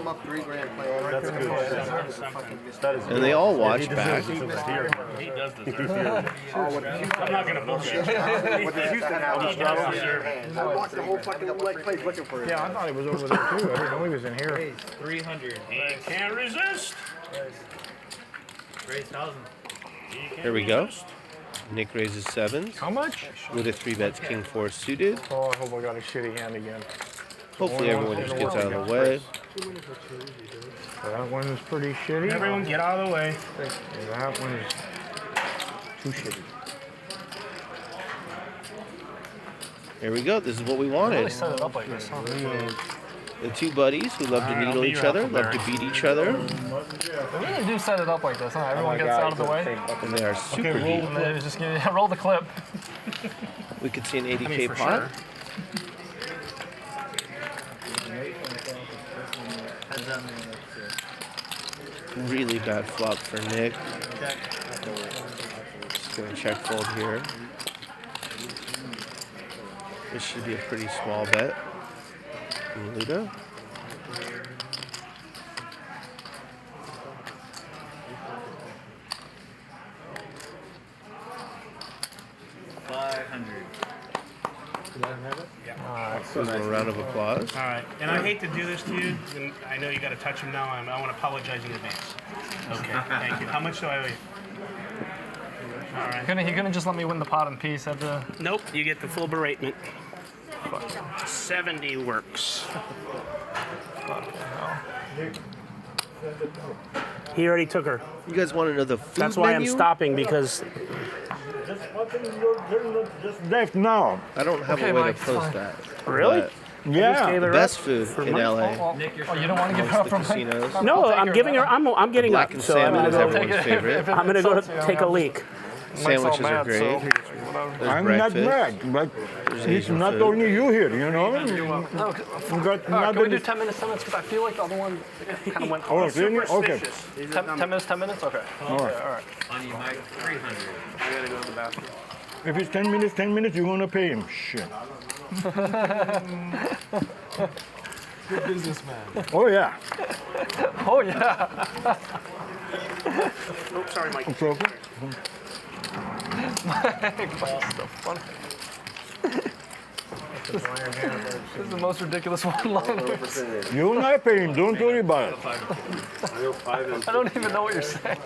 up $3,000 playing. That's good. And they all watch back. He does deserve it. I'm not gonna bullshit. I watched the whole fucking place looking for it. Yeah, I thought he was over there too. I didn't know he was in here. 300. He can't resist. Raise 1,000. Here we go. Nick raises sevens. How much? Luda 3-bets King 4 suited. Oh, I hope I got a shitty hand again. Hopefully everyone just gets out of the way. That one is pretty shitty. Everyone get out of the way. That one is too shitty. Here we go. This is what we wanted. Really set it up like this, huh? The two buddies who love to needle each other, love to beat each other. They really do set it up like this, huh? Everyone gets out of the way. And they are super deep. And then just roll the clip. We could see an 80K pot. Really bad flop for Nick. Just gonna check fold here. This should be a pretty small bet from Luda. Give him a round of applause. All right, and I hate to do this to you, and I know you got to touch him now. I want to apologize in advance. Okay, thank you. How much do I owe you? All right. You're gonna just let me win the pot in peace at the... Nope, you get the full beratement. 70 works. He already took her. You guys want to know the food That's why menu? I'm stopping, because Just left now. I don't have a way to post that. Really? But Yeah. the best food in money? LA. Oh, you don't want to give Most her up of for the casinos. No, I'm giving her. I'm getting Black up. and So salmon I'm is gonna everyone's go, favorite. I'm gonna go take a leak. Sandwiches are great. There's I'm breakfast. not mad, but There's it's Asian not food. only you here, you know? No, You got can we nothing do to- 10 minutes, 10 minutes? Because I feel like the other one kind of went... Oh, really? Okay. 10 minutes, 10 minutes? Okay. All right. All right. On you, Mike. 300. I gotta go to the bathroom. If it's 10 minutes, you're going to pay him. Shit. Good businessman. Oh, yeah. Oh, yeah. Oops, sorry, Mike. It's okay. That's so funny. This is the most ridiculous one-liner. You're not paying him. Don't worry about it. I don't even know what you're saying.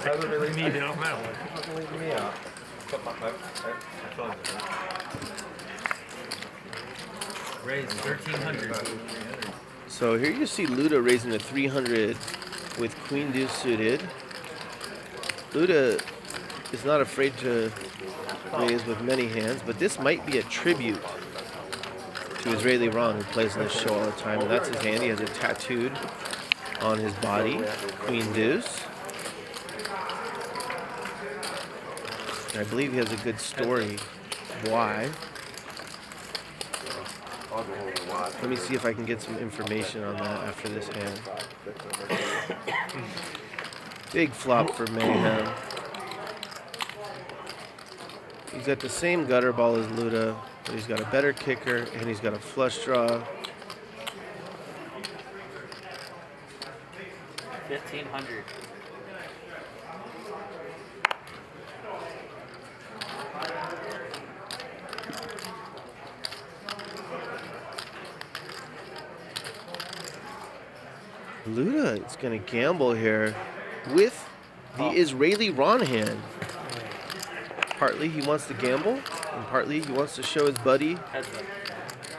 Doesn't really need it. Leave me out. Raise 1,300. So here you see Luda raising to 300 with Queen Deuce suited. Luda is not afraid to raise with many hands, but this might be a tribute to Israeli Ron, who plays in this show all the time, and that's his hand. He has it tattooed on his body, Queen Deuce. And I believe he has a good story why. Let me see if I can get some information on that after this hand. Big flop for Mayhem. He's got the same gutter ball as Luda, but he's got a better kicker and he's got a flush draw. 1,500. Luda is going to gamble here with the Israeli Ron hand. Partly he wants to gamble, and partly he wants to show his buddy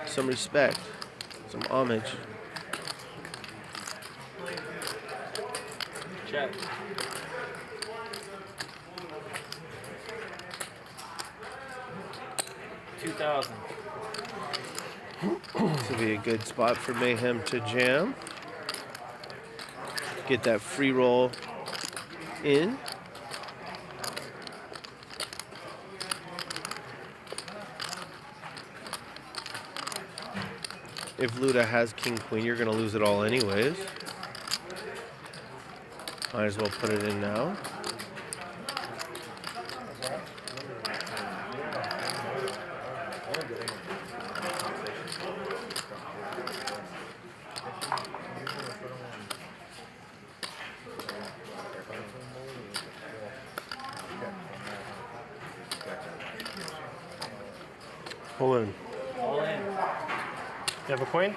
some respect, some homage. Check. $2,000. This will be a good spot for Mayhem to jam. Get that free roll in. If Luda has King Queen, you're going to lose it all anyways. Might as well put it in now. Pull in. All in. You have a queen?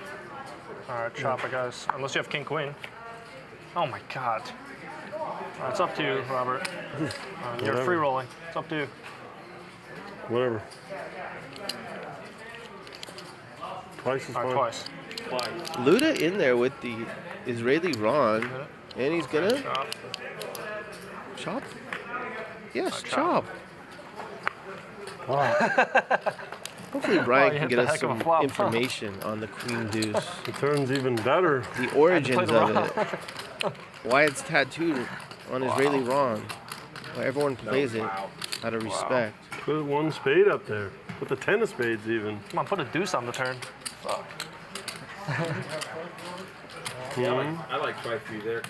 All right, chop it, guys. Unless you have king queen. Oh my god. All right, it's up to you, Robert. You're Whatever. free rolling. It's up to you. Whatever. Twice is All right, fine. twice. Luda in there with the Israeli Ron, and he's gonna chop. Yes, chop. Hopefully Bryan you can hit get the us heck of a some flop, huh? information on the Queen Deuce. The turn's even better. The origins the of Ron. it. Why it's tattooed on Israeli Ron. Why everyone plays it out of respect. Put one spade up there. Put the 10 of spades even. Come on, put a deuce on the turn. Fuck. I like twice for you there. You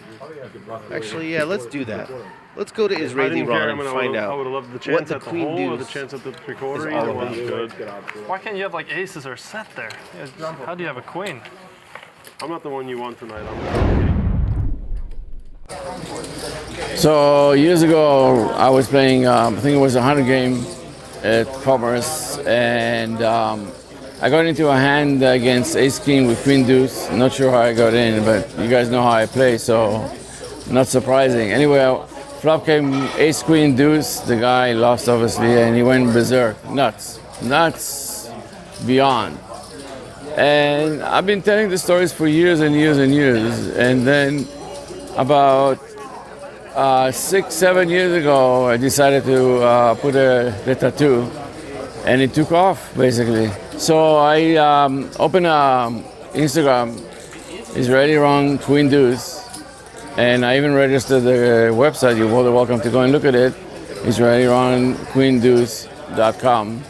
can bluff away. Actually, yeah, let's do that. Let's go to Israeli Ron and find out I would have loved the what chance the at the queen hole or the deuce chance at the three-quarter. is all Either about. one's good. Why can't you have like aces or set there? How do you have a queen? I'm not the one you want tonight. So years ago, I was playing, I think it was a 100 game at Commerce, and I got into a hand against ace king with queen deuce. Not sure how I got in, but you guys know how I play, so not surprising. Anyway, flop came ace queen deuce. The guy lost obviously, and he went berserk, nuts beyond. And I've been telling the stories for years and years and years, and then about 6-7 years ago, I decided to put the tattoo, and it took off basically. So I opened Instagram, Israeli Ron Queen Deuce, and I even registered the website. You're more than welcome to go and look at it, IsraeliRonQueenDeuce.com.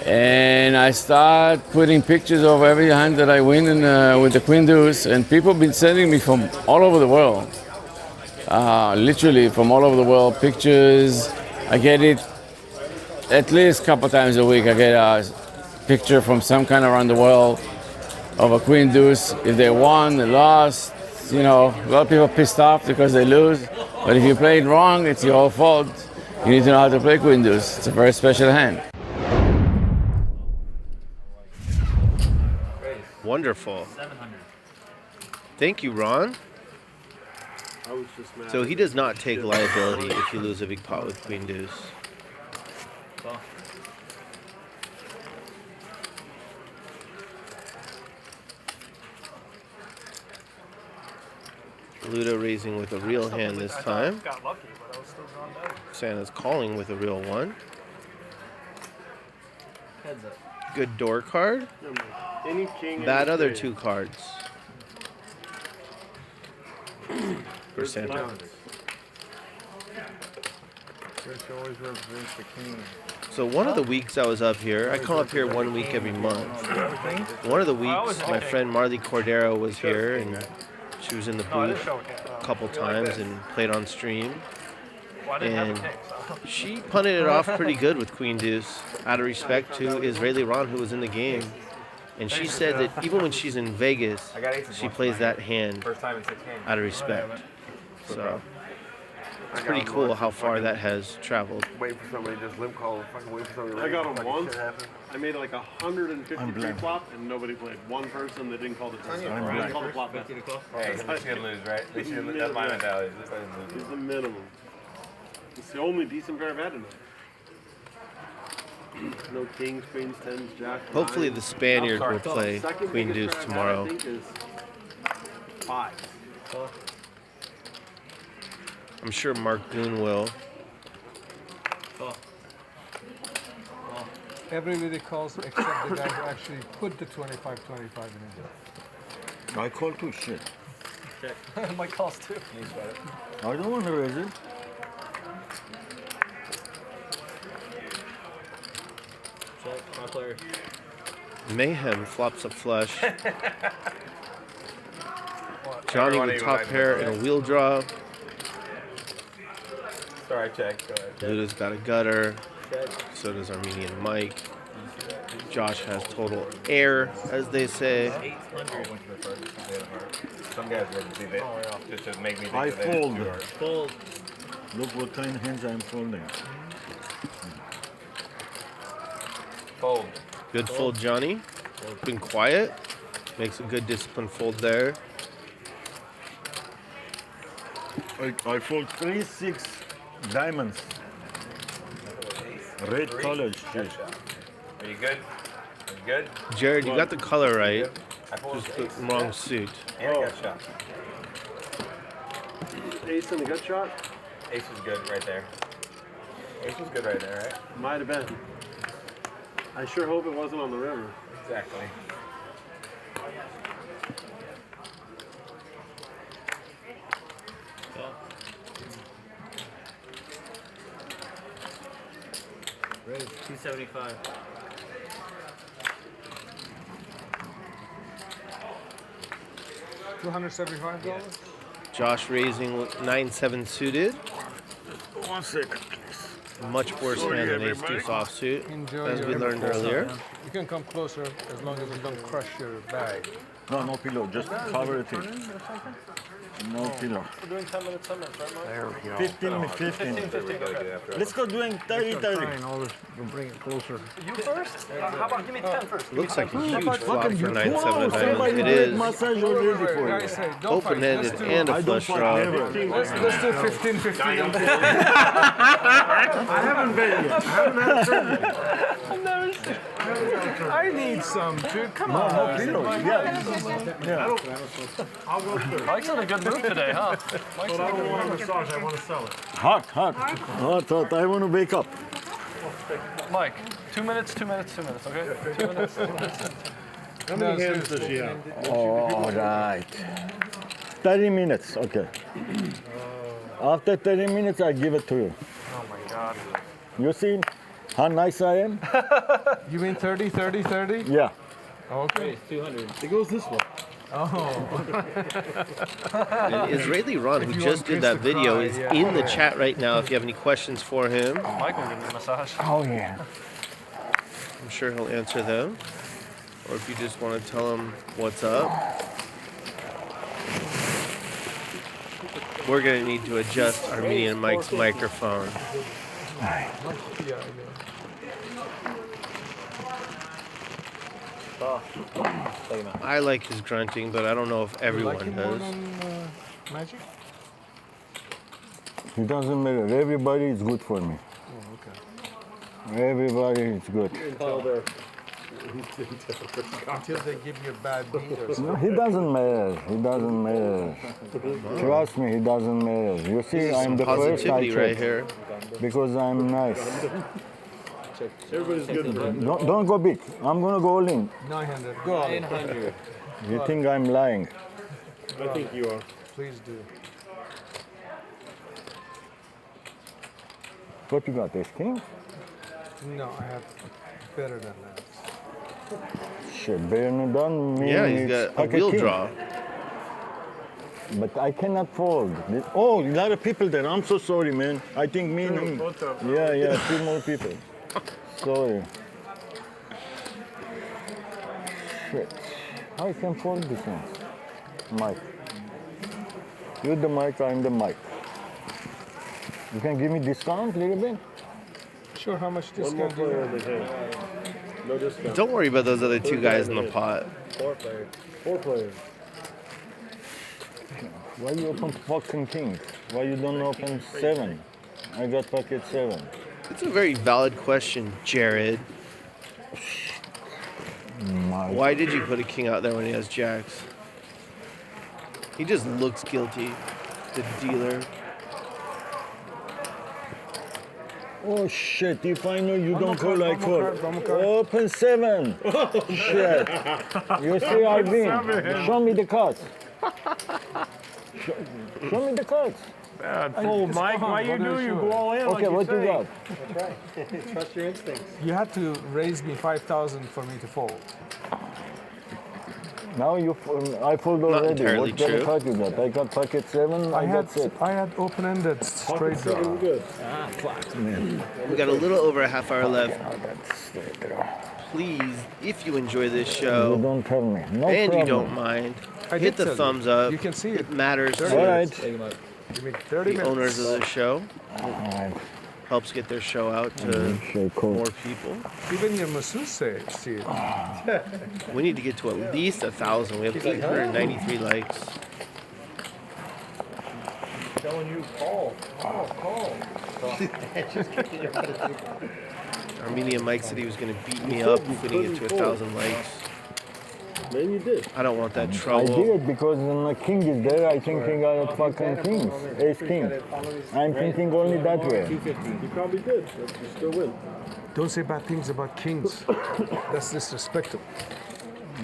And I start putting pictures of every hand that I win with the Queen Deuce, and people have been sending me from all over the world. Literally from all over the world, pictures. I get it at least a couple times a week. I get a picture from some kind around the world of a queen deuce. If they won, they lost. You know, a lot of people are pissed off because they lose. But if you play it wrong, it's your whole fault. You need to know how to play queen deuce. It's a very special hand. Wonderful. Thank you, Ron. So he does not take liability if you lose a big pot with queen deuce. Luda raising with a real hand this time. Got lucky, but I was still drawn down. Santa's calling with a real one. Heads up. Good door card. Any king. Bad any other king. two cards. For Santa. Which always represents the king. So one of the weeks I was up here, I come up here 1 week every month. One of the weeks, my friend Marley Cordero was here, and she was in the booth a couple times and played on stream. And she punted it off pretty good with queen deuce, out of respect to Israeli Ron, who was in the game. And she said that even when she's in Vegas, she plays that hand out of respect. So it's pretty cool how far that has traveled. Waiting for somebody to just limp call. Fucking waiting for somebody. I got them once. Shit happen. I made like 153 flop, and nobody played. One person that didn't call the turn. I'm Didn't call the flop back. Hey, at least you didn't lose, right? At least you didn't lose. That's my mentality. At least I didn't lose. It's the minimum. It's the only decent pair I've had tonight. No kings, queens, tens, jacks. Hopefully the Spaniard will So, play second queen biggest deuce pair I've had, tomorrow. I think is 5. I'm sure Mark Goon will. Everybody calls except the guy who actually put the 25-25 in his deck. I call too shit. My calls too. I don't want to raise it. Check, my player. Mayhem flops a flush. Johnny with top pair and a wheel draw. Sorry, check. Go ahead. Luda's got a gutter. So does Armenian Mike. Josh has total air, as they say. Some guys wouldn't see that. Just to make me think I that they fold. too hard. Fold. Look what kind of hands I'm folding. Fold. Good fold, Johnny. Been quiet. Makes a good disciplined fold there. I fold 3-6 diamonds. Red colors. Shit. Are you good? Are you good? Jared, you got the color right. I folded Just the ace. wrong suit. And I got shot. Ace in the gut shot? Ace was good right there. Ace was good right there, right? Might have been. I sure hope it wasn't on the river. Exactly. Raise 275. $275. Josh raising 9-7 suited. 1 second, please. Much worse hand than ace deuce offsuit, as we learned earlier. You can come closer as long as you don't crush your bag. No pillow. Just cover it in. No pillow. We're doing 10 minutes, 10 minutes, right, Mike? There we go. 15. Let's go doing 30. We'll bring it closer. You first? How about give me 10 first? Looks like a huge flop for 9-7 of Somebody diamonds. It did is massage already for you. open-ended and a flush draw. Let's do 15. I haven't bet yet. I haven't had a tournament. I've never seen. I need some, dude. Come on. No pillow. Yeah. I'll go through. Mike's in a good mood today, huh? But I don't want a massage, I want to sell it. Hot. I want to wake up. Mike, 2 minutes, okay? 2 minutes. How many hands does she have? All right. 30 minutes, okay. After 30 minutes, I give it to you. Oh my God. You see how nice I am? You mean 30? Yeah. Okay. It's 200. It goes this way. And Israeli Ron, who just did that video, is in the chat right now if you have any questions for him. Mike will give me a massage. Oh, yeah. I'm sure he'll answer them. Or if you just want to tell him what's up. We're going to need to adjust Armenian Mike's microphone. I like his grunting, but I don't know if everyone does. Magic? It doesn't matter. Everybody is good for me. Oh, okay. Everybody is good. Until they give you a bad beat or No, something. he doesn't matter. Trust me, he doesn't matter. You see, I'm the first I positivity check. right here. Because I'm nice. Everybody's good. Don't go big. I'm gonna go all in. 900. Go on. 900. You think I'm lying? I think you are. Please do. What you got, this king? No, I have better than that. Shit, better than me. Yeah, he's it's got a pocket wheel king. draw. But I cannot fold. Oh, a lot of people there. I'm so sorry, man. I think me and him. Yeah, 2 more people. Sorry. Shit. How I can fold this one? Mike. You're the mic, I'm the mic. You can give me discount a little bit? Sure, how much One more discount do you player have? they have. No discount. Don't worry about those other 2 guys in the pot. 4 players. 4 players. Why you open fucking king? Why you don't open 7? I got pocket 7. It's a very valid question, Jared. Why did you put a king out there when he has jacks? He just looks guilty, the dealer. Oh shit, if I know you don't call like four. Open 7. Shit. You see I win. Show me the cards. Show me the cards. Bad fool, Mike. Why you do? You go all in. Okay, like what you got? That's right. Trust your instincts. You had to raise me 5,000 for me to fold. Now I fold already. entirely What kind true. of card you got? I got pocket 7. I got 6. I had open-ended straight draw. Good. Ah, fuck, man. We got a little over a half hour left. Please, if you enjoy this show, You don't tell me. No and problem. you don't mind, I hit did the tell thumbs up. You can see it. It matters All to right. Give me 30 the minutes. owners of the show. All right. Helps get their show out to Okay, cool. more people. Even your masseuse see it. We need to get to at least 1,000. We have 893 likes. Telling you, call. Just kidding. You're out of it. Armenian Mike said he was going to beat me up if we didn't get to 1,000 likes. Man, you did. I don't want that I trouble. did because when the king is there, I think he got fucking kings. Ace king. I'm thinking only that way. 250. You probably did. But you still win. Don't say bad things about kings. That's disrespectful.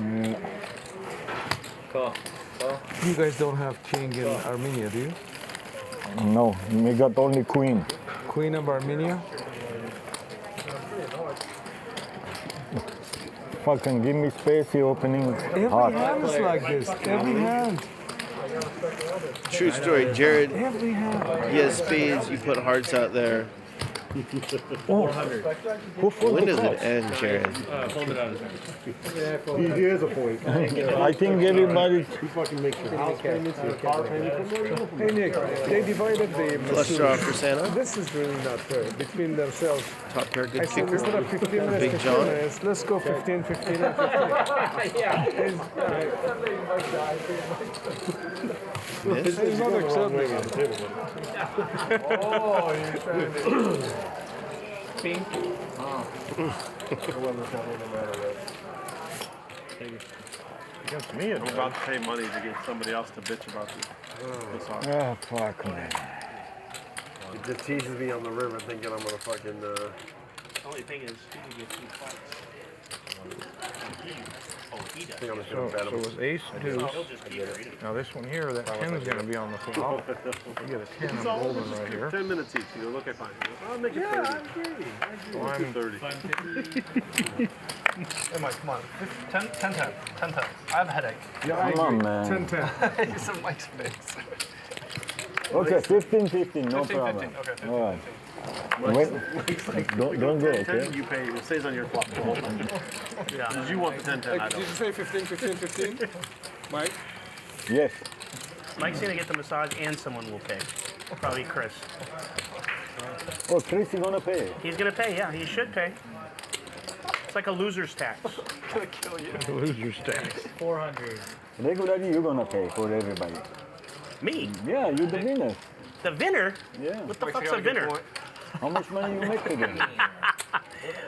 Yeah. You guys don't have king in Armenia, do you? No, we got only queen. Queen of Armenia? Fucking give me space, you're opening Every hot. hand is like this. Every hand. True story, Jared. He has spades. You put hearts out there. When does it end, Jared? He is a point. I think everybody. You fucking make your house payments, your car payments. Hey Nick, they divided the Flush draw for Santa. This is really not fair between themselves. Top pair, good I said kicker. instead of 15 minutes, Big 15 John. minutes, let's go 15, 15, and 15. Miss. He's not accepting it. Oh, you're trying to. Pink. Against me, I'm about to pay money to get somebody else to bitch about this. Oh, fuck, man. He just teases me on the river thinking I'm gonna fucking. The only thing is, he can get 2 pots. He does. think I'm just So, gonna bet so him. it's ace, deuce. He'll just keep it. Now this one here, that 10 is going to be on the flop. You get a 10 of golden right here. 10 minutes each. You know, look at fine. I'll make it 30. I agree. So I'm 30. Hey, Mike, come on. 10, 10, 10. 10, 10. I have a headache. Yeah, come on, man. 10, 10. He's in Mike's face. Okay, 15, 15, no 15, problem. 15. Okay, 15, All right. 15. Wait, don't go, 10, okay? you pay. It stays on your clock the whole time. Yeah. Because you want the 10, 10. I Did you don't. say 15, 15, 15? Mike? Yes. Mike's gonna get the massage and someone will pay. Probably Chris. Oh, Chris is gonna pay. He's gonna pay, yeah, he should pay. It's like a loser's tax. Gonna kill you. loser's tax. 400. Regularly, you're gonna pay for everybody. Me? Yeah, you're the winner. The winner? Yeah. What the fuck's a winner? How much money you make today?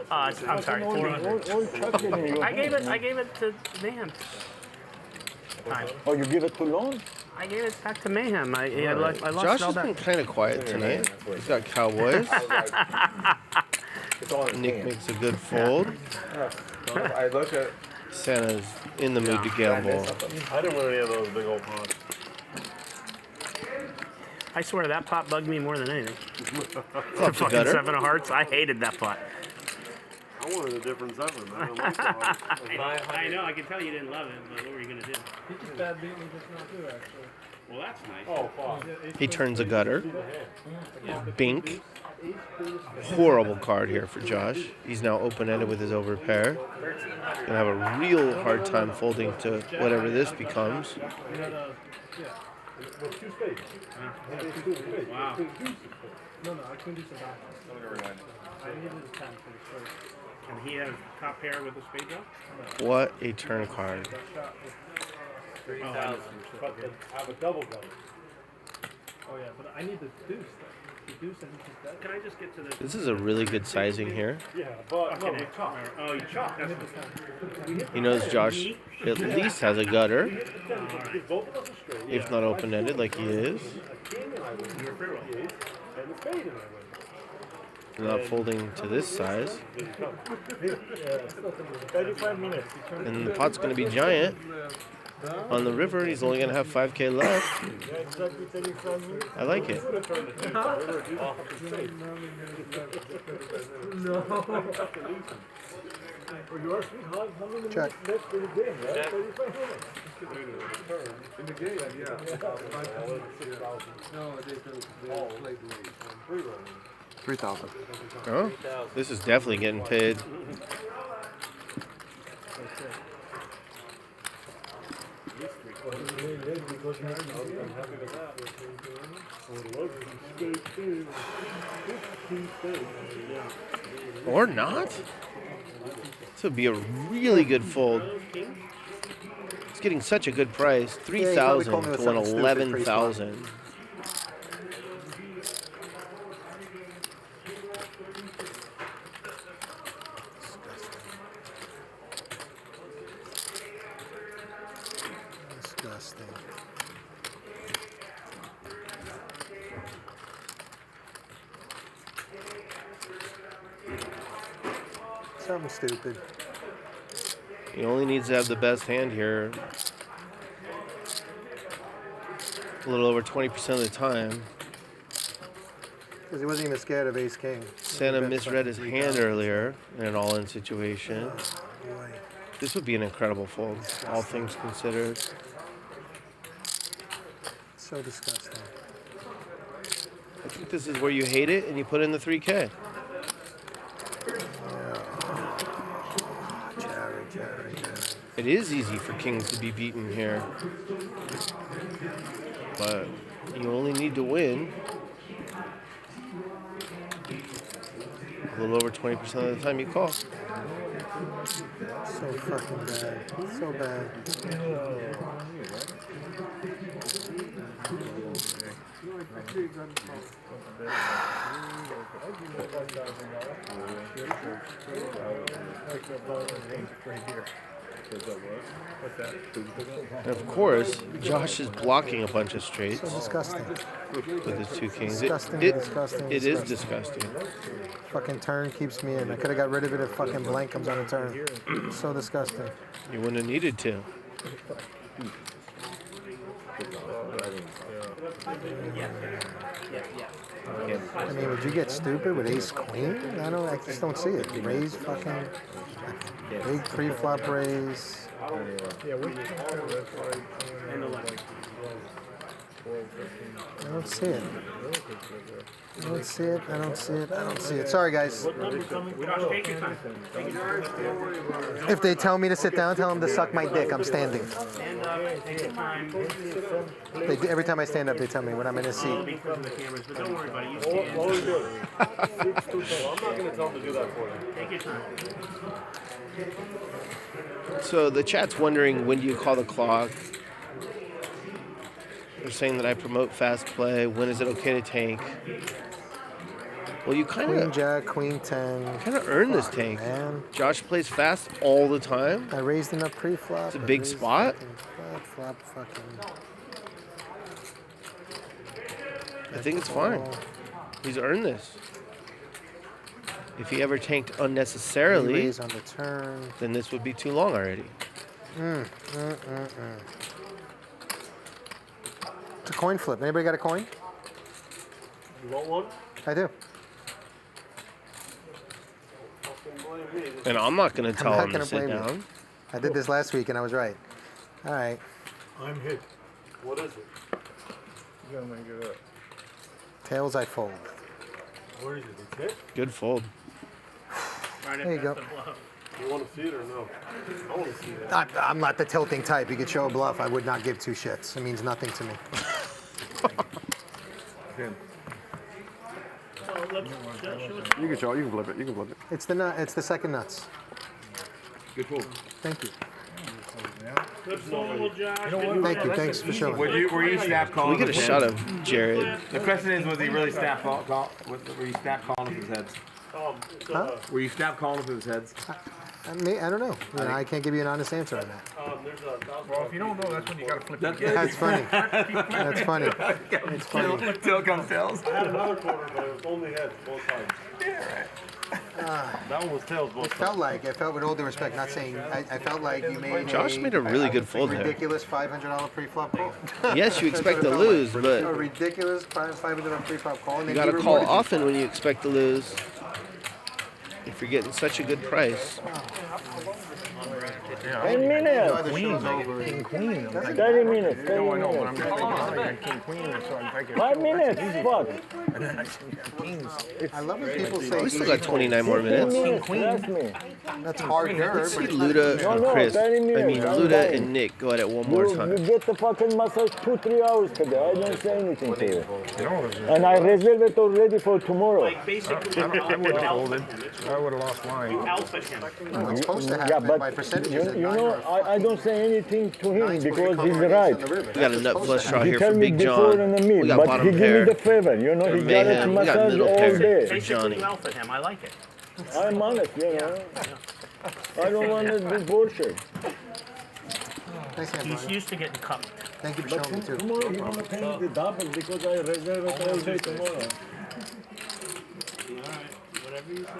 I'm sorry, 400. I gave it to Mayhem. Time. Oh, you give it to Lon? I gave it back to Mayhem. I lost Josh it all has been back. kind of quiet tonight. He's got Cowboys. Nick makes a good fold. I look at. Santa's in the mood to gamble. I didn't win any of those big old pots. I swear that pot bugged me more than anything. Flop the Fucking gutter. 7 of hearts. I hated that pot. I wanted a different 7, man. I don't like that one. I know. I can tell you didn't love it, but what were you gonna do? He just bad beat me just now too, actually. Well, that's nice. Oh, fuck. He turns a gutter. Bink. Horrible card here for Josh. He's now open-ended with his overpair. Gonna have a real hard time folding to whatever this becomes. Wow. No, I couldn't do some back. I needed a 10 for the first. And he has top pair with a spade draw? What a turn card. 3,000. But I have a double gutter. Oh yeah, but I need the deuce though. The deuce and just that. Can I just get to the... This is a really good sizing here. Yeah, but no, Okay. chop. Oh, you chop. That's He knows Josh at least has a gutter, Both of us are straight. if not open-ended like he is. A king and I win. And a spade and I win. Not folding to this size. 35 minutes. And the pot's going to be giant. On the river, he's only going to have 5K left. I like it. Check. In the game, yeah. No, they played the 3,000. Oh, this is definitely getting paid. Or not? This would be a really good fold. It's getting such a good price. 3,000 to win 11,000. Disgusting. Something stupid. He only needs to have the best hand here. A little over 20% of the time. Because he wasn't even scared of ace king. Santa misread his hand earlier in an all-in situation. Boy. This would be an incredible fold, all things considered. So disgusting. I think this is where you hate it and you put in the 3K. Gerry. It is easy for kings to be beaten here. But you only need to win a little over 20% of the time you call. So fucking bad. So bad. And of course, Josh is blocking a bunch of straights. So disgusting. With his 2 kings. Disgusting, It disgusting. is disgusting. Fucking turn keeps me in. I could have got rid of it if fucking blank comes on a turn. So disgusting. You wouldn't have needed to. I mean, would you get stupid with ace queen? I just don't see it. Raise fucking big pre-flop raise. I don't see it. I don't see it. I don't see it. I don't see it. Sorry, guys. If they tell me to sit down, tell them to suck my dick. I'm standing. Stand up, take your time. Every time I stand up, they tell me when I'm in a seat. But don't worry about it. You stand. I'm not going to tell them to do that for you. Take your time. So the chat's wondering, when do you call the clock? They're saying that I promote fast play. When is it okay to tank? Well, you kind Queen of Jack, Queen 10. kind of earn this tank. Man. Josh plays fast all the time. I raised enough pre-flop. It's a big spot. Flop, fucking. I think it's fine. He's earned this. If he ever tanked unnecessarily, Raise on the turn. then this would be too long already. It's a coin flip. Anybody got a coin? You want one? I do. And I'm not going to tell I'm not him gonna to sit blame you. down. I did this last week and I was right. All right. I'm hit. What is it? You gotta make it up. Tails I fold. Where is it? It's hit? Good fold. There you go. You want to see it or no? I want to see it. I'm not the tilting type. You could show a bluff. I would not give 2 shits. It means nothing to me. You can show it. You can flip it. You can flip it. It's the nut. It's the second nuts. Good fold. Thank you. Good fold, Josh. Thank you. Thanks for showing. Were you snap Can we calling? get a his shot heads? of Jared? The question is, was he really snap call? Were you snap calling his heads? Huh? Were you snap calling his heads? I don't know. I can't give you an honest answer on that. Well, if you don't know, that's when you gotta flip it. That's funny. That's funny. It's funny. Till comes tails. I had another quarter, but it was only heads both sides. That one was tails both It felt like, I felt with all due respect, not saying, I felt like you made Josh made a really good fold there. ridiculous $500 pre-flop call. Yes, you expect to That's what it lose, felt like. but A ridiculous $500 pre-flop call. And you then got to he call rewarded you. often when you expect to lose. If you're getting such a good price. 10 minutes. Queen. Queen. 30 minutes. 30 No, I know, but I'm minutes. just thinking king queen, so I'm thinking 5 minutes. Fuck. And then I see kings. I love when people say We still got 29 more minutes. Trust me. that's harder. Let's see Luda and No, Chris. 30 minutes. I mean, I'm Luda dying. and Nick go at it one more You time. get the fucking massage 2-3 hours today. I don't say anything to you. No, And I reserve it already for tomorrow. Like basically, I would have folded. I would have lost line. alpha him. No, it's supposed to Yeah, happen but by percentages. you know, I don't say anything to him because he's right. We got a nut flush draw He here tell for me Big before John. and a We me, got but bottom he give me pair. the favor. You know, For he got it Mayhem. We got massage middle all pair. day. For Johnny. You alpha him. I like it. I'm honest, you know. I don't want to do bullshit. Thanks, man, He's Bryan. used to getting cupped. Thank you for showing me too. Tomorrow you're gonna pay me the double because I reserve it all day tomorrow. Whatever you say.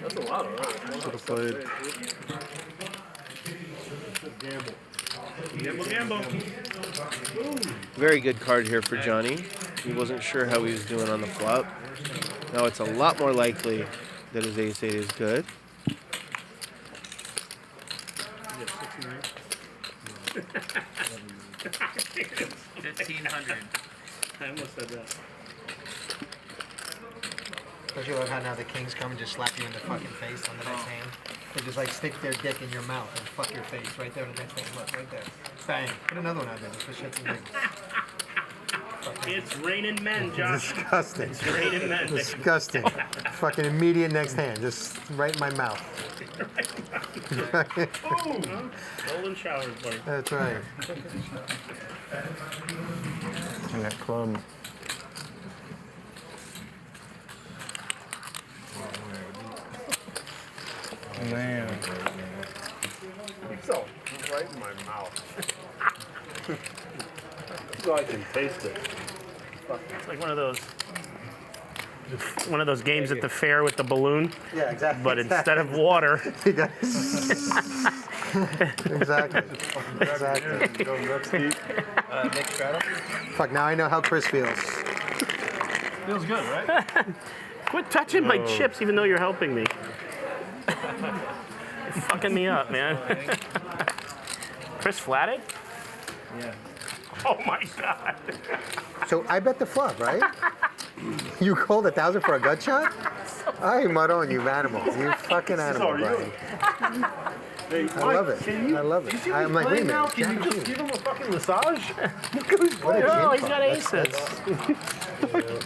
That's a lot, alright. Should have played. Gamble. Very good card here for Johnny. He wasn't sure how he was doing on the flop. Now it's a lot more likely that his ace-8 is good. $1,500. I almost said that. Don't you love how now the kings come and just slap you in the fucking face on the next hand? They just like stick their dick in your mouth and fuck your face right there on the next hand. Look, right there. Bang. Put another one out there. Just for shits and giggles. It's raining men, Josh. Disgusting. It's raining men. Disgusting. Fucking immediate next hand. Just right in my mouth. Boom. Golden showers, buddy. That's right. And that club. Man. So, right in my mouth. So I can taste it. It's like one of those games at the fair with the balloon. Yeah, exactly. But instead of water. Exactly. Fuck, now I know how Chris feels. Feels good, right? Quit touching my chips even though you're helping me. You're fucking me up, man. Chris flatted? Yeah. Oh my God. So I bet the flop, right? You called 1,000 for a gut shot? I am mud on you, animal. You fucking animal, Bryan. Hey, I love it. I love it. I'm like, wait a minute. Can you just give him a fucking massage? No, he's got aces.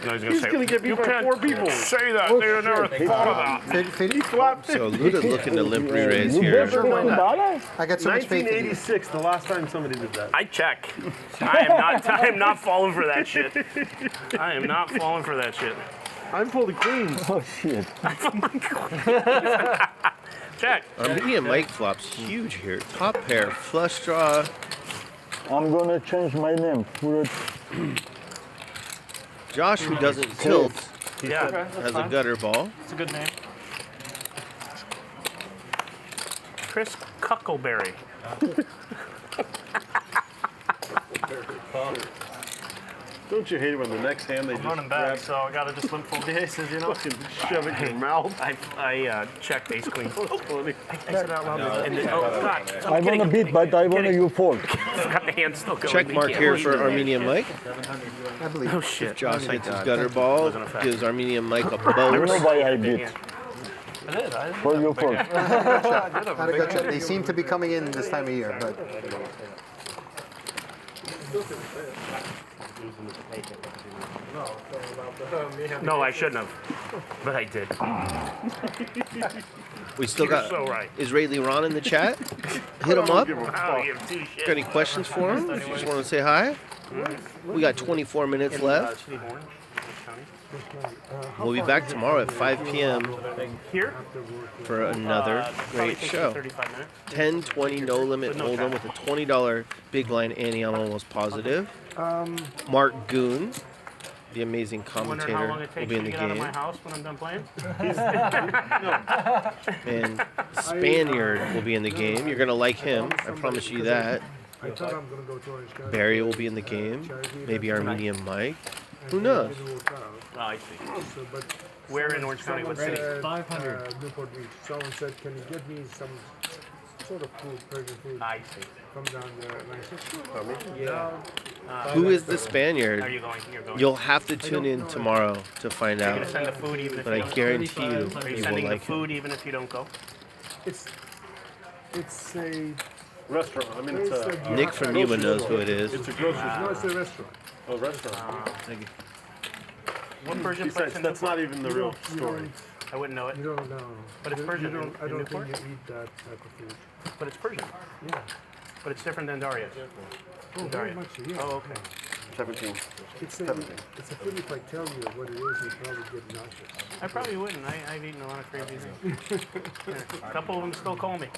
No, He's gonna get beat by 4 people. Say that. They never thought of that. So Luda's looking to limp re-raise here. I got so much faith in you. 1986, the last time somebody did that. I check. I am not falling for that shit. I am not falling for that shit. I'm pulling queens. Oh shit. Check. Armenian Mike flops huge here. Top pair, flush draw. I'm gonna change my name. Josh, who doesn't tilt, Yeah, has a gutter ball. It's a good name. Chris Cuckleberry. Don't you hate it when the next hand they I'm just running back, so I gotta just limp fold the aces, you know? fucking shove it in your mouth? I checked ace queen. Funny. I said out loud. And then, oh God! I wanna beat, but I wanna you fold. Got the hand still going. Check mark here for Armenian Mike. I believe. Oh shit! If Josh hits his gutter ball, gives Armenian Mike a You bonus. know why I beat. For you fold. Had a gut shot. They seem to be coming in this time of year, but No, I shouldn't have, but I did. We still You're got so right. Israeli Ron in the chat. Hit him up. I don't give two shits. Got any questions for him? If you just want to say hi. We got 24 minutes left. We'll be back tomorrow at 5 p.m. Here for another great show. 10-20 no limit hold'em with a $20 big blind ante. I'm almost positive. Mark Goon, the amazing commentator, will be in the Get out of my game. house when I'm done playing. And Spaniard will be in the game. You're gonna like him. I promise you that. I thought I'm gonna go to Orange County. Barry will be in the game. Maybe Armenian Mike. Who knows? Oh, I see. So, but Where in Orange County? What city? 500. Newport Beach. Someone said, "Can you get me some sort of food, Persian food?" I see. Come down there, and I said, "Sure." Yeah. Who is the Spaniard? Are you going? You're going. You'll have to tune in tomorrow to find You're out. gonna send the food even if But you I don't guarantee you, Are you you will sending the like him. food even if you don't go? It's a Restaurant. I mean, it's a. Nick from Yuma knows who it is. It's a grocery no, store. it's a restaurant. Oh, restaurant. Thank you. What Persian place Besides, in that's Newport? not even the real You story. I wouldn't know it. You don't know. But it's You- Persian You don't, I in don't Newport? think you eat that type of food. But it's Persian. Yeah. But it's different than Daria's. Oh, very much, yeah. Oh, okay. 17. It's a food. If I tell you what it is, you probably get nauseous. I probably wouldn't. I've eaten a lot of crazy things. Yeah. A couple of them still call me.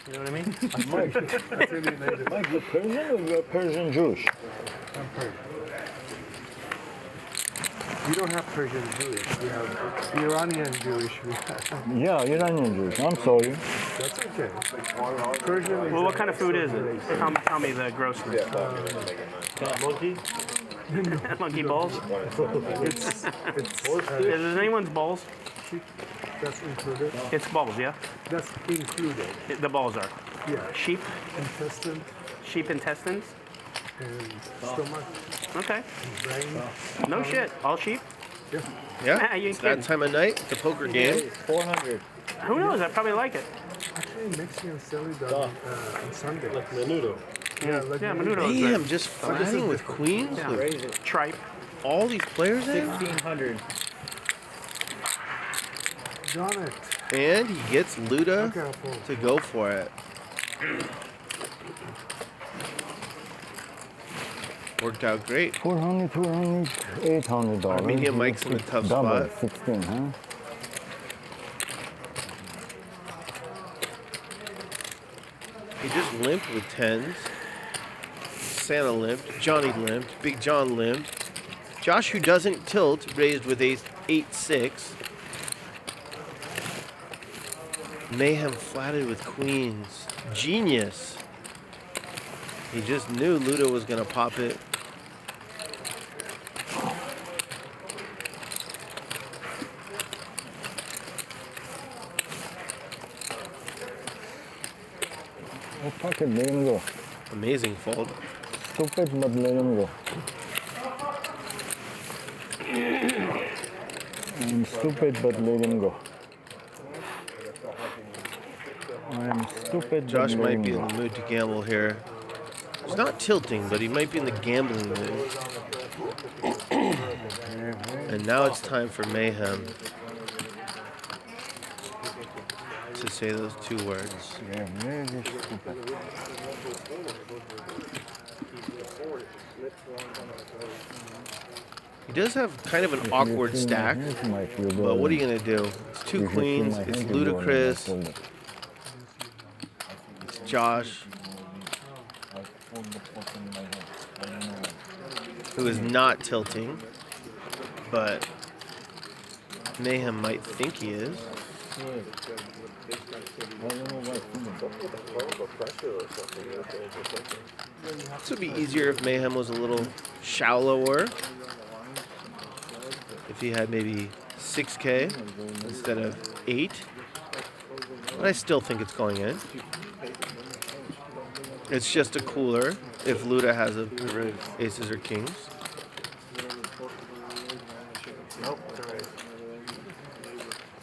You know what I mean? Mike, That's really native. Mike, you're Persian or you're Persian Jewish? I'm Persian. We don't have Persian Jewish. We have Iranian Jewish. We have. Yeah, Iranian Jewish. I'm sorry. That's okay. Persian is Well, what kind of food is it? Tell me the grocery. Monkey? Monkey balls? It's Is it anyone's balls? that's included. It's balls, yeah? That's included. The balls are. Yeah. Sheep? Intestine. Sheep intestines? And stomach. Okay. Brain. No shit. All sheep? Yeah, You ain't it's that kidding. time of night, the poker game. 400. Who knows? I probably like it. Actually, Mexican sell it on Sunday. Like menudo. Yeah, like menudo is Damn, good. just flatting with queens? Yeah. With Tripe. all these players in? 1,600. Darn it. And he gets Luda to go for it. Worked out great. 400, 200, $800. Armenia Mike's in a tough Double, spot. 16, huh? He just limped with tens. Santa limped. Johnny limped. Big John limped. Josh, who doesn't tilt, raised with ace 8-6. Mayhem flatted with queens. Genius. He just knew Luda was going to pop it. Oh, fuck it, let him go. Amazing fold. Stupid, but let him go. I'm stupid, but let him go. I'm stupid, Josh but let might him be go. in the mood to gamble here. He's not tilting, but he might be in the gambling mood. And now it's time for Mayhem to say those two words. Yeah, really stupid. He does have kind of an awkward stack, but what are you going to do? It's two queens, it's ludicrous, it's Josh, who is not tilting, but Mayhem might think he is. This would be easier if Mayhem was a little shallower. If he had maybe 6K instead of 8. But I still think it's going in. It's just a cooler if Luda has a aces or kings. Nope, it's a raise.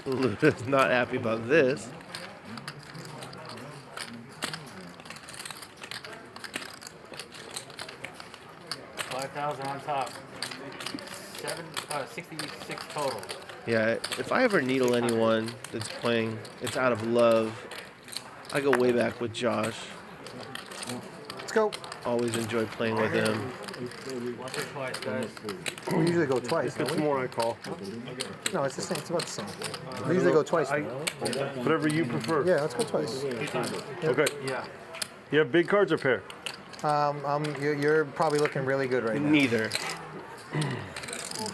Luda's not happy about this. $5,000 on top. 66 total. Yeah, if I ever needle anyone that's playing, it's out of love. I go way back with Josh. Let's go. Always enjoy playing with him. Once or twice, guys. We usually go twice. If it's don't we? more, I call. No, it's the same. It's about the same. We usually go twice. Whatever you prefer. Yeah, let's go twice. Okay. Yeah. You have big cards or pair? You're probably looking really good right now. Neither.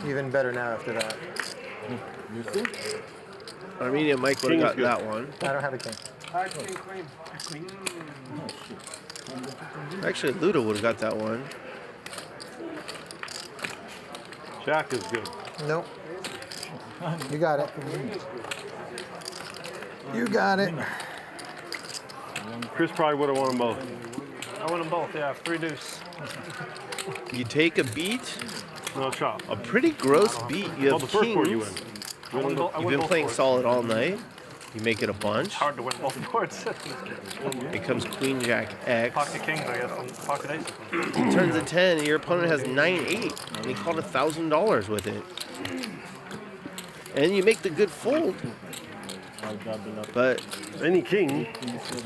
Even better now after that. Armenia Mike would have got that one. I don't have a king. Queen. Actually, Luda would have got that one. Jack is good. Nope. You got it. You got it. Chris probably would have won them both. I won them both, yeah. 3 deuce. You take a beat. No chop. A pretty gross beat. You have the first board you kings. win. You've been playing solid all night. You make it a bunch. Hard to win both boards. It comes Queen Jack X. Pocket kings, I guess, and pocket aces. He turns a 10, and your opponent has 9-8, and he called $1,000 with it. And you make the good fold. But any king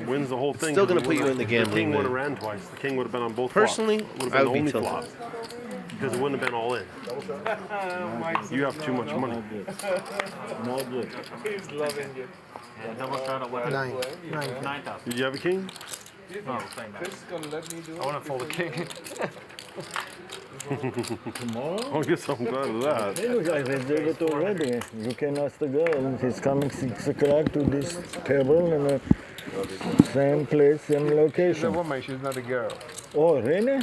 wins the whole thing. Still going to put you in the The gambling king would have mood. ran twice. The king would have been on both Personally, flops. I would be only tilted. flop. Because it wouldn't have been all in. You have too much money. He's loving you. And double shot at what? 9,000. Did you have a king? No, same I want to fold a king. Tomorrow? I guess I'm glad of that. Hey, look, I reserved it already. You can ask the girl. He's coming 6 o'clock to this table in the same place, same location. She's a woman, she's not a girl. Oh, really?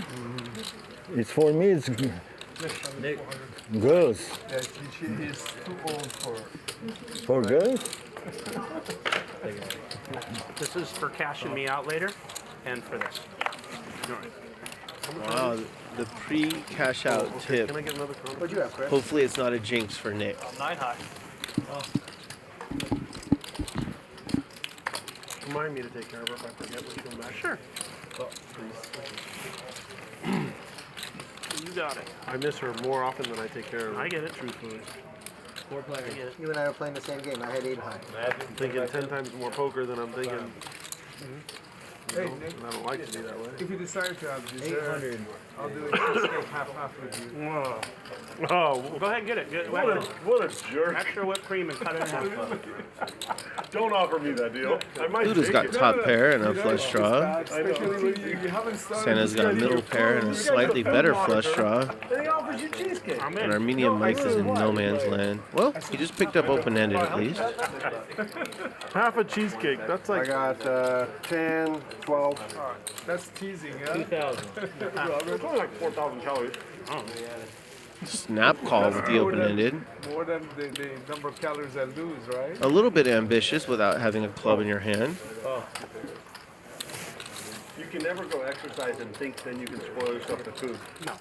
It's for me, it's girls. Yeah, she is too old for... For girls? This is for cashing me out later, and for this. Wow, the pre-cash out tip. Can I get another comment? What'd you have, Chris? Hopefully it's not a jinx for Nick. 9 high. Remind me to take care of her if I forget when you come back. Sure. Oh, please. You got it. I miss her more often than I take care of her. I get it. Truthfully. 4 players. You and I were playing the same game. I had 8 high. I'm thinking 10 times more poker than I'm thinking. Hey, No, Nick, and I don't like to be that way. if you decide to have dessert, 800. I'll do it cheesecake half with you. Whoa. Oh, well, go ahead and get it. Get What a jerk. extra whipped cream and cut it in half. Don't offer me that deal. I might Luda's take got it. top pair and a flush draw. Especially when you haven't started. Santa's got a middle pair and a slightly better flush draw. And he offers you cheesecake. And Armenian Mike is in no man's land. Well, he just picked up open-ended at least. Half a cheesecake. That's like. I got 10, 12. That's teasing, huh? 2,000. It's only like 4,000 calories. Snap call with the open-ended. More than the number of calories I lose, right? A little bit ambitious without having a club in your hand. You can never go exercise and think then you can spoil yourself with food. No.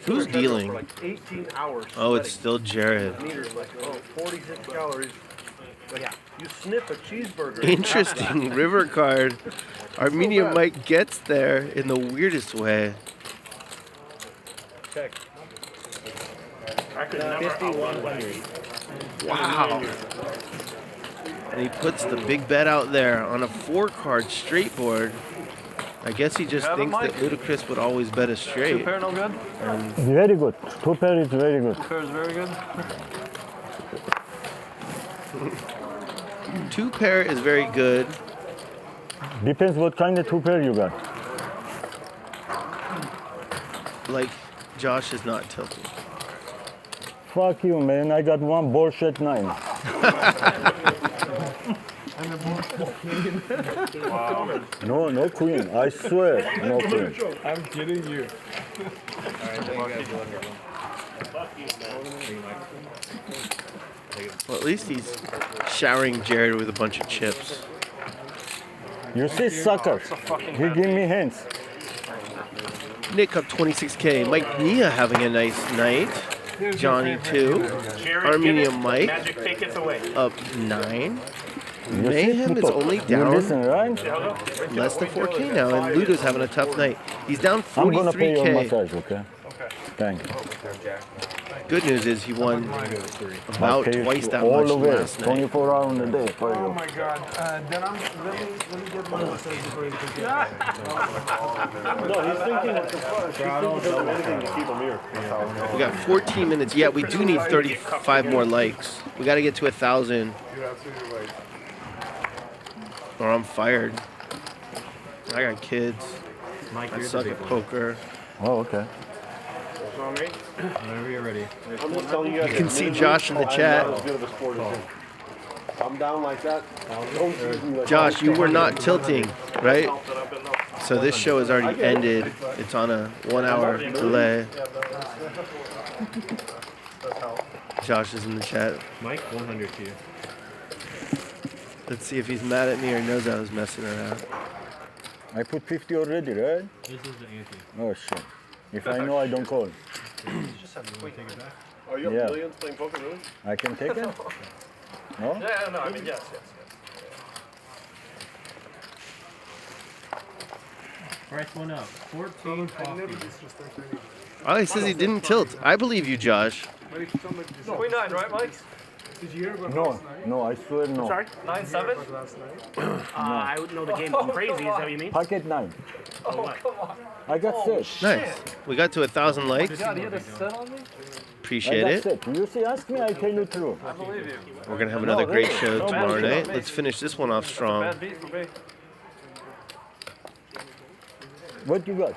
Who's dealing? For like 18 hours. Oh, it's still Jared. Meters like 46 calories. Like, you sniff a cheeseburger. Interesting river card. Armenian Mike gets there in the weirdest way. Check. I could never 5,100. Wow. And he puts the big bet out there on a 4-card straight board. I guess he just thinks that Ludacris would always bet a straight. 2 pair no good? And Very good. 2 pair is very good. 2 pair is very good. 2 pair is very good. Depends what kind of 2 pair you got. Like, Josh is not tilting. Fuck you, man. I got one bullshit 9. Wow. No queen. I swear, no queen. I'm kidding you. Well, at least he's showering Jared with a bunch of chips. You see, sucker. He give me hands. Nick up 26K. Mike Nia having a nice night. Johnny 2. Armenian Mike Magic take it away. up 9. Mayhem is only down less than 4K now, and Luda's having a tough night. He's down I'm gonna pay your 43K. massage, okay? Thank you. Good news is he won about Okay, twice that all much of it, last night. 24 hours in a day for Oh you. my God. Then let me get my massage before you continue. No, he's thinking of anything to keep him here. We got 14 minutes. Yeah, we do need 35 more likes. We got to get to 1,000, You're absolutely right. or I'm fired. I got kids. Mike, I you're suck the at big one. poker. Oh, okay. Whenever you're ready. I'm just telling you guys. You can see Josh in the chat. I'm not as good of a sport as him. I'm down like that. Don't use me like Josh, that. you were not tilting, right? So this show has already ended. It's on a 1-hour delay. Josh is in the chat. Mike, 100 to you. Let's see if he's mad at me or knows I was messing around. I put 50 already, right? This is the ante. Oh, shit. If I know, I don't call. Just have to take it back. Are you up Yeah. millions playing poker, really? I can take it? No? Yeah, no, I mean, yes. Price went up. 14.50. Oh, he says he didn't tilt. I believe you, Josh. Queen 9, right, Mike? Did you hear about No, last night? no, I swear no. Sorry? 9-7? Last night? I would know the game's crazy, is that what you mean? Pocket 9. Oh, come on. I got set. Nice. We got to 1,000 likes. God, you had a set on me? Appreciate I it. got set. You see, ask me, I tell you true. I believe you. We're going to have another great really. show No, tomorrow man. night. Let's finish this one off strong. Bad beat for me. What you got?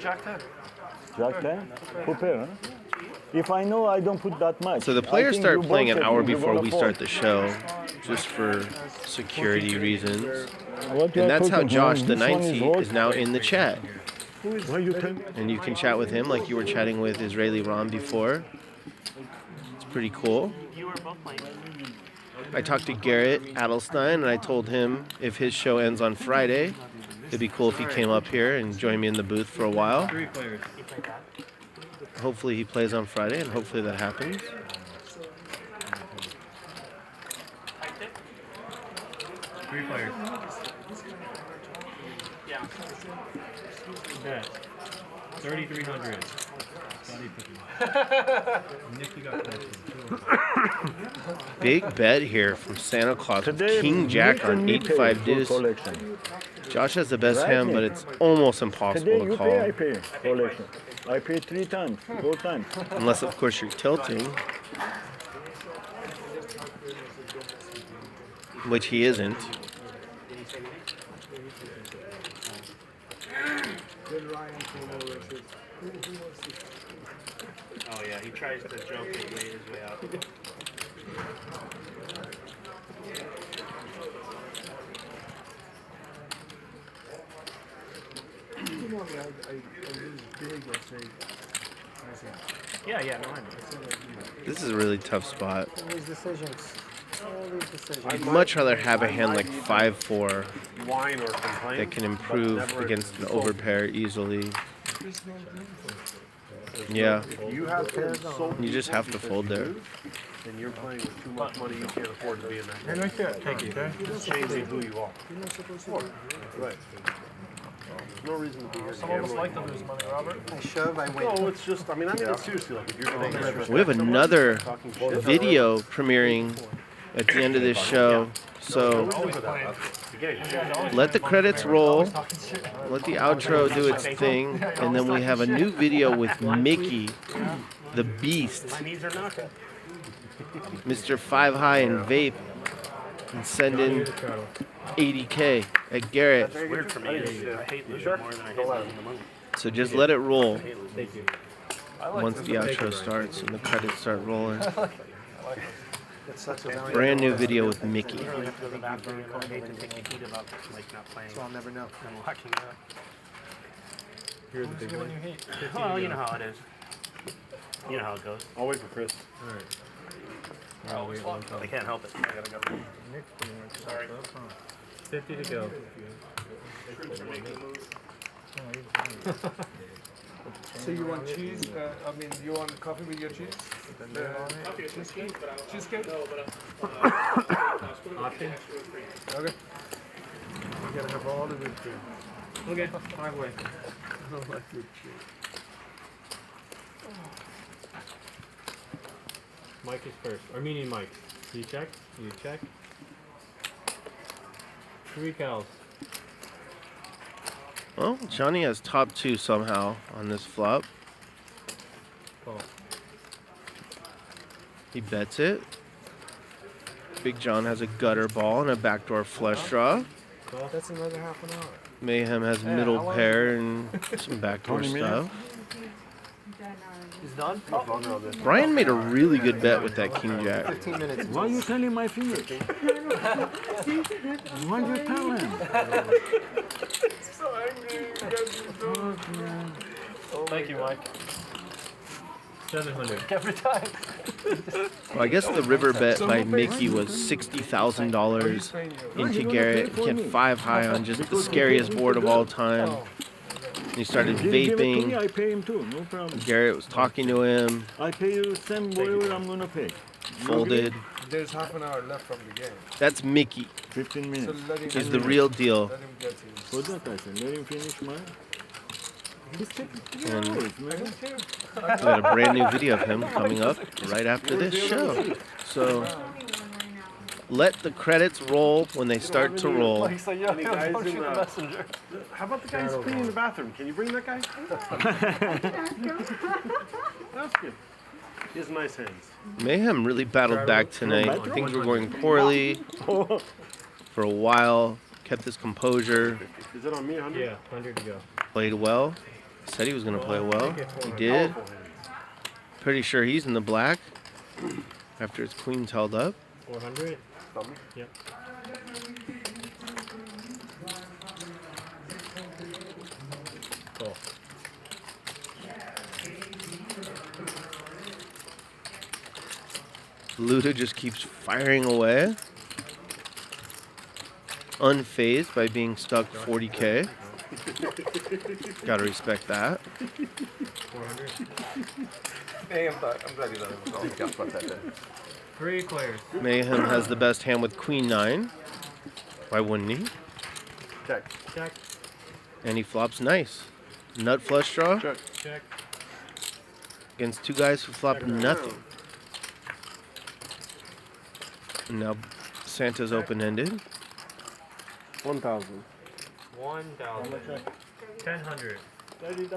Jack 10. Jack 10? Two pair, huh? If I know, I don't put that much. So the I players think start you playing an both hour said you're before gonna we fall. start the show, just for security reasons. What you And are that's how cooking, Josh, man? the This one 9 is seed, hot. is now in the chat. Why you tell? And you can chat with him like you were chatting with Israeli Ron before. It's pretty cool. You were both playing. I talked to Garrett Adelstein, and I told him if his show ends on Friday, It'd be cool if he came up here and joined me in the booth for a while. 3 players. Hopefully he plays on Friday, and hopefully that happens. 3 players. Yeah. Bet. 3,300. Big bet here from Santa Claus. King Jack on 8-5 deuce. Josh has the best hand, but it's almost impossible to call. I pay collection. I pay 3 times, 4 times. Unless, of course, you're tilting. Which he isn't. Oh yeah, he tries to joke and he made his way out. Yeah, no, I know. This is a really tough spot. All these decisions. I'd much rather have a hand like 5-4 Whine or complain, that can but improve never against an fold. overpair easily. Yeah. If you have pairs sold, You just have to fold there. and you're playing with too much money, you can't afford to be in that. Hey, like that. Take it. It's changing who you are. Right. There's no reason to be here. Some of us like to lose money, Robert. I shove, I win. No, it's just, I mean it seriously. Like, if you're going to We have another video premiering at the end of this show. So let the credits roll, let the outro do its thing, and then we have a new video with Mickey, the Beast, My knees are knocking. Mr. 5 High and Vape, and send in 80K at Garrett. It's weird for me. I hate losing more than I hate losing the money. So just let it roll Thank you. once the outro starts and the credits start rolling. It's such a Brand new video with Mickey. You really have to go to the bathroom and I hate to take the heat about like not playing. So I'll never know. I'm locking up. Here's the big one. Well, you know how it is. You know how it goes. I'll wait for Chris. Always locked up. I can't help it. I gotta go. Sorry. 50 to go. So you want cheese? I mean, you want coffee with your cheese? Cheesecake? Cheesecake? No, but Option? Okay. You gotta have all the whipped cream. Okay, 5 way. I don't like whipped cream. Mike is first. Or meaning Mike. You check? You check? 3 cows. Well, Johnny has top 2 somehow on this flop. Call. He bets it. Big John has a gutter ball and a backdoor flush draw. That's another half an hour. Mayhem has middle pair and some backdoor stuff. He's done? Bryan made a really good bet with that King Jack. 15 minutes. Why are you telling my fingers? Why you tell him? So angry. Thank you, Mike. 700. Every time. Well, I guess the river bet by Mickey was $60,000 into Garrett. He had 5 high on just the scariest board of all time. He started Give it to me, vaping. I pay him too, no problem. Garrett was talking to him. I pay you same whatever I'm gonna pay. Folded. There's half an hour left from the game. That's Mickey. 15 minutes. So let him He's the real deal. Let him get his. For that I said, let him finish mine. He's taking 3 And hours, man. we got a brand new video of him coming up right after this show. So let the credits roll when they start to roll. Any guys in the, how about the guy who's cleaning the bathroom? Can you bring that guy? That's good. He has nice hands. Mayhem really battled back tonight. Things were going poorly for a while. Kept his composure. Is it on me, 100? Yeah, 100 to go. Played well. Said he was going to play well. He did. Pretty sure he's in the black after his queen's held up. 400? Yep. Cool. Luda just keeps firing away. unfazed by being stuck 40K. Gotta respect that. 400. Hey, I'm glad you let him go. Just put that there. 3 players. Mayhem has the best hand with Queen 9. Why wouldn't he? Check. Check. And he flops nice. Nut flush draw. Check. Check. Against 2 guys who flop nothing. And now Santa's open-ended. 1,000. 1,000. 1,000. $30?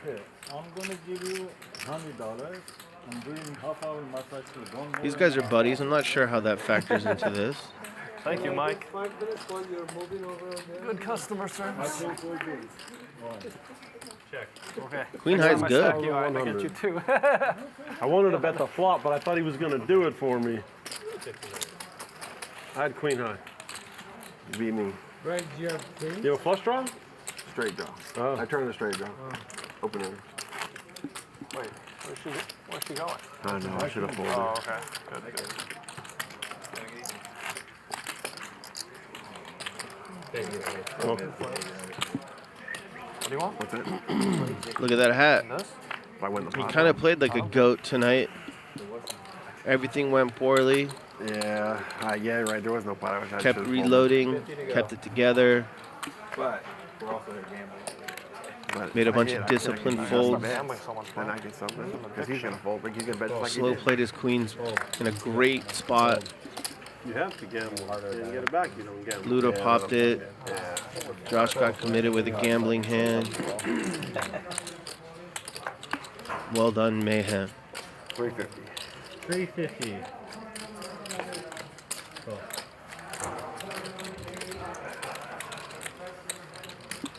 Okay. I'm gonna give you $100. I'm doing half-hour massage to don't These guys are buddies. I'm not sure how that factors into this. Thank you, Mike. 5 minutes while you're moving over there. Good customer service. Check. Okay. Queen high's good. I get you too. I wanted to bet the flop, but I thought he was going to do it for me. I had queen high. You beat me. Greg, do you have queen? You have a flush draw? Straight draw. Oh. I turned the straight draw. Open it. Wait, where's she going? I know, I should have folded. Oh, okay. Good, good. Oh. What do you want? What's it? Look at that hat. If I win the He pot. kind of played like a goat tonight. Everything went poorly. Yeah, yeah, right. There was no pot. I wish I Kept should've folded. reloading. Kept it together. But we're also here gambling. But Made a if I bunch hit, of I feel like disciplined if I folds. Then I get something. Because he's going to fold. Like he's going to bet just like he Slow did. played his queens in a great spot. You have to gamble harder. You get it back, you don't gamble. Luda popped it. Josh got committed with a gambling hand. Well done, Mayhem. 350. 350. Cool.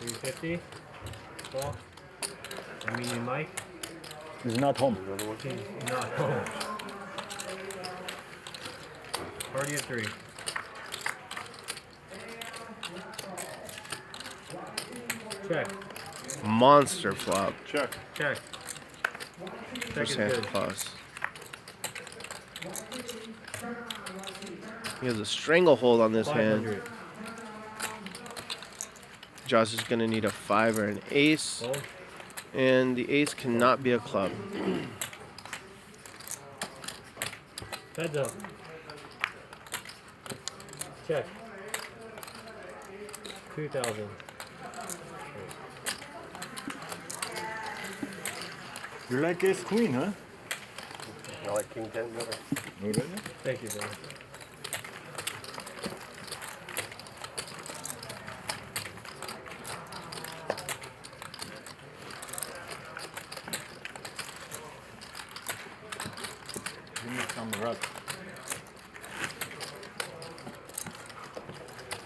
350. Cool. I mean, you Mike. He's not home. He's not home. Party of 3. Check. Monster flop. Check. Check. For is Santa good. Claus. He has a stranglehold on this hand. 500. Josh is going to need a 5 or an ace. Oh. And the ace cannot be a club. Heads up. Check. 2,000. You like ace queen, huh? I like king 10 better. Really? Thank you, brother. Give me some rub.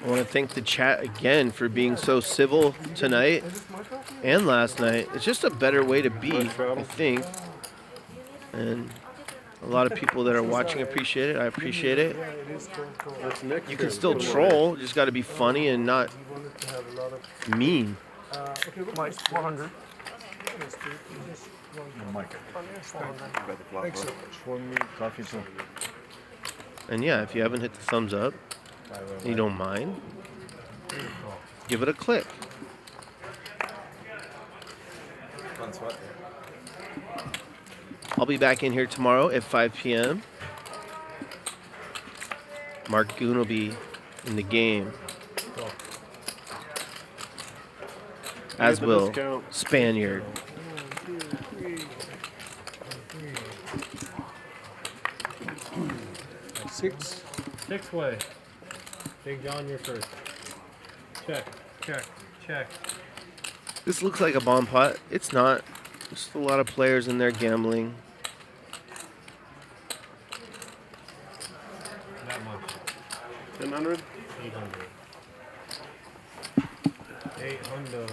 I want to thank the chat again for being so civil tonight and last night. It's just a better way to be, I think. And a lot of people that are watching appreciate it. I appreciate it. You can still troll, just got to be funny and not mean. Mike, 400. Mike. Thanks so much. For me, coffee too. And yeah, if you haven't hit the thumbs up, you don't mind, give it a click. Fun sweat. I'll be back in here tomorrow at 5 p.m. Mark Goon will be in the game. As will Spaniard. Six way. Big John, you're first. Check. Check. Check. This looks like a bomb pot. It's not. There's a lot of players in there gambling. That much. 1,000? 800. 800.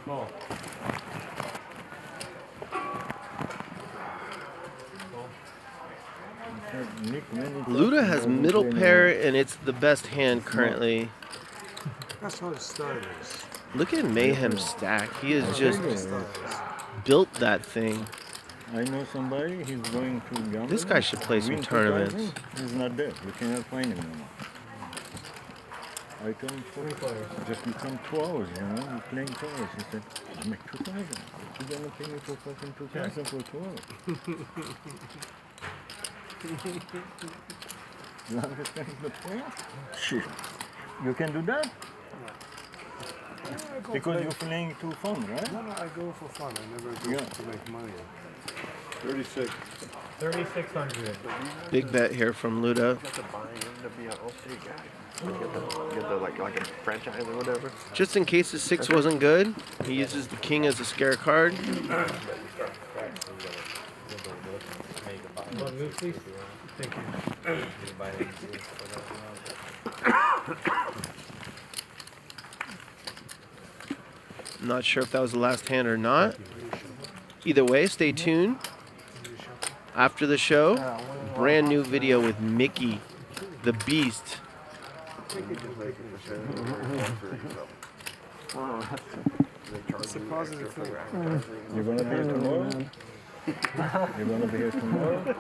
Oh. Luda has middle pair, and it's the best hand currently. That's how it started. Look at Mayhem's stack. He has just built that thing. I know somebody, he's going to gamble. This guy should play some win tournaments. 2,000, he's not there. You cannot find him anymore. I told him, just become 2 hours, you know, you're playing 2 hours. He said, I make 2,000. You're going to pay me for fucking 2,000 for 2 hours. You understand the point? Shit. You can do that? Because you're playing to fun, right? No, I go for fun. I never go to make money. 36. 3,600. Big bet here from Luda. Got to buy him to be an all-state guy. Get the like a franchise or whatever. Just in case the 6 wasn't good, he uses the king as a scare card. Move, please. Thank you. I'm not sure if that was the last hand or not. Either way, stay tuned. After the show, brand new video with Mickey, the Beast. It's a positive thing. You're going to be here tomorrow? You're going to be here tomorrow?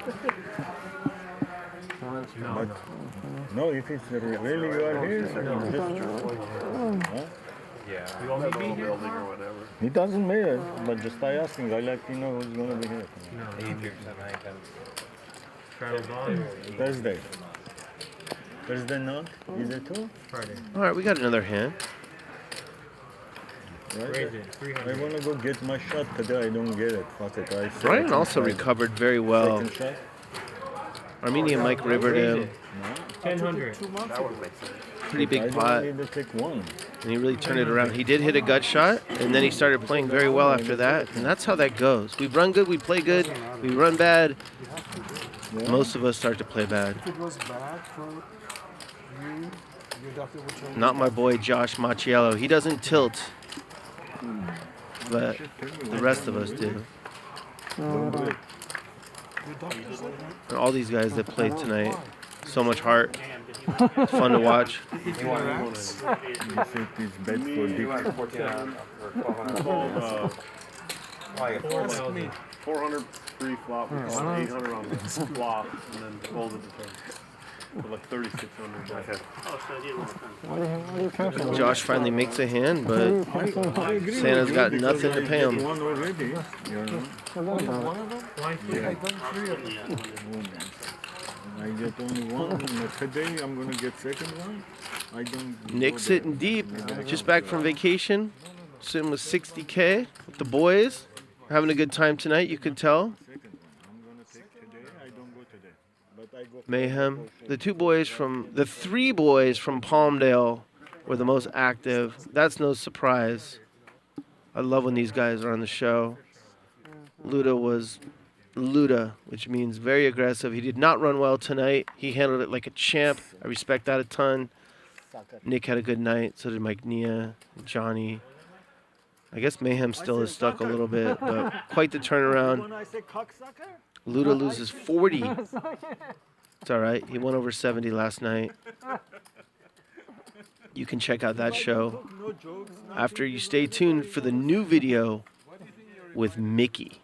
No, if it's really you are here, Yeah, you want me to be here? Building or whatever. It doesn't matter, but just by asking, I like to know who's going to be here. Thursday. Thursday night? Is it too? Friday. All right, we got another hand. Right? I want to go get my shot today. I don't get it. Fuck it. I Bryan also recovered very well. Second shot? Armenian Mike rivered him. 1,000. Pretty big I pot. need to take one. And he really turned it around. He did hit a gut shot, and then he started playing very well after that. And that's how that goes. We run good, we play good. We run bad. Most of us start to play bad. If it was bad for you, your doctor would tell you. Not my boy Josh Macchiello. He doesn't tilt, but the rest of us do. And all these guys that played tonight, so much heart. It's fun to watch. You think this bed for Dick? 400 free flop, 800 on the flop, and then folded the turn. For like 3,600. Josh finally makes a hand, but Santa's got nothing to pay him. One already. I get only one. And today I'm going to get second one. I don't. Nick's sitting deep, just back from vacation, sitting with 60K with the boys, having a good time tonight. You can tell. Mayhem. The 3 boys from Palmdale were the most active. That's no surprise. I love when these guys are on the show. Luda was Luda, which means very aggressive. He did not run well tonight. He handled it like a champ. I respect that a ton. Nick had a good night. So did Mike Nia, Johnny. I guess Mayhem still is stuck a little bit, but quite the turnaround. Luda loses 40. It's all right. He won over 70 last night. You can check out that show after you stay tuned for the new video with Mickey.